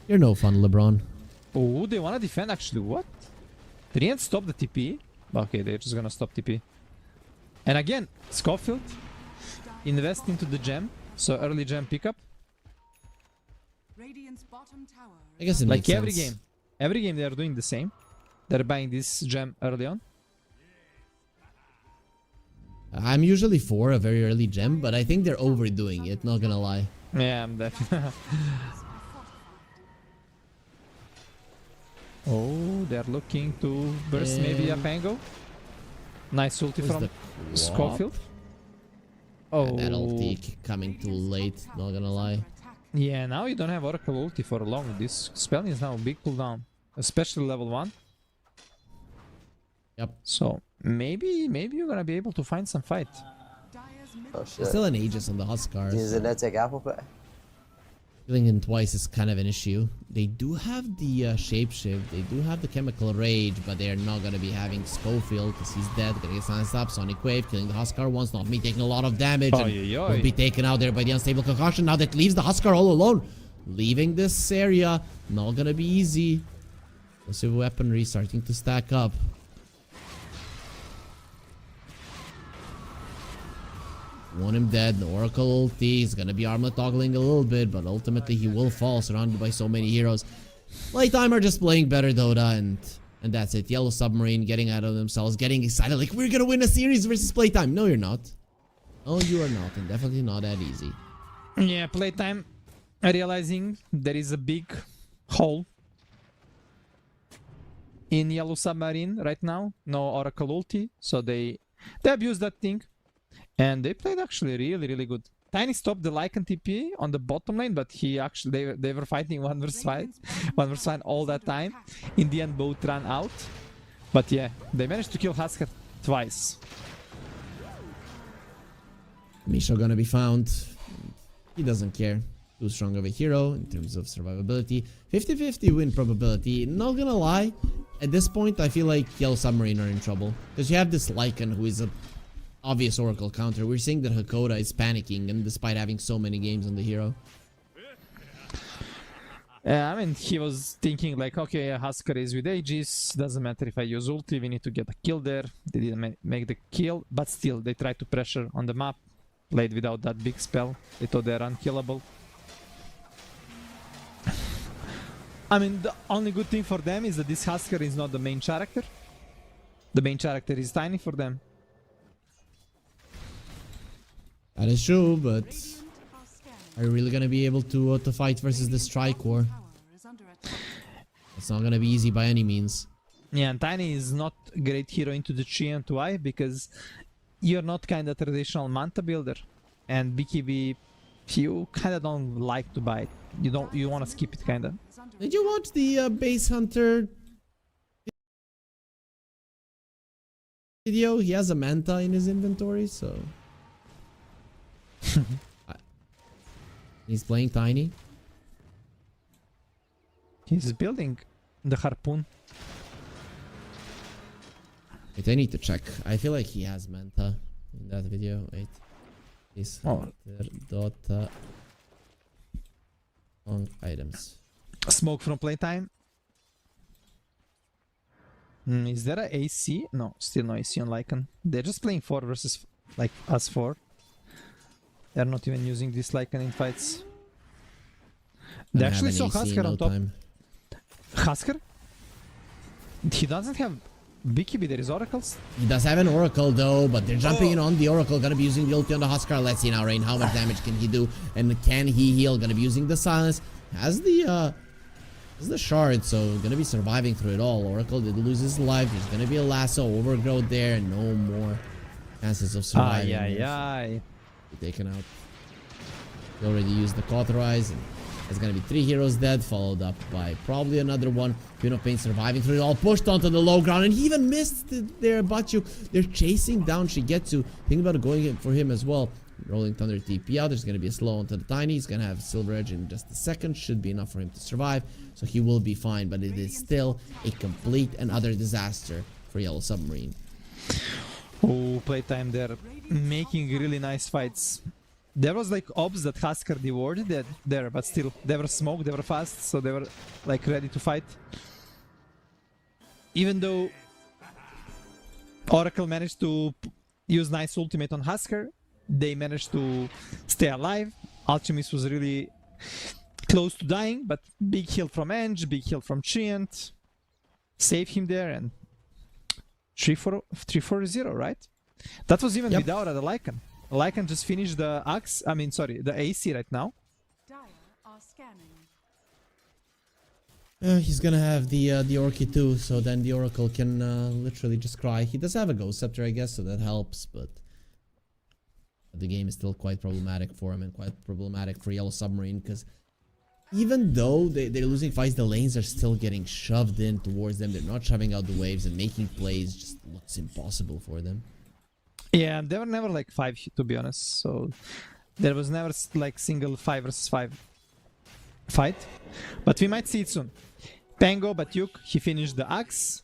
You're no fun, LeBron. Oh, they wanna defend actually. What? They didn't stop the TP. Okay, they're just gonna stop TP. And again, Schofield. Invest into the gem. So early gem pickup. Radiant's bottom tower. I guess it Like makes sense. every game. Every game they are doing the same. They're buying this gem early on. I'm usually for a very early gem, but I think they're overdoing it, not gonna lie. Yeah, I'm definitely. Oh, they're looking to burst maybe a Pango. Nice ulti Where's from the Schofield. Oh, that ulti coming too late, not gonna lie. Yeah, now you don't have Oracle ulti for long. This spell is now a big cooldown, especially level 1. Yep. So maybe you're gonna be able to find some fight. Oh shit. Still an Aegis on the Huskar. Does it not take Apple Pay? Killing him twice is kind of an issue. They do have the shapeshift, they do have the chemical rage, but they are not gonna be having Schofield because he's dead. Gonna get silence up, Sonic Wave, killing the Huskar once, not me taking a lot of damage. Will be taken out there by the unstable concussion. Now that leaves the Huskar all alone. Leaving this area, not gonna be easy. Passive weaponry starting to stack up. Want him dead. The Oracle ulti is gonna be armlet toggling a little bit, but ultimately he will fall, surrounded by so many heroes. Playtime are just playing better Dota, and that's it. Yellow Submarine getting out of themselves, getting excited like we're gonna win a series versus Playtime. No, you're not. No, you are not, and definitely not that easy. Yeah, Playtime realizing there is a big hole in Yellow Submarine right now. No Oracle ulti, so they abused that thing. And they played actually really good. Tiny stopped the Lycan TP on the bottom lane, but he actually they were fighting 1 versus 5 all that time. In the end, both ran out. But yeah, they managed to kill Huskar twice. Misho gonna be found. He doesn't care. Too strong of a hero in terms of survivability. 50-50 win probability. Not gonna lie, at this point I feel like Yellow Submarine are in trouble. Because you have this Lycan who is a obvious Oracle counter. We're seeing that Hakoda is panicking, and despite having so many games on the hero. I mean, he was thinking like, okay, Huskar is with Aegis, doesn't matter if I use ulti, we need to get a kill there. They didn't make the kill, but still, they tried to pressure on the map, played without that big spell. They thought they're unkillable. I mean, the only good thing for them is that this Huskar is not the main character. The main character is Tiny for them. That is true, but are you really gonna be able to fight versus this Tricor? It's not gonna be easy by any means. Yeah, and Tiny is not a great hero into the 3 and 2i because you're not kind of traditional Manta builder, and BKB you kind of don't like to buy it. You want to skip it kind of. Did you watch the Base Hunter video? He has a Manta in his inventory, so. He's playing Tiny. He's building the harpoon. Wait, I need to check. I feel like he has Manta in that video. Wait. This Dota on items. Smoke from playtime. Is there a AC? No, still no AC on Lycan. They're just playing 4 versus like us 4. They're not even using this Lycan in fights. They actually saw Huskar on top. Huskar? He doesn't have BKB, there is oracles. He does have an oracle though, but they're jumping in on the oracle. Gonna be using the ulti on the Huskar. Let's see now, Rain. How much damage can he do? And can he heal? Gonna be using the silence. Has the shard, so gonna be surviving through it all. Oracle did lose his life. There's gonna be a lasso overgrowth there. No more chances of surviving. Taken out. He already used the cauterize, and there's gonna be 3 heroes dead, followed up by probably another one. Queen of Pain surviving through it all, pushed onto the low ground, and he even missed there. Bachu. They're chasing down Shigetsu. Think about going for him as well. Rolling Thunder TP out. There's going to be a slow onto the Tiny. He's going to have Silver Edge in just a second. Should be enough for him to survive. So he will be fine. But it is still a complete and utter disaster for Yellow Submarine. Oh, playtime there. Making really nice fights. There was like ops that Husker devoured there, but still, they were smoked, they were fast, so they were like ready to fight. Even though Oracle managed to use nice ultimate on Husker, they managed to stay alive. Alchemist was really close to dying, but big heal from Eng, big heal from Treant. Save him there and 3-4-0, right? That was even without the Lycan. Lycan just finished the Axe, the AC right now. Dire are scanning. He's gonna have the Orchid too, so then the Oracle can literally just cry. He does have a Ghost Scepter, I guess, so that helps, but the game is still quite problematic for him and quite problematic for Yellow Submarine, because even though they're losing fights, the lanes are still getting shoved in towards them. They're not shoving out the waves, and making plays just looks impossible for them. Yeah, they were never like 5, to be honest, so there was never like single 5 versus 5 fight, but we might see it soon. Pango Batyuk, he finished the Axe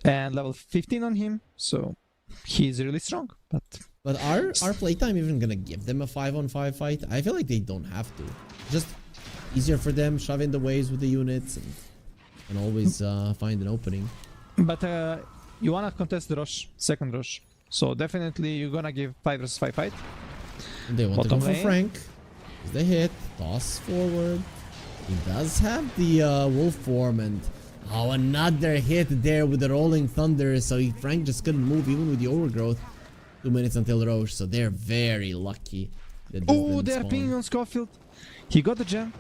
and level 15 on him, so he's really strong. But are playtime even gonna give them a 5-on-5 fight? I feel like they don't have to. Just easier for them, shove in the waves with the units and always find an opening. But you wanna contest the Rosh, second Rosh, so definitely you're gonna give 5 versus 5 fight. And they want to go for Frank. The hit, toss forward. He does have the wolf form, and another hit there with the Rolling Thunder. So Frank just couldn't move even with the overgrowth. 2 minutes until Roche, so they're very lucky. Oh, they're pinging on Schofield. He got the gem.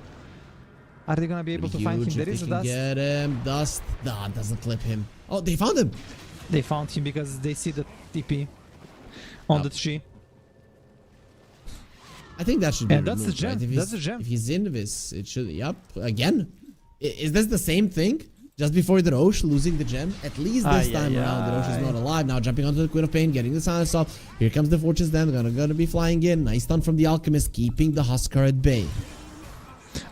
Are they gonna be able to find him? There is a dust. Get him, dust. Doesn't clip him. Oh, they found him. They found him because they see the TP on the tree. I think that should be that's the gem. Right? That's the gem. If he's in this, it should. Yep. Again, is this the same thing? Just before the Roche losing the gem, at least this time around, the Roche is not alive. Now jumping onto the Queen of Pain, getting the silence off. Here comes the Fortress Den. Gonna be flying in. Nice stun from the Alchemist, keeping the Huskar at bay.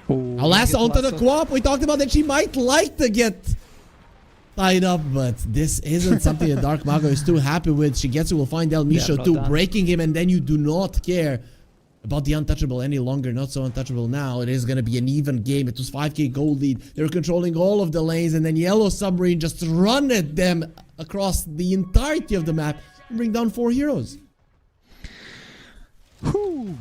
Alas, onto the Quap. We talked about that she might like to get tied up, but this isn't something that Dark Mago is too happy with. Shigetsu will find El Misho too, breaking him, and then you do not care about the untouchable any longer. Not so untouchable now. It is going to be an even game. It was 5k gold lead. They were controlling all of the lanes, and then Yellow Submarine just run at them across the entirety of the map and bring down 4 heroes. Whew.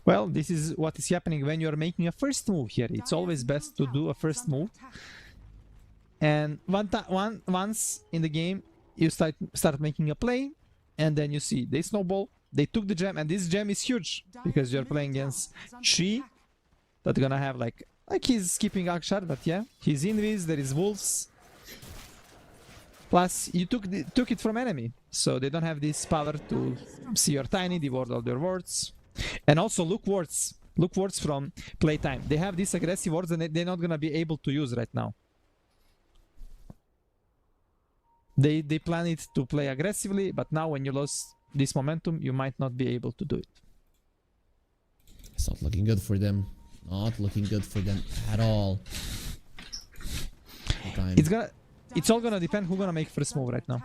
Well, this is what is happening when you're making a first move here. It's always best to do a first move. And once in the game, you start making a play, and then you see they snowball. They took the gem, and this gem is huge because you're playing against Chi that's gonna have like he's skipping Akshar, but yeah, he's invis. There is wolves. Plus, you took it from enemy, so they don't have this power to see your tiny, devour all their wards. And also look wards from playtime. They have these aggressive wards, and they're not gonna be able to use right now. They plan it to play aggressively, but now when you lose this momentum, you might not be able to do it. It's not looking good for them. Not looking good for them at all. It's all gonna depend who's gonna make first move right now.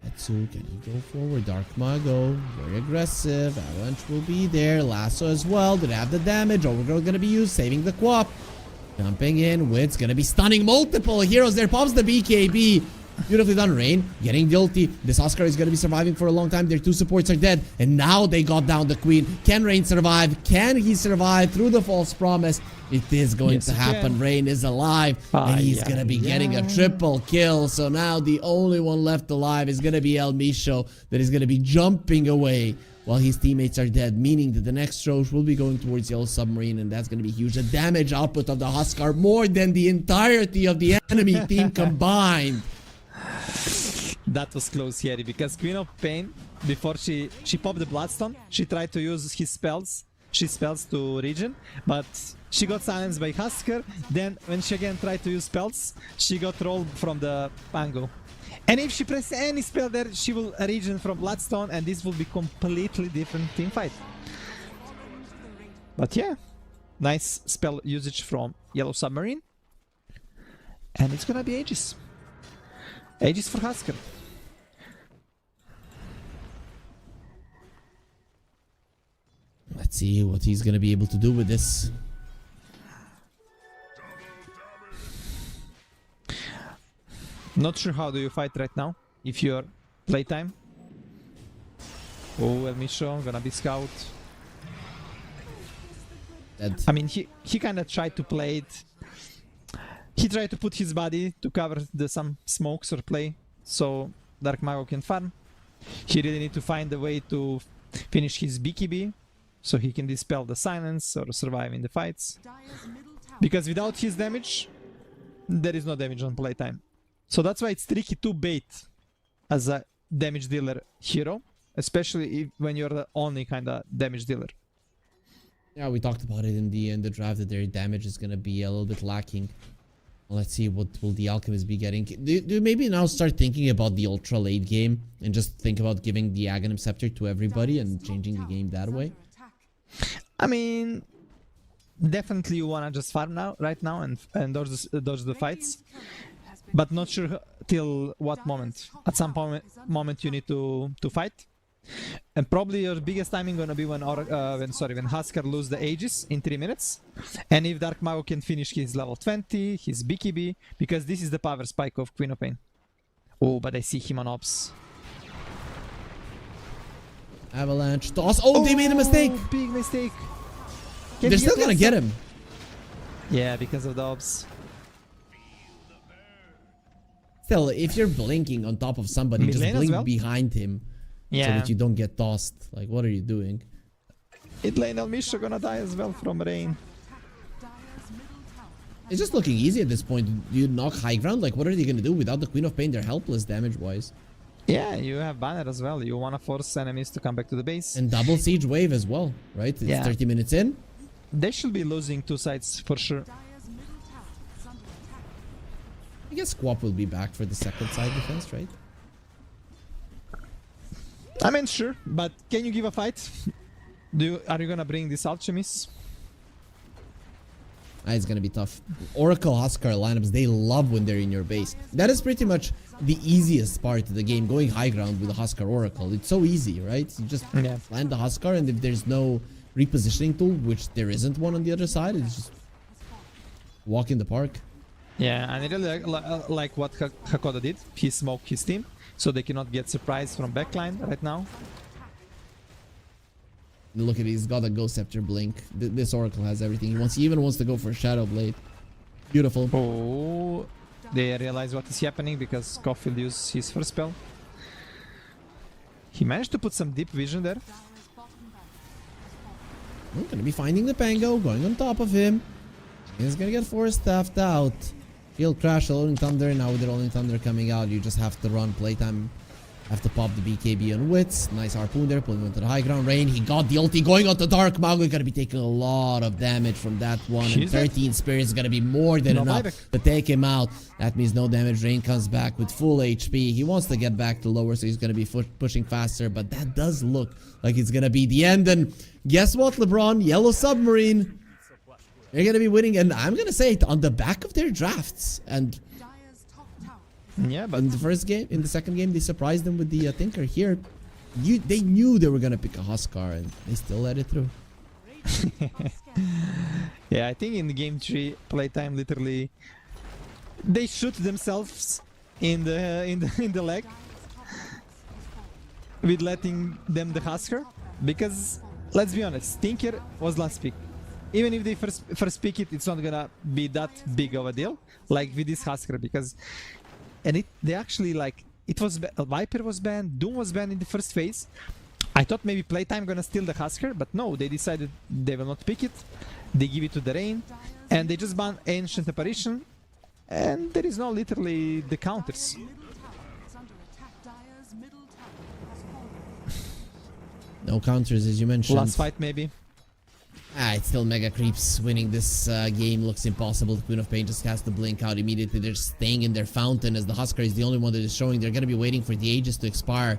Etsu, can he go forward? Dark Mago, very aggressive. Avalanche will be there. Lasso as well. Did have the damage. Overgrowth gonna be used, saving the Quap. Jumping in. Wit's gonna be stunning multiple heroes. There pops the BKB. Beautifully done, Rain. Getting guilty. This Oscar is going to be surviving for a long time. Their 2 supports are dead. And now they got down the Queen. Can Rain survive? Can he survive through the false promise? It is going to happen. Rain is alive. And he's going to be getting a triple kill. So now the only one left alive is going to be El Misho. That is going to be jumping away while his teammates are dead. Meaning that the next Roche will be going towards Yellow Submarine. And that's going to be huge. The damage output of the Huskar more than the entirety of the enemy team combined. That was close here because Queen of Pain, before she popped the Bloodstone, she tried to use his spells. She spells to regen, but she got silenced by Husker. Then when she again tried to use spells, she got rolled from the Pango. And if she presses any spell there, she will regen from Bloodstone, and this will be completely different team fight. But yeah, nice spell usage from Yellow Submarine. And it's gonna be Aegis. Aegis for Husker. Let's see what he's gonna be able to do with this. Not sure how do you fight right now, if you're playtime. Oh, El Micho gonna be scout. I mean, he kind of tried to play it. He tried to put his body to cover some smokes or play, so Dark Mago can farm. He really need to find a way to finish his BKB, so he can dispel the silence or survive in the fights. Because without his damage, there is no damage on playtime. So that's why it's tricky to bait as a damage dealer hero, especially when you're the only kind of damage dealer. Yeah, we talked about it in the draft that their damage is gonna be a little bit lacking. Let's see what will the Alchemist be getting. Do you maybe now start thinking about the ultra late game and just think about giving the Aghanim Scepter to everybody and changing the game that way? I mean, definitely you wanna just farm right now and dodge the fights, but not sure till what moment. At some moment you need to fight. And probably your biggest timing gonna be when Husker lose the Aegis in 3 minutes, and if Dark Mago can finish his level 20, his BKB, because this is the power spike of Queen of Pain. Oh, but I see him on ops. Avalanche toss. Oh, they made a mistake. Big mistake. They're still gonna get him. Yeah, because of the ops. Still, if you're blinking on top of somebody, just blink behind him. Yeah. So that you don't get tossed. Like, what are you doing? Mid lane El Micho gonna die as well from rain. It's just looking easy at this point. You knock high ground. Like, what are they gonna do without the Queen of Pain? They're helpless damage-wise. Yeah, you have banner as well. You wanna force enemies to come back to the base. And double siege wave as well, right? It's 30 minutes in. They should be losing 2 sides for sure. I guess Squap will be back for the second side defense, right? I mean, sure, but can you give a fight? Are you gonna bring this Alchemist? It's gonna be tough. Oracle Husker lineups, they love when they're in your base. That is pretty much the easiest part of the game, going high ground with a Husker Oracle. It's so easy, right? You just land the Husker, and if there's no repositioning tool, which there isn't one on the other side, it's just walk in the park. Yeah, and I really like what Hakoda did. He smoked his team, so they cannot get surprised from backline right now. Look at it, he's got a Ghost Scepter blink. This Oracle has everything. He even wants to go for Shadow Blade. Beautiful. Oh, they realize what is happening because Caulfield used his first spell. He managed to put some deep vision there. We're gonna be finding the Pango, going on top of him. He's gonna get force staffed out. Field Crash, Rolling Thunder. Now with the Rolling Thunder coming out, you just have to run playtime. Have to pop the BKB on Wits. Nice harpoon there, pulling onto the high ground. Rain, he got the ulti going on the Dark Mago. Gonna be taking a lot of damage from that one. And 13 Spirits is gonna be more than enough to take him out. That means no damage. Rain comes back with full HP. He wants to get back to lower, so he's gonna be pushing faster. But that does look like it's gonna be the end. And guess what, LeBron? Yellow Submarine. They're gonna be winning, and I'm gonna say it on the back of their drafts. And yeah, but in the first game, in the second game, they surprised them with the Tinker. Here, they knew they were gonna pick a Huskar, and they still let it through. Yeah, I think in the game 3, playtime literally they shoot themselves in the leg with letting them the Husker, because let's be honest, Tinker was last pick. Even if they first pick it, it's not gonna be that big of a deal like with this Husker, because they actually, like, it was Viper was banned, Doom was banned in the first phase. I thought maybe playtime gonna steal the Husker, but no, they decided they will not pick it. They give it to the Rain, and they just ban Ancient Apparition, and there is no literally the counters. No counters, as you mentioned. Last fight maybe. It's still Mega Creeps winning this game. Looks impossible. The Queen of Pain just has to blink out immediately. They're staying in their fountain as the Husker is the only one that is showing. They're going to be waiting for the Aegis to expire.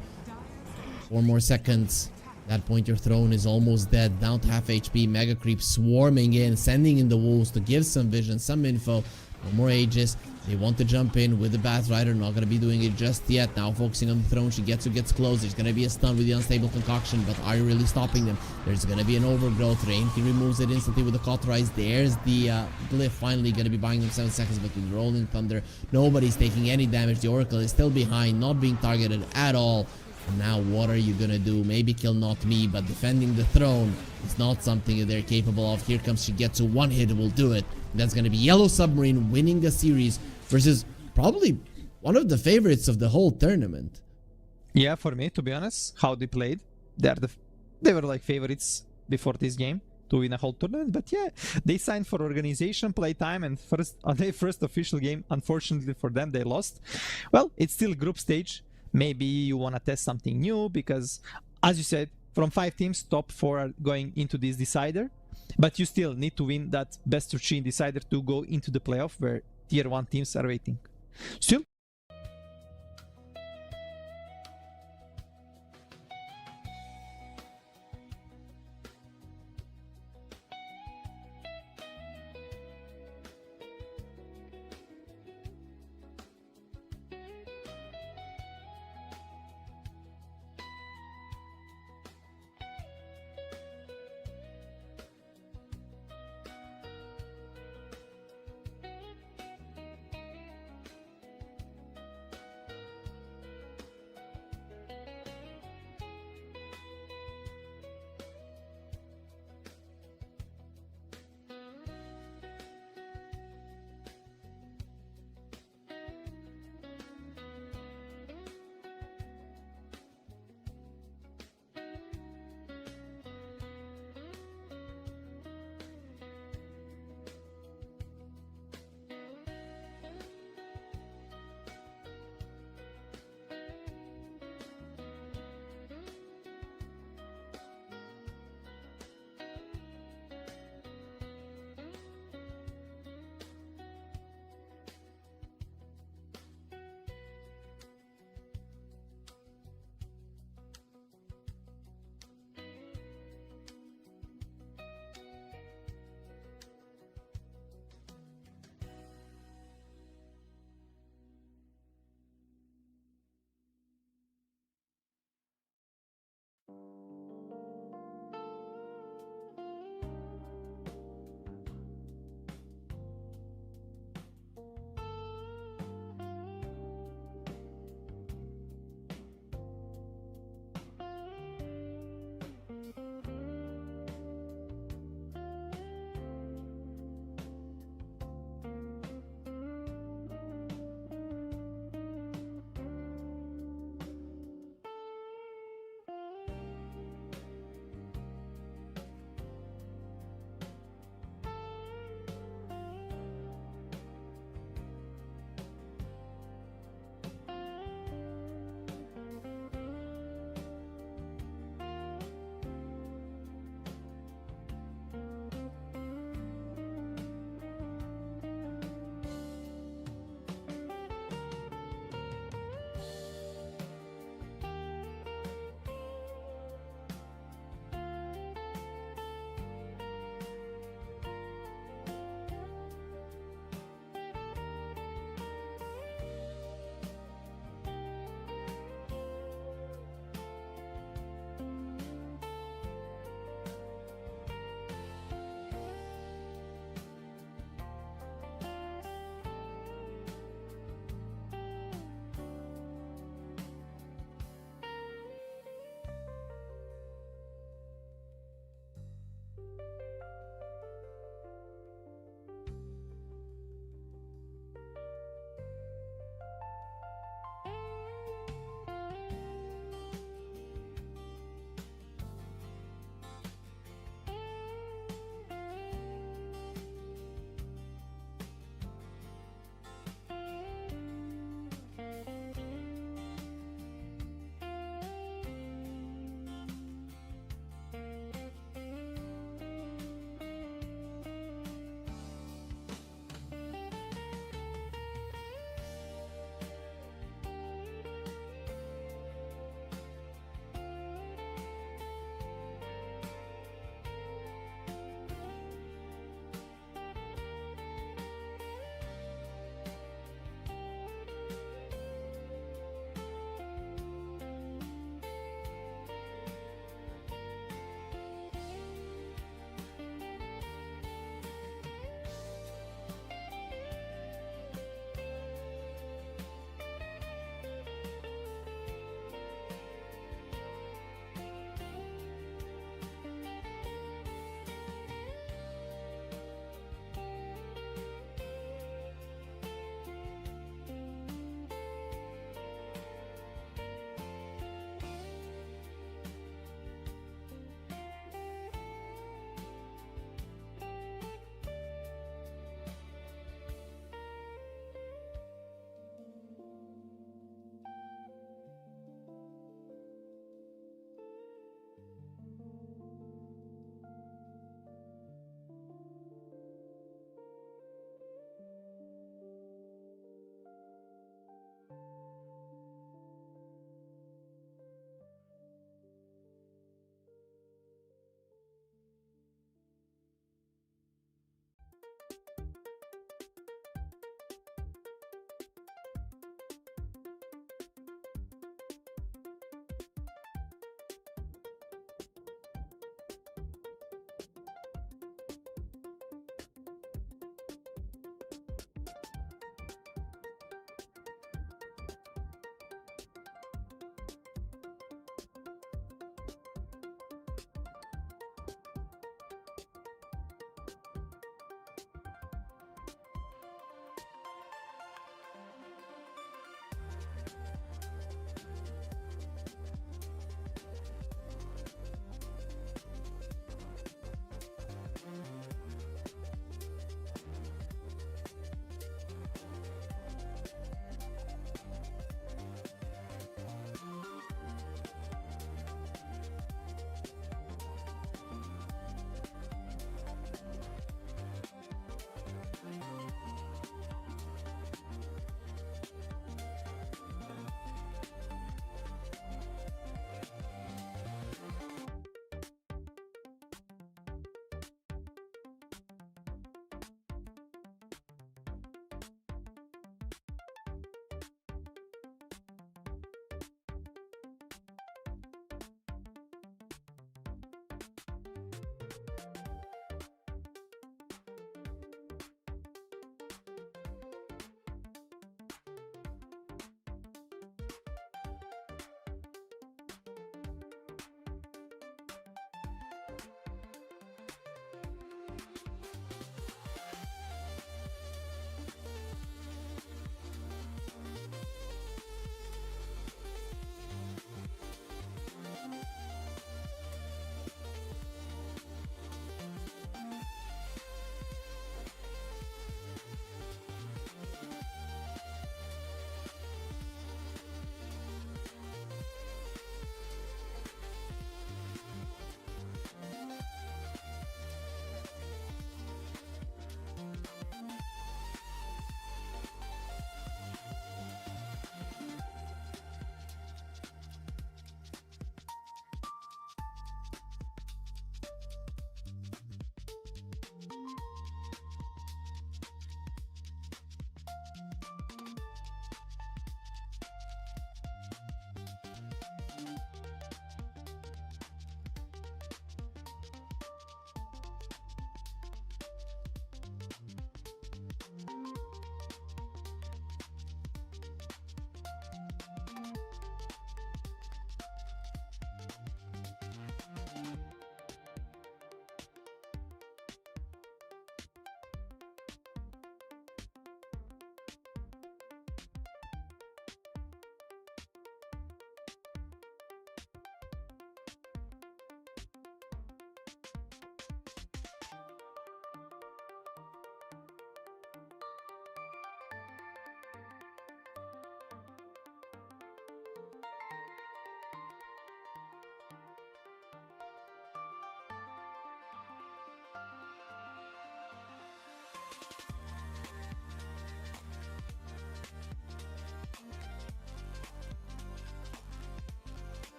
4 more seconds. At that point, your throne is almost dead. Down to half HP. Mega Creeps swarming in, sending in the wolves to give some vision, some info. No more Aegis. They want to jump in with the Bath Rider. Not going to be doing it just yet. Now focusing on the throne. She gets close. There's going to be a stun with the unstable concoction. But are you really stopping them? There's going to be an overgrowth. He removes it instantly with the cauterize. There's the glyph. Finally going to be buying them 7 seconds. But with rolling thunder, nobody's taking any damage. The Oracle is still behind. Not being targeted at all. And now what are you going to do? Maybe kill not me. But defending the throne is not something that they're capable of. Here comes Shigetsu. One hit will do it. And that's going to be Yellow Submarine winning the series versus probably one of the favorites of the whole tournament. Yeah, for me, to be honest, how they played, they were like favorites before this game to win a whole tournament. But yeah, they signed for organization, playtime, and on their first official game, unfortunately for them, they lost. Well, it's still group stage. Maybe you want to test something new because, as you said, from 5 teams, top 4 are going into this decider. But you still need to win that best of 3 decider to go into the playoff where tier 1 teams are waiting. Still,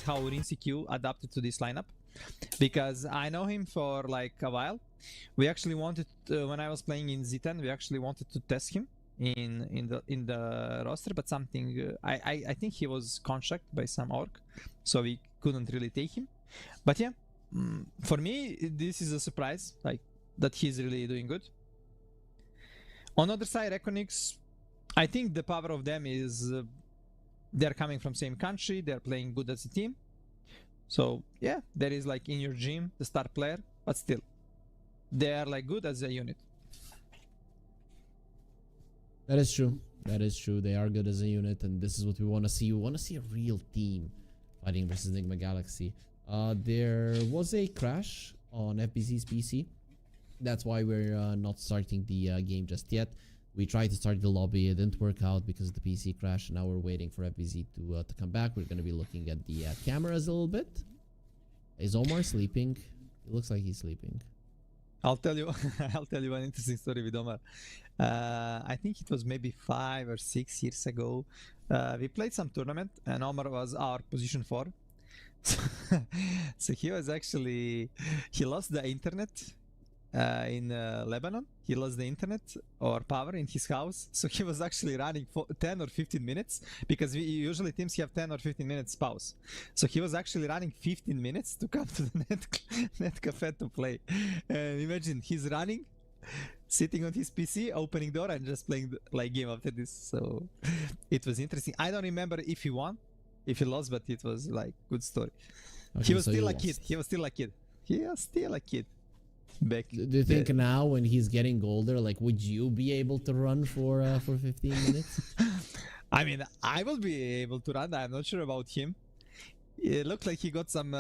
how Rinsikyu adapted to this lineup, because I know him for like a while. We actually wanted when I was playing in Z10, we actually wanted to test him in the roster, but something I think he was contracted by some org, so we couldn't really take him. But yeah, for me this is a surprise, like that he's really doing good. On the other side, REKONIX, I think the power of them is they're coming from same country, they're playing good as a team. So yeah, there is like in your gym the star player, but still they are like good as a unit. That is true. That is true. They are good as a unit, and this is what we want to see. We want to see a real team fighting versus Nigma Galaxy. There was a crash on FBZ's PC. That's why we're not starting the game just yet. We tried to start the lobby. It didn't work out because of the PC crash. And now we're waiting for FBZ to come back. We're going to be looking at the cameras a little bit. Is Omar sleeping? It looks like he's sleeping. I'll tell you one interesting story with Omar. I think it was maybe 5 or 6 years ago. We played some tournament and Omar was our position 4. So he was actually, he lost the internet in Lebanon. He lost the internet or power in his house. So he was actually running for 10 or 15 minutes because we usually teams have 10 or 15 minutes pause. So he was actually running 15 minutes to come to the net cafe to play. And imagine he's running, sitting on his PC, opening door and just playing the, like game after this. So it was interesting. I don't remember if he won, if he lost, but it was like good story. Okay, he was so still a lost. kid. He was still a kid. He was still a kid. Back. Do you think now when he's getting older, like, would you be able to run for 15 minutes? I mean, I will be able to run. I'm not sure about him. It looked like he got some,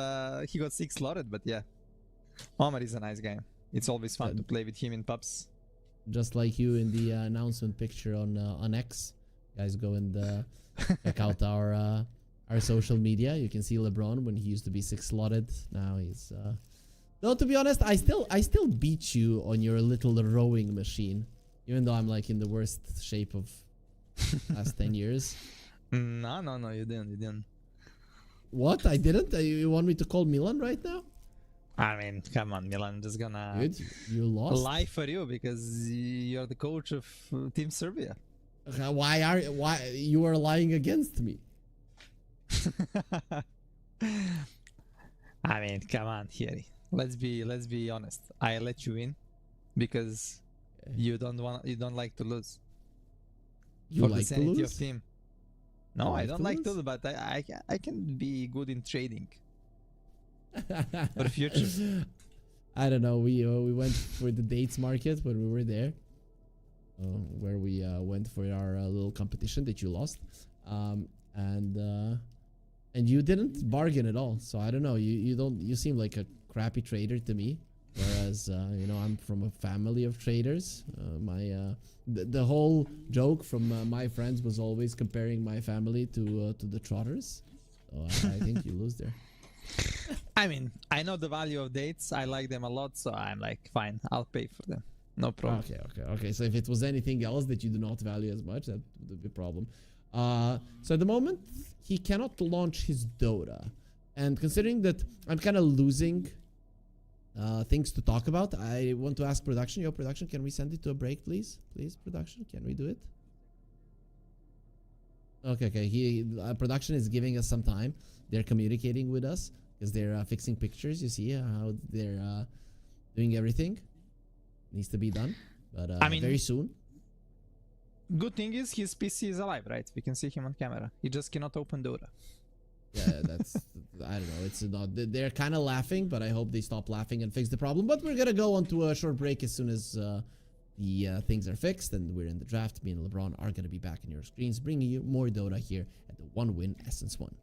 he got 6 slotted, but yeah. Omar is a nice guy. It's always fun to play with him in pubs. Just like you in the announcement picture on X. Guys, go and check out our social media. You can see LeBron when he used to be 6 slotted. Now he's no, to be honest, I still beat you on your little rowing machine, even though I'm like in the worst shape of last 10 years. No, you didn't. What? I didn't? You want me to call Milan right now? I mean, come on, Milan, just gonna Dude, you lost. lie for you because you're the coach of Team Serbia. Why you are lying against me? I mean, come on, Thierry. Let's be honest. I let you win because you don't like to lose. You for like the sanity to of lose? team. No, You I like don't to like lose? to lose, but I can be good in trading. For the future. I don't know. We went for the dates market when we were there, where we went for our little competition that you lost, and you didn't bargain at all. So I don't know. You seem like a crappy trader to me, whereas you know, I'm from a family of traders. The whole joke from my friends was always comparing my family to the Trotters. So I think you lose there. I mean, I know the value of dates. I like them a lot, so I'm like, fine, I'll pay for them. No problem. Okay. So if it was anything else that you do not value as much, that would be a problem. So at the moment, he cannot launch his Dota. And considering that I'm kind of losing things to talk about, I want to ask production. Yo, production, can we send it to a break, please? Please, production, can we do it? Okay. Production is giving us some time. They're communicating with us because they're fixing pictures. You see how they're doing everything. Needs to be done, but I mean, very soon. Good thing is his PC is alive, right? We can see him on camera. He just cannot open Dota. Yeah, that's I don't know. It's not. They're kind of laughing, but I hope they stop laughing and fix the problem. But we're gonna go on to a short break as soon as the things are fixed and we're in the draft. Me and LeBron are gonna be back in your screens, bringing you more Dota here at the One Win Essence 1.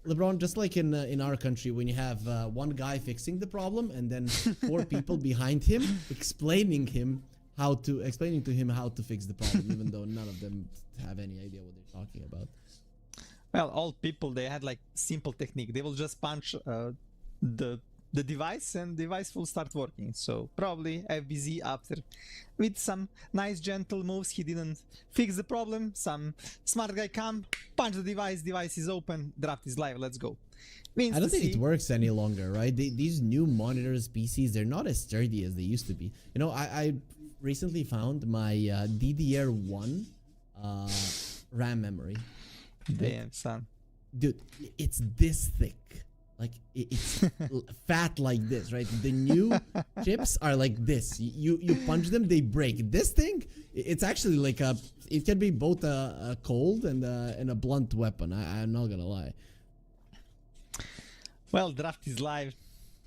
LeBron, just like in our country, when you have one guy fixing the problem and then 4 people behind him explaining to him how to fix the problem, even though none of them have any idea what they're talking about. Well, all people, they had like simple technique. They will just punch the device and device will start working. So probably FBZ, after with some nice gentle moves, he didn't fix the problem. Some smart guy come, punch the device is open, draft is live, let's go. I don't think it works any longer, right? These new monitors, PCs, they're not as sturdy as they used to be. You know, I recently found my DDR1 RAM memory. Damn, son. Dude, it's this thick. Like, it's fat like this, right? The new chips are like this. You punch them, they break. This thing, it's actually like it can be both a cold and a blunt weapon. I'm not gonna lie. Well, draft is live.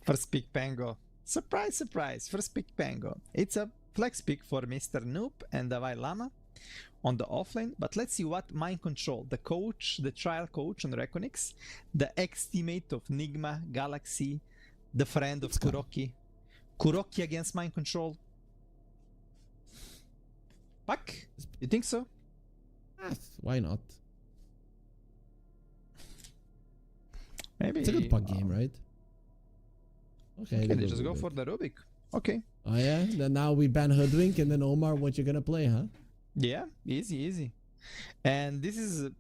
First pick Pango. Surprise, surprise. First pick Pango. It's a flex pick for Mr. Noob and Davai Lama on the offlane, but let's see what Mind Control, the coach, the trial coach on REKONIX, the ex-teammate of Nigma, Galaxy, the friend of Kuroki. Kuroki against Mind Control. Puck? You think so? Why not? Maybe. It's a good puck game, right? Okay, they just go for the Rubik. Okay. Oh yeah? Then now we ban Hoodwink and then Omar, what you're gonna play, huh? Yeah, easy. And this is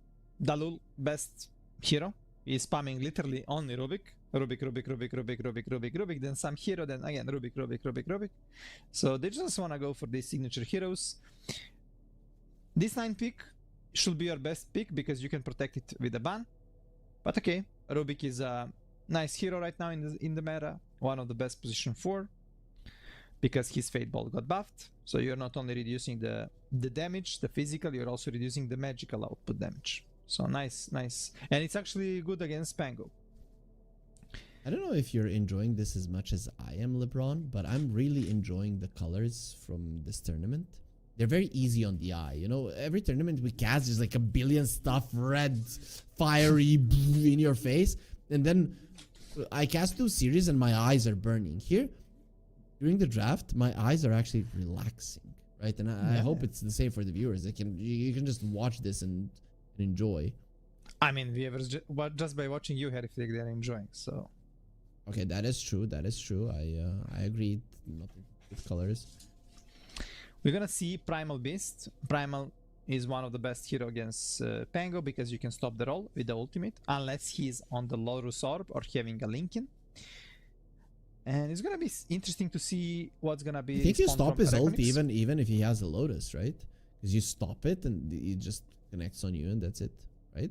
Dalul best hero. He's spamming literally only Rubik. Rubik, then some hero, then again Rubik. So they just wanna go for these signature heroes. This 9 pick should be your best pick because you can protect it with a ban. But okay, Rubik is a nice hero right now in the meta. One of the best position 4. Because his Fate Bolt got buffed. So you're not only reducing the damage, the physical, you're also reducing the magical output damage. So nice. And it's actually good against Pango. I don't know if you're enjoying this as much as I am, LeBron, but I'm really enjoying the colors from this tournament. They're very easy on the eye. You know, every tournament we cast, there's like a billion stuff, red, fiery, in your face. And then I cast 2 series and my eyes are burning. Here, during the draft, my eyes are actually relaxing, right? And I hope it's the same for the viewers. You can just watch this and enjoy. I mean, viewers just by watching you, Harry Flick, they're enjoying. So, okay, that is true. I agree. Not with colors. We're gonna see Primal Beast. Primal is one of the best hero against Pango because you can stop the roll with the ultimate, unless he's on the Lorus Orb or having a Lincoln. And it's gonna be interesting to see what's gonna be. I think you stop his ult even if he has a Lotus, right? Because you stop it and he just connects on you and that's it, right?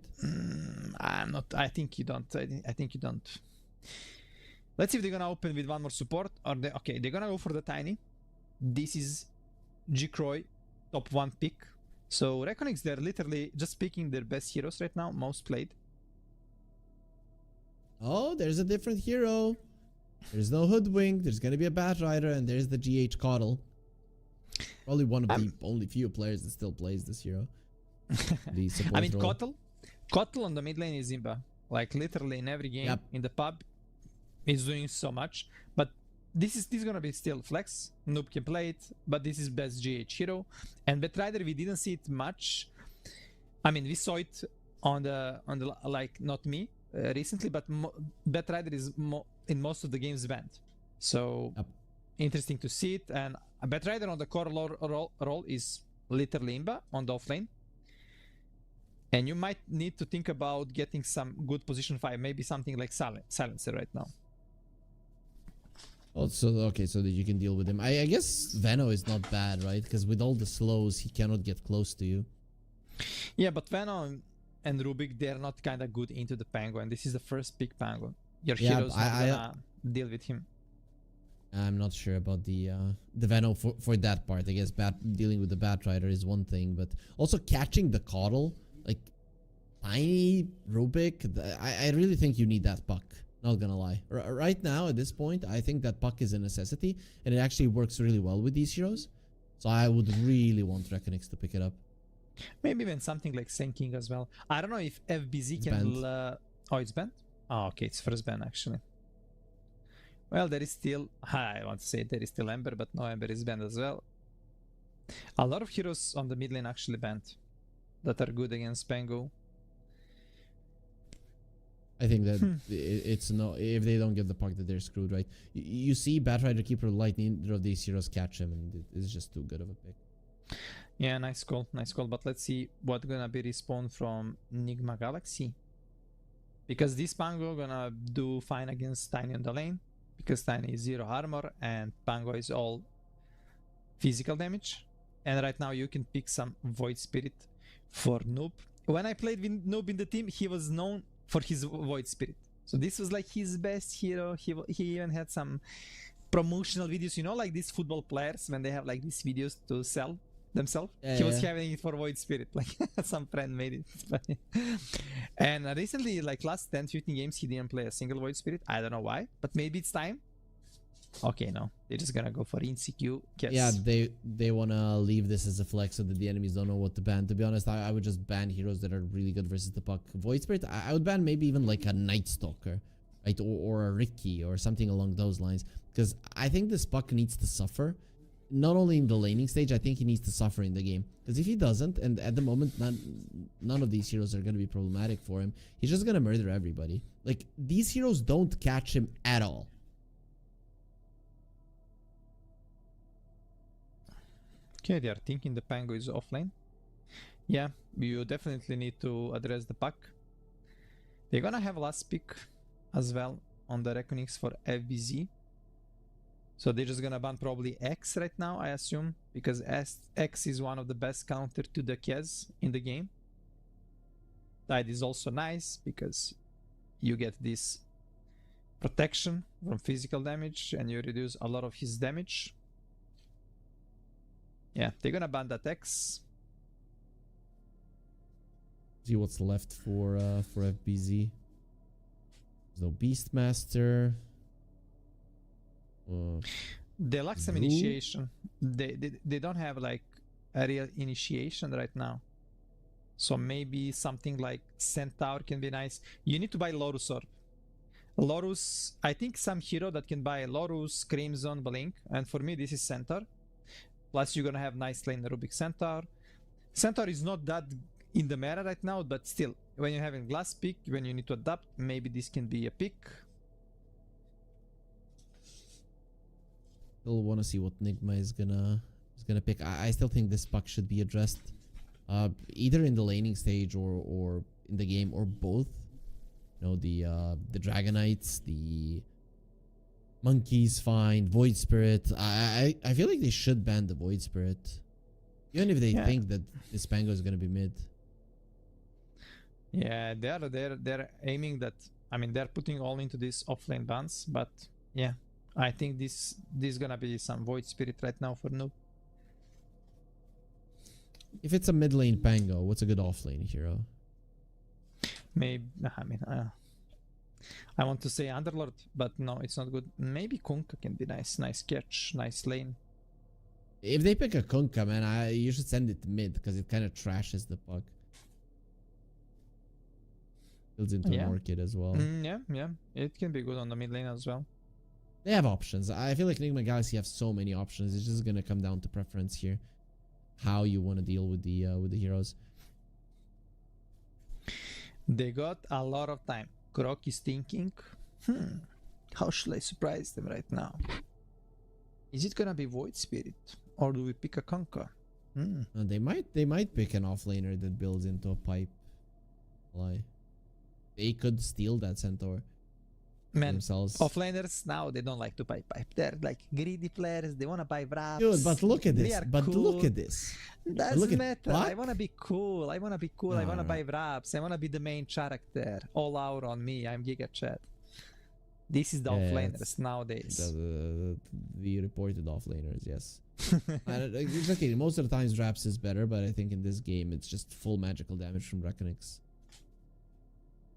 I'm not. I think you don't. I think you don't. Let's see if they're gonna open with one more support or okay, they're gonna go for the tiny. This is G-Croy, top 1 pick. So REKONIX, they're literally just picking their best heroes right now, most played. Oh, there's a different hero. There's no Hoodwink, there's gonna be a Batrider, and there's the GH Coddle. Probably one of the only few players that still plays this hero. The support I mean, role. Kotal on the mid lane is Zimba. Like literally in every game in the pub, he's doing so much. But this is gonna be still flex. Noob can play it, but this is best GH hero. And Batrider, we didn't see it much. I mean, we saw it on the like not me recently, but Batrider is in most of the games banned. So interesting to see it. And a Batrider on the core role is literally Imba on the offlane. And you might need to think about getting some good position 5, maybe something like Silencer right now. Oh, so okay, so that you can deal with him. I guess Veno is not bad, right? Because with all the slows, he cannot get close to you. Yeah, but Veno and Rubik, they're not kind of good into the Pango, and this is the first big Pango. Your heroes not gonna deal with him. I'm not sure about the Veno for that part. I guess dealing with the Batrider is one thing, but also catching the Coddle, like tiny Rubik, I really think you need that puck. Not gonna lie. Right now, at this point, I think that puck is a necessity, and it actually works really well with these heroes. So I would really want REKONIX to pick it up. Maybe even something like Senking as well. I don't know if FBZ can Oh, it's banned? Oh, okay, it's first ban actually. Well, there is still... I want to say there is still Ember, but no, Ember is banned as well. A lot of heroes on the mid lane actually banned that are good against Pango. I think that it's no. If they don't get the puck, that they're screwed, right? You see, Batrider, Keeper, Light, neither of these heroes catch him, and it's just too good of a pick. Yeah, nice call, nice call. But let's see what's gonna be respawned from Nigma Galaxy. Because this Pango gonna do fine against Tiny on the lane, because Tiny is 0 armor and Pango is all physical damage. And right now you can pick some Void Spirit for Noob. When I played with Noob in the team, he was known for his Void Spirit. So this was like his best hero. He even had some promotional videos, you know, like these football players when they have like these videos to sell themselves. He was having it for Void Spirit, like some friend made it. It's funny. And recently, like last 10-15 games, he didn't play a single Void Spirit. I don't know why, but maybe it's time. Okay, no, they're just gonna go for InCQ. Yeah, they wanna leave this as a flex so that the enemies don't know what to ban. To be honest, I would just ban heroes that are really good versus the puck. Void Spirit, I would ban maybe even like a Night Stalker, right, or a Ricky or something along those lines, because I think this puck needs to suffer. Not only in the laning stage, I think he needs to suffer in the game. Because if he doesn't, and at the moment none of these heroes are going to be problematic for him, he's just going to murder everybody. Like, these heroes don't catch him at all. Okay, they are thinking the Pango is offlane. Yeah, you definitely need to address the puck. They're gonna have last pick as well on the REKONIX for FBZ. So they're just gonna ban probably X right now, I assume, because X is one of the best counter to the Kez in the game. Tide is also nice because you get this protection from physical damage and you reduce a lot of his damage. Yeah, they're gonna ban that X. See what's left for FBZ. There's no Beastmaster. They lack some initiation. They don't have like a real initiation right now. So maybe something like Centaur can be nice. You need to buy Lorus Orb. Lorus, I think some hero that can buy Lorus, Crimson, Blink, and for me this is Centaur. Plus you're gonna have nice lane Rubik Centaur. Centaur is not that in the meta right now, but still, when you're having glass pick, when you need to adapt, maybe this can be a pick. Still want to see what Nigma is gonna pick. I still think this puck should be addressed, either in the laning stage or in the game, or both. You know, the Dragonites, the Monkeys, fine. Void Spirit. I feel like they should ban the Void Spirit, even if they think that this Pango is gonna be mid. Yeah, they're aiming that. I mean, they're putting all into these offlane bans, but yeah, I think this gonna be some Void Spirit right now for Noob. If it's a mid lane Pango, what's a good offlane hero? Maybe, I mean, I want to say Underlord, but no, it's not good. Maybe Kunkka can be nice. Nice catch, nice lane. If they pick a Kunkka, man, you should send it mid, because it kind of trashes the puck. Builds into an Orchid as well. Yeah. It can be good on the mid lane as well. They have options. I feel like Nigma Galaxy have so many options. It's just gonna come down to preference here. How you want to deal with the heroes. They got a lot of time. Krok is thinking, how should I surprise them right now? Is it gonna be Void Spirit, or do we pick a Kunkka? They might pick an offlaner that builds into a pipe. They could steal that Centaur. Man, themselves. offlaners now, they don't like to buy pipe. They're like greedy players. They want to buy wraps. Dude, but look at this. Cool. Look at this. Doesn't matter. I want to be cool. I want to buy wraps. I want to be the main character. All out on me. I'm Giga Chat. This is the offlaners nowadays. The reported offlaners, yes. It's okay. Most of the times wraps is better, but I think in this game it's just full magical damage from REKONIX.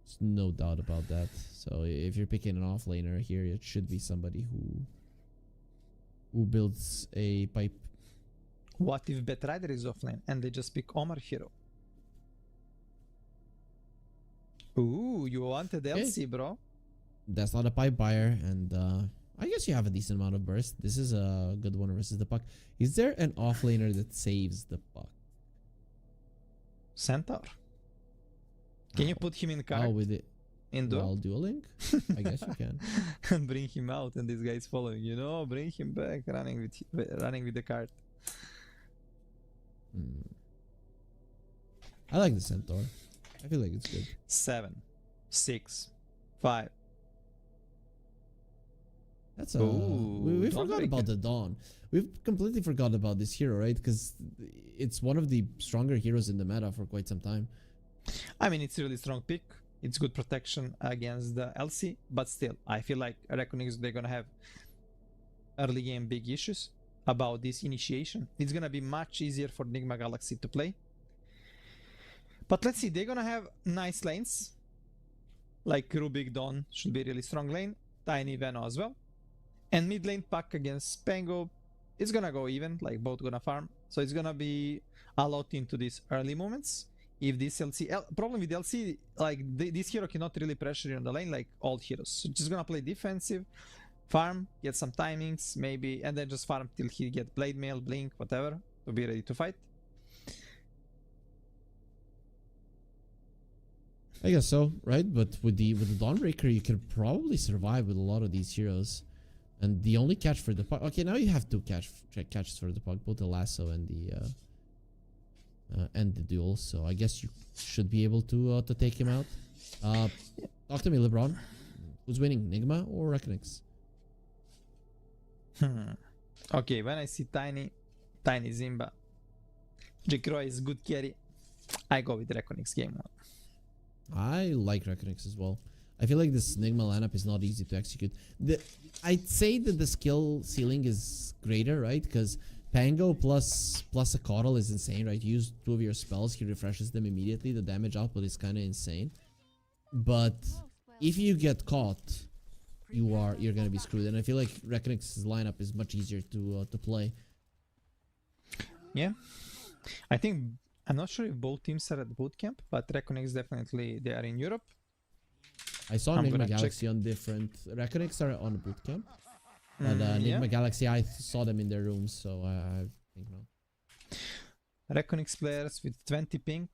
There's no doubt about that. So if you're picking an offlaner here, it should be somebody who builds a pipe. What if Batrider is offlane and they just pick Omar hero? Ooh, you wanted LC, bro. That's not a pipe buyer, and I guess you have a decent amount of burst. This is a good one versus the puck. Is there an offlaner that saves the puck? Centaur. Can you put him in card? Oh, with it. In duel? While dueling? I guess you can. And bring him out, and this guy's following. You know, bring him back, running with the card. I like the Centaur. I feel like it's good. 7, 6, 5. That's a. We forgot about the Dawn. We've completely forgot about this hero, right? Because it's one of the stronger heroes in the meta for quite some time. I mean, it's a really strong pick. It's good protection against the LC, but still, I feel like REKONIX, they're gonna have early game big issues about this initiation. It's gonna be much easier for Nigma Galaxy to play. But let's see, they're gonna have nice lanes. Like Rubik Dawn should be a really strong lane. Tiny Veno as well. And mid lane Puck against Pango, it's gonna go even, like both gonna farm. So it's gonna be a lot into these early moments. If this problem with LC, like this hero cannot really pressure you on the lane like all heroes. So just gonna play defensive, farm, get some timings, maybe, and then just farm till he get Blade Mail, Blink, whatever, to be ready to fight. I guess so, right? But with the Dawnbreaker, you can probably survive with a lot of these heroes. And the only catch for the puck. Okay, now you have two catches for the puck, both the lasso and the duel. So I guess you should be able to take him out. Talk to me, LeBron. Who's winning, Nigma or REKONIX? Okay, when I see Tiny Zimba, Jacroy is good carry, I go with REKONIX game 1. I like REKONIX as well. I feel like this Nigma lineup is not easy to execute. I'd say that the skill ceiling is greater, right? Because Pango plus a Coddle is insane, right? You use 2 of your spells, he refreshes them immediately. The damage output is kind of insane. But if you get caught, you're gonna be screwed. And I feel like REKONIX's lineup is much easier to play. Yeah, I think I'm not sure if both teams are at bootcamp, but REKONIX definitely they are in Europe. I saw Nigma Galaxy on different. REKONIX are on bootcamp, but Nigma Galaxy, I saw them in their rooms, so I think no. REKONIX players with 20 ping,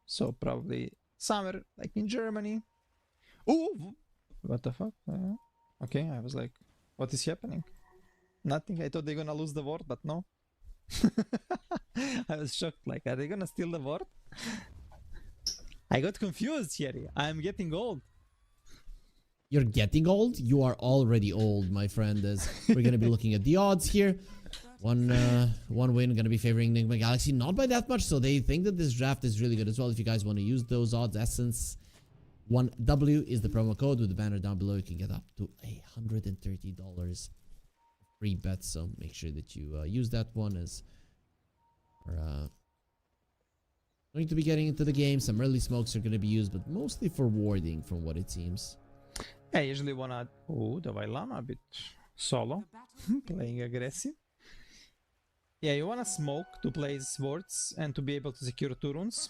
so probably somewhere like in Germany. Oh, what the fuck? Okay, I was like, what is happening? Nothing. I thought they're gonna lose the ward, but no. I was shocked. Like, are they gonna steal the ward? I got confused, Thierry. I'm getting old. You're getting old? You are already old, my friend. As we're gonna be looking at the odds here. One win gonna be favoring Nigma Galaxy, not by that much. So they think that this draft is really good as well. If you guys want to use those odds, Essence 1W is the promo code with the banner down below. You can get up to $130 free bets. So make sure that you use that one as we're going to be getting into the game. Some early smokes are going to be used, but mostly for warding, from what it seems. I usually wanna. Oh, the Vailama a bit solo, playing aggressive. Yeah, you wanna smoke to play swords and to be able to secure 2 runes.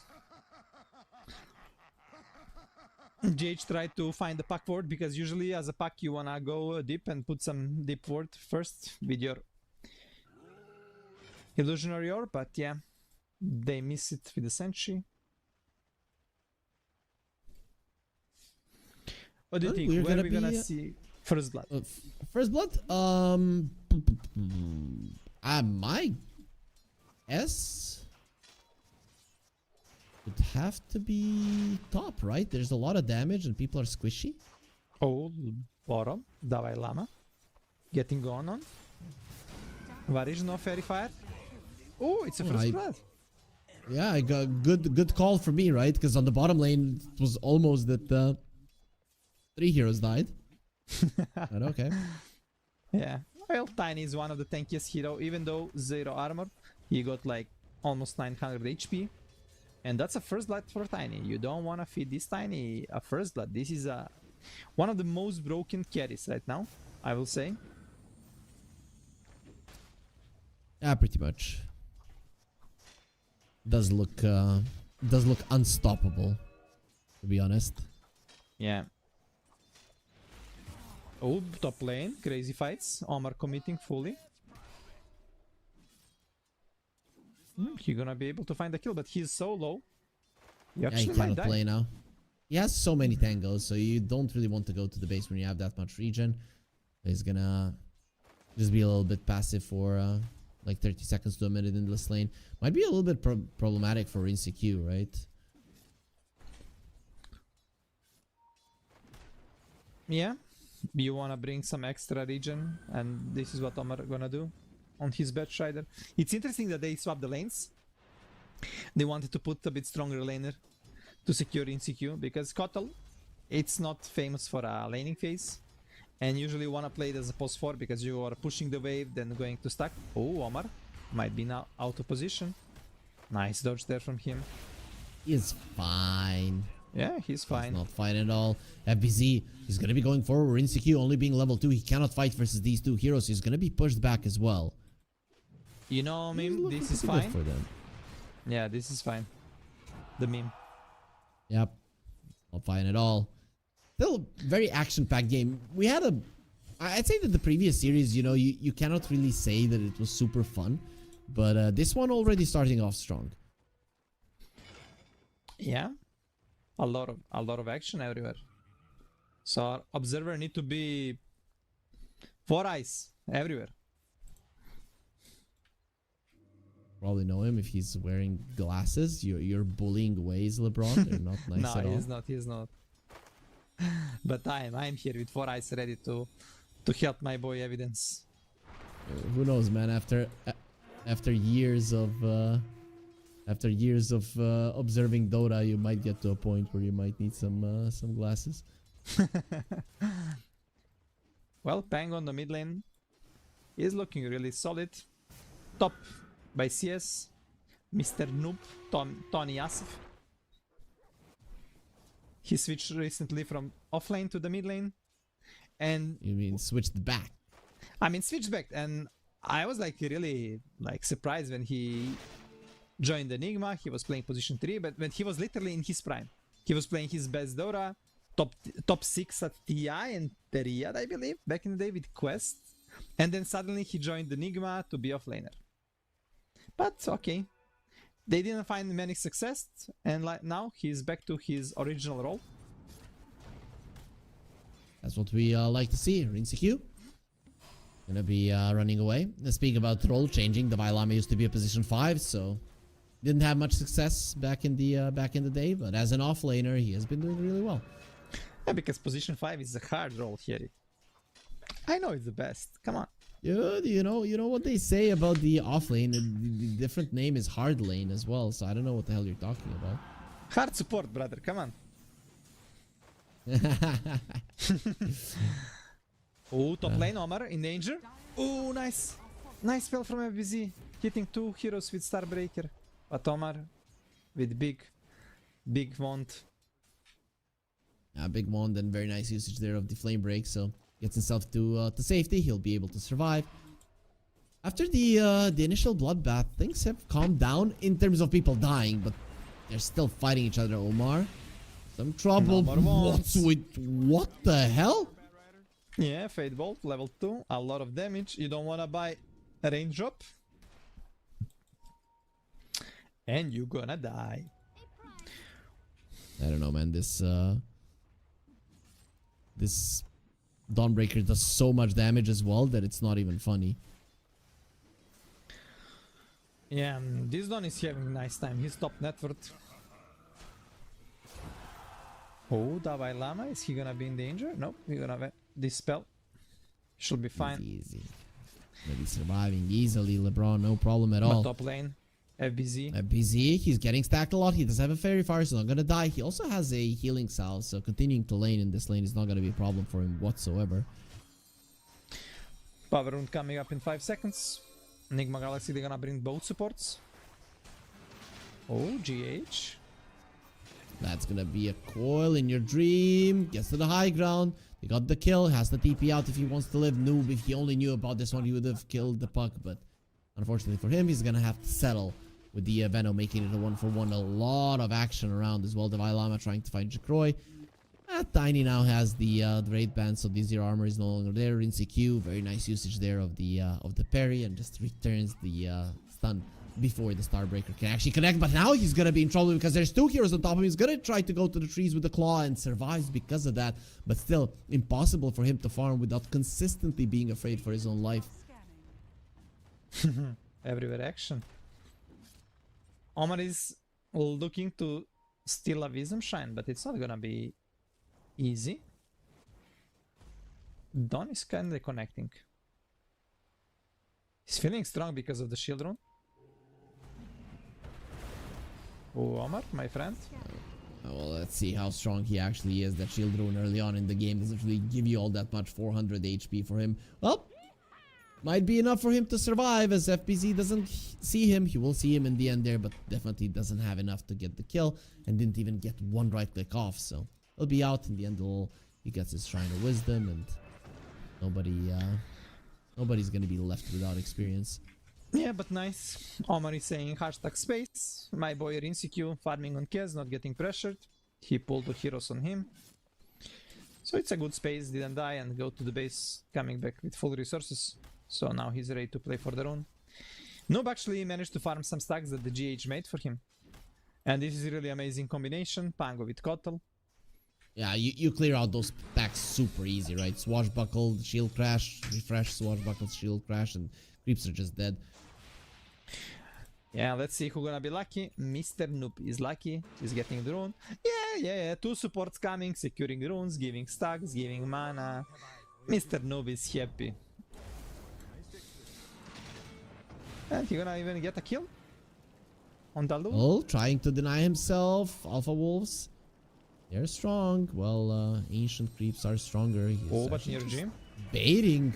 GH tried to find the puck ward because usually as a puck you wanna go deep and put some deep ward first with your illusionary orb, but yeah, they miss it with the sentry. What do you think? Where are we gonna see First Blood? First Blood? My guess would have to be top, right? There's a lot of damage and people are squishy. Oh, bottom, Dalai Lama getting gone on. Varish no fairy fire. Oh, it's a First Blood. Yeah, I got good call for me, right? Because on the bottom lane it was almost that 3 heroes died. But okay. Yeah. Well, Tiny is one of the tankiest hero, even though 0 armor. He got like almost 900 HP. And that's a First Blood for Tiny. You don't want to feed this Tiny a First Blood. This is one of the most broken carries right now, I will say. Yeah, pretty much. Does look unstoppable, to be honest. Yeah. Oh, top lane, crazy fights. Omar committing fully. He's gonna be able to find the kill, but he's so low. He Yeah, he actually might cannot die. play now. He has so many tangos, so you don't really want to go to the base when you have that much regen. He's gonna just be a little bit passive for like 30 seconds to a minute in this lane. Might be a little bit problematic for InCQ, right? Yeah. You wanna bring some extra regen, and this is what Omar gonna do on his bed strider. It's interesting that they swapped the lanes. They wanted to put a bit stronger laner to secure InCQ, because Kotal, it's not famous for a laning phase, and usually wanna play it as a post 4 because you are pushing the wave, then going to stack. Oh, Omar might be now out of position. Nice dodge there from him. He is fine. Yeah, he's fine. He's not fine at all. FBZ, he's gonna be going forward. InCQ only being level 2, he cannot fight versus these two heroes. He's gonna be pushed back as well. You know, meme, this is Pretty good fine. for them. Yeah, this is fine. The meme. Yep. Not fine at all. Still very action-packed game. We had I'd say that the previous series, you know, you cannot really say that it was super fun. But this one already starting off strong. Yeah. A lot of action everywhere. So our observer need to be 4 eyes everywhere. Probably know him if he's wearing glasses. You're bullying ways, LeBron. They're not nice No, at all. he's not. But I'm here with 4 eyes ready to help my boy Evidence. Who knows, man? After years of observing Dota, you might get to a point where you might need some glasses. Well, Pang on the mid lane is looking really solid. Top by CS, Mr. Noob, Tony Yasif. He switched recently from offlane to the mid lane, and You mean switched back? I mean switched back, and I was like really like surprised when he joined the Nigma. He was playing position 3, but when he was literally in his prime, he was playing his best Dota, top 6 at TI and Period, I believe, back in the day with Quest, and then suddenly he joined the Nigma to be offlaner. But okay, they didn't find many success, and like now he's back to his original role. That's what we like to see. InCQ gonna be running away. Speaking about role changing, the Vailame used to be a position 5, so didn't have much success back in the day. But as an offlaner, he has been doing really well. Yeah, because position 5 is a hard role here. I know it's the best. Come on. Dude, you know what they say about the offlane. The different name is hard lane as well. So I don't know what the hell you're talking about. Hard support, brother. Come on. Oh, top lane, Omar in danger. Oh, nice. Nice spell from FBZ. Hitting 2 heroes with Starbreaker. But Omar with big wand. Big wand and very nice usage there of the flame break. So gets himself to safety. He'll be able to survive. After the initial bloodbath, things have calmed down in terms of people dying, but they're still fighting each other. Omar, some trouble. What the hell? Yeah, Fade Bolt, level 2, a lot of damage. You don't want to buy a range drop. And you're gonna die. I don't know, man. This Dawnbreaker does so much damage as well that it's not even funny. Yeah, this Dawn is having a nice time. He's top net worth. Oh, Dalai Lama, is he gonna be in danger? Nope, he's gonna have this spell. Should be fine. Easy. Gonna be surviving easily, LeBron, no problem at all. Top lane, FBZ. FBZ, he's getting stacked a lot. He does have a Fairy Fire, so not gonna die. He also has a healing salve, so continuing to lane in this lane is not gonna be a problem for him whatsoever. Power rune coming up in 5 seconds. Nigma Galaxy, they're gonna bring both supports. Oh, GH. That's gonna be a coil in your dream. Gets to the high ground. He got the kill. Has the TP out if he wants to live. Noob, if he only knew about this one, he would have killed the puck. But unfortunately for him, he's gonna have to settle with the Venom, making it a 1-for-1. A lot of action around as well. Devi Lama trying to find Jacroy. Tiny now has the raid band, so the zero armor is no longer there. Rinse Q, very nice usage there of the parry, and just returns the stun before the Starbreaker can actually connect. But now he's gonna be in trouble because there's 2 heroes on top of him. He's gonna try to go to the trees with the claw and survives because of that. But still, impossible for him to farm without consistently being afraid for his own life. Everywhere action. Omar is looking to steal a Wisdom Shine, but it's not gonna be easy. Don is kinda connecting. He's feeling strong because of the shield rune. Oh, Omar, my friend. Well, let's see how strong he actually is. That shield rune early on in the game doesn't really give you all that much. 400 HP for him. Well, might be enough for him to survive, as FBZ doesn't see him. He will see him in the end there, but definitely doesn't have enough to get the kill, and didn't even get 1 right click off. So he'll be out in the end. He gets his Shrine of Wisdom, and nobody's gonna be left without experience. Yeah, but nice. Omar is saying hashtag space. My boy Rinse-Q farming on Kez, not getting pressured. He pulled 2 heroes on him. So it's a good space, didn't die and go to the base, coming back with full resources. So now he's ready to play for the rune. Noob actually managed to farm some stacks that the GH made for him. And this is a really amazing combination. Pango with Kotal. Yeah, you clear out those stacks super easy, right? Swashbuckle, shield crash, refresh, swashbuckle, shield crash, and creeps are just dead. Yeah, let's see who's gonna be lucky. Mr. Noob is lucky. He's getting the rune. Yeah. 2 supports coming, securing runes, giving stacks, giving mana. Mr. Noob is happy. And he's gonna even get a kill on Daldu. Oh, trying to deny himself. Alpha Wolves. They're strong. Well, Ancient Creeps are stronger. Oh, but near Dream. Baiting.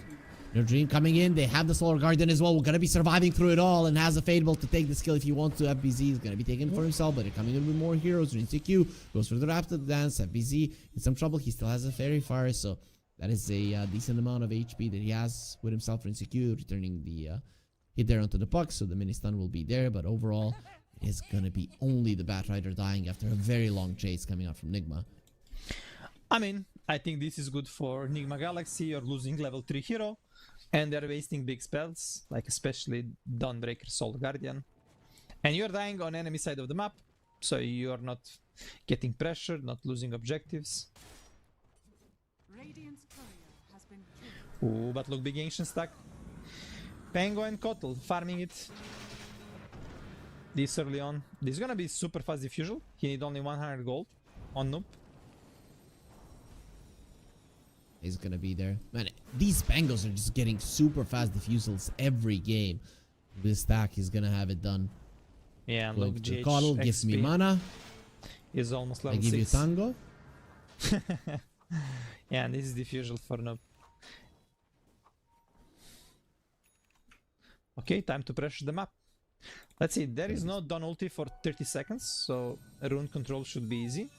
Your Dream coming in. They have the Solar Guardian as well. We're gonna be surviving through it all, and has a Fadeable to take this kill if he wants to. FBZ is gonna be taking it for himself, but they're coming in with more heroes. Rinse-Q goes for the Raptor Dance. FBZ in some trouble. He still has a Fairy Fire, so that is a decent amount of HP that he has with himself. Rinse-Q returning the hit there onto the puck, so the mini stun will be there. But overall, it is gonna be only the Batrider dying after a very long chase coming out from Nigma. I mean, I think this is good for Nigma Galaxy. You're losing level 3 hero, and they're wasting big spells, like especially Dawnbreaker, Soul Guardian. And you're dying on enemy side of the map, so you're not getting pressured, not losing objectives. Radiant's courier has been killed. Ooh, but look, big ancient stack. Pango and Kotal farming it. This early on. This is gonna be super fast diffusal. He need only 100 gold on Noob. Is gonna be there. Man, these Pangos are just getting super fast diffusals every game. This stack is gonna have it done. Yeah, and Going look, to GH Coddle gives me XP mana. is almost I level give 6. you Tango. Yeah, and this is diffusal for Noob. Okay, time to pressure the map. Let's see, there is no Dawn ulti for 30 seconds, so rune control should be easy.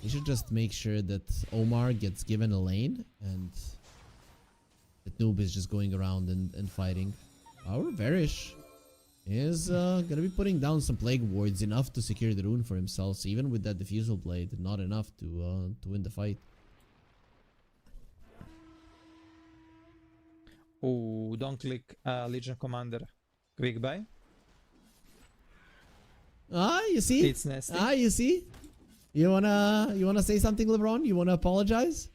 You should just make sure that Omar gets given a lane and that Noob is just going around and fighting. Our Varish is gonna be putting down some Plague Wards, enough to secure the rune for himself. So even with that Diffusal Blade, not enough to win the fight. Oh, don't click Legion Commander. Quick buy. Ah, you see? It's nasty. Ah, you see? You wanna say something, LeBron? You wanna apologize?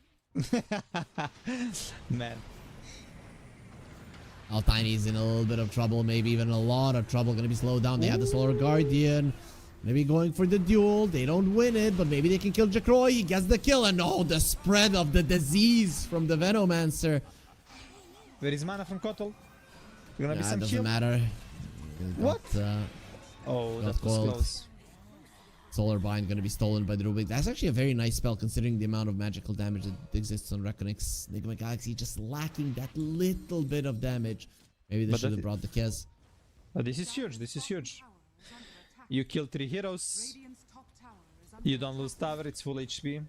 Man. Al Tiny's in a little bit of trouble, maybe even a lot of trouble. Gonna be slowed down. They have the Solar Guardian. Maybe going for the duel. They don't win it, but maybe they can kill Jacroy. He gets the kill, and oh, the spread of the disease from the Venomancer. Where is mana from Kotal? Gonna be Nah, some doesn't kill? matter. What? Oh, that was close. Solar Bind gonna be stolen by the Rubik. That's actually a very nice spell considering the amount of magical damage that exists on REKONIX. Nigma Galaxy just lacking that little bit of damage. Maybe they should have brought the Kez. But this is huge, this is huge. You kill 3 heroes. You don't lose tower, it's full HP.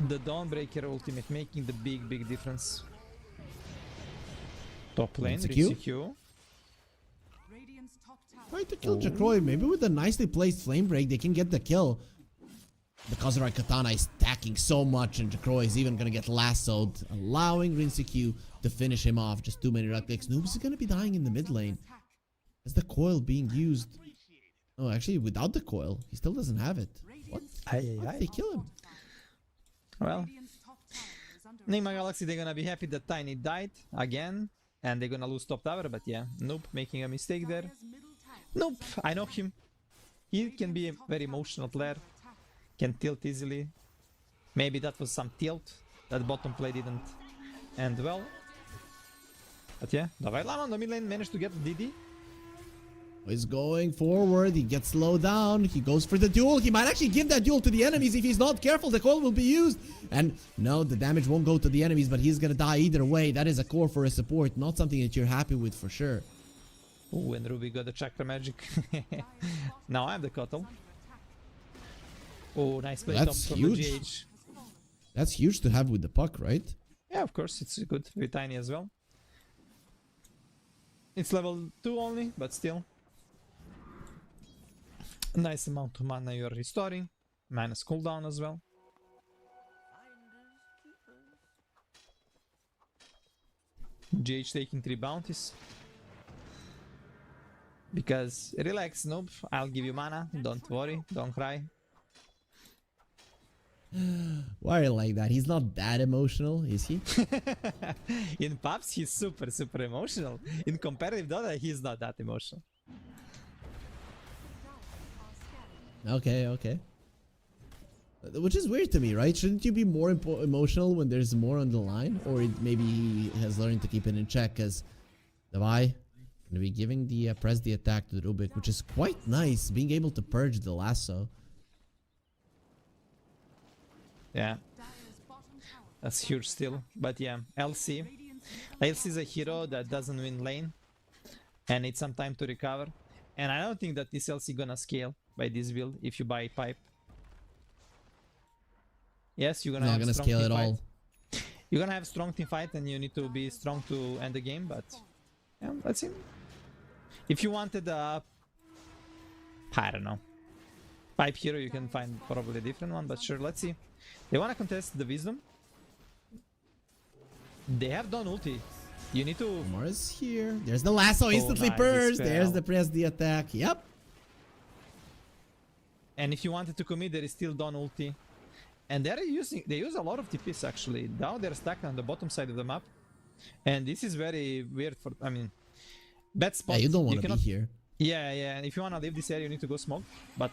The Dawnbreaker ultimate making the big difference. Top lane, Rinse-Q. Rinse-Q. Radiant's top Trying to kill Jacroy. Maybe with a nicely placed flame break, they can get the kill. The Kazurai Katana is stacking so much, and Jacroy is even gonna get lassoed, allowing Rinseku to finish him off. Just too many right clicks. Noobs is gonna be dying in the mid lane. Is the coil being used? Oh, actually, without the coil, he still doesn't have it. What? How did they kill him? Well, Nigma Galaxy, they're gonna be happy that Tiny died again, and they're gonna lose top tower, but yeah, Nope making a mistake there. Nope, I know him. He can be a very emotional player, can tilt easily. Maybe that was some tilt that bottom play didn't end well. But yeah, Davai Lama on the mid lane managed to get DD. He's going forward. He gets slowed down. He goes for the duel. He might actually give that duel to the enemies. If he's not careful, the coil will be used. And no, the damage won't go to the enemies, but he's gonna die either way. That is a core for a support, not something that you're happy with for sure. Oh, and Ruby got the chakra magic. Now I have the Kotal. Oh, nice play top from the GH. That's huge to have with the puck, right? Yeah, of course, it's good with Tiny as well. It's level 2 only, but still. Nice amount of mana you're restoring. Minus cooldown as well. GH taking 3 bounties. Because, relax, Noob, I'll give you mana. Don't worry, don't cry. Why are you like that? He's not that emotional, is he? In pubs, he's super emotional. In competitive Dota, he's not that emotional. Okay. Which is weird to me, right? Shouldn't you be more emotional when there's more on the line? Or maybe he has learned to keep it in check, because Davai gonna be giving the press the attack to the Rubik, which is quite nice, being able to purge the lasso. Yeah, that's huge still. But yeah, LC is a hero that doesn't win lane and needs some time to recover. And I don't think that this LC gonna scale by this build if you buy pipe. Yes, you're gonna have gonna strong scale team at fight. all. You're gonna have strong team fight and you need to be strong to end the game, but yeah, let's see. If you wanted a, I don't know, pipe hero, you can find probably a different one, but sure, let's see. They wanna contest the wisdom. They have done ulti. You need to. Mars here. There's the lasso instantly purged. There's the press the attack. Yep. And if you wanted to commit, there is still Dawn ulti. And they use a lot of TPs actually. Now they're stuck on the bottom side of the map. And this is very weird for, I mean, bad spot. Yeah, you don't want to be here. Yeah. And if you want to leave this area, you need to go smoke. But,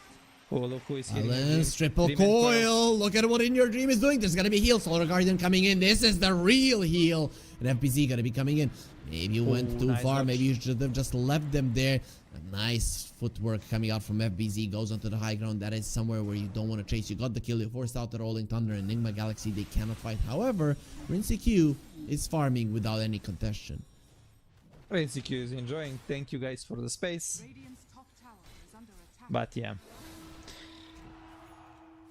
oh, look who is hitting. Balance, triple coil. Look at what In Your Dream is doing. There's going to be heal. Solar Guardian coming in. This is the real heal. And FBZ going to be coming in. Maybe you went too far. Maybe you should have just left them there. A nice footwork coming out from FBZ. Goes onto the high ground. That is somewhere where you don't want to chase. You got the kill. You forced out the Rolling Thunder and Nigma Galaxy. They cannot fight. However, Rinseku is farming without any contention. Rinseku is enjoying. Thank you guys for the space. But yeah.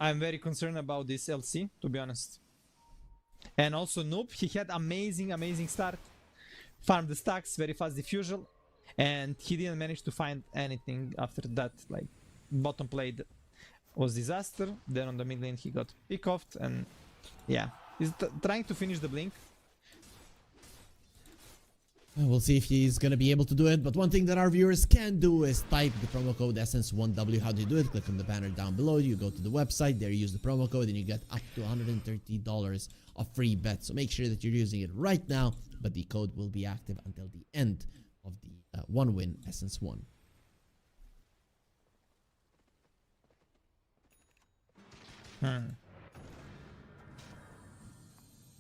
I'm very concerned about this LC, to be honest. And also Noob, he had amazing start. Farmed the stacks, very fast diffusal. And he didn't manage to find anything after that. Like, bottom plate was disaster. Then on the mid lane he got pick-offed. And yeah, he's trying to finish the blink. We'll see if he's gonna be able to do it, but one thing that our viewers can do is type the promo code Essence1W. How do you do it? Click on the banner down below. You go to the website, there you use the promo code, and you get up to $130 of free bets. So make sure that you're using it right now, but the code will be active until the end of the one win Essence 1.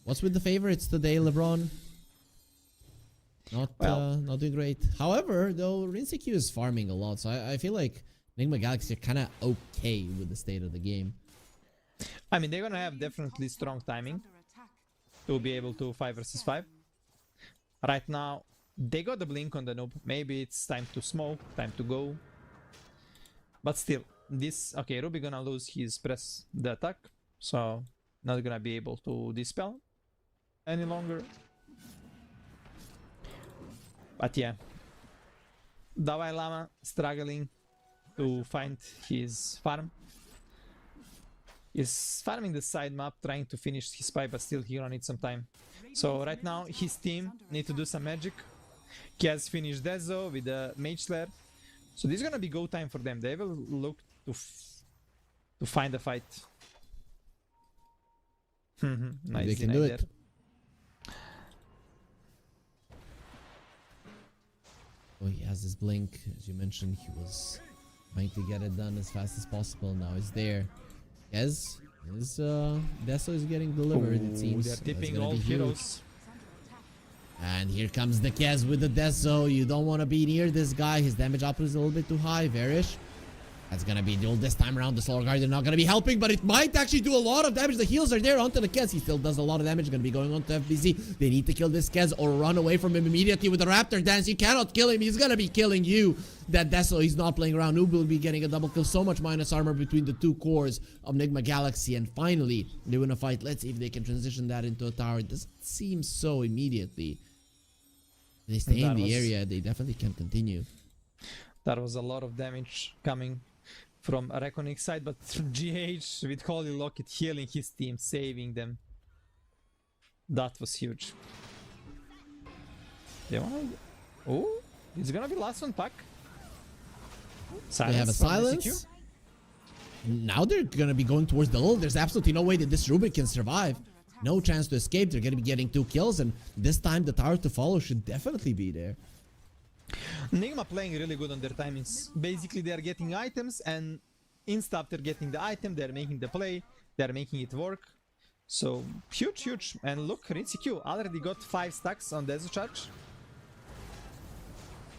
What's with the favorites today, LeBron? Not doing great. However, though, Rinseku is farming a lot, so I feel like Nigma Galaxy are kind of okay with the state of the game. I mean, they're gonna have definitely strong timing to be able to 5 versus 5. Right now, they got the blink on the noob. Maybe it's time to smoke, time to go. But still, this... Okay, Ruby gonna lose his press the attack, so not gonna be able to dispel any longer. But yeah, Dalai Lama struggling to find his farm. He's farming the side map, trying to finish his pipe, but still he gonna need some time. So right now his team need to do some magic. Kaz finished Dezo with the Mage Slayer. So this is gonna be go time for them. They will look to find a fight. Nice. They can do it. Oh, he has his blink. As you mentioned, he was trying to get it done as fast as possible. Now it's there. Yes, his Deso is getting delivered, it seems. They're So tipping all heroes. And here comes the Kez with the Deso. You don't want to be near this guy. His damage output is a little bit too high. Varish. That's gonna be dual this time around. The Solar Guard are not gonna be helping, but it might actually do a lot of damage. The heals are there onto the Kez. He still does a lot of damage. Gonna be going on to FBZ. They need to kill this Kez or run away from him immediately with the Raptor Dance. You cannot kill him. He's gonna be killing you. That Deso, he's not playing around. Noob will be getting a double kill. So much minus armor between the two cores of Nigma Galaxy. And finally, they win a fight. Let's see if they can transition that into a tower. It doesn't seem so immediately. If they stay in the area, they definitely can continue. That was a lot of damage coming from REKONIX side, but GH with Holy Locket healing his team, saving them. That was huge. They wanna... Oh, it's gonna be last one pack. They have a silence. Now they're gonna be going towards the lull. There's absolutely no way that this Rubik can survive. No chance to escape. They're gonna be getting 2 kills, and this time the tower to follow should definitely be there. Nigma playing really good on their timings. Basically, they are getting items, and insta after getting the item, they're making the play, they're making it work. So huge, huge. And look, Rinse Q already got 5 stacks on Deso charge.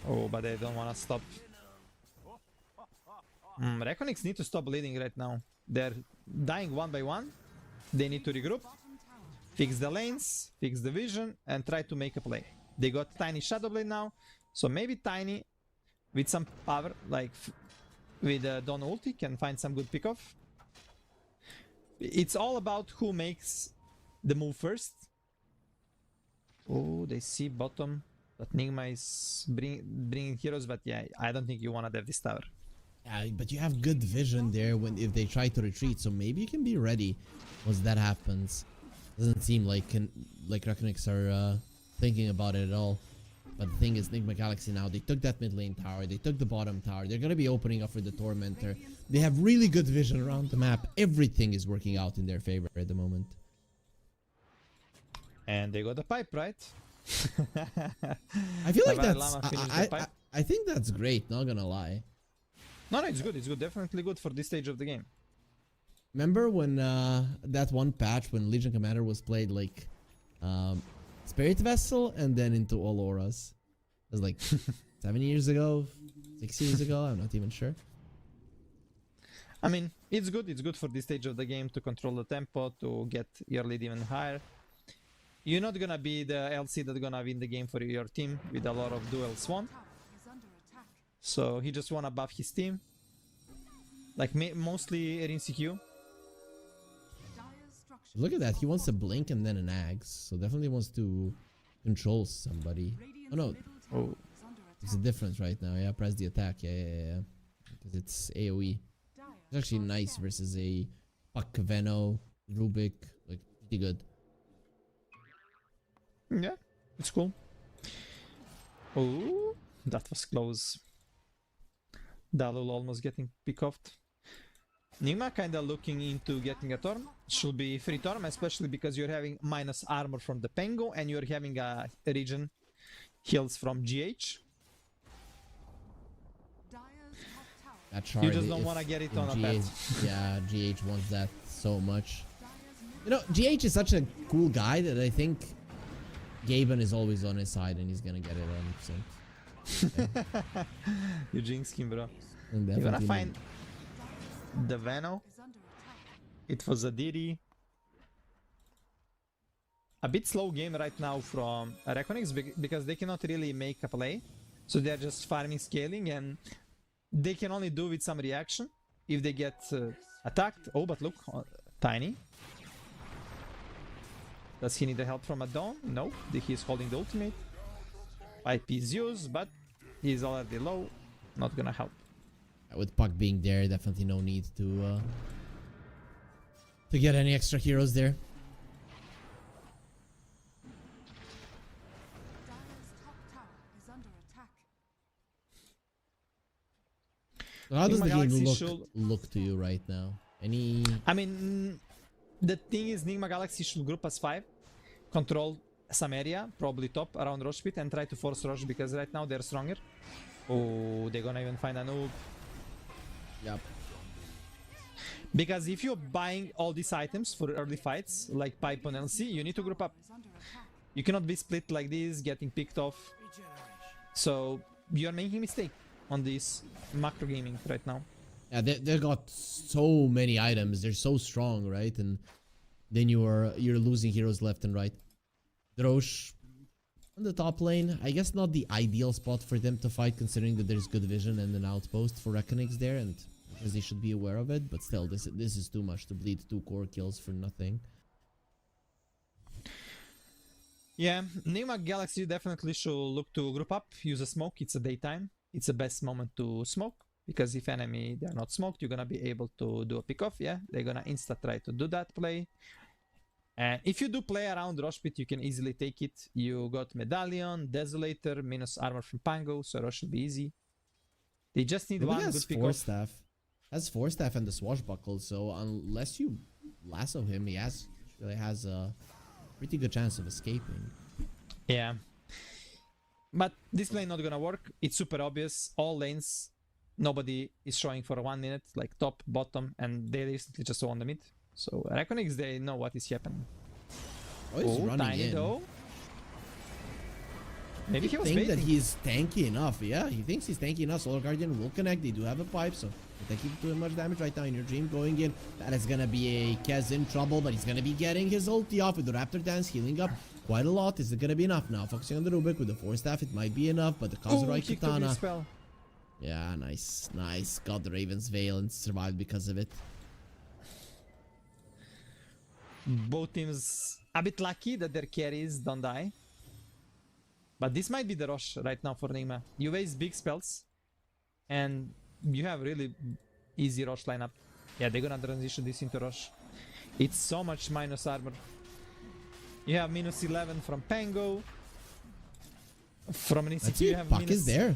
Oh, but they don't want to stop. REKONIX need to stop bleeding right now. They're dying one by one. They need to regroup, fix the lanes, fix the vision, and try to make a play. They got Tiny Shadow Blade now, so maybe Tiny, with some power, like with Dawn ulti, can find some good pickoff. It's all about who makes the move first. Oh, they see bottom, but Nigma is bringing heroes, but yeah, I don't think you want to have this tower. Yeah, but you have good vision there if they try to retreat, so maybe you can be ready once that happens. Doesn't seem like REKONIX are thinking about it at all. But the thing is, Nigma Galaxy now, they took that mid lane tower, they took the bottom tower, they're gonna be opening up for the Tormentor. They have really good vision around the map. Everything is working out in their favor at the moment. And they got the pipe, right? I feel like that's... I think that's great, not gonna lie. No, it's good, definitely good for this stage of the game. Remember when that one patch when Legion Commander was played like Spirit Vessel and then into all auras? It was like 7 years ago, 6 years ago, I'm not even sure. I mean, it's good for this stage of the game to control the tempo, to get your lead even higher. You're not gonna be the LC that's gonna win the game for your team with a lot of dual swan. So he just wanna buff his team. Like mostly Rinse Q. Look at that, he wants a blink and then an axe, so definitely wants to control somebody. Oh no, it's a difference right now. Yeah, press the attack. Yeah, because it's AoE. It's actually nice versus a Puck, Veno, Rubik, like pretty good. Yeah, it's cool. Oh, that was close. Dalul almost getting pick off. Nigma kinda looking into getting a Torm. Should be free Torm, especially because you're having minus armor from the Pengo and you're having a region heals from GH. You just don't want to get it on a pet. Yeah, GH wants that so much. You know, GH is such a cool guy that I think Gaben is always on his side and he's gonna get it 100%. Yeah. You jinx him, bro. You're gonna find the Veno. It was a Diddy. A bit slow game right now from REKONIX because they cannot really make a play. So they're just farming, scaling, and they can only do with some reaction if they get attacked. Oh, but look, Tiny. Does he need the help from a Dawn? No, he's holding the ultimate. IP is used, but He's already low. Not gonna help. With Puck being there, definitely no need to get any extra heroes there. Dire's top tower is under attack. So how does Nigma the game Galaxy look to you right now? Any? I mean, the thing is, Nigma Galaxy should group as 5, control some area, probably top around Rosh Pit, and try to force Rosh because right now they're stronger. Oh, they're gonna even find a noob. Yep. Because if you're buying all these items for early fights, like Pipe on LC, you need to group up. You cannot be split like this, getting picked off. So you're making a mistake on this macro gaming right now. Yeah, they got so many items. They're so strong, right? And then you're losing heroes left and right. Drosh on the top lane, I guess not the ideal spot for them to fight, considering that there's good vision and an outpost for REKONIX there, and because they should be aware of it. But still, this is too much to bleed 2 core kills for nothing. Yeah, Nigma Galaxy definitely should look to group up, use a smoke. It's a daytime. It's the best moment to smoke, because if enemy they're not smoked, you're gonna be able to do a pick off. Yeah, they're gonna insta try to do that play. And if you do play around Rosh Pit, you can easily take it. You got Medallion, Desolator, minus armor from Pango, so Rosh will be easy. They just need one good pick off. Staff. Has 4 staff and the swashbuckle, so unless you lasso him, he really has a pretty good chance of escaping. Yeah. But this lane not gonna work. It's super obvious. All lanes, nobody is showing for 1 minute, like top, bottom, and they recently just won the mid. So REKONIX, they know what is happening. Oh, he's running tiny in. though. Maybe he was think baiting. that he's tanky enough. Yeah, he thinks he's tanky enough. Solar Guardian will connect. They do have a pipe, so they keep doing much damage right now. In your dream going in, that is gonna be a Kez in trouble, but he's gonna be getting his ulti off with the Raptor Dance, healing up quite a lot. Is it gonna be enough now? Focusing on the Rubik with the 4 staff, it might be enough, but the Kazurai Katana. Yeah, nice. Got the Raven's Veil and survived because of it. Both teams a bit lucky that their carries don't die. But this might be the rush right now for Nigma. You waste big spells, and you have really easy rush lineup. Yeah, they're gonna transition this into rush. It's so much minus armor. You have minus 11 from Pango. From an ECQ you have Puck minus... is there.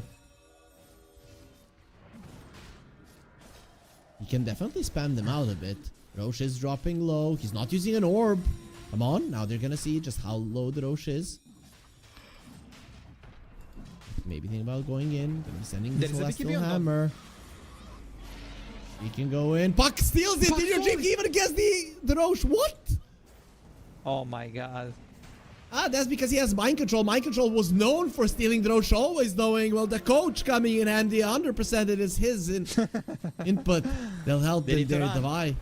He can definitely spam them out a bit. Rosh is dropping low. He's not using an orb. Come on, now they're gonna see just how low the Rosh is. Maybe think about going in. Gonna be sending the Celestial Hammer. He can go in. Puck steals it! Did your dream even against the Rosh? What? Oh my god. Ah, that's because he has mind control. Mind control was known for stealing the Rosh, always knowing, well, the coach coming in handy. 100% it is his input. They'll help in their Divide.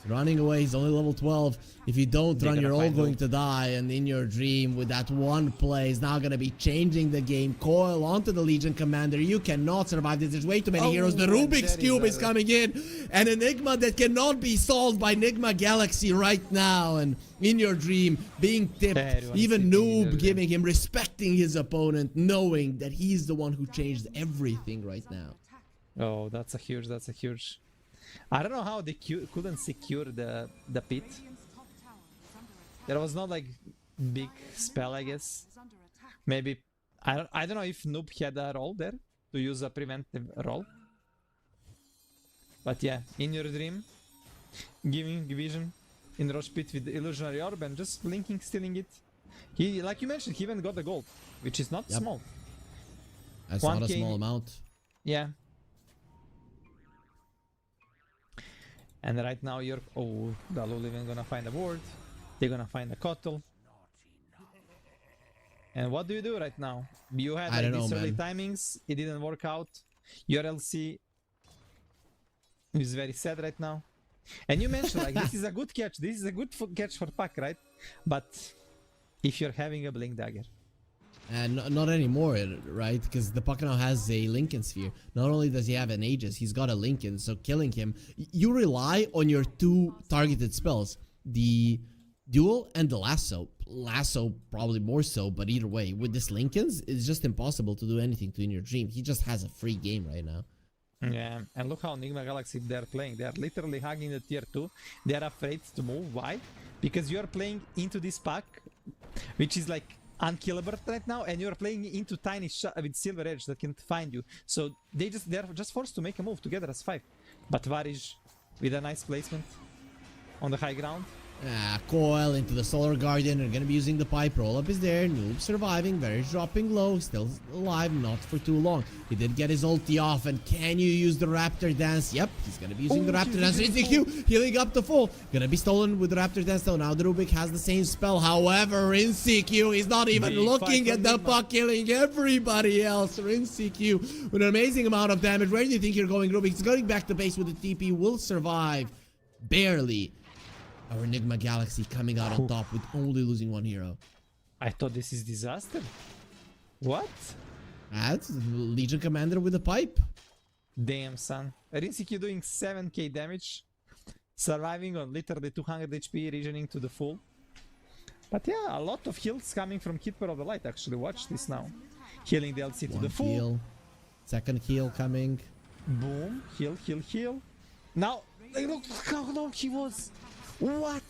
Running away, he's only level 12. If you don't run, you're all going to die. And in your dream, with that one play, is now going to be changing the game. Coil onto the Legion Commander. You cannot survive this. There's way too many heroes. The Rubik's Cube is coming in. An enigma that cannot be solved by Nigma Galaxy right now. And in your dream, being tipped. Even Noob giving him, respecting his opponent, knowing that he's the one who changed everything right now. Oh, that's a huge. I don't know how they couldn't secure the pit. There was not like big spell, I guess. Maybe I don't know if Noob had a roll there to use a preventive roll. But yeah, in your dream, giving vision in Rosh Pit with the illusionary orb and just blinking, stealing it. He, like you mentioned, he even got the gold, which is not small. That's not a small amount. Yeah. And right now you're... Oh, the Lululemon gonna find a ward. They're gonna find a Kotal. And what do you do right now? You had like these early timings. It didn't work out. Your LC is very sad right now. And you mentioned like this is a good catch. This is a good catch for Puck, right? But if you're having a Blink Dagger. And not anymore, right? Because the Puck now has a Lincoln Sphere. Not only does he have an Aegis, he's got a Lincoln. So killing him, you rely on your 2 targeted spells. The Duel and the lasso. Lasso probably more so, but either way, with this Lincolns, it's just impossible to do anything to In Your Dream. He just has a free game right now. Yeah, and look how Nigma Galaxy they're playing. They're literally hugging the tier 2. They're afraid to move. Why? Because you're playing into this pack, which is like unkillable right now, and you're playing into tiny with Silver Edge that can find you. So they're just forced to make a move together as 5. But Varij with a nice placement on the high ground. Coil into the Solar Guardian. They're gonna be using the pipe. Roll up is there. Noob surviving. Varij dropping low. Still alive. Not for too long. He did get his ulti off. And can you use the Raptor Dance? Yep. He's gonna be using the Raptor Dance. InSeQ healing up to full. Gonna be stolen with the Raptor Dance though. Now the Rubik has the same spell. However, InSeQ is not even looking at the puck, killing everybody else. InSeQ with an amazing amount of damage. Where do you think you're going, Rubik? He's going back to base with the TP. Will survive. Barely. Our Nigma Galaxy coming out on top with only losing one hero. I thought this is disaster. What? That's Legion Commander with a pipe. Damn, son. RINCQ doing 7k damage. Surviving on literally 200 HP, regioning to the full. But yeah, a lot of heals coming from Keeper of the Light actually. Watch this now. Healing the LC to the full. Heal. Second heal coming. Boom. Heal, heal, heal. Now, look how long he was. What?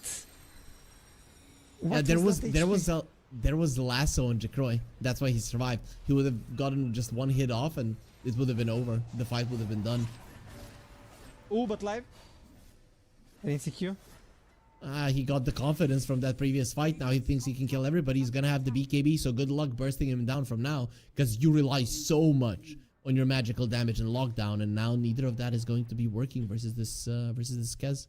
There was lasso on Jacroy. That's why he survived. He would have gotten just one hit off and it would have been over. The fight would have been done. Oh, but live. InSeQ. He got the confidence from that previous fight. Now he thinks he can kill everybody. He's gonna have the BKB, so good luck bursting him down from now, because you rely so much on your magical damage and lockdown, and now neither of that is going to be working versus this Kez.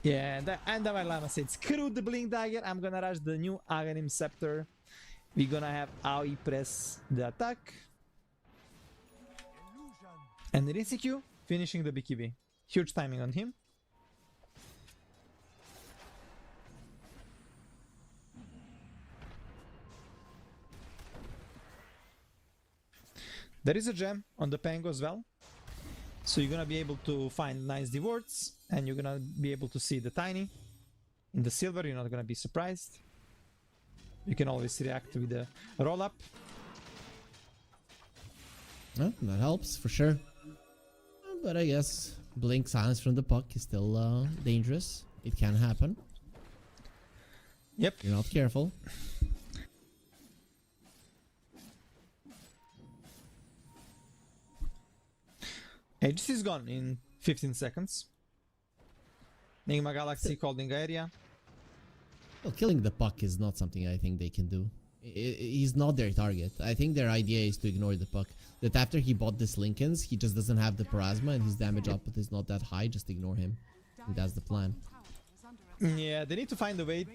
Yeah, and the Lama said, screw the Blink Dagger, I'm gonna rush the new Aghanim Scepter. We're gonna have Aoi press the attack. And InSeQ finishing the BKB. Huge timing on him. There is a gem on the Pango as well. So you're gonna be able to find nice dewards, and you're gonna be able to see the tiny. In the silver, you're not gonna be surprised. You can always react with the roll up. Well, that helps for sure. But I guess blink silence from the puck is still dangerous. It can happen. Yep. You're not careful. Aegis is gone in 15 seconds. Nigma Galaxy holding area. Well, killing the puck is not something I think they can do. He's not their target. I think their idea is to ignore the puck. That after he bought this Lincolns, he just doesn't have the Parasma and his damage output is not that high. Just ignore him. I think that's the plan. Yeah, they need to find a way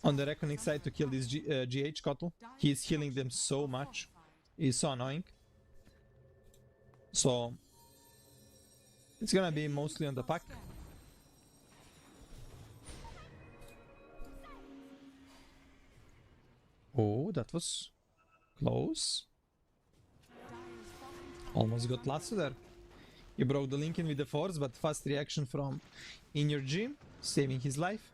on the REKONIX side to kill this GH Kotal. He's healing them so much. He's so annoying. So it's gonna be mostly on the pack. Oh, that was close. Almost got lasso there. He broke the Lincoln with the force, but fast reaction from In Your Dream, saving his life.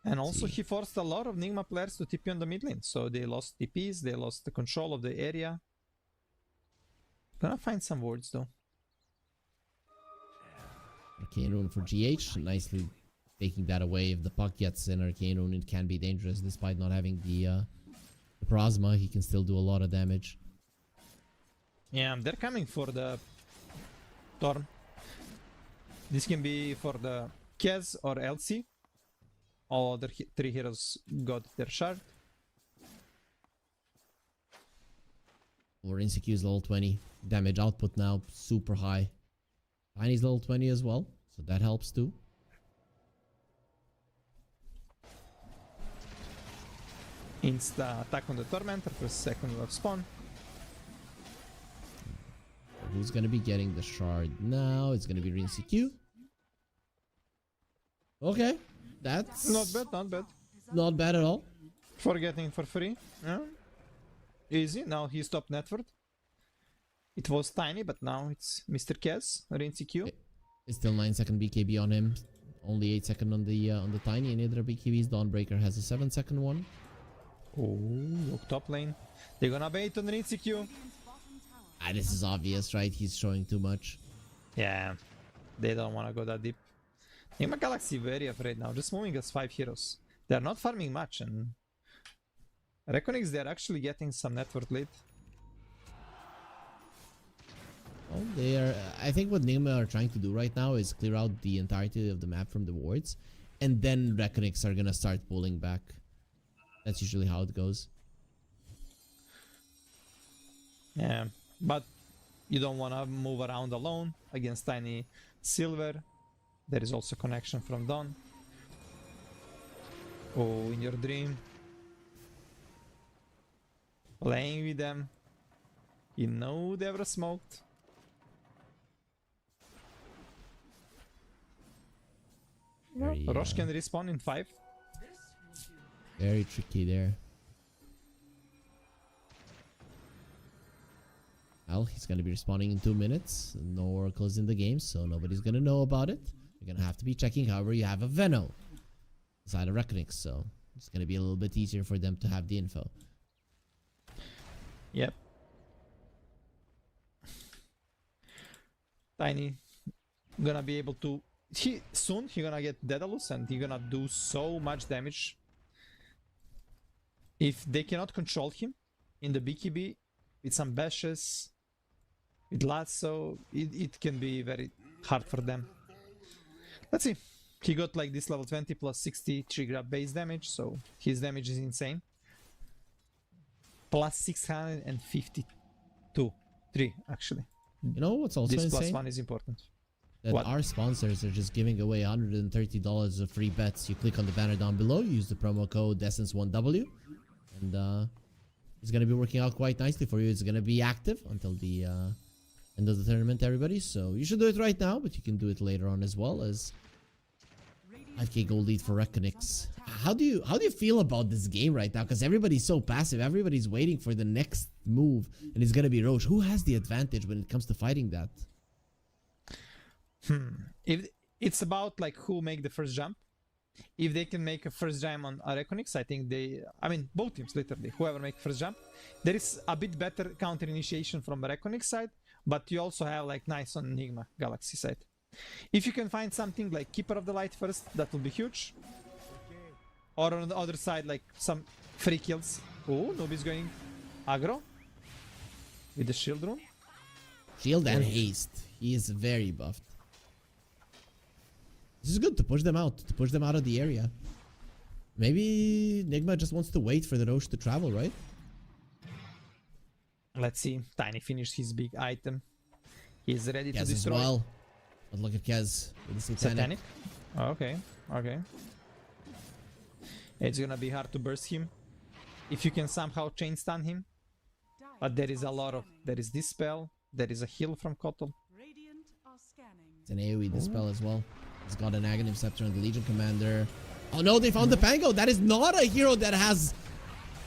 And also he forced a lot of Nigma players to TP on the mid lane, so they lost TPs, they lost the control of the area. Gonna find some wards though. Arcane Rune for GH, nicely taking that away. If the puck gets an Arcane Rune, it can be dangerous. Despite not having the Plasma, he can still do a lot of damage. Yeah, they're coming for the Torn. This can be for the Kez or LC. All other three heroes got their shard. Or InSeQ's level 20. Damage output now super high. Tiny's level 20 as well, so that helps too. Insta attack on the Tormentor for second of spawn. Who's gonna be getting the shard now? It's gonna be InSeQ. Okay, that's not bad, not bad. Not bad at all. For getting for free. Yeah. Easy. Now he stopped Netford. It was Tiny, but now it's Mr. Kez, Rincy Q. It's still 9-second BKB on him. Only 8-second on the Tiny. And either BKBs. Dawnbreaker has a 7-second one. Oh, look top lane. They're gonna bait on Rincy Q. This is obvious, right? He's showing too much. Yeah, they don't want to go that deep. Nigma Galaxy very afraid now, just moving as 5 heroes. They're not farming much, and REKONIX, they're actually getting some net worth lead. Well, they are. I think what Nigma are trying to do right now is clear out the entirety of the map from the wards, and then REKONIX are gonna start pulling back. That's usually how it goes. Yeah, but you don't want to move around alone against Tiny Silver. There is also connection from Dawn. Oh, in your dream. Playing with them. You know they ever smoked. Rosh can respawn in 5. Very tricky there. Well, he's gonna be respawning in 2 minutes. No oracles in the game, so nobody's gonna know about it. You're gonna have to be checking. However, you have a Veno inside of REKONIX, so it's gonna be a little bit easier for them to have the info. Yep. Tiny gonna be able to. Soon he gonna get Daedalus and he gonna do so much damage. If they cannot control him in the BKB with some bashes, with lasso, it can be very hard for them. Let's see. He got like this level 20 plus 63 grab base damage, so his damage is insane. Plus 652. 3 actually. You know what's also this insane? Plus 1 is important. That What? our sponsors are just giving away $130 of free bets. You click on the banner down below, use the promo code Essence1W, and it's gonna be working out quite nicely for you. It's gonna be active until the end of the tournament, everybody. So you should do it right now, but you can do it later on as well. As 5k gold lead for REKONIX. How do you feel about this game right now? Because everybody's so passive. Everybody's waiting for the next move, and it's gonna be Roche. Who has the advantage when it comes to fighting that? If it's about like who make the first jump. If they can make a first jump on REKONIX, I think both teams literally, whoever make first jump, there is a bit better counter initiation from REKONIX side, but you also have like nice on Nigma Galaxy side. If you can find something like Keeper of the Light first, that will be huge. Or on the other side, like some free kills. Oh, Noobie's going aggro with the shield rune. Shield and haste. He is very buffed. This is good to push them out of the area. Maybe Nigma just wants to wait for the Roche to travel, right? Let's see. Tiny finished his big item. He's ready to Kez destroy. as well. But look at Kez with the Satanic. Okay. It's gonna be hard to burst him. If you can somehow chain stun him. But there is this spell. There is a heal from Kotal. It's an AoE dispel as well. He's got an Aghanim Scepter on the Legion Commander. Oh no, they found the Pango. That is not a hero that has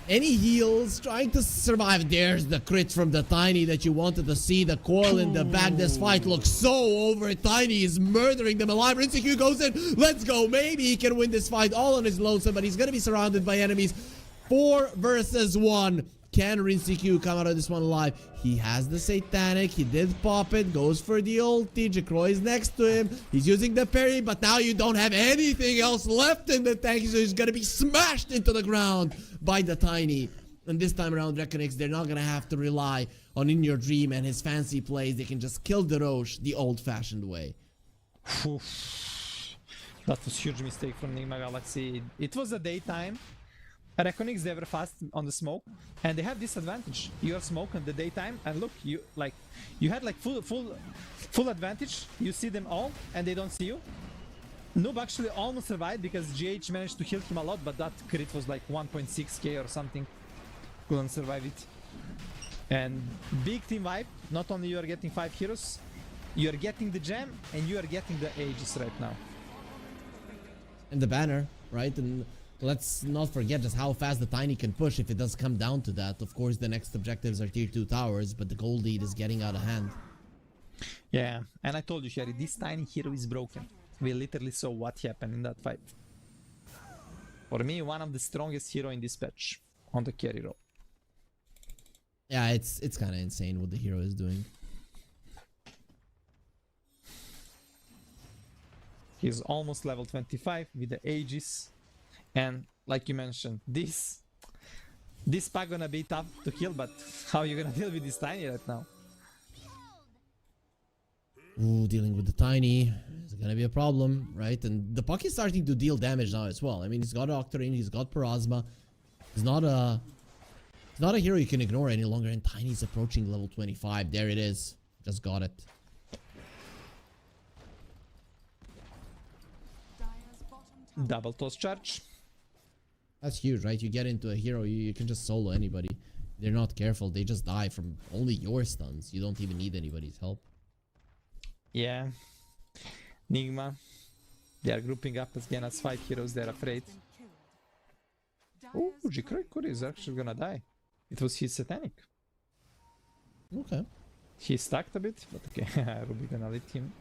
any heals. Trying to survive. There's the crit from the Tiny that you wanted to see. The coil in the back. This fight looks so over. Tiny is murdering them alive. Rinseku goes in. Let's go. Maybe he can win this fight all on his lonesome, but he's going to be surrounded by enemies. 4 versus 1. Can Rinseku come out of this one alive? He has the Satanic. He did pop it. Goes for the ulti. Jacroix is next to him. He's using the parry, but now you don't have anything else left in the tank, so he's going to be smashed into the ground by the Tiny. And this time around, REKONIX, they're not going to have to rely on In Your Dream and his fancy plays. They can just kill the Roche the old-fashioned way. That was a huge mistake from Nigma Galaxy. It was a daytime. REKONIX, they were fast on the smoke, and they have this advantage. You are smoke in the daytime, and look, you had like full advantage. You see them all, and they don't see you. Noob actually almost survived because GH managed to heal him a lot, but that crit was like 1.6k or something. Couldn't survive it. And big team vibe. Not only you are getting 5 heroes, you are getting the gem, and you are getting the Aegis right now. And the banner, right? And let's not forget just how fast the Tiny can push if it does come down to that. Of course, the next objectives are tier 2 towers, but the gold lead is getting out of hand. Yeah, and I told you, Sherry, this Tiny hero is broken. We literally saw what happened in that fight. For me, one of the strongest hero in this patch on the carry role. Yeah, it's kind of insane what the hero is doing. He's almost level 25 with the Aegis. And like you mentioned, this pack gonna be tough to kill, but how are you gonna deal with this Tiny right now? Ooh, dealing with the Tiny is gonna be a problem, right? And the puck is starting to deal damage now as well. I mean, he's got Octarine, he's got Parasma. He's not a hero you can ignore any longer, and Tiny's approaching level 25. There it is. Just got it. Double toss charge. That's huge, right? You get into a hero, you can just solo anybody. They're not careful, they just die from only your stuns. You don't even need anybody's help. Yeah. Nigma. They are grouping up again as 5 heroes, they're afraid. Oh, Jikroikuri is actually gonna die. It was his satanic. Okay. He stacked a bit, but okay, Ruby gonna lead him.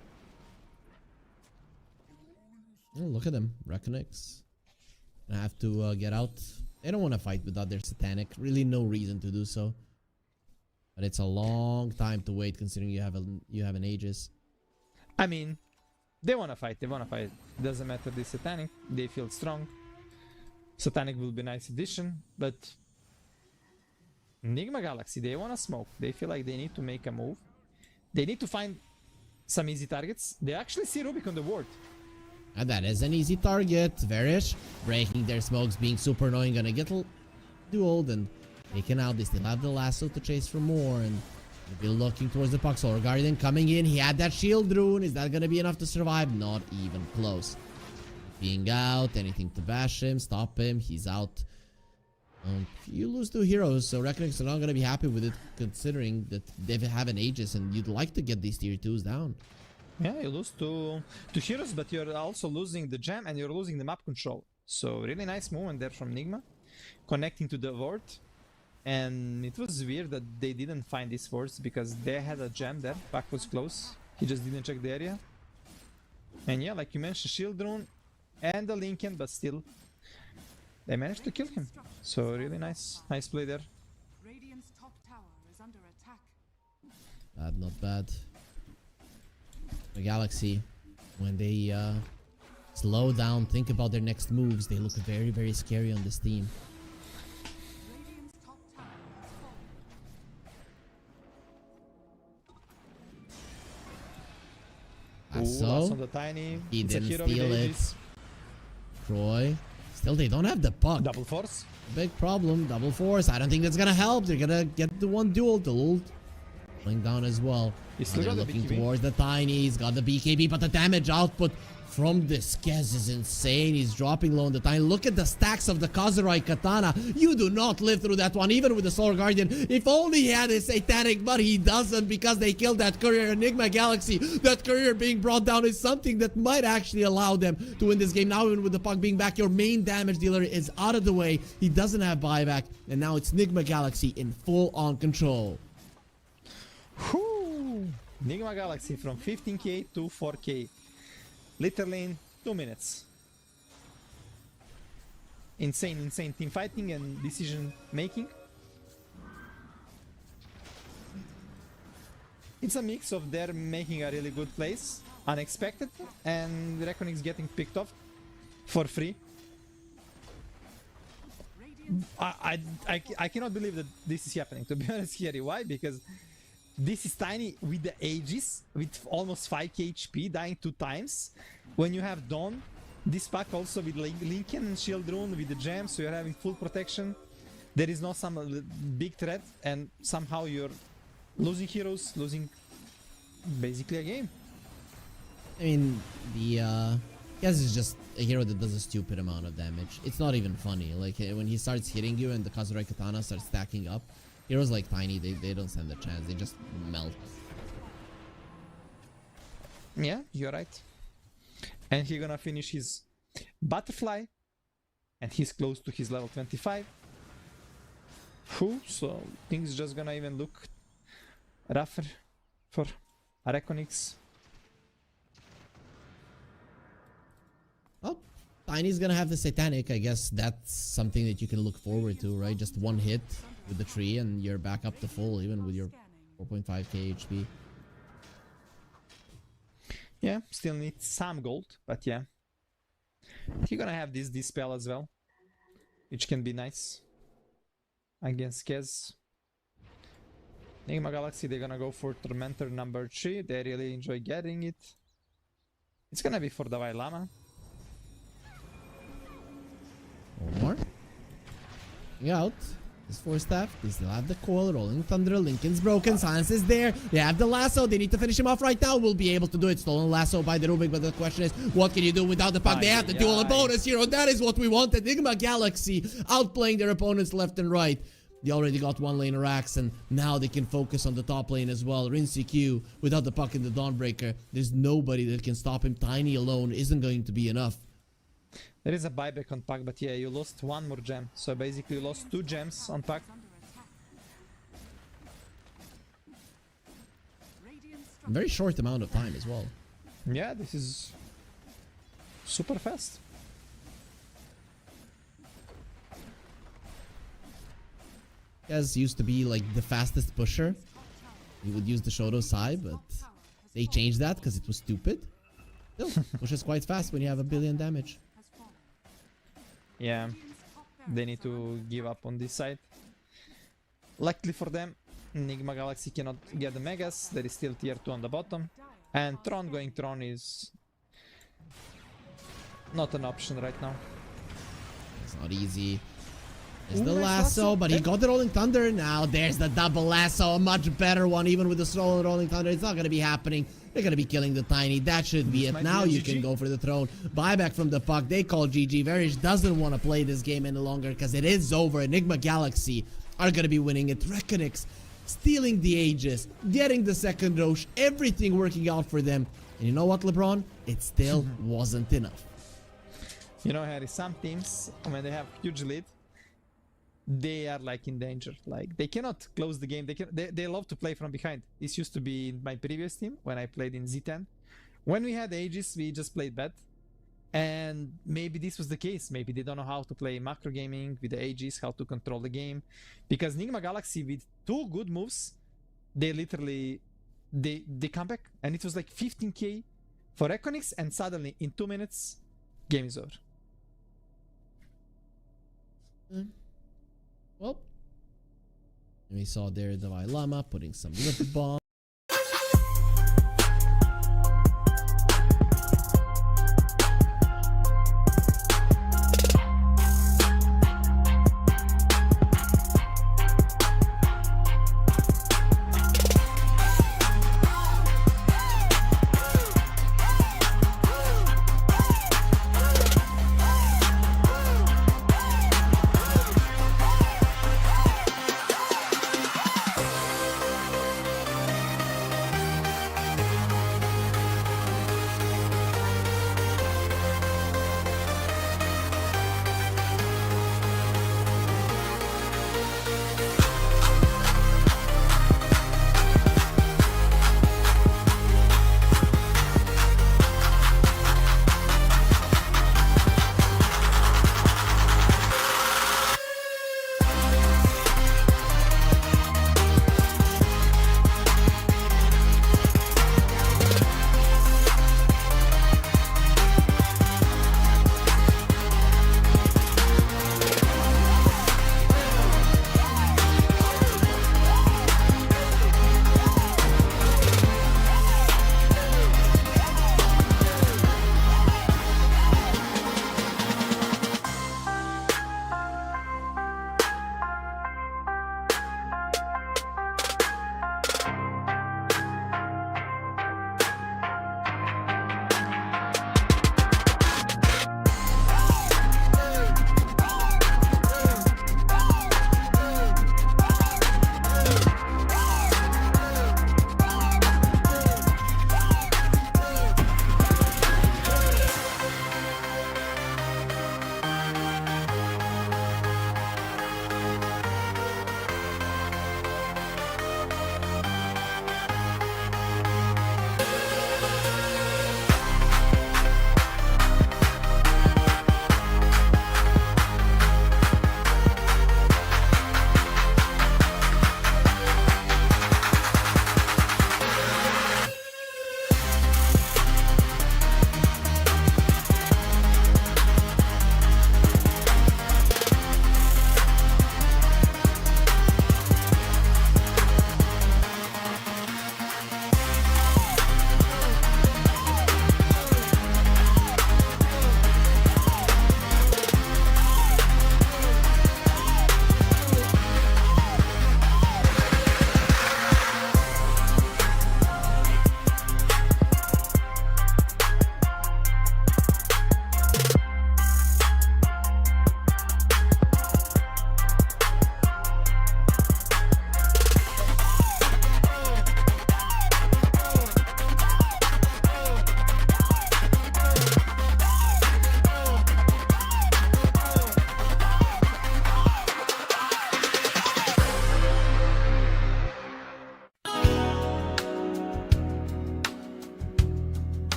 Oh, look at them, REKONIX. Gonna have to get out. They don't want to fight without their satanic. Really, no reason to do so. But it's a long time to wait, considering you have an Aegis. I mean, they wanna fight. They wanna fight. Doesn't matter the satanic. They feel strong. Satanic will be a nice addition, but Nigma Galaxy, they wanna smoke. They feel like they need to make a move. They need to find some easy targets. They actually see Rubik on the ward. And that is an easy target. Varish breaking their smokes, being super annoying, gonna get dueled and taken out. They still have the lasso to chase for more, and they'll be looking towards the puck. Solar Guardian coming in. He had that shield rune. Is that gonna be enough to survive? Not even close. Being out, anything to bash him, stop him. He's out. You lose 2 heroes, so REKONIX are not gonna be happy with it, considering that they have an Aegis, and you'd like to get these tier 2s down. Yeah, you lose two heroes, but you're also losing the gem and you're losing the map control. So really nice movement there from Nigma, connecting to the ward. And it was weird that they didn't find these wards because they had a gem there. Pack was close. He just didn't check the area. And yeah, like you mentioned, shield rune and the Lincoln, but still they managed to kill him. So really nice play there. Radiant's top tower is under attack. Bad, not bad. The Galaxy, when they slow down, think about their next moves, they look very, very scary on this team. So on the Tiny. He It's didn't a hero steal with it. Aegis. Troy, still they don't have the puck. Double force. Big problem. Double force. I don't think that's gonna help. They're gonna get the one duel. The ult going down as well. Still They're got the looking BKB. towards the Tiny. He's got the BKB, but the damage output from this Skez is insane. He's dropping low on the Tiny. Look at the stacks of the Kazuroi Katana. You do not live through that one, even with the Solar Guardian. If only he had a satanic, but he doesn't, because they killed that courier. Enigma Galaxy, that courier being brought down is something that might actually allow them to win this game. Now, even with the puck being back, your main damage dealer is out of the way. He doesn't have buyback, and now it's Nigma Galaxy in full-on control. Whew. Nigma Galaxy from 15k to 4k. Literally in 2 minutes. Insane team fighting and decision making. It's a mix of their making a really good plays, unexpected, and REKONIX getting picked off for free. I cannot believe that this is happening, to be honest, Harry. Why? Because this is Tiny with the Aegis, with almost 5k HP, dying 2 times. When you have Dawn, this pack also with Lincoln and Shield Rune with the gem, so you're having full protection. There is no some big threat, and somehow you're losing heroes, losing basically a game. I mean, the Skez is just a hero that does a stupid amount of damage. It's not even funny. Like, when he starts hitting you and the Kazuroi Katana starts stacking up, heroes like Tiny, they don't stand a chance. They just melt. Yeah, you're right. And he's gonna finish his Butterfly and he's close to his level 25. Whew, so things just gonna even look rougher for REKONIX. Well, Tiny's gonna have the Satanic. I guess that's something that you can look forward to, right? Just one hit with the tree and you're back up to full, even with your 4.5k HP. Yeah, still need some gold, but yeah. You're gonna have this dispel as well, which can be nice against Kez. Nigma Galaxy, they're gonna go for Tormentor number 3. They really enjoy getting it. It's gonna be for Dalai Lama. One more. Out. This 4-staff. They still have the coil. Rolling Thunder. Lincoln's broken. Silence is there. They have the lasso. They need to finish him off right now. We'll be able to do it. Stolen lasso by the Rubik. But the question is, what can you do without the puck? They have the dual bonus here. That is what we wanted. Nigma Galaxy outplaying their opponents left and right. They already got one laner axe, and now they can focus on the top lane as well. Rinse Q without the puck in the Dawnbreaker. There's nobody that can stop him. Tiny alone isn't going to be enough. There is a buyback on Puck, but yeah, you lost one more gem. So basically you lost 2 gems on Puck. Very short amount of time as well. Yeah, this is super fast. Kez used to be like the fastest pusher. He would use the Shoto Sai, but they changed that because it was stupid. Still, pushes quite fast when you have 1 billion damage. Yeah, they need to give up on this side. Luckily for them, Nigma Galaxy cannot get the Megas. There is still tier 2 on the bottom. And Tron going Tron is not an option right now. It's not easy. There's the lasso, but he got the Rolling Thunder. Now there's the double lasso, a much better one, even with the stolen Rolling Thunder. It's not going to be happening. They're going to be killing the Tiny. That should be it. Now you can go for the throne. Buyback from the puck. They call GG. Varish doesn't want to play this game any longer because it is over. Enigma Galaxy are going to be winning it. REKONIX stealing the Aegis, getting the second Roche, everything working out for them. And you know what, LeBron? It still wasn't enough. You know, Harry, some teams, when they have huge lead, they are like in danger. Like they cannot close the game. They love to play from behind. This used to be in my previous team when I played in Z10. When we had Aegis, we just played bad. And maybe this was the case. Maybe they don't know how to play macro gaming with the Aegis, how to control the game. Because Nigma Galaxy with 2 good moves, they literally they come back, and it was like 15k for REKONIX, and suddenly in 2 minutes, game is over. Well, we saw there the Dalai Lama putting some lip balm.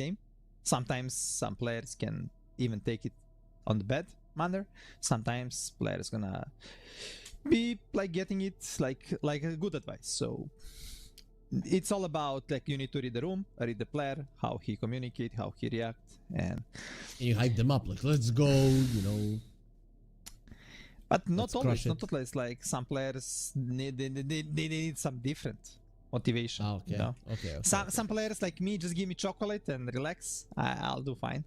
same. Sometimes some players can even take it on the bad manner. Sometimes players gonna be like getting it like a good advice. So it's all about like you need to read the room, read the player, how he communicate, how he react, and you hype them up like, let's go, you know. But not Let's always. crush Not it. always. Like some players they need some different motivation. Ah, okay. You know? Okay. Some players like me just give me chocolate and relax. I'll do fine.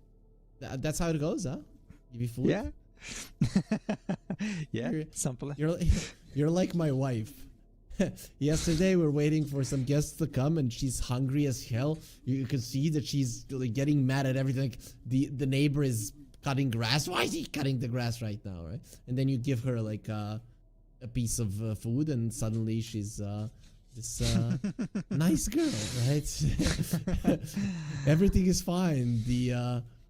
That's how it goes, huh? You be fooled. Yeah. Yeah. Simple. You're like my wife. Yesterday we're waiting for some guests to come and she's hungry as hell. You can see that she's like getting mad at everything. Like the neighbor is cutting grass. Why is he cutting the grass right now, right? And then you give her like a piece of food and suddenly she's this nice girl, right? Everything is fine.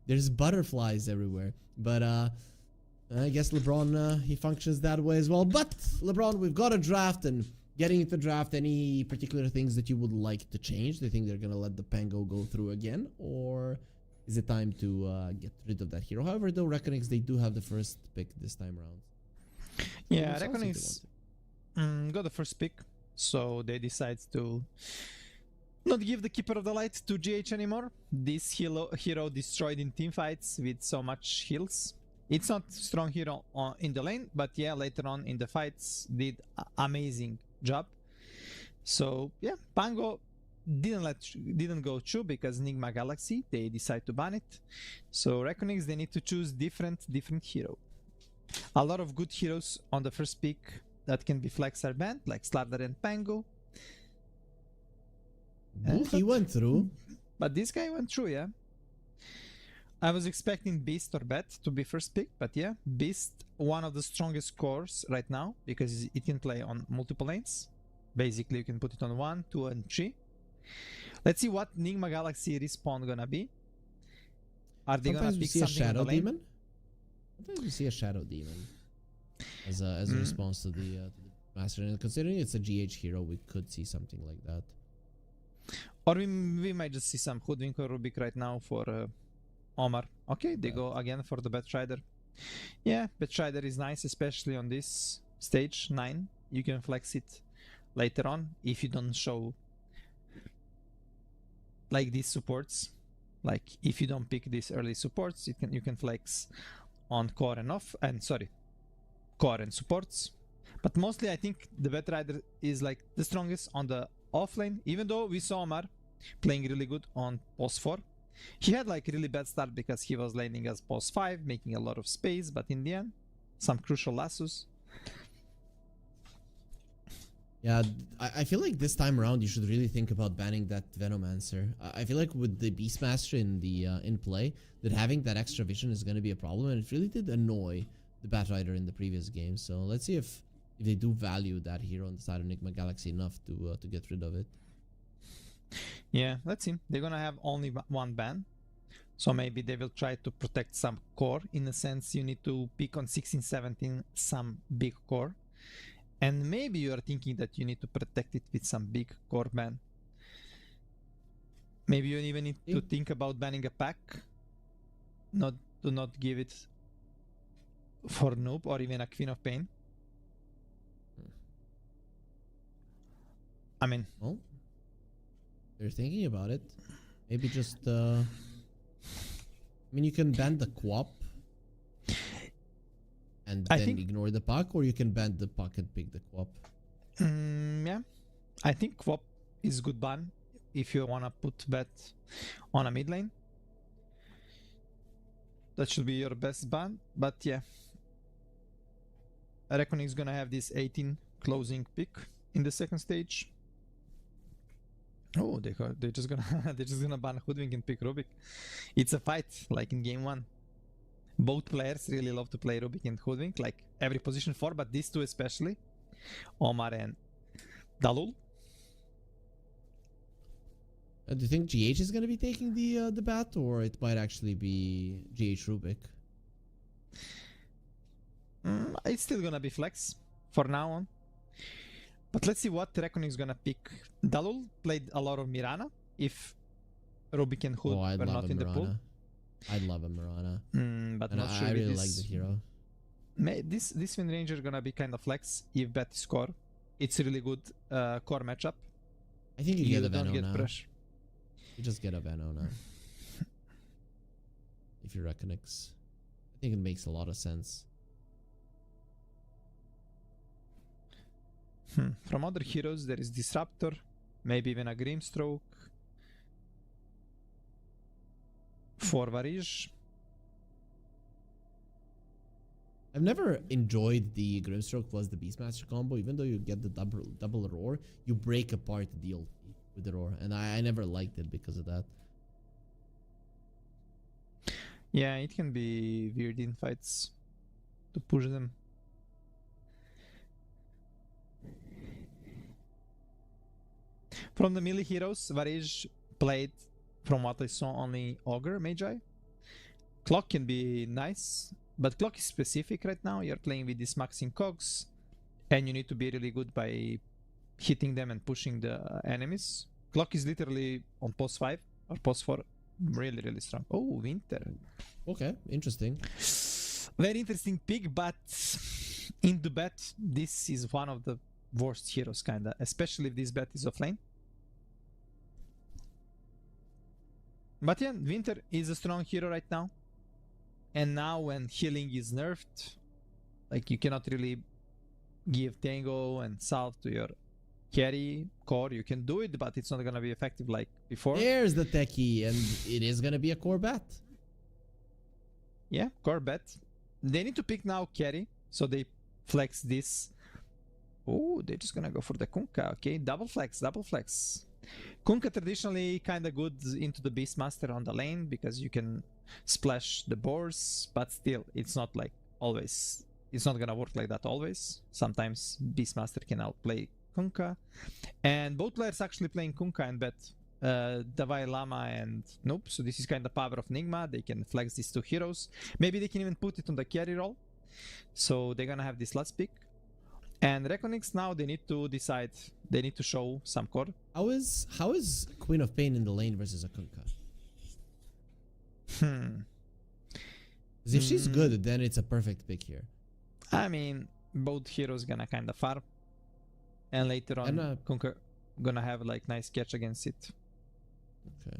There's butterflies everywhere. But I guess LeBron, he functions that way as well. But LeBron, we've got a draft, and getting into draft, any particular things that you would like to change? Do you think they're going to let the Pango go through again? Or is it time to get rid of that hero? However, though, REKONIX, they do have the first pick this time around. Yeah, REKONIX got the first pick. So they decide to not give the Keeper of the Light to GH anymore. This hero destroyed in team fights with so much heals. It's not strong hero in the lane, but yeah, later on in the fights did amazing job. So yeah, Pango didn't go through because Nigma Galaxy, they decide to ban it. So REKONIX, they need to choose different hero. A lot of good heroes on the first pick that can be flex are banned, like Slardar and Pango. He went through. But this guy went through, yeah. I was expecting Beast or Bet to be first pick, but yeah, Beast, one of the strongest cores right now, because it can play on multiple lanes. Basically, you can put it on 1, 2, and 3. Let's see what Nigma Galaxy respawn gonna be. Are they Sometimes gonna pick see a something shadow on the lane? demon. Sometimes you see a shadow demon as a response to the master. And considering it's a GH hero, we could see something like that. Or we might just see some Hoodwink or Rubik right now for Omar. Okay, they go again for the Batrider. Yeah, Batrider is nice, especially on this stage 9. You can flex it later on if you don't show like these supports. Like if you don't pick these early supports, you can flex on core and off, and sorry, core and supports. But mostly I think the Batrider is like the strongest on the off lane, even though we saw Omar playing really good on post 4. He had like really bad start because he was laning as post 5, making a lot of space, but in the end, some crucial lassos. Yeah, I feel like this time around you should really think about banning that Venomancer. I feel like with the Beastmaster in the in play, that having that extra vision is going to be a problem, and it really did annoy the Batrider in the previous game. So let's see if they do value that hero on the side of Nigma Galaxy enough to get rid of it. Yeah, let's see. They're gonna have only one ban, so maybe they will try to protect some core. In a sense, you need to pick on 16, 17 some big core. And maybe you are thinking that you need to protect it with some big core ban. Maybe you even need to think about banning a pack. Do not give it for Noob or even a Queen of Pain. I mean... Well, they're thinking about it. Maybe just... I mean, you can ban the Quap. And then ignore the puck, or you can ban the puck and pick the Quap. Yeah, I think Quap is good ban if you wanna put bet on a mid lane. That should be your best ban, but yeah. I reckon he's gonna have this 18 closing pick in the second stage. Oh, they're just gonna ban Hoodwink and pick Rubik. It's a fight like in game 1. Both players really love to play Rubik and Hoodwink, like every position 4, but these two especially, Omar and Dalul. Do you think GH is going to be taking the bat, or it might actually be GH Rubik? It's still gonna be flex for now on. But let's see what REKONIX is gonna pick. Dalul played a lot of Mirana. If Rubik and Hood Oh, I'd were love not a in the pool. Mirana. I'd love a Mirana. But And not sure I if really this... like the hero. This Wind Ranger gonna be kind of flex if bet is core. It's really good core matchup. I think you get a don't Veno get now. pressure. You just get a Veno now. If you're REKONIX. I think it makes a lot of sense. From other heroes, there is Disruptor, maybe even a Grimstroke. For Varij. I've never enjoyed the Grimstroke plus the Beastmaster combo, even though you get the double roar, you break apart the ulti with the roar, and I never liked it because of that. Yeah, it can be weird in fights to push them. From the melee heroes, Varij played, from what I saw, only Ogre Magi. Clock can be nice, but Clock is specific right now. You're playing with this maxing cogs, and you need to be really good by hitting them and pushing the enemies. Clock is literally on post 5 or post 4. Really, really strong. Oh, Winter. Okay, interesting. Very interesting pick, but in the bet, this is one of the worst heroes, kinda. Especially if this bet is offlane. But yeah, Winter is a strong hero right now. And now when healing is nerfed, like you cannot really give Tango and Salve to your carry core. You can do it, but it's not gonna be effective like before. There's the techie, and it is gonna be a core bet. Yeah, core bet. They need to pick now carry, so they flex this. Oh, they're just gonna go for the Kunkka. Okay, double flex, double flex. Kunkka traditionally kinda good into the Beastmaster on the lane because you can splash the boars, but still, it's not like always. It's not gonna work like that always. Sometimes Beastmaster can outplay Kunkka. And both players actually playing Kunkka and bet. Davai Lama and Nope. So this is kind of power of Nigma. They can flex these two heroes. Maybe they can even put it on the carry roll. So they're gonna have this last pick. And REKONIX now they need to decide. They need to show some core. How is Queen of Pain in the lane versus a Kunkka? Because if she's good, then it's a perfect pick here. I mean, both heroes gonna kind of farm. And later on, Kunkka gonna have like nice catch against it. Okay.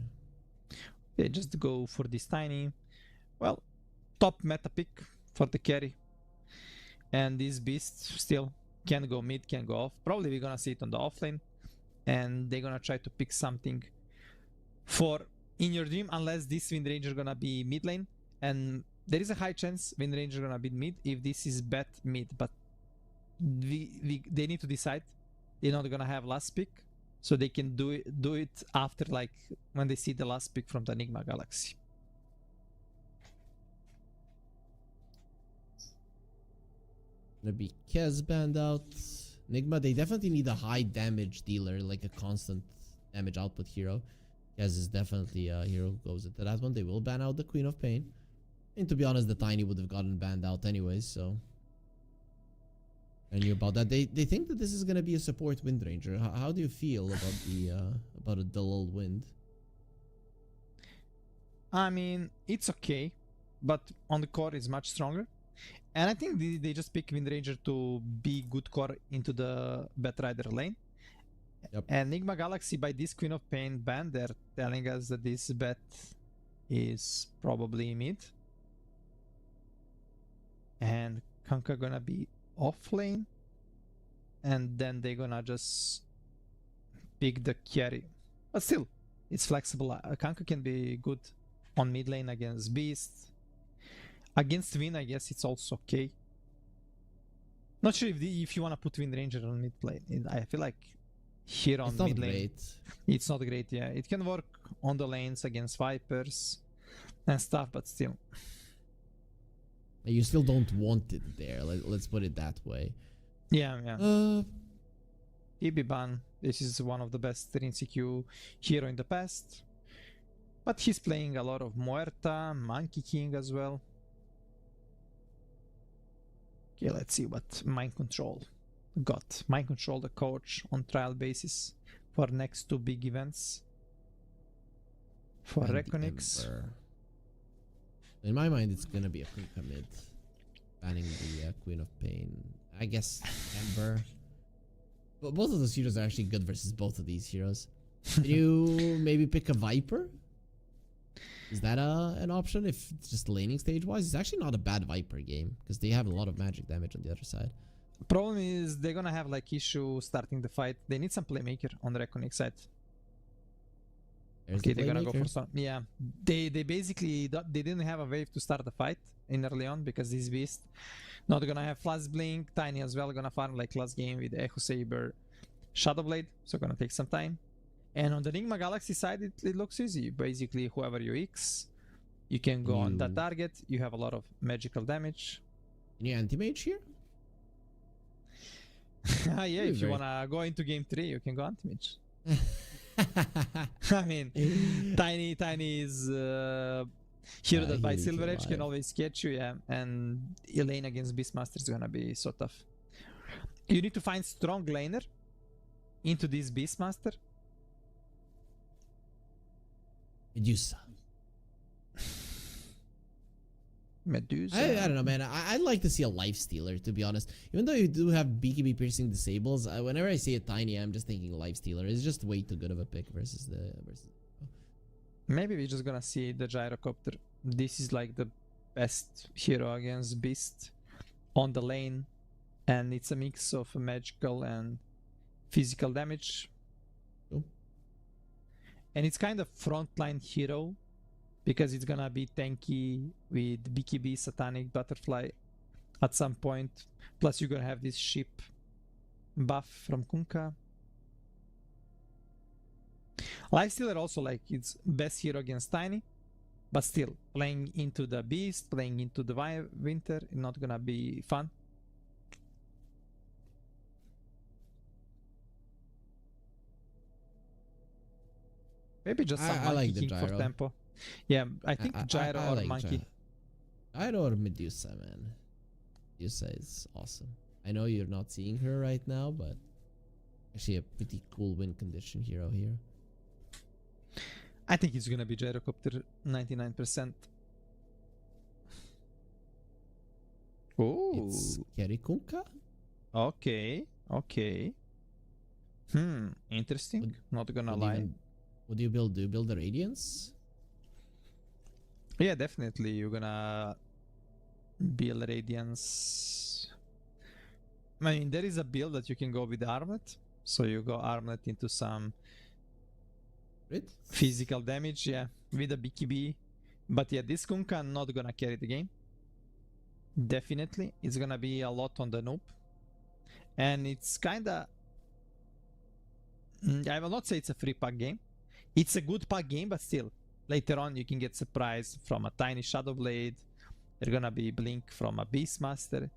They just go for this tiny. Well, top meta pick for the carry. And this beast still can go mid, can go off. Probably we're gonna see it on the offlane. And they're gonna try to pick something for in your dream, unless this Wind Ranger gonna be mid lane. And there is a high chance Wind Ranger gonna be mid if this is bet mid. But they need to decide. They're not gonna have last pick, so they can do it after, like when they see the last pick from the Nigma Galaxy. Gonna be Kez banned out. Nigma, they definitely need a high damage dealer, like a constant damage output hero. Kez is definitely a hero who goes into that one. They will ban out the Queen of Pain. And to be honest, the Tiny would have gotten banned out anyways, so I knew about that. They think that this is gonna be a support Wind Ranger. How do you feel about the about a dull wind? I mean, it's okay, but on the core is much stronger. And I think they just pick Wind Ranger to be good core into the Batrider lane. Yep. And Nigma Galaxy, by this Queen of Pain ban, they're telling us that this bet is probably mid. And Kunkka gonna be off lane. And then they're gonna just pick the carry. But still, it's flexible. Kunkka can be good on mid lane against Beast. Against Wind, I guess it's also okay. Not sure if you want to put Wind Ranger on mid lane. I feel like here on mid lane, it's not great. Yeah, it can work on the lanes against Vipers and stuff, but still. You still don't want it there. Let's put it that way. Yeah. Ibiban, this is one of the best Rinseku hero in the past. But he's playing a lot of Muerta, Monkey King as well. Okay, let's see what Mind Control got. Mind Control, the coach on trial basis for next two big events. For and the REKONIX. Ember. In my mind, it's gonna be a Kunkka mid. Banning the Queen of Pain. I guess Ember. But both of those heroes are actually good versus both of these heroes. Can you maybe pick a Viper? Is that an option if it's just laning stage wise? It's actually not a bad Viper game because they have a lot of magic damage on the other side. Problem is they're gonna have like issue starting the fight. They need some playmaker on the REKONIX side. There's Okay, the they're gonna go for playmaker. some. Yeah, they basically they didn't have a wave to start the fight in early on because this beast not gonna have Flash Blink. Tiny as well gonna farm like last game with Echo Saber, Shadow Blade. So gonna take some time. And on the Nigma Galaxy side, it looks easy. Basically, whoever you X, you can go on that target. You have a lot of magical damage. Can you anti-mage here? Yeah, if you wanna go into game 3, you can go anti-mage. I mean, Tiny is hero that by Silver Edge can always catch you, yeah. And lane against Beastmaster is gonna be so tough. You need to find strong laner into this Beastmaster. Medusa. Medusa. I don't know, man. I'd like to see a life stealer, to be honest. Even though you do have BKB piercing disables, whenever I see a Tiny, I'm just thinking life stealer. It's just way too good of a pick versus the. Maybe we're just gonna see the gyrocopter. This is like the best hero against Beast on the lane, and it's a mix of magical and physical damage. Cool. And it's kind of frontline hero because it's gonna be tanky with BKB, Satanic, Butterfly at some point. Plus you're gonna have this ship buff from Kunkka. Lifestealer also like it's best hero against Tiny, but still playing into the Beast, playing into the Winter, not gonna be fun. Maybe just some I Monkey like the King for gyro. tempo. Yeah, I think Gyro I or like Monkey. Gyro or Medusa, man. Medusa is awesome. I know you're not seeing her right now, but actually a pretty cool win condition hero here. I think it's gonna be Gyrocopter 99%. Oh, It's Kunkka. okay, okay. Interesting. Not gonna lie. What do you build? Do you build the Radiance? Yeah, definitely. You're gonna build Radiance. I mean, there is a build that you can go with Armlet. So you go Armlet into some physical damage, yeah, with a BKB. But yeah, this Kunkka not gonna carry the game. Definitely. It's gonna be a lot on the noob. And it's kinda... I will not say it's a free pack game. It's a good pack game, but still. Later on, you can get surprised from a Tiny Shadow Blade. There's gonna be Blink from a Beastmaster.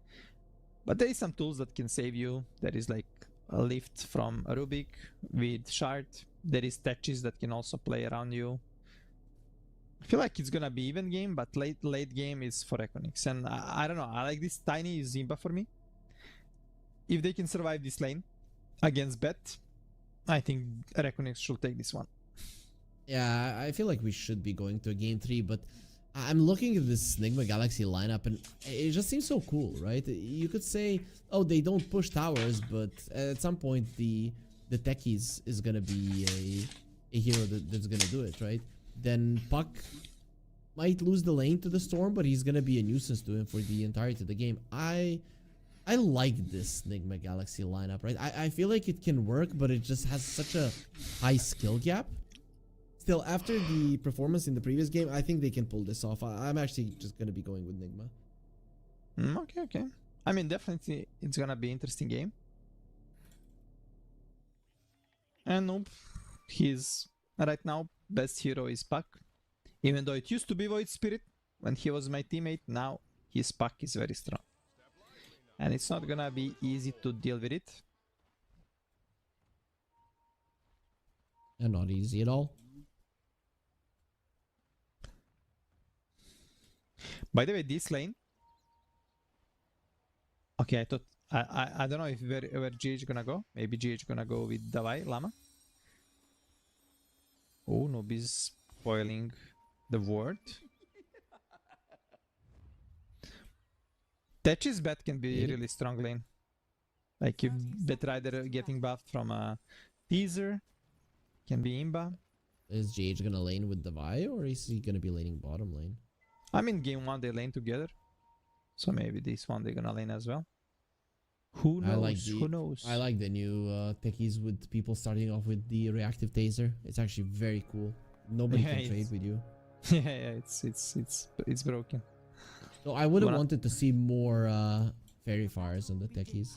But there is some tools that can save you. There is like a lift from a Rubik with Shard. There is Tetris that can also play around you. I feel like it's gonna be even game, but late game is for REKONIX. And I don't know, I like this Tiny Zimba for me. If they can survive this lane against Bet, I think REKONIX should take this one. Yeah, I feel like we should be going to a game 3, but I'm looking at this Nigma Galaxy lineup and it just seems so cool, right? You could say, oh, they don't push towers, but at some point the techies is gonna be a hero that's gonna do it, right? Then Puck might lose the lane to the Storm, but he's gonna be a nuisance to him for the entirety of the game. I like this Nigma Galaxy lineup, right? I feel like it can work, but it just has such a high skill gap. Still, after the performance in the previous game, I think they can pull this off. I'm actually just gonna be going with Nigma. Okay. I mean, definitely it's gonna be interesting game. And nope, he's right now best hero is Puck. Even though it used to be Void Spirit when he was my teammate, now his Puck is very strong. And it's not gonna be easy to deal with it. And not easy at all. By the way, this lane. Okay, I thought I don't know if where GH gonna go. Maybe GH gonna go with Davai Lama. Oh, Noob is spoiling the word. Tetch's bet can be really strong lane. Like if Betrider getting buffed from a teaser, can be imba. Is GH gonna lane with the Vi, or is he gonna be laning bottom lane? I mean, game 1 they lane together, so maybe this one they're gonna lane as well. Who knows? Who knows? I like the new techies with people starting off with the reactive taser. It's actually very cool. Nobody can trade with you. Yeah, it's broken. So I would have wanted to see more fairy fires on the techies.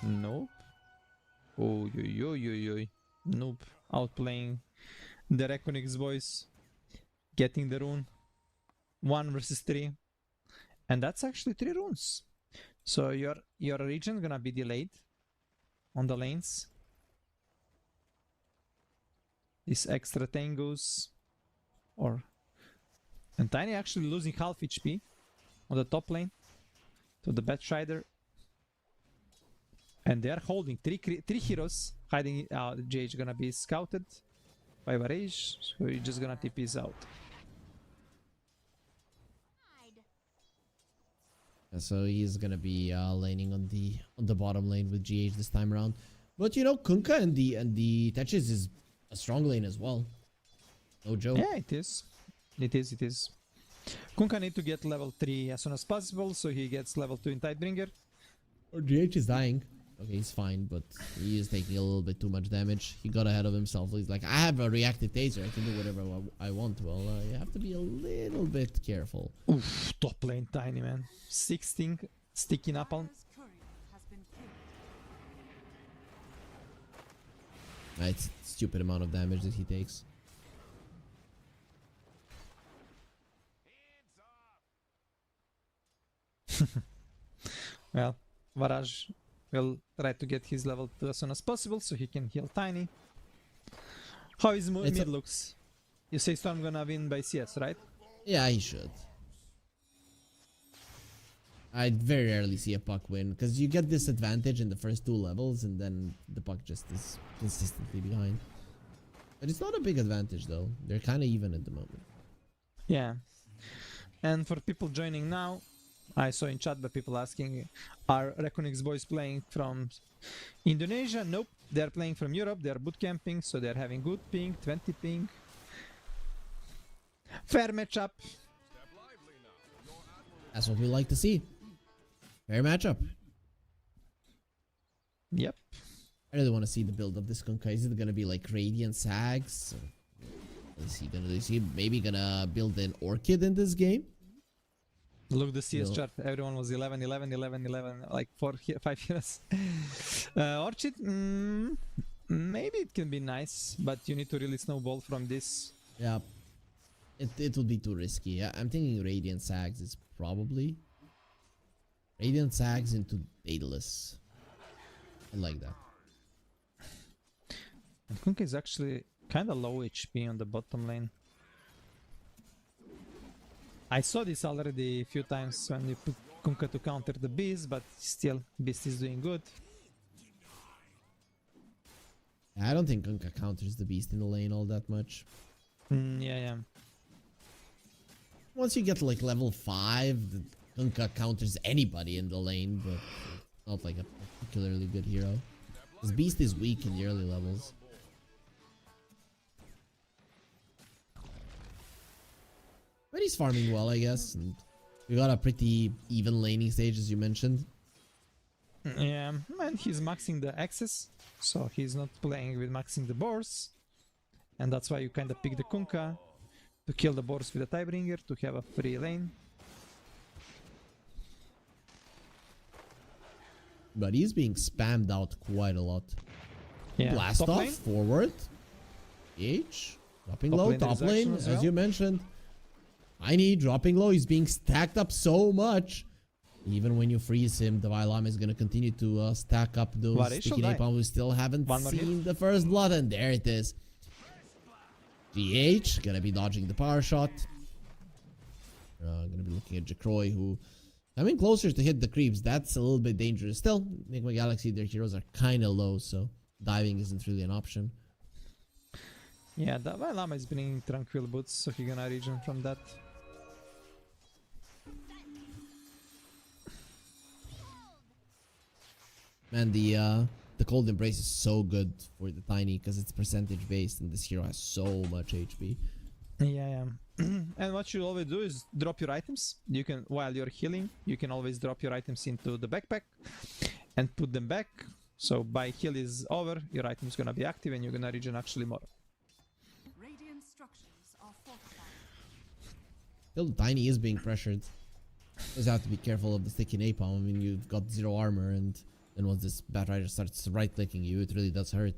Nope. Oh, yo. Nope. Outplaying the REKONIX boys. Getting the rune. 1 versus 3. And that's actually 3 runes. So your region gonna be delayed on the lanes. This extra tangos. And Tiny actually losing half HP on the top lane to the Batrider. And they are holding 3 heroes hiding. JH gonna be scouted by Varage, so he's just gonna TP's out. So he's gonna be laning on the bottom lane with GH this time around. But you know, Kunkka and the Tetris is a strong lane as well. No joke. Yeah, it is. It is. Kunkka need to get level 3 as soon as possible, so he gets level 2 in Tidebringer. Or GH is dying. Okay, he's fine, but he is taking a little bit too much damage. He got ahead of himself. He's like, I have a reactive taser. I can do whatever I want. Well, you have to be a little bit careful. Oof, top lane Tiny, man. 16 sticking up on. It's a stupid amount of damage that he takes. Well, Varaj will try to get his level 2 as soon as possible so he can heal Tiny. How his mid looks? You say Storm gonna win by CS, right? Yeah, he should. I very rarely see a puck win because you get this advantage in the first 2 levels and then the puck just is consistently behind. But it's not a big advantage though. They're kind of even at the moment. Yeah. And for people joining now, I saw in chat the people asking, are REKONIX boys playing from Indonesia? Nope, they're playing from Europe. They're boot camping, so they're having good ping, 20 ping. Fair matchup. That's what we like to see. Fair matchup. Yep. I really want to see the build of this Kunkka. Is it gonna be like Radiant Sags? Is he maybe gonna build an Orchid in this game? Look the CS chart. Everyone was 11, like 5 years. Orchid, maybe it can be nice, but you need to really snowball from this. Yeah, it would be too risky. I'm thinking Radiant Sags is probably Radiant Sags into Daedalus. I like that. And Kunkka is actually kind of low HP on the bottom lane. I saw this already a few times when you put Kunkka to counter the Beast, but still, Beast is doing good. I don't think Kunkka counters the Beast in the lane all that much. Yeah. Once you get like level 5, the Kunkka counters anybody in the lane, but not like a particularly good hero. This Beast is weak in the early levels. But he's farming well, I guess, and we got a pretty even laning stage, as you mentioned. Yeah, and he's maxing the access, so he's not playing with maxing the boars. And that's why you kind of pick the Kunkka to kill the boars with the Tidebringer, to have a free lane. But he's being spammed out quite a lot. Yeah, Blast off, lane? forward, H, dropping Top low, lane top there's lane, action as as well. you mentioned. Tiny dropping low, he's being stacked up so much. Even when you freeze him, the Vylom is going to continue to stack up those Varage sticky will die. napalm. We still haven't One more seen hit. the first blood, and there it is. GH gonna be dodging the power shot. Gonna be looking at Jacroy, who coming closer to hit the creeps. That's a little bit dangerous. Still, Nigma Galaxy, their heroes are kind of low, so diving isn't really an option. Yeah, the Dalai Lama is bringing Tranquil Boots, so he gonna regen from that. Man, the Cold Embrace is so good for the Tiny because it's percentage based and this hero has so much HP. Yeah. And what you always do is drop your items. You can, while you're healing, you can always drop your items into the backpack and put them back. So by heal is over, your item is gonna be active and you're gonna regen actually more. Radiant structures are fortified. Still, Tiny is being pressured. Just have to be careful of the sticky napalm. I mean, you've got 0 armor, and then once this Batrider starts right-clicking you, it really does hurt.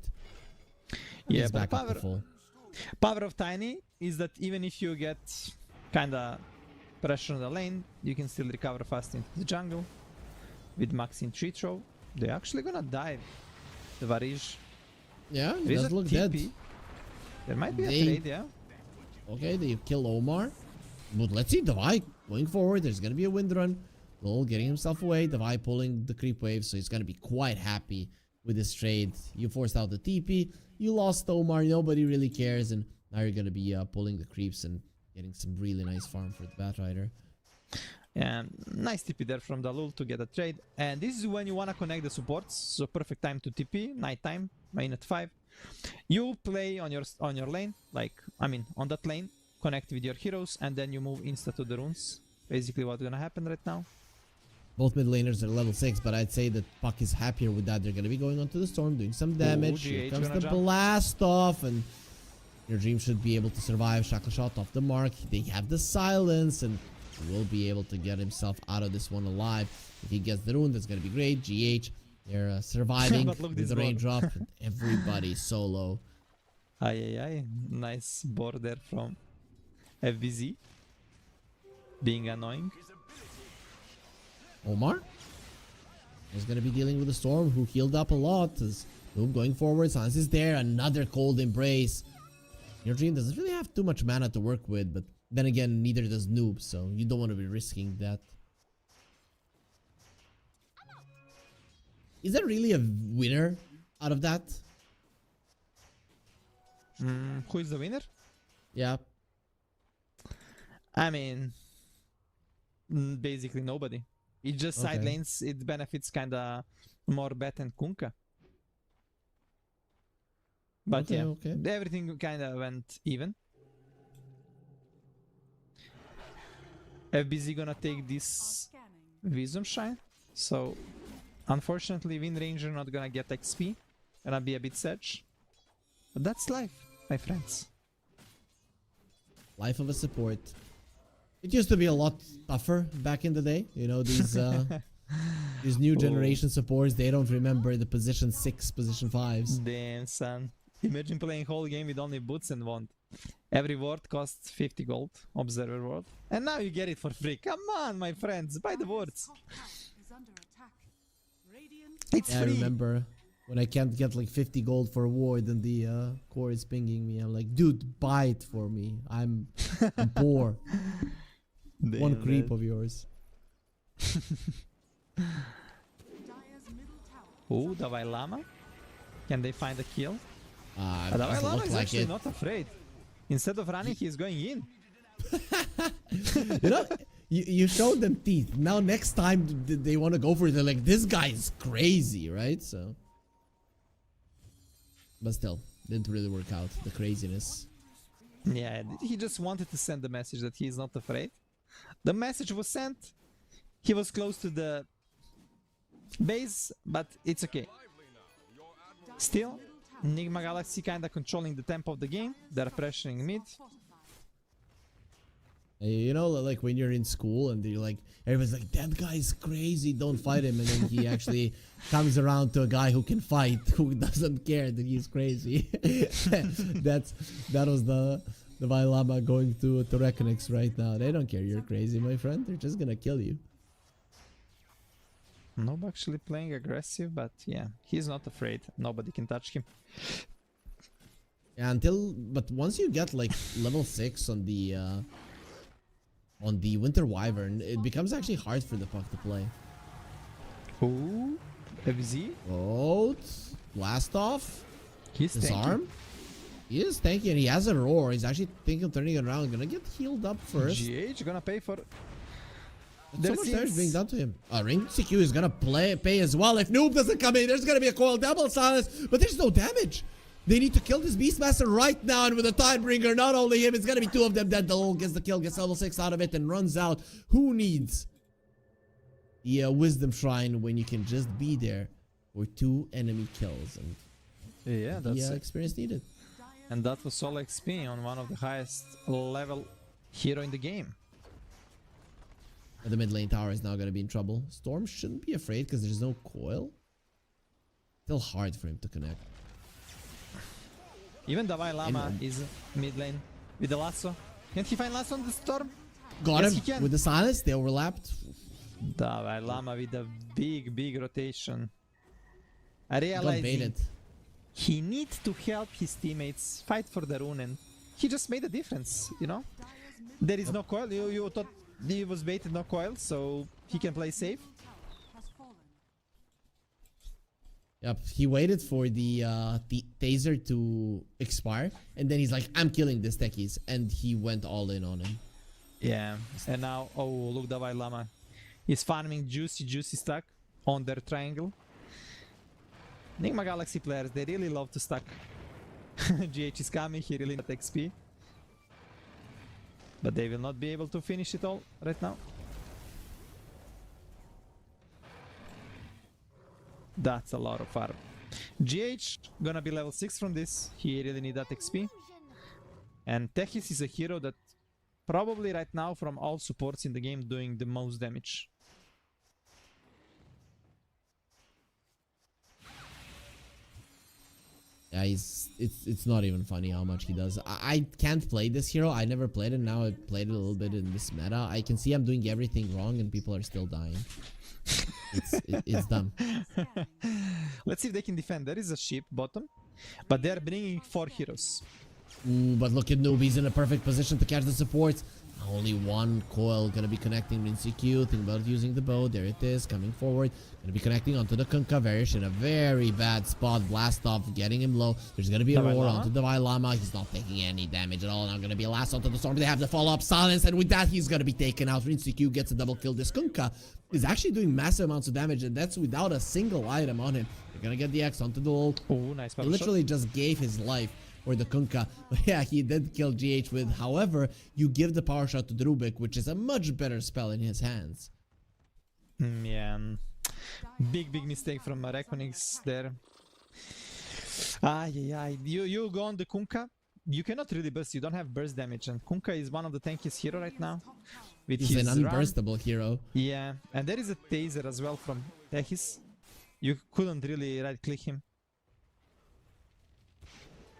Yeah, He's but back up to full. power of Tiny is that even if you get kinda pressure on the lane, you can still recover fast into the jungle. With Max in tree throw, they're actually gonna dive the Varij. Yeah, it There is does a look TP. dead. There might be a They- trade, yeah. Okay, they kill Omar. But let's see, Davai going forward. There's going to be a wind run. Lol getting himself away. Davai pulling the creep wave, so he's going to be quite happy with this trade. You forced out the TP. You lost Omar. Nobody really cares. And now you're going to be pulling the creeps and getting some really nice farm for the Batrider. And nice TP there from Dalul to get a trade. And this is when you want to connect the supports. So perfect time to TP, nighttime, main at 5. You play on your lane, like, I mean, on that lane, connect with your heroes, and then you move insta to the runes. Basically what's gonna happen right now. Both mid laners are level 6, but I'd say that Puck is happier with that. They're going to be going onto the storm, doing some damage. Here GH comes gonna the jump. blast off, and your Dream should be able to survive. Shackle shot off the mark. They have the silence, and he will be able to get himself out of this one alive. If he gets the rune, that's going to be great. GH, they're surviving But look with this the board. raindrop. Everybody solo. Aye. Nice board there from FBZ. Being annoying. Omar is going to be dealing with the storm, who healed up a lot. As Boom going forward. Silence is there. Another Cold Embrace. Your Dream doesn't really have too much mana to work with, but then again, neither does Noob, so you don't want to be risking that. Is there really a winner out of that? Who is the winner? Yeah. I mean, basically nobody. It just side Okay. lanes, it benefits kinda more Bet and Kunkka. But Okay, yeah, okay. everything kinda went even. FBZ gonna take this Wisdom Shrine, so unfortunately Wind Ranger not gonna get XP, gonna be a bit sad. But that's life, my friends. Life of a support. It used to be a lot tougher back in the day. You know, these new generation supports, they don't remember the position 6, position 5s. Damn, son. Imagine playing whole game with only boots and wand. Every ward costs 50 gold, observer ward. And now you get it for free. Come on, my friends, buy the wards. Is under attack. Radiant It's Yeah, I free. remember when I can't get like 50 gold for a ward and the core is pinging me. I'm like, dude, buy it for me. I'm poor. One Damn, creep man. of yours. Dire's middle tower. Oh, Dalai Lama. Can they find a kill? It Dalai doesn't Lama look is like actually it. not afraid. Instead of running, he's going in. You know, you showed them teeth. Now next time they want to go for it, they're like, this guy is crazy, right? So, but still, didn't really work out. The craziness. Yeah, he just wanted to send the message that he is not afraid. The message was sent. He was close to the base, but it's okay. Still, Nigma Galaxy kinda controlling the tempo of the game. They're pressuring mid. You know, like when you're in school and you're like, everyone's like, that guy's crazy, don't fight him. And then he actually comes around to a guy who can fight, who doesn't care that he's crazy. that was the Vailama going to REKONIX right now. They don't care you're crazy, my friend. They're just gonna kill you. Nob actually playing aggressive, but yeah, he's not afraid. Nobody can touch him. Yeah, but once you get like level 6 on the Winter Wyvern, it becomes actually hard for the Puck to play. Ooh, FZ? Oh, blast off. He's Disarm. He is tanky and he has a roar. He's actually thinking of turning it around. Gonna get healed up first. GH gonna pay for... So much damage being done to him. Ring CQ is gonna pay as well. If Noob doesn't come in, there's gonna be a coil double silence, but there's no damage. They need to kill this Beastmaster right now, and with a Tidebringer, not only him, it's gonna be two of them dead. The Lul gets the kill, gets level 6 out of it, and runs out. Who needs the Wisdom Shrine when you can just be there for 2 enemy kills? And yeah, that's the experience needed. And that was solo XP on one of the highest level hero in the game. The mid lane tower is now going to be in trouble. Storm shouldn't be afraid because there's no coil. Still hard for him to connect. Even Davai Lama is mid lane with the lasso. Can't he find lasso on the Storm? Got Yes, him he can. with the silence. They overlapped. Davai Lama with a big rotation. I Got realized baited. he needs to help his teammates fight for the rune, and he just made a difference, you know? There is no coil. You thought he was baited, no coil, so he can play safe. Yep, he waited for the taser to expire, and then he's like, I'm killing this techies, and he went all in on him. Yeah, and now, oh, look, Davai Lama. He's farming juicy stack on their triangle. Nigma Galaxy players, they really love to stack. GH is coming, he really needs XP. But they will not be able to finish it all right now. That's a lot of farm. GH gonna be level 6 from this. He really need that XP. And Techis is a hero that probably right now from all supports in the game doing the most damage. Yeah, it's not even funny how much he does. I can't play this hero. I never played it. Now I played it a little bit in this meta. I can see I'm doing everything wrong and people are still dying. It's dumb. Let's see if they can defend. There is a ship bottom, but they're bringing 4 heroes. Ooh, but look at Noob. He's in a perfect position to catch the supports. Only one coil gonna be connecting in CQ. Think about using the bow. There it is, coming forward. Gonna be connecting onto the Kunkka. Varish in a very bad spot. Blast off, getting him low. There's gonna be a roar onto the Davai Lama. He's not taking any damage at all. Now gonna be a last onto the Storm. They have the follow-up silence, and with that, he's gonna be taken out. Rin CQ gets a double kill. This Kunkka is actually doing massive amounts of damage, and that's without a single item on him. They're gonna get the X onto the Lul. Oh, nice. He literally just gave his life for the Kunkka. But yeah, he did kill GH with. However, you give the power shot to the Rubik, which is a much better spell in his hands. Yeah. Big mistake from REKONIX there. You go on the Kunkka. You cannot really burst. You don't have burst damage, and Kunkka is one of the tankiest hero right now. He's an unburstable hero. Yeah, and there is a taser as well from Techis. You couldn't really right click him.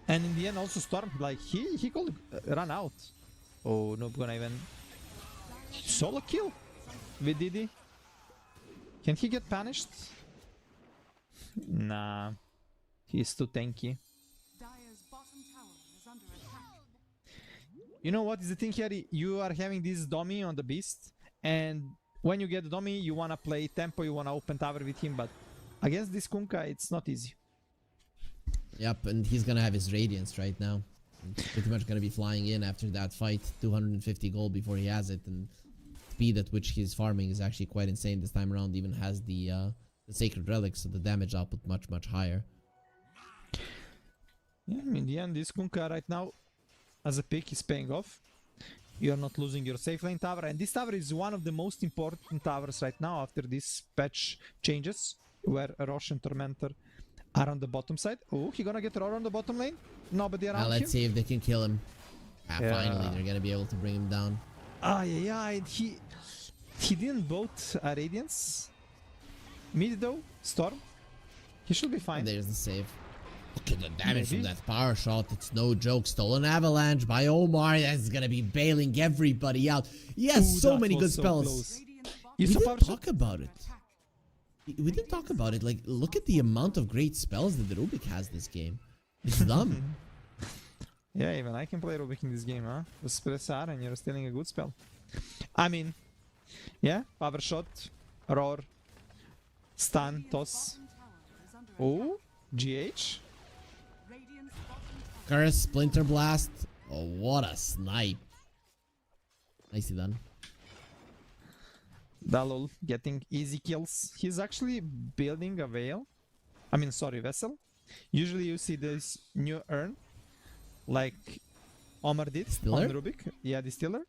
And in the end also Storm, like he could run out. Oh, no, gonna even solo kill with Didi. Can he get punished? Nah, he's too tanky. You know what is the thing here? You are having this dummy on the beast, and when you get the dummy, you wanna play tempo, you wanna open tower with him, but against this Kunkka, it's not easy. Yep, and he's gonna have his Radiance right now. Pretty much gonna be flying in after that fight. 250 gold before he has it, and speed at which he's farming is actually quite insane this time around. Even has the Sacred Relics, so the damage output much higher. Yeah, in the end, this Kunkka right now, as a pick, is paying off. You are not losing your safe lane tower, and this tower is one of the most important towers right now after this patch changes, where Rosh and Tormentor are on the bottom side. Oh, he gonna get Roar on the bottom lane? Nobody around Let's see if they can kill him. Yeah. Finally, they're gonna be able to bring him down. He didn't boat a Radiance. Mid though, Storm. He should be fine. And there's the save. Look at the damage from that power shot. It's no joke. Stolen Avalanche by Omar. That's gonna be bailing everybody out. He has so many good spells. We didn't talk about it. We didn't talk about it. Like, look at the amount of great spells that the Rubik has this game. It's dumb. Yeah, even I can play Rubik in this game, huh? Just press R and you're stealing a good spell. I mean, yeah, power shot, roar, stun, toss. Oh, GH. Curse, Splinter Blast. Oh, what a snipe. Nicely done. Dalul getting easy kills. He's actually building a vessel. Usually you see this new urn, like Omar did Distiller? on Rubik. Yeah, Distiller.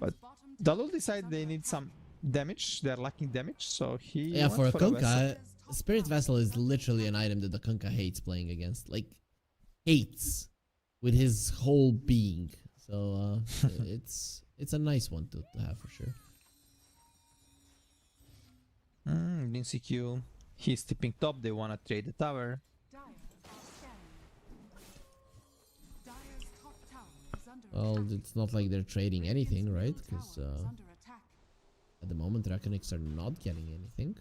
But Dalul decided they need some damage. They're lacking damage, so he Yeah, went for a vessel. Kunkka, Spirit Vessel is literally an item that the Kunkka hates playing against. Like, hates with his whole being. So it's a nice one to have for sure. DCQ. He's tipping top. They wanna trade the tower. Well, it's not like they're trading anything, right? Because at the moment, REKONIX are not getting anything.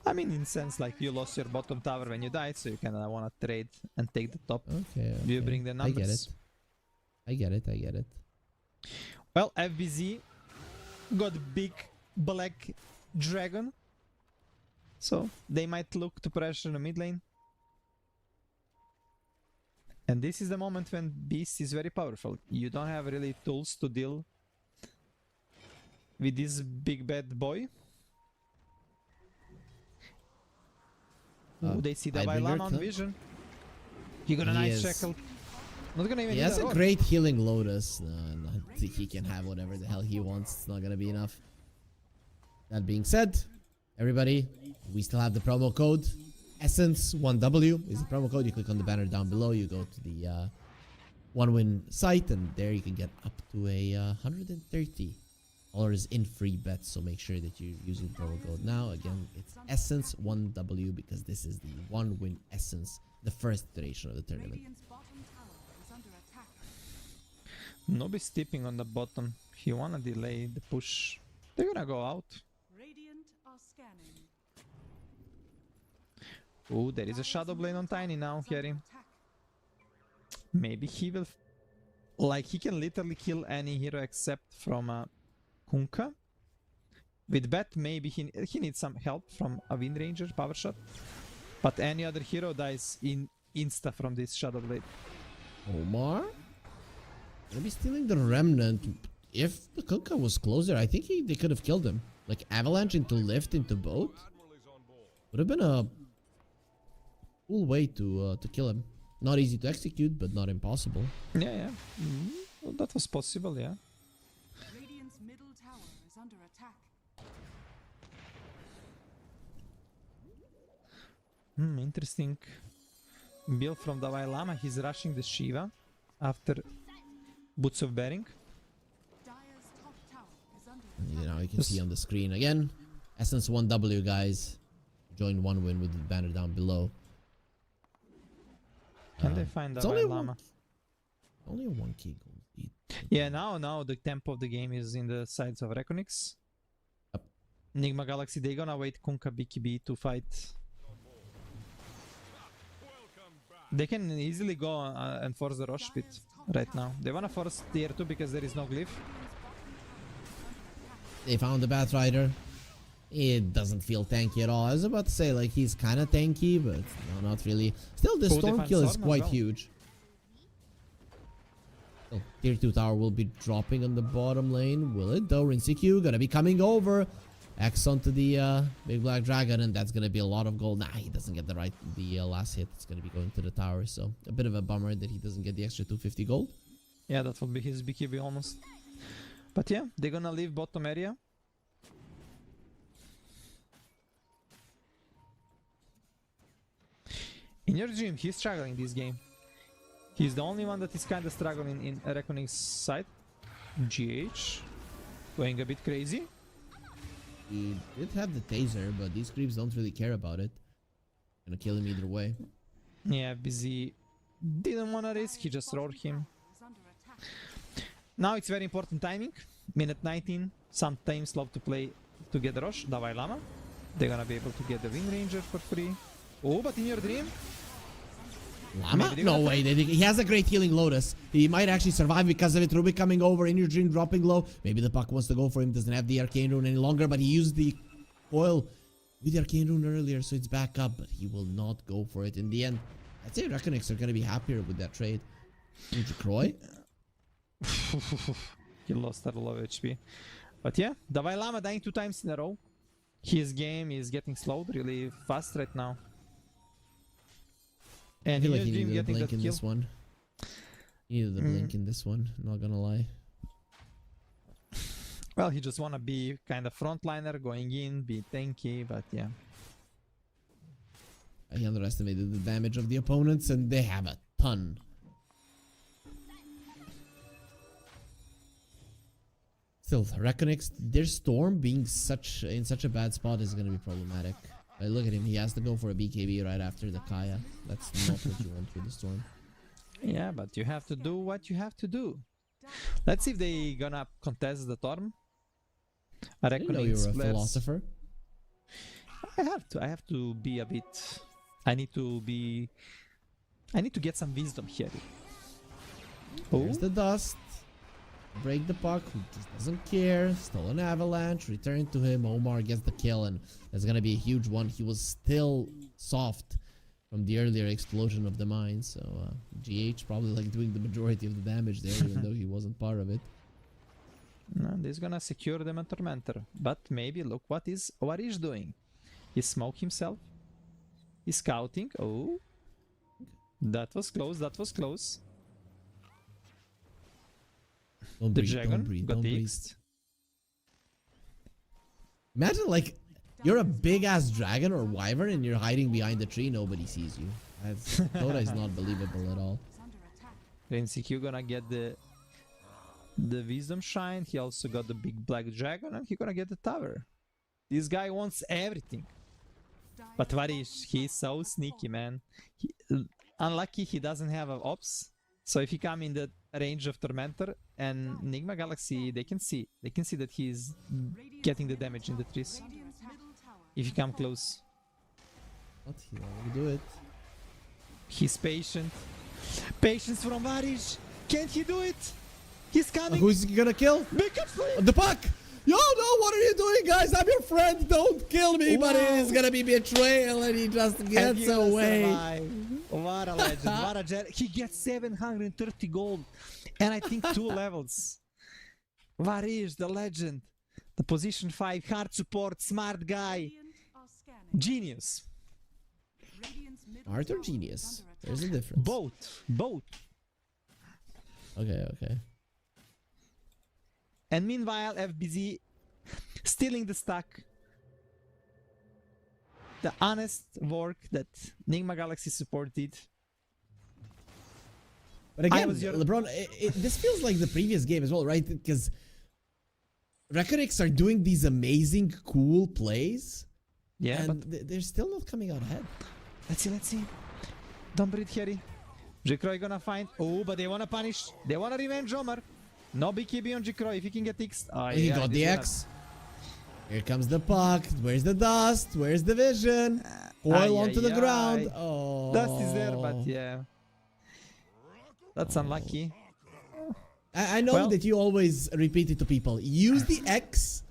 I mean, in sense, like you lost your bottom tower when you died, so you kinda wanna trade and take the top. Okay. Do you bring the numbers? I get it. Well, FBZ got big black dragon, so they might look to pressure the mid lane. And this is the moment when Beast is very powerful. You don't have really tools to deal with this big bad boy. Ooh, they see the Vailama on vision. He got a nice shackle. Not gonna even he has a great healing Lotus. No, he can have whatever the hell he wants. It's not gonna be enough. That being said, everybody, we still have the promo code. Essence1W is the promo code. You click on the banner down below. You go to the OneWin site, and there you can get up to a $130 in free bets. So make sure that you're using the promo code now. Again, it's Essence1W because this is the OneWin Essence, the first iteration of the tournament. Nobody's tipping on the bottom. He wanna delay the push. They're gonna go out. Radiant are scanning. Ooh, there is a Shadow Blade on Tiny now, Kerry. Maybe he will... Like, he can literally kill any hero except from Kunkka. With Bet, maybe he needs some help from a Wind Ranger, Power Shot. But any other hero dies in insta from this Shadow Blade. Omar? Gonna be stealing the Remnant. If the Kunkka was closer, I think they could have killed him. Like, Avalanche into Lift into both. Would have been a cool way to kill him. Not easy to execute, but not impossible. Yeah. Well, that was possible, yeah. Radiant's middle tower is under attack. Interesting build from the Vailama. He's rushing the Shiva after Boots of Bearing. Dire's top tower is under You know, you can see on the screen again. Essence1W, guys. Join OneWin with the banner down below. Can they find the it's only Vailama? Only a 1k gold lead. Yeah, now the tempo of the game is in the sides of REKONIX. Yep. Nigma Galaxy, they gonna wait Kunkka BKB to fight. They can easily go and force the rush pit right now. They wanna force tier 2 because there is no glyph. They found the Batrider. It doesn't feel tanky at all. I was about to say, like, he's kind of tanky, but no, not really. Still, the Storm kill is quite huge. So, tier 2 tower will be dropping on the bottom lane. Will it, though? Rinseku gonna be coming over. X onto the Big Black Dragon, and that's gonna be a lot of gold. Nah, he doesn't get the last hit. It's gonna be going to the tower, so a bit of a bummer that he doesn't get the extra 250 gold. Yeah, that will be his BKB almost. But yeah, they're gonna leave bottom area. In your dream, he's struggling this game. He's the only one that is kinda struggling in REKONIX side. GH going a bit crazy. He did have the taser, but these creeps don't really care about it. Gonna kill him either way. Yeah, Busy didn't wanna risk, he just roared him. Now it's very important timing. Minute 19, some times love to play to get the rush, the Vailama. They're gonna be able to get the Wind Ranger for free. Oh, but in your dream? Llama? No way. He has a great healing Lotus. He might actually survive because of it. Rubik coming over, in your dream dropping low. Maybe the puck wants to go for him. Doesn't have the Arcane Rune any longer, but he used the foil with the Arcane Rune earlier, so it's back up. But he will not go for it in the end. I'd say REKONIX are gonna be happier with that trade. Croy? He lost a lot of HP. But yeah, Davai Lama dying 2 times in a row. His game is getting slowed really fast right now. I And feel he like he has been needed a getting blink that in kill. this one. He needed a blink in this one, not gonna lie. Well, he just wanna be kind of frontliner, going in, be tanky, but yeah. I underestimated the damage of the opponents, and they have a ton. Still, REKONIX, their Storm being in such a bad spot is gonna be problematic. Look at him, he has to go for a BKB right after the Kaya. That's not what you want with the Storm. Yeah, but you have to do what you have to do. Let's see if they gonna contest the Torm. I didn't know you were a philosopher. I have to be a bit. I need to get some wisdom here. There's the dust. Break the puck, who just doesn't care. Stolen avalanche, return to him. Omar gets the kill, and that's gonna be a huge one. He was still soft from the earlier explosion of the mine, so GH probably like doing the majority of the damage there, even though he wasn't part of it. And he's gonna secure them a Tormentor. But maybe look what he's doing. He smoked himself. He's scouting. Oh, that was close. That was close. Don't The breathe, dragon don't breathe, got don't breathe. X'd. Imagine like you're a big ass dragon or wyvern and you're hiding behind the tree, nobody sees you. That's Dota is not believable at all. RNCQ gonna get the wisdom shine. He also got the big black dragon, and he gonna get the tower. This guy wants everything. But Varish, he's so sneaky, man. Unlucky he doesn't have an ops. So if he come in the range of Tormentor and Nigma Galaxy, they can see that he's getting the damage in the trees. If you come close. What? He won't do it. He's patient. Patience from Varish. Can't he do it? He's coming. Who's he gonna kill? The puck! Yo, no, what are you doing, guys? I'm your friend. Don't kill me, but it is gonna be betrayal, and he just gets away. What a legend. What a jet. He gets 730 gold. And I think 2 levels. Varish, the legend. The position 5, hard support, smart guy. Genius. Art or genius? There's a difference. Both. Okay. And meanwhile, FBZ stealing the stack. The honest work that Nigma Galaxy support did. But again, LeBron, this feels like the previous game as well, right? Because REKONIX are doing these amazing, cool plays. Yeah, and but they're still not coming out ahead. Let's see. Don't breathe, Harry. Jikroy gonna find. Oh, but they wanna punish. They wanna revenge Omar. No BKB on Jikroy if he can get X. Oh, He got the X. Here comes the puck. Where's the dust? Where's the vision? Coil onto the ground. Oh. Dust is there, but yeah. That's unlucky. I know that you always repeat it to people. Use the X.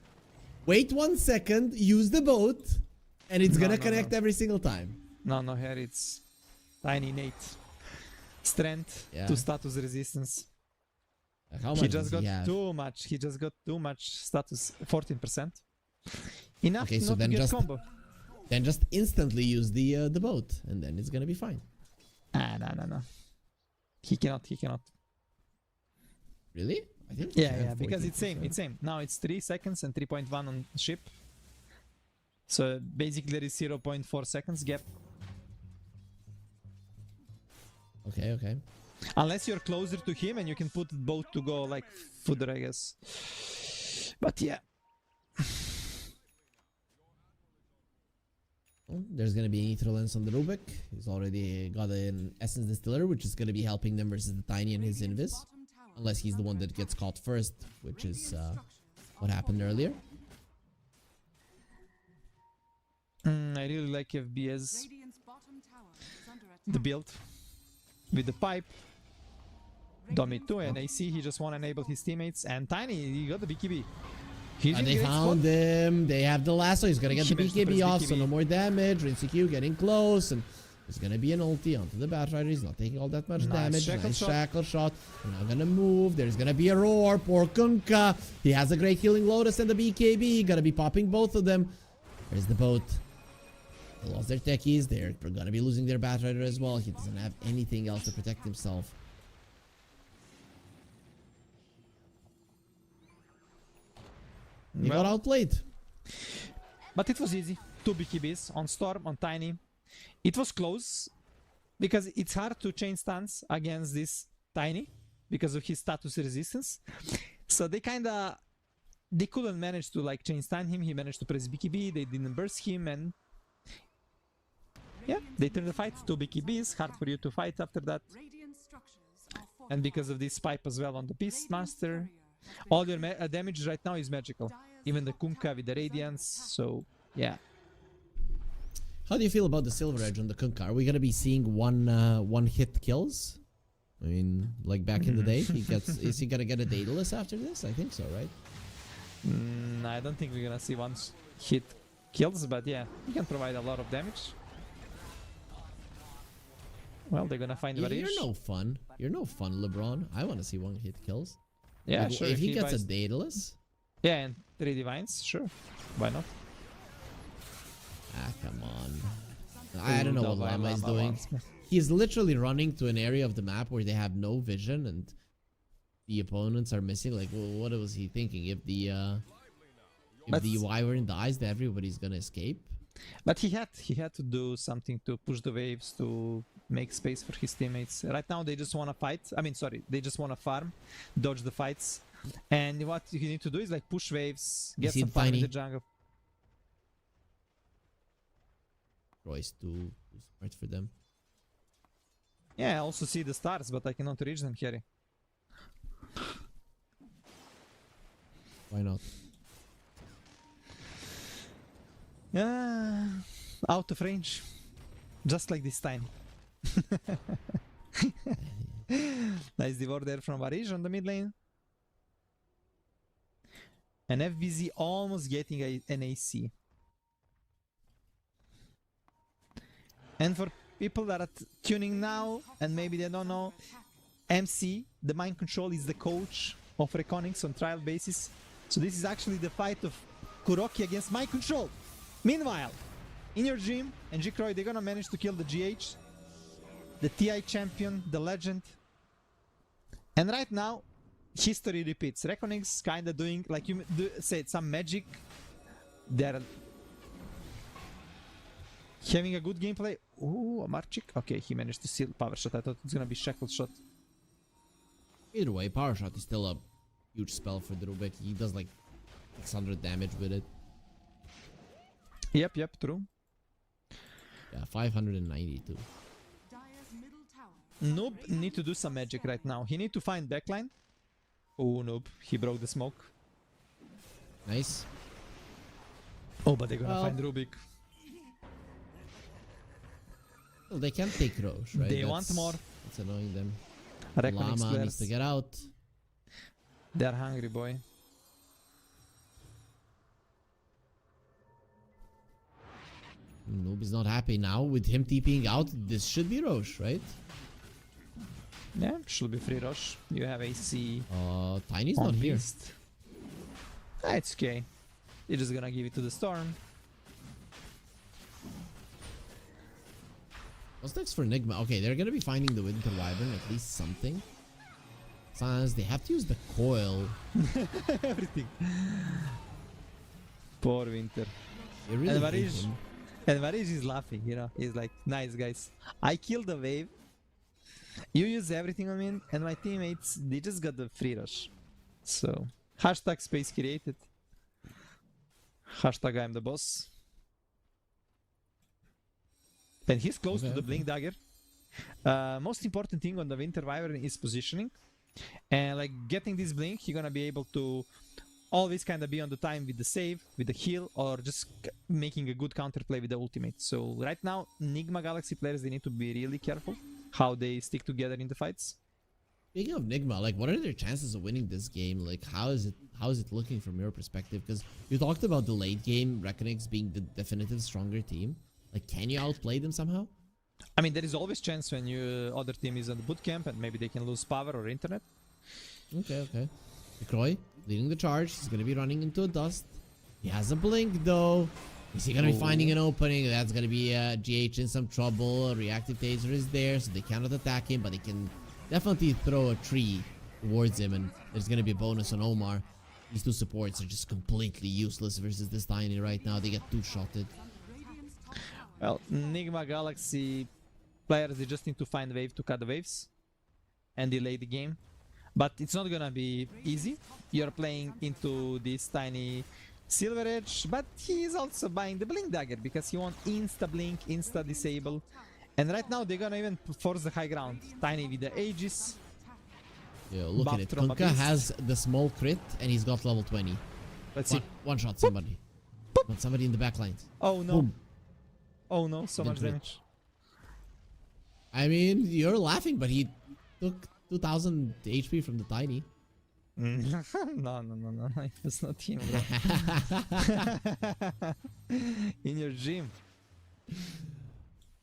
Wait 1 second. Use the boat. And it's gonna connect every single time. No, here it's tiny innate strength to status resistance. How much He just does got have? too much. He just got too much status. 14%. Enough Okay, so not then to get just combo. then just instantly use the boat, and then it's gonna be fine. No. He cannot. Really? I think. Yeah, because it's same. Now it's 3 seconds and 3.1 on ship. So basically there is 0.4 seconds gap. Okay. Unless you're closer to him and you can put both to go like further, I guess. But yeah. There's gonna be an Ether Lens on the Rubik. He's already got an Essence Distiller, which is gonna be helping them versus the Tiny and his Invis. Unless he's the one that gets caught first, which is what happened earlier. I really like FBS. The build. With the pipe. Domi 2 and AC, he just want to enable his teammates. And Tiny, he got the BKB. And they found him. They have the lasso. He's gonna get the BKB off, so no more damage. RNCQ getting close, and There's gonna be an ulti onto the Batrider. He's not taking all that much damage. Shackle Nice shot. shackle shot. We're not gonna move. There's gonna be a roar. Poor Kunkka. He has a great healing Lotus and the BKB. Gonna be popping both of them. There's the boat. They lost their techies. They're gonna be losing their Batrider as well. He doesn't have anything else to protect himself. He got outplayed. But it was easy. 2 BKBs on Storm, on Tiny. It was close because it's hard to chain stance against this Tiny because of his status resistance. So they couldn't manage to like chain stun him. He managed to press BKB. They didn't burst him, and yeah, they turned the fight. 2 BKBs, hard for you to fight after that. And because of this pipe as well on the Beastmaster, all your damage right now is magical. Even the Kunkka with the Radiance, so yeah. How do you feel about the Silver Edge on the Kunkka? Are we gonna be seeing one hit kills? I mean, like back in the day, is he gonna get a Daedalus after this? I think so, right? I don't think we're gonna see one hit kills, but yeah, he can provide a lot of damage. Well, they're gonna find Varish. You're no fun. You're no fun, LeBron. I want to see one hit kills. Yeah, like, sure. If he gets a Daedalus. Yeah, and 3 Divines, sure. Why not? Ah, come on. I don't know what Llama is doing. He's literally running to an area of the map where they have no vision and the opponents are missing. Like, well, what was he thinking? If the Wyvern dies, then everybody's gonna escape. But he had to do something to push the waves to make space for his teammates. Right now they just want to fight. I mean, sorry, they just want to farm, dodge the fights. And what you need to do is like push waves, get some farm in the jungle. Roy's too smart for them. Yeah, I also see the stars, but I cannot reach them, Harry. Why not? Yeah, out of range. Just like this time. Nice devour there from Varish on the mid lane. And FBZ almost getting an AC. And for people that are tuning now, and maybe they don't know, MC, the mind control, is the coach of REKONIX on trial basis. So this is actually the fight of Kuroki against mind control. Meanwhile, in your dream, and Jikroy, they're gonna manage to kill the GH, the TI champion, the legend. And right now, history repeats. REKONIX kinda doing, like you said, some magic. They're having a good gameplay. Ooh, a Marchik. Okay, he managed to seal power shot. I thought it was gonna be shackle shot. Either way, power shot is still a huge spell for the Rubik. He does like 600 damage with it. Yep, true. Yeah, 592. Noob need to do some magic right now. He need to find backline. Oh, Noob, he broke the smoke. Nice. Oh, but they're gonna find Rubik. Well, they can't take Roche, right? They want more. It's annoying them. REKONIX Llama players needs to get out. They're hungry, boy. Noob is not happy now with him TPing out. This should be Roche, right? Yeah, should be free rush. You have AC. Tiny's not here. It's okay. You're just gonna give it to the Storm. What's next for Nigma? Okay, they're gonna be finding the Winter Wyvern, at least something. Sans, they have to use the coil. Everything. Poor Winter. They really hate him. And Varish is laughing, you know. He's like, nice guys. I killed the wave. You use everything on me, and my teammates, they just got the free rush. So, hashtag space created. Hashtag I'm the boss. And he's close to the Blink Dagger. Most important thing on the Winter Wyvern is positioning. And like getting this Blink, you're gonna be able to always kind of be on the time with the save, with the heal, or just making a good counterplay with the ultimate. So right now, Nigma Galaxy players, they need to be really careful how they stick together in the fights. Speaking of Nigma, like, what are their chances of winning this game? Like, how is it looking from your perspective? Because you talked about the late game REKONIX being the definitive stronger team. Like, can you outplay them somehow? I mean, there is always chance when your other team is on the boot camp and maybe they can lose power or internet. Okay. Croy leading the charge. He's gonna be running into a dust. He has a blink though. Is he gonna be finding an opening? That's gonna be GH in some trouble. Reactive taser is there, so they cannot attack him, but they can definitely throw a tree towards him, and there's gonna be a bonus on Omar. These two supports are just completely useless versus this Tiny right now. They get two-shotted. Well, Nigma Galaxy players, they just need to find a wave to cut the waves and delay the game. But it's not gonna be easy. You're playing into this Tiny Silver Edge, but he is also buying the Blink Dagger because he wants insta-blink, insta-disable. And right now they're gonna even force the high ground. Tiny with the Aegis. Yeah, look at it. Kunkka has the small crit and he's got level 20. Let's see. One shot somebody. Not somebody in the back lines. Oh no. Boom. Oh no, so much damage. I mean, you're laughing, but he took 2000 HP from the Tiny. No. It's not him, bro. In your dream.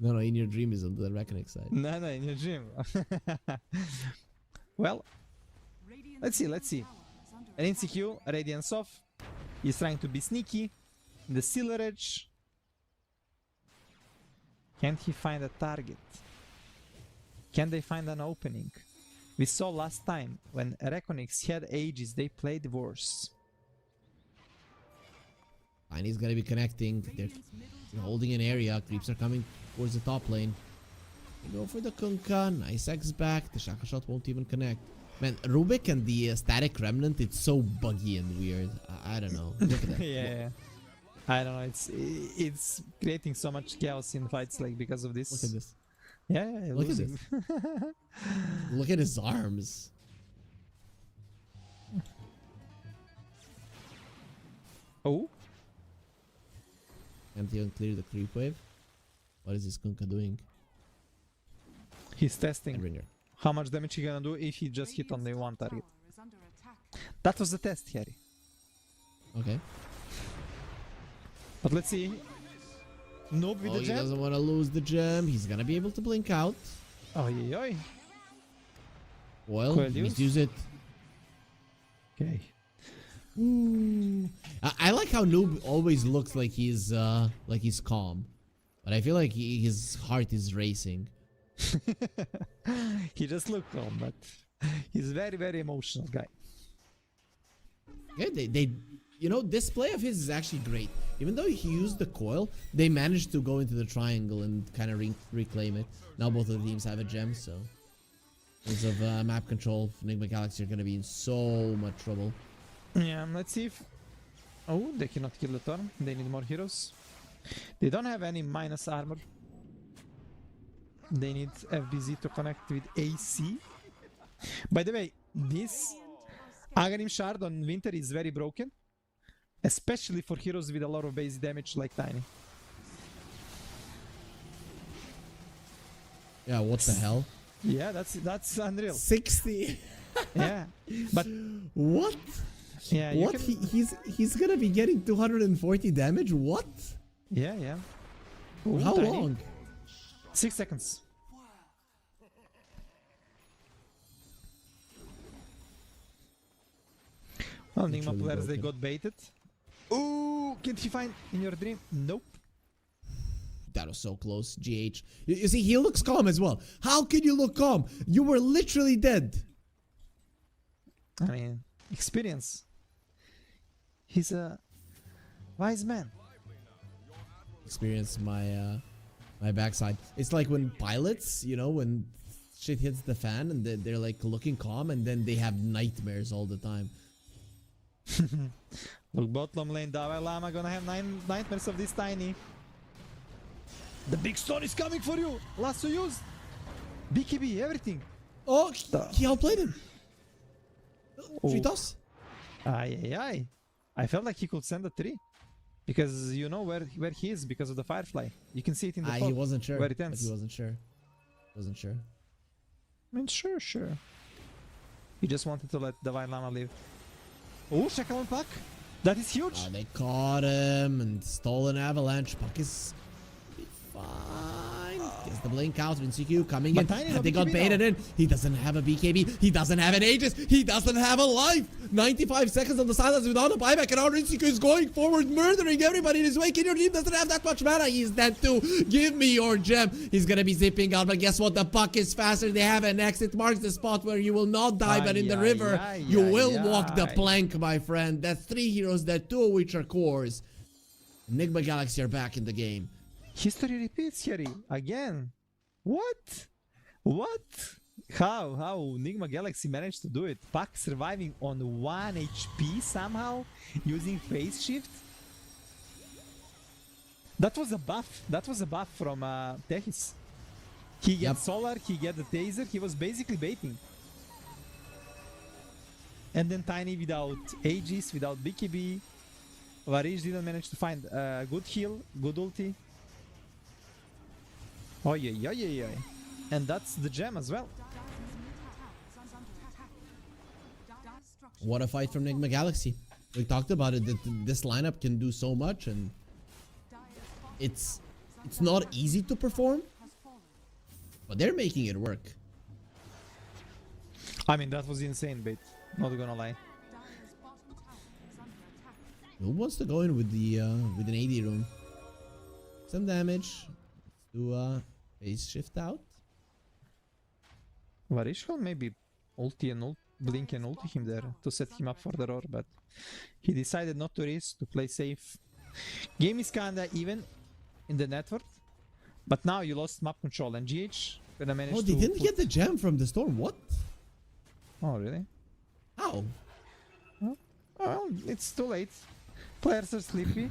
No, in your dream is on the REKONIX side. No, in your dream. Well, let's see. An NCQ, Radiance off. He's trying to be sneaky. The Silver Edge. Can't he find a target? Can they find an opening? We saw last time when REKONIX had Aegis, they played worse. Tiny's gonna be connecting. They're holding an area. Creeps are coming towards the top lane. They go for the Kunkka. Nice X back. The Shaka Shot won't even connect. Man, Rubik and the Static Remnant, it's so buggy and weird. I don't know. Look at that. Yeah. I don't know. It's creating so much chaos in fights like because of this. Look at this. Yeah. Look at this. Look at his arms. Oh. Can't even clear the creep wave. What is this Kunkka doing? He's testing how much damage he gonna do if he just hit only one target. That was the test, Harry. Okay. But let's see. Noob with the gem. He doesn't want to lose the gem. He's gonna be able to blink out. Oi. Well, misuse it. Okay. Ooh. I like how Noob always looks like he's calm, but I feel like his heart is racing. He just looked calm, but he's very, very emotional guy. Yeah, they this play of his is actually great. Even though he used the coil, they managed to go into the triangle and kind of reclaim it. Now both of the teams have a gem, so in terms of map control, Nigma Galaxy are going to be in so much trouble. Yeah, let's see if... Oh, they cannot kill the turn. They need more heroes. They don't have any minus armor. They need FBZ to connect with AC. By the way, this Aghanim Shard on Winter is very broken. Especially for heroes with a lot of base damage like Tiny. Yeah, what the hell? Yeah, that's unreal. 60. Yeah, but what? Yeah, what? He's gonna be getting 240 damage. What? Yeah. Ooh, how Tiny. long? 6 seconds. Well, Nigma players, they got baited. Ooh, can't he find in your dream? Nope. That was so close. GH. You see, he looks calm as well. How can you look calm? You were literally dead. I mean, experience. He's a wise man. Experience my backside. It's like when pilots, when shit hits the fan and they're like looking calm and then they have nightmares all the time. Look, bottom lane, Dalai Lama gonna have nightmares of this Tiny. The big stone is coming for you. Lasso used. BKB, everything. Oh, he outplayed him. Free toss. Aye. I felt like he could send a 3. Because you know where he is because of the Firefly. You can see it in the he wasn't sure. Where it ends. He wasn't sure. I mean, sure. He just wanted to let Divine Lama live. Oh, Shackle Puck. That is huge. They caught him and stole an avalanche. Puck is fine. Gets the blink out. Rinseku coming in. But Tiny no They got BKB baited now. in. He doesn't have a BKB. He doesn't have an Aegis. He doesn't have a life. 95 seconds on the silence without a buyback. And now Rinseku is going forward, murdering everybody in his way. Your team doesn't have that much mana. He's dead too. Give me your gem. He's gonna be zipping out. But guess what? The puck is faster. They have an exit. Marks the spot where you will not die. But in the river, you will walk the plank, my friend. That's 3 heroes, that 2 of which are cores. Nigma Galaxy are back in the game. History repeats, Harry. Again. What? What? How Nigma Galaxy managed to do it? Puck surviving on 1 HP somehow using phase shift? That was a buff. That was a buff from Techis. He gets solar, he gets the taser, he was basically baiting. And then Tiny without Aegis, without BKB. Varish didn't manage to find a good heal, good ulti. Oh yeah. And that's the gem as well. What a fight from Nigma Galaxy. We talked about it, that this lineup can do so much, and it's not easy to perform, but they're making it work. I mean, that was insane bait, not gonna lie. Who wants to go in with the with an AD rune? Some damage. Let's do phase shift out. Varish will maybe ulti and blink and ulti him there to set him up for the roar, but he decided not to risk, to play safe. Game is kinda even in the network, but now you lost map control and GH gonna manage Oh, they to didn't put- get the gem from the storm. What? Oh, really? How? Well, it's too late. Players are sleepy.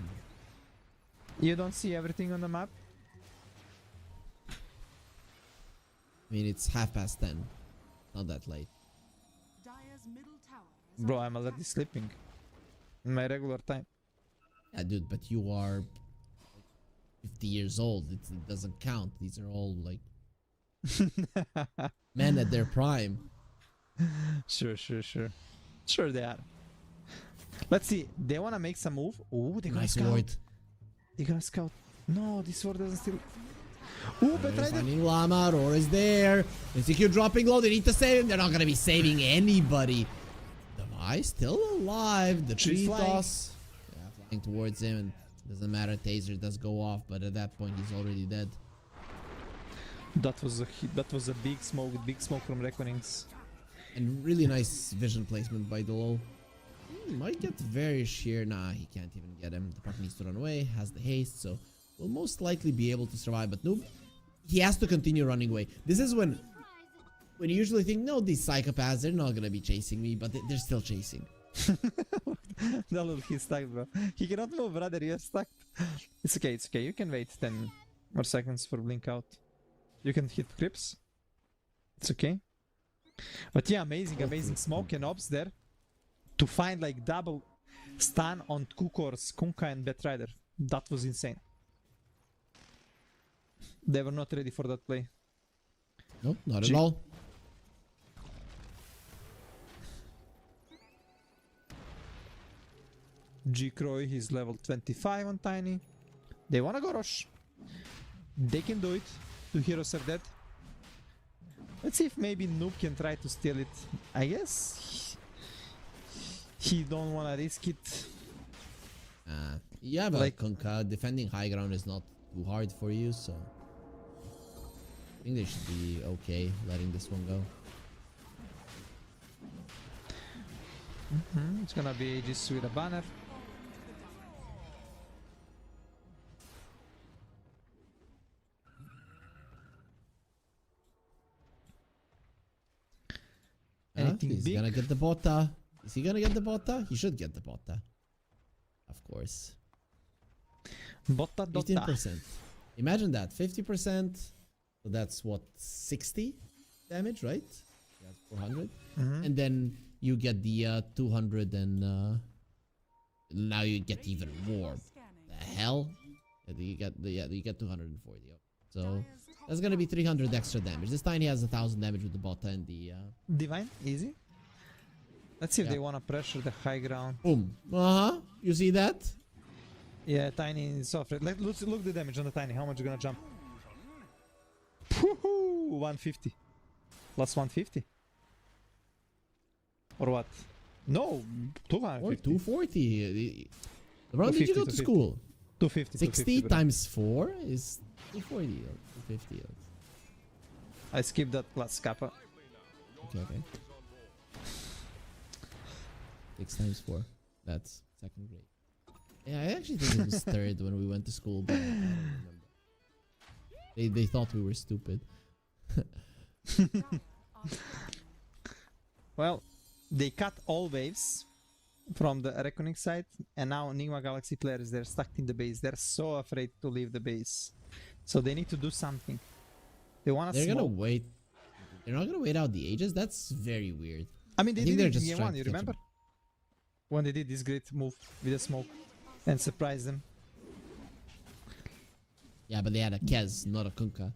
You don't see everything on the map. I mean, it's 10:30. Not that late. Bro, I'm already sleeping. In my regular time. Yeah, dude, but you are 50 years old. It doesn't count. These are all like men at their prime. Sure. Sure they are. Let's see. They wanna make some move. Oh, they're gonna Nice scout. ward. They're gonna scout. No, this ward doesn't still. Ooh, but They're right there. finding Llama. Roar is there. Insecure dropping low. They need to save him. They're not gonna be saving anybody. Device still alive. The She's tree flying. toss. Yeah, flying towards him. And doesn't matter. Taser does go off, but at that point he's already dead. That was a big smoke from REKONIX. And really nice vision placement by the low. Might get very sheer. Nah, he can't even get him. The puck needs to run away. Has the haste, so will most likely be able to survive. But nope, he has to continue running away. This is when you usually think, no, these psychopaths, they're not gonna be chasing me, but they're still chasing. No, look, he's stuck, bro. He cannot move, brother. You're stuck. It's okay. You can wait 10 more seconds for blink out. You can hit clips. It's okay. But yeah, amazing smoke and ops there. To find like double stun on 2 cores, Kunkka and Batrider. That was insane. They were not ready for that play. Nope, not at all. G-Croy, he's level 25 on Tiny. They wanna go rush. They can do it. 2 heroes are dead. Let's see if maybe Noob can try to steal it. I guess he don't wanna risk it. Yeah, but Like- Kunkka, defending high ground is not too hard for you, so I think they should be okay letting this one go. It's gonna be just with a banner. Anything He's big? gonna get the botta. Is he gonna get the botta? He should get the botta. Of course. Botta Dota. 15%. Imagine that. 50%. So that's what? 60 damage, right? That's 400. And then you get the 200 and now you get even more. The hell? You get 240. So that's gonna be 300 extra damage. This Tiny has 1000 damage with the botta and the Divine, easy. Let's see if Yeah. they wanna pressure the high ground. boom. You see that? Yeah, Tiny is soft. Look the damage on the Tiny. How much you gonna jump? Woohoo! 150. Plus 150. Or what? No, 250. Or 240. Around did you go to 250. school? 250. 60 250, bro. times 4 is 240 or 250. I skipped that class, Kappa. Okay. 6 times 4. That's second grade. Yeah, I actually think it was third when we went to school, but I don't remember. They thought we were stupid. Well, they cut all waves from the REKONIX side, and now Nigma Galaxy players, they're stuck in the base. They're so afraid to leave the base. So they need to do something. They want to They're gonna wait. They're not gonna wait out the ages. That's very weird. I mean, they think did they're it in just game trying 1, to you catch remember? him. When they did this great move with the smoke and surprised them. Yeah, but they had a Kez, not a Kunkka.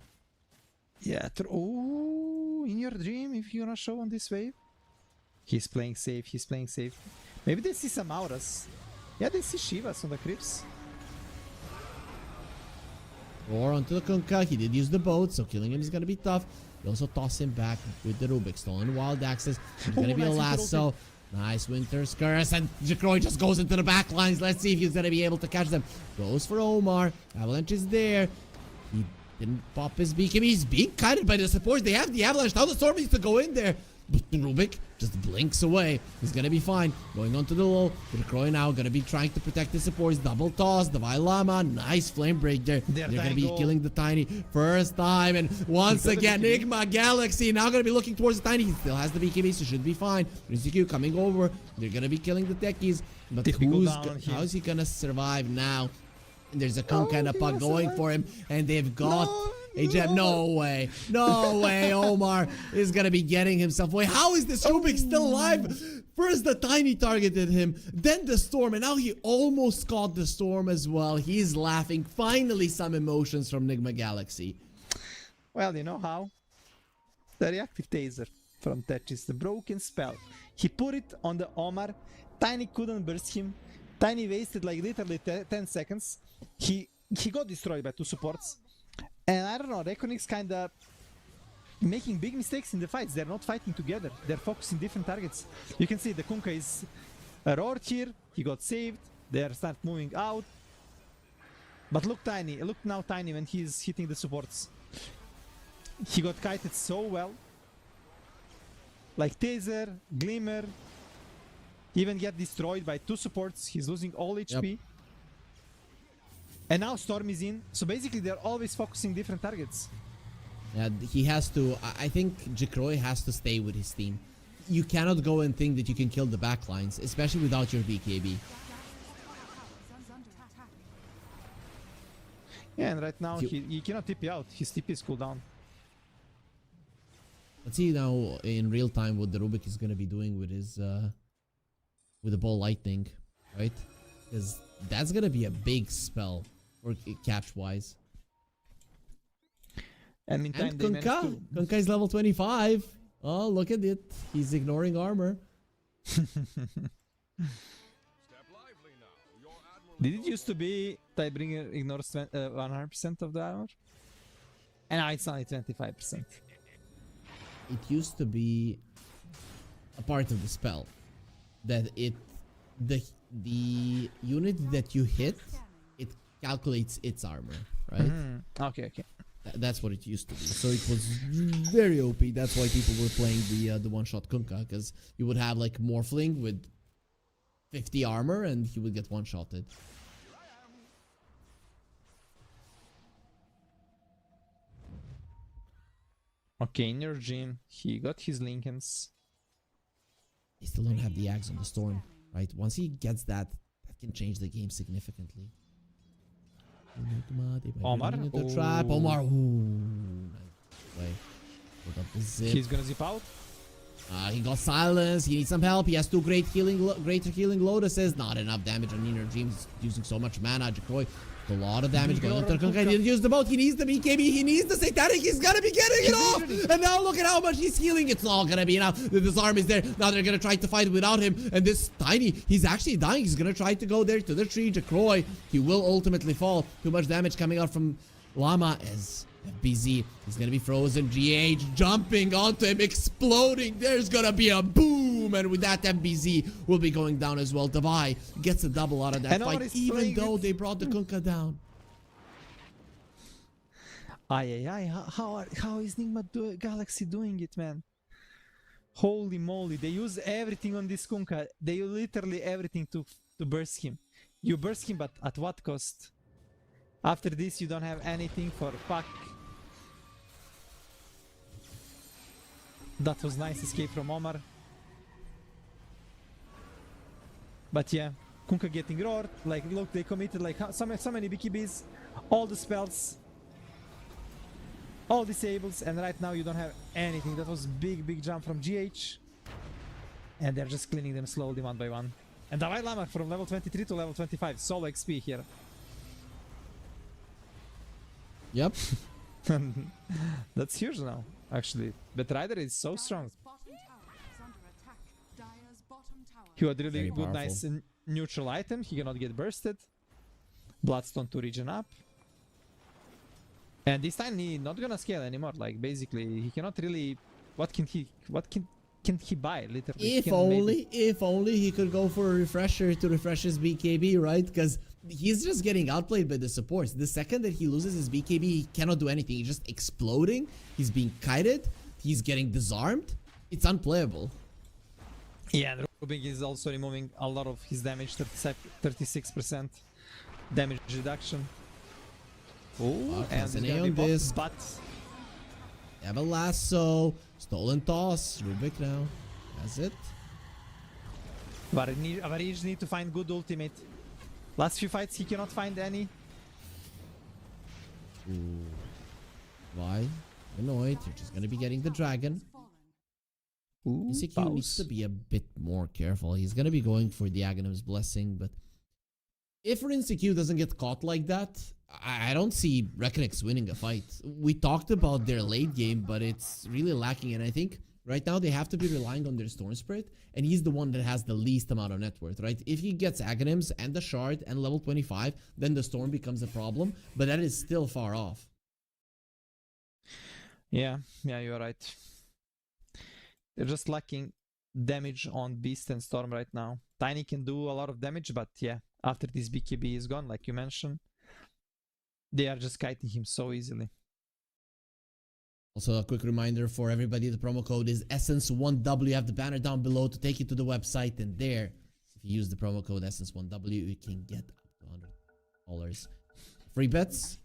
Yeah, oh, in your dream, if you're gonna show on this wave. He's playing safe, he's playing safe. Maybe they see some auras. Yeah, they see Shivas on the creeps. Or onto the Kunkka. He did use the boat, so killing him is gonna be tough. You also toss him back with the Rubik. Stolen Wild Axes. There's gonna be a lasso. Nice Winter's Curse. And Jacroy just goes into the back lines. Let's see if he's gonna be able to catch them. Goes for Omar. Avalanche is there. He didn't pop his beacon. He's being kited by the supports. They have the Avalanche. Now the Storm needs to go in there. But Rubik just blinks away. He's gonna be fine. Going on to the lull. Jacroy now gonna be trying to protect the supports. Double toss. Divine Llama. Nice flame break there. They're gonna be killing the Tiny first time. And once again, Nigma Galaxy now gonna be looking towards the Tiny. He still has the BKB, so should be fine. Q coming over. They're gonna be killing the techies. But how is he gonna survive now? And there's a Kunkka and a Puck going for him. And they've got a gem. No way. No way. Omar is going to be getting himself away. How is this Rubik still alive? First the Tiny targeted him. Then the Storm. And now he almost caught the Storm as well. He's laughing. Finally some emotions from Nigma Galaxy. Well, you know how? The reactive taser from Tetris. The broken spell. He put it on the Omar. Tiny couldn't burst him. Tiny wasted like literally 10 seconds. He got destroyed by 2 supports. And I don't know, REKONIX kinda making big mistakes in the fights. They're not fighting together. They're focusing different targets. You can see the Kunkka is roared here. He got saved. They start moving out. But look Tiny. Look now Tiny when he's hitting the supports. He got kited so well. Like Taser, Glimmer. Even get destroyed by 2 supports. He's losing all HP. Yep. And now Storm is in. So basically they're always focusing different targets. Yeah, he has to. I think Jacroy has to stay with his team. You cannot go and think that you can kill the backlines, especially without your BKB. Yeah, and right now he cannot TP out. His TP is cooldown. Let's see now in real time what the Rubik is going to be doing with his with the ball lightning, right? Because that's going to be a big spell for catch wise. And meantime, Kunkka. Kunkka is level 25. Oh, look at it. He's ignoring armor. Did it used to be Tidebringer ignores 100% of the armor? And now it's only 25%. It used to be a part of the spell that the unit that you hit, it calculates its armor, right? Okay. That's what it used to be. So it was very OP. That's why people were playing the one-shot Kunkka, because you would have like Morphling with 50 armor and he would get one-shotted. Okay, in your gym, he got his Lincolns. They still don't have the Axe on the Storm, right? Once he gets that can change the game significantly. Omar? The trap. Omar. Ooh. Nice play. Up the zip. He's gonna zip out. He got silence. He needs some help. He has 2 greater healing lotuses. Not enough damage on Inner Dream. He's using so much mana. Jacroy, a lot of damage going into Kunkka. He didn't use the boat. He needs the BKB. He needs the Satanic. He's gonna be getting it off. And now look at how much he's healing. It's all gonna be enough. This arm is there. Now they're gonna try to fight without him. And this Tiny, he's actually dying. He's gonna try to go there to the tree. Jacroy, he will ultimately fall. Too much damage coming out from Llama as FBZ is gonna be frozen. GH jumping onto him, exploding. There's gonna be a boom, and with that, FBZ will be going down as well. Davai gets a double out of that fight, even though they brought the Kunkka down. How is Nigma Galaxy doing it, man? Holy moly, they use everything on this Kunkka. They use literally everything to burst him. You burst him, but at what cost? After this, you don't have anything for fuck. That was nice escape from Omar. But yeah, Kunkka getting roared. Like, look, they committed like so many BKBs, all the spells, all disables, and right now you don't have anything. That was big jump from GH. And they're just cleaning them slowly one by one. And Dalai Lama from level 23 to level 25. Solo XP here. Yep. That's huge now, actually. But Ryder is so strong. He had really good, nice neutral item. He cannot get bursted. Bloodstone to regen up. And this time he not gonna scale anymore. Like basically he cannot really. What can he buy literally? If only he could go for a refresher to refresh his BKB, right? Because he's just getting outplayed by the supports. The second that he loses his BKB, he cannot do anything. He's just exploding. He's being kited. He's getting disarmed. It's unplayable. Yeah, and Rubik is also removing a lot of his damage, 36% damage reduction. Oh, and he's gonna be boxed, but they have a lasso, stolen toss, Rubik now. That's it. Avarij need to find good ultimate. Last few fights he cannot find any. Ooh. Why? Annoyed. You're just gonna be getting the dragon. ECQ needs to be a bit more careful. He's gonna be going for the Aghanim's Blessing, but if RINCQ doesn't get caught like that, I don't see REKONIX winning a fight. We talked about their late game, but it's really lacking, and I think right now they have to be relying on their Storm Spirit, and he's the one that has the least amount of net worth, right? If he gets Aghanims and the Shard and level 25, then the Storm becomes a problem, but that is still far off. Yeah, you're right. They're just lacking damage on Beast and Storm right now. Tiny can do a lot of damage, but yeah, after this BKB is gone, like you mentioned, they are just kiting him so easily. Also, a quick reminder for everybody, the promo code is Essence1W. You have the banner down below to take you to the website, and there, if you use the promo code Essence1W, you can get up to $100 free bets.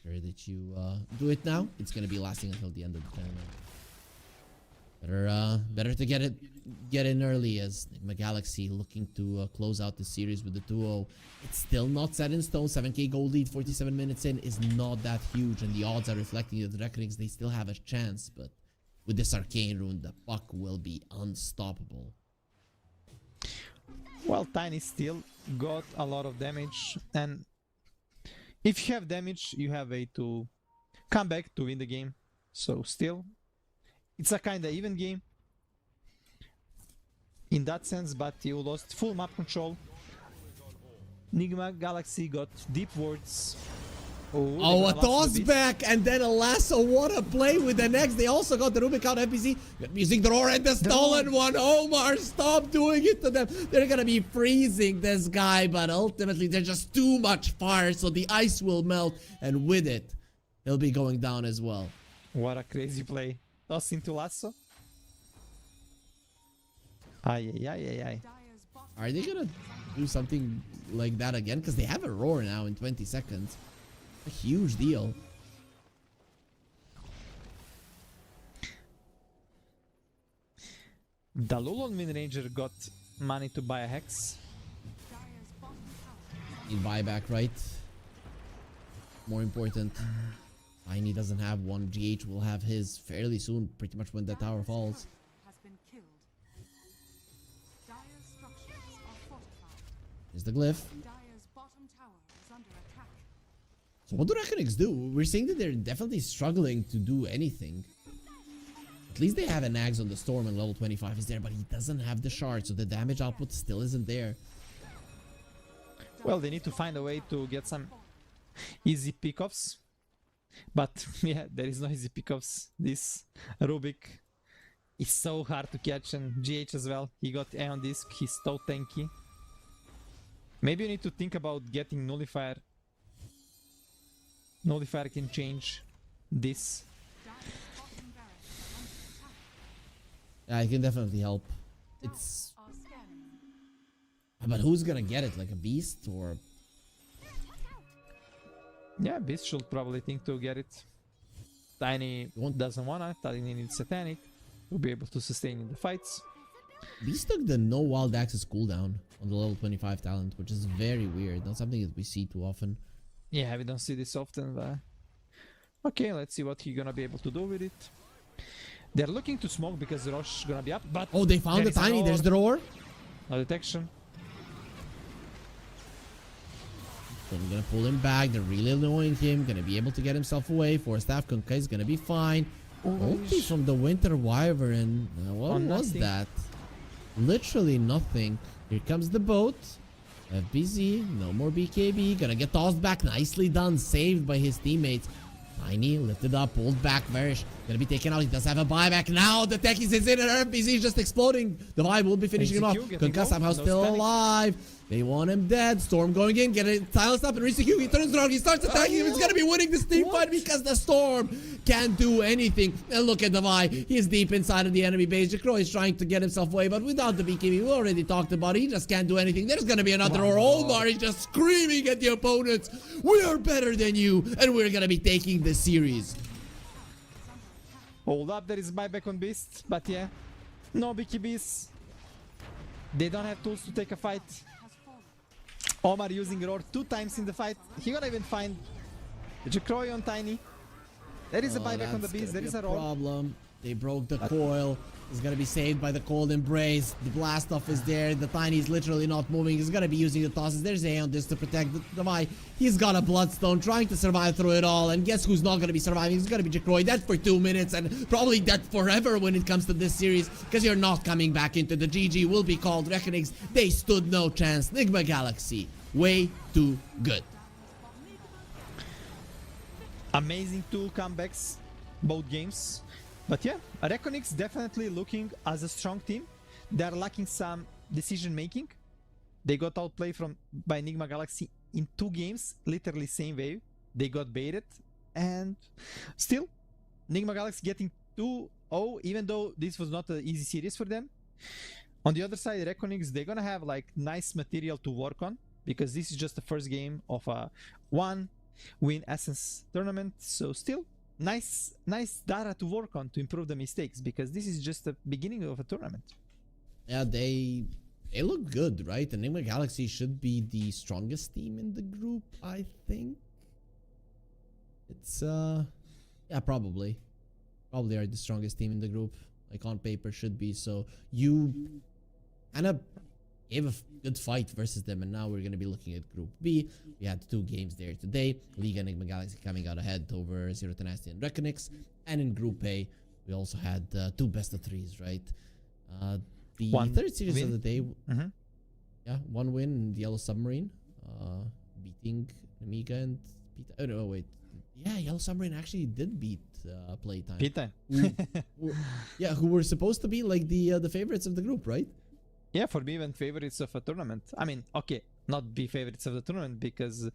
Make sure that you do it now. It's going to be lasting until the end of the tournament. Better to get in early, as Nigma Galaxy looking to close out the series with the 2-0. It's still not set in stone. 7k gold lead 47 minutes in is not that huge, and the odds are reflecting that the REKONIX, they still have a chance, but with this arcane rune, the puck will be unstoppable. Well, Tiny still got a lot of damage, and if you have damage, you have a way to come back to win the game. So still, it's a kinda even game in that sense, but you lost full map control. Nigma Galaxy got deep wards. Oh, a toss back and then a lasso. What a play with the next. They also got the Rubik out FPC. Using the roar and the stolen one. Omar, stop doing it to them. They're gonna be freezing this guy, but ultimately they're just too much fire, so the ice will melt, and with it, he'll be going down as well. What a crazy play. Toss into lasso. Ay. Are they gonna do something like that again? Because they have a roar now in 20 seconds. A huge deal. The Lulon Minranger got money to buy a Hex. Need buyback, right? More important. Tiny doesn't have one. GH will have his fairly soon, pretty much when the tower falls. Here's the glyph. So what do REKONIX do? We're seeing that they're definitely struggling to do anything. At least they have an Axe on the Storm, and level 25 is there, but he doesn't have the shard, so the damage output still isn't there. Well, they need to find a way to get some easy pickoffs. But yeah, there is no easy pickups. This Rubik is so hard to catch, and GH as well. He got A on disc, he's so tanky. Maybe you need to think about getting Nullifier. Nullifier can change this. Yeah, it can definitely help. It's... But who's gonna get it? Like a beast or... Yeah, Beast should probably think to get it. Tiny doesn't wanna. Tiny needs Satanic to be able to sustain in the fights. Beast took the no wild access cooldown on the level 25 talent, which is very weird. Not something that we see too often. Yeah, we don't see this often, but... Okay, let's see what he's gonna be able to do with it. They're looking to smoke because Rosh is gonna be up, but... Oh, they found the Tiny. There's the roar. No detection. So I'm gonna pull him back. They're really annoying him. Gonna be able to get himself away. For staff Kunkka is gonna be fine. Okay, from the Winter Wyvern. What was that? Literally nothing. Here comes the boat. FBZ. No more BKB. Gonna get tossed back. Nicely done. Saved by his teammates. Tiny lifted up, pulled back. Varish gonna be taken out. He does have a buyback now. The Techies is in, and RPZ is just exploding. The vibe will be finishing him off. Kunkka somehow still alive. They want him dead. Storm going in, getting silenced up, and Risekyou, he turns around, he starts attacking him. He's gonna be winning this team fight because the Storm can't do anything. And look at the Vi. He's deep inside of the enemy base. Jakro is trying to get himself away, but without the BKB, we already talked about it. He just can't do anything. There's gonna be another or Omar is just screaming at the opponents. We are better than you, and we're gonna be taking this series. Hold up, there is buyback on Beast, but yeah. No BKBs. They don't have tools to take a fight. Omar using Roar 2 times in the fight. He gonna even find Jakroy on Tiny. There is a buyback on the Beast. There is a Roar. Problem. They broke the coil. He's gonna be saved by the cold embrace. The blast off is there. The Tiny is literally not moving. He's gonna be using the tosses. There's A on this to protect the Vi. He's got a bloodstone trying to survive through it all. And guess who's not gonna be surviving? It's gonna be Jakroy. Dead for 2 minutes and probably dead forever when it comes to this series. Because you're not coming back into the GG. Will be called REKONIX. They stood no chance. Nigma Galaxy. Way too good. Amazing 2 comebacks. Both games. But yeah, REKONIX definitely looking as a strong team. They're lacking some decision making. They got outplayed by Nigma Galaxy in 2 games, literally same way. They got baited, and still, Nigma Galaxy getting 2-0, even though this was not an easy series for them. On the other side, REKONIX, they're gonna have like nice material to work on, because this is just the first game of a 1-win Essence tournament, so still, nice data to work on to improve the mistakes, because this is just the beginning of a tournament. Yeah, they look good, right? The Nigma Galaxy should be the strongest team in the group, I think. It's yeah, probably are the strongest team in the group. Like on paper should be. So you kind of gave a good fight versus them, and now we're gonna be looking at Group B. We had 2 games there today. Liga Nigma Galaxy coming out ahead over Zero Tenacity and REKONIX. And in Group A, we also had 2 best of 3s, right? The third series of the day, yeah, 1 win in the Yellow Submarine, beating Amiga and Pita. Oh no, wait, yeah, Yellow Submarine actually did beat Playtime. Pita. Yeah, who were supposed to be like the favorites of the group, right? Yeah, for me, even favorites of a tournament. I mean, okay, not be favorites of the tournament, because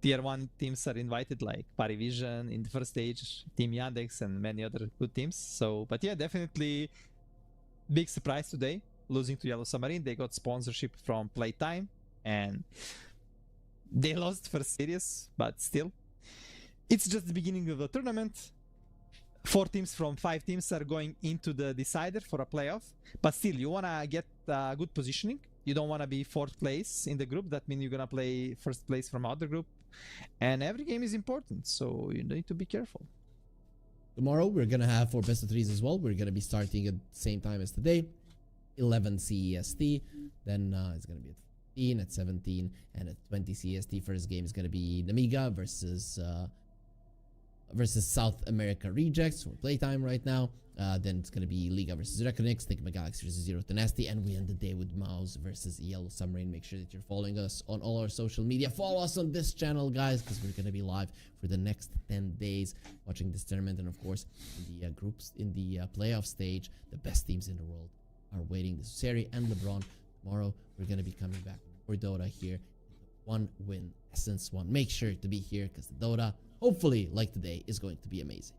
tier 1 teams are invited, like Parivision in the first stage, Team Yandex, and many other good teams. So, but yeah, definitely big surprise today, losing to Yellow Submarine. They got sponsorship from Playtime, and they lost first series, but still, it's just the beginning of the tournament. 4 teams from 5 teams are going into the decider for a playoff, but still, you want to get good positioning. You don't want to be 4th place in the group. That means you're going to play 1st place from other group, and every game is important, so you need to be careful. Tomorrow we're gonna have 4 best of 3s as well. We're gonna be starting at the same time as today, 11 CEST. Then it's gonna be at 15, at 17, and at 20 CEST. First game is gonna be Namiga versus versus South America Rejects for playtime right now. Then it's going to be Liga versus REKONIX, Nigma Galaxy versus Zero to Nasty, and we end the day with Mouse versus Yellow Submarine. Make sure that you're following us on all our social media. Follow us on this channel, guys, because we're going to be live for the next 10 days watching this tournament. And of course, in the groups, in the playoff stage, the best teams in the world are waiting. This is Seri and LeBron. Tomorrow, we're going to be coming back for Dota here. One win, Essence 1. Make sure to be here because the Dota, hopefully, like today, is going to be amazing.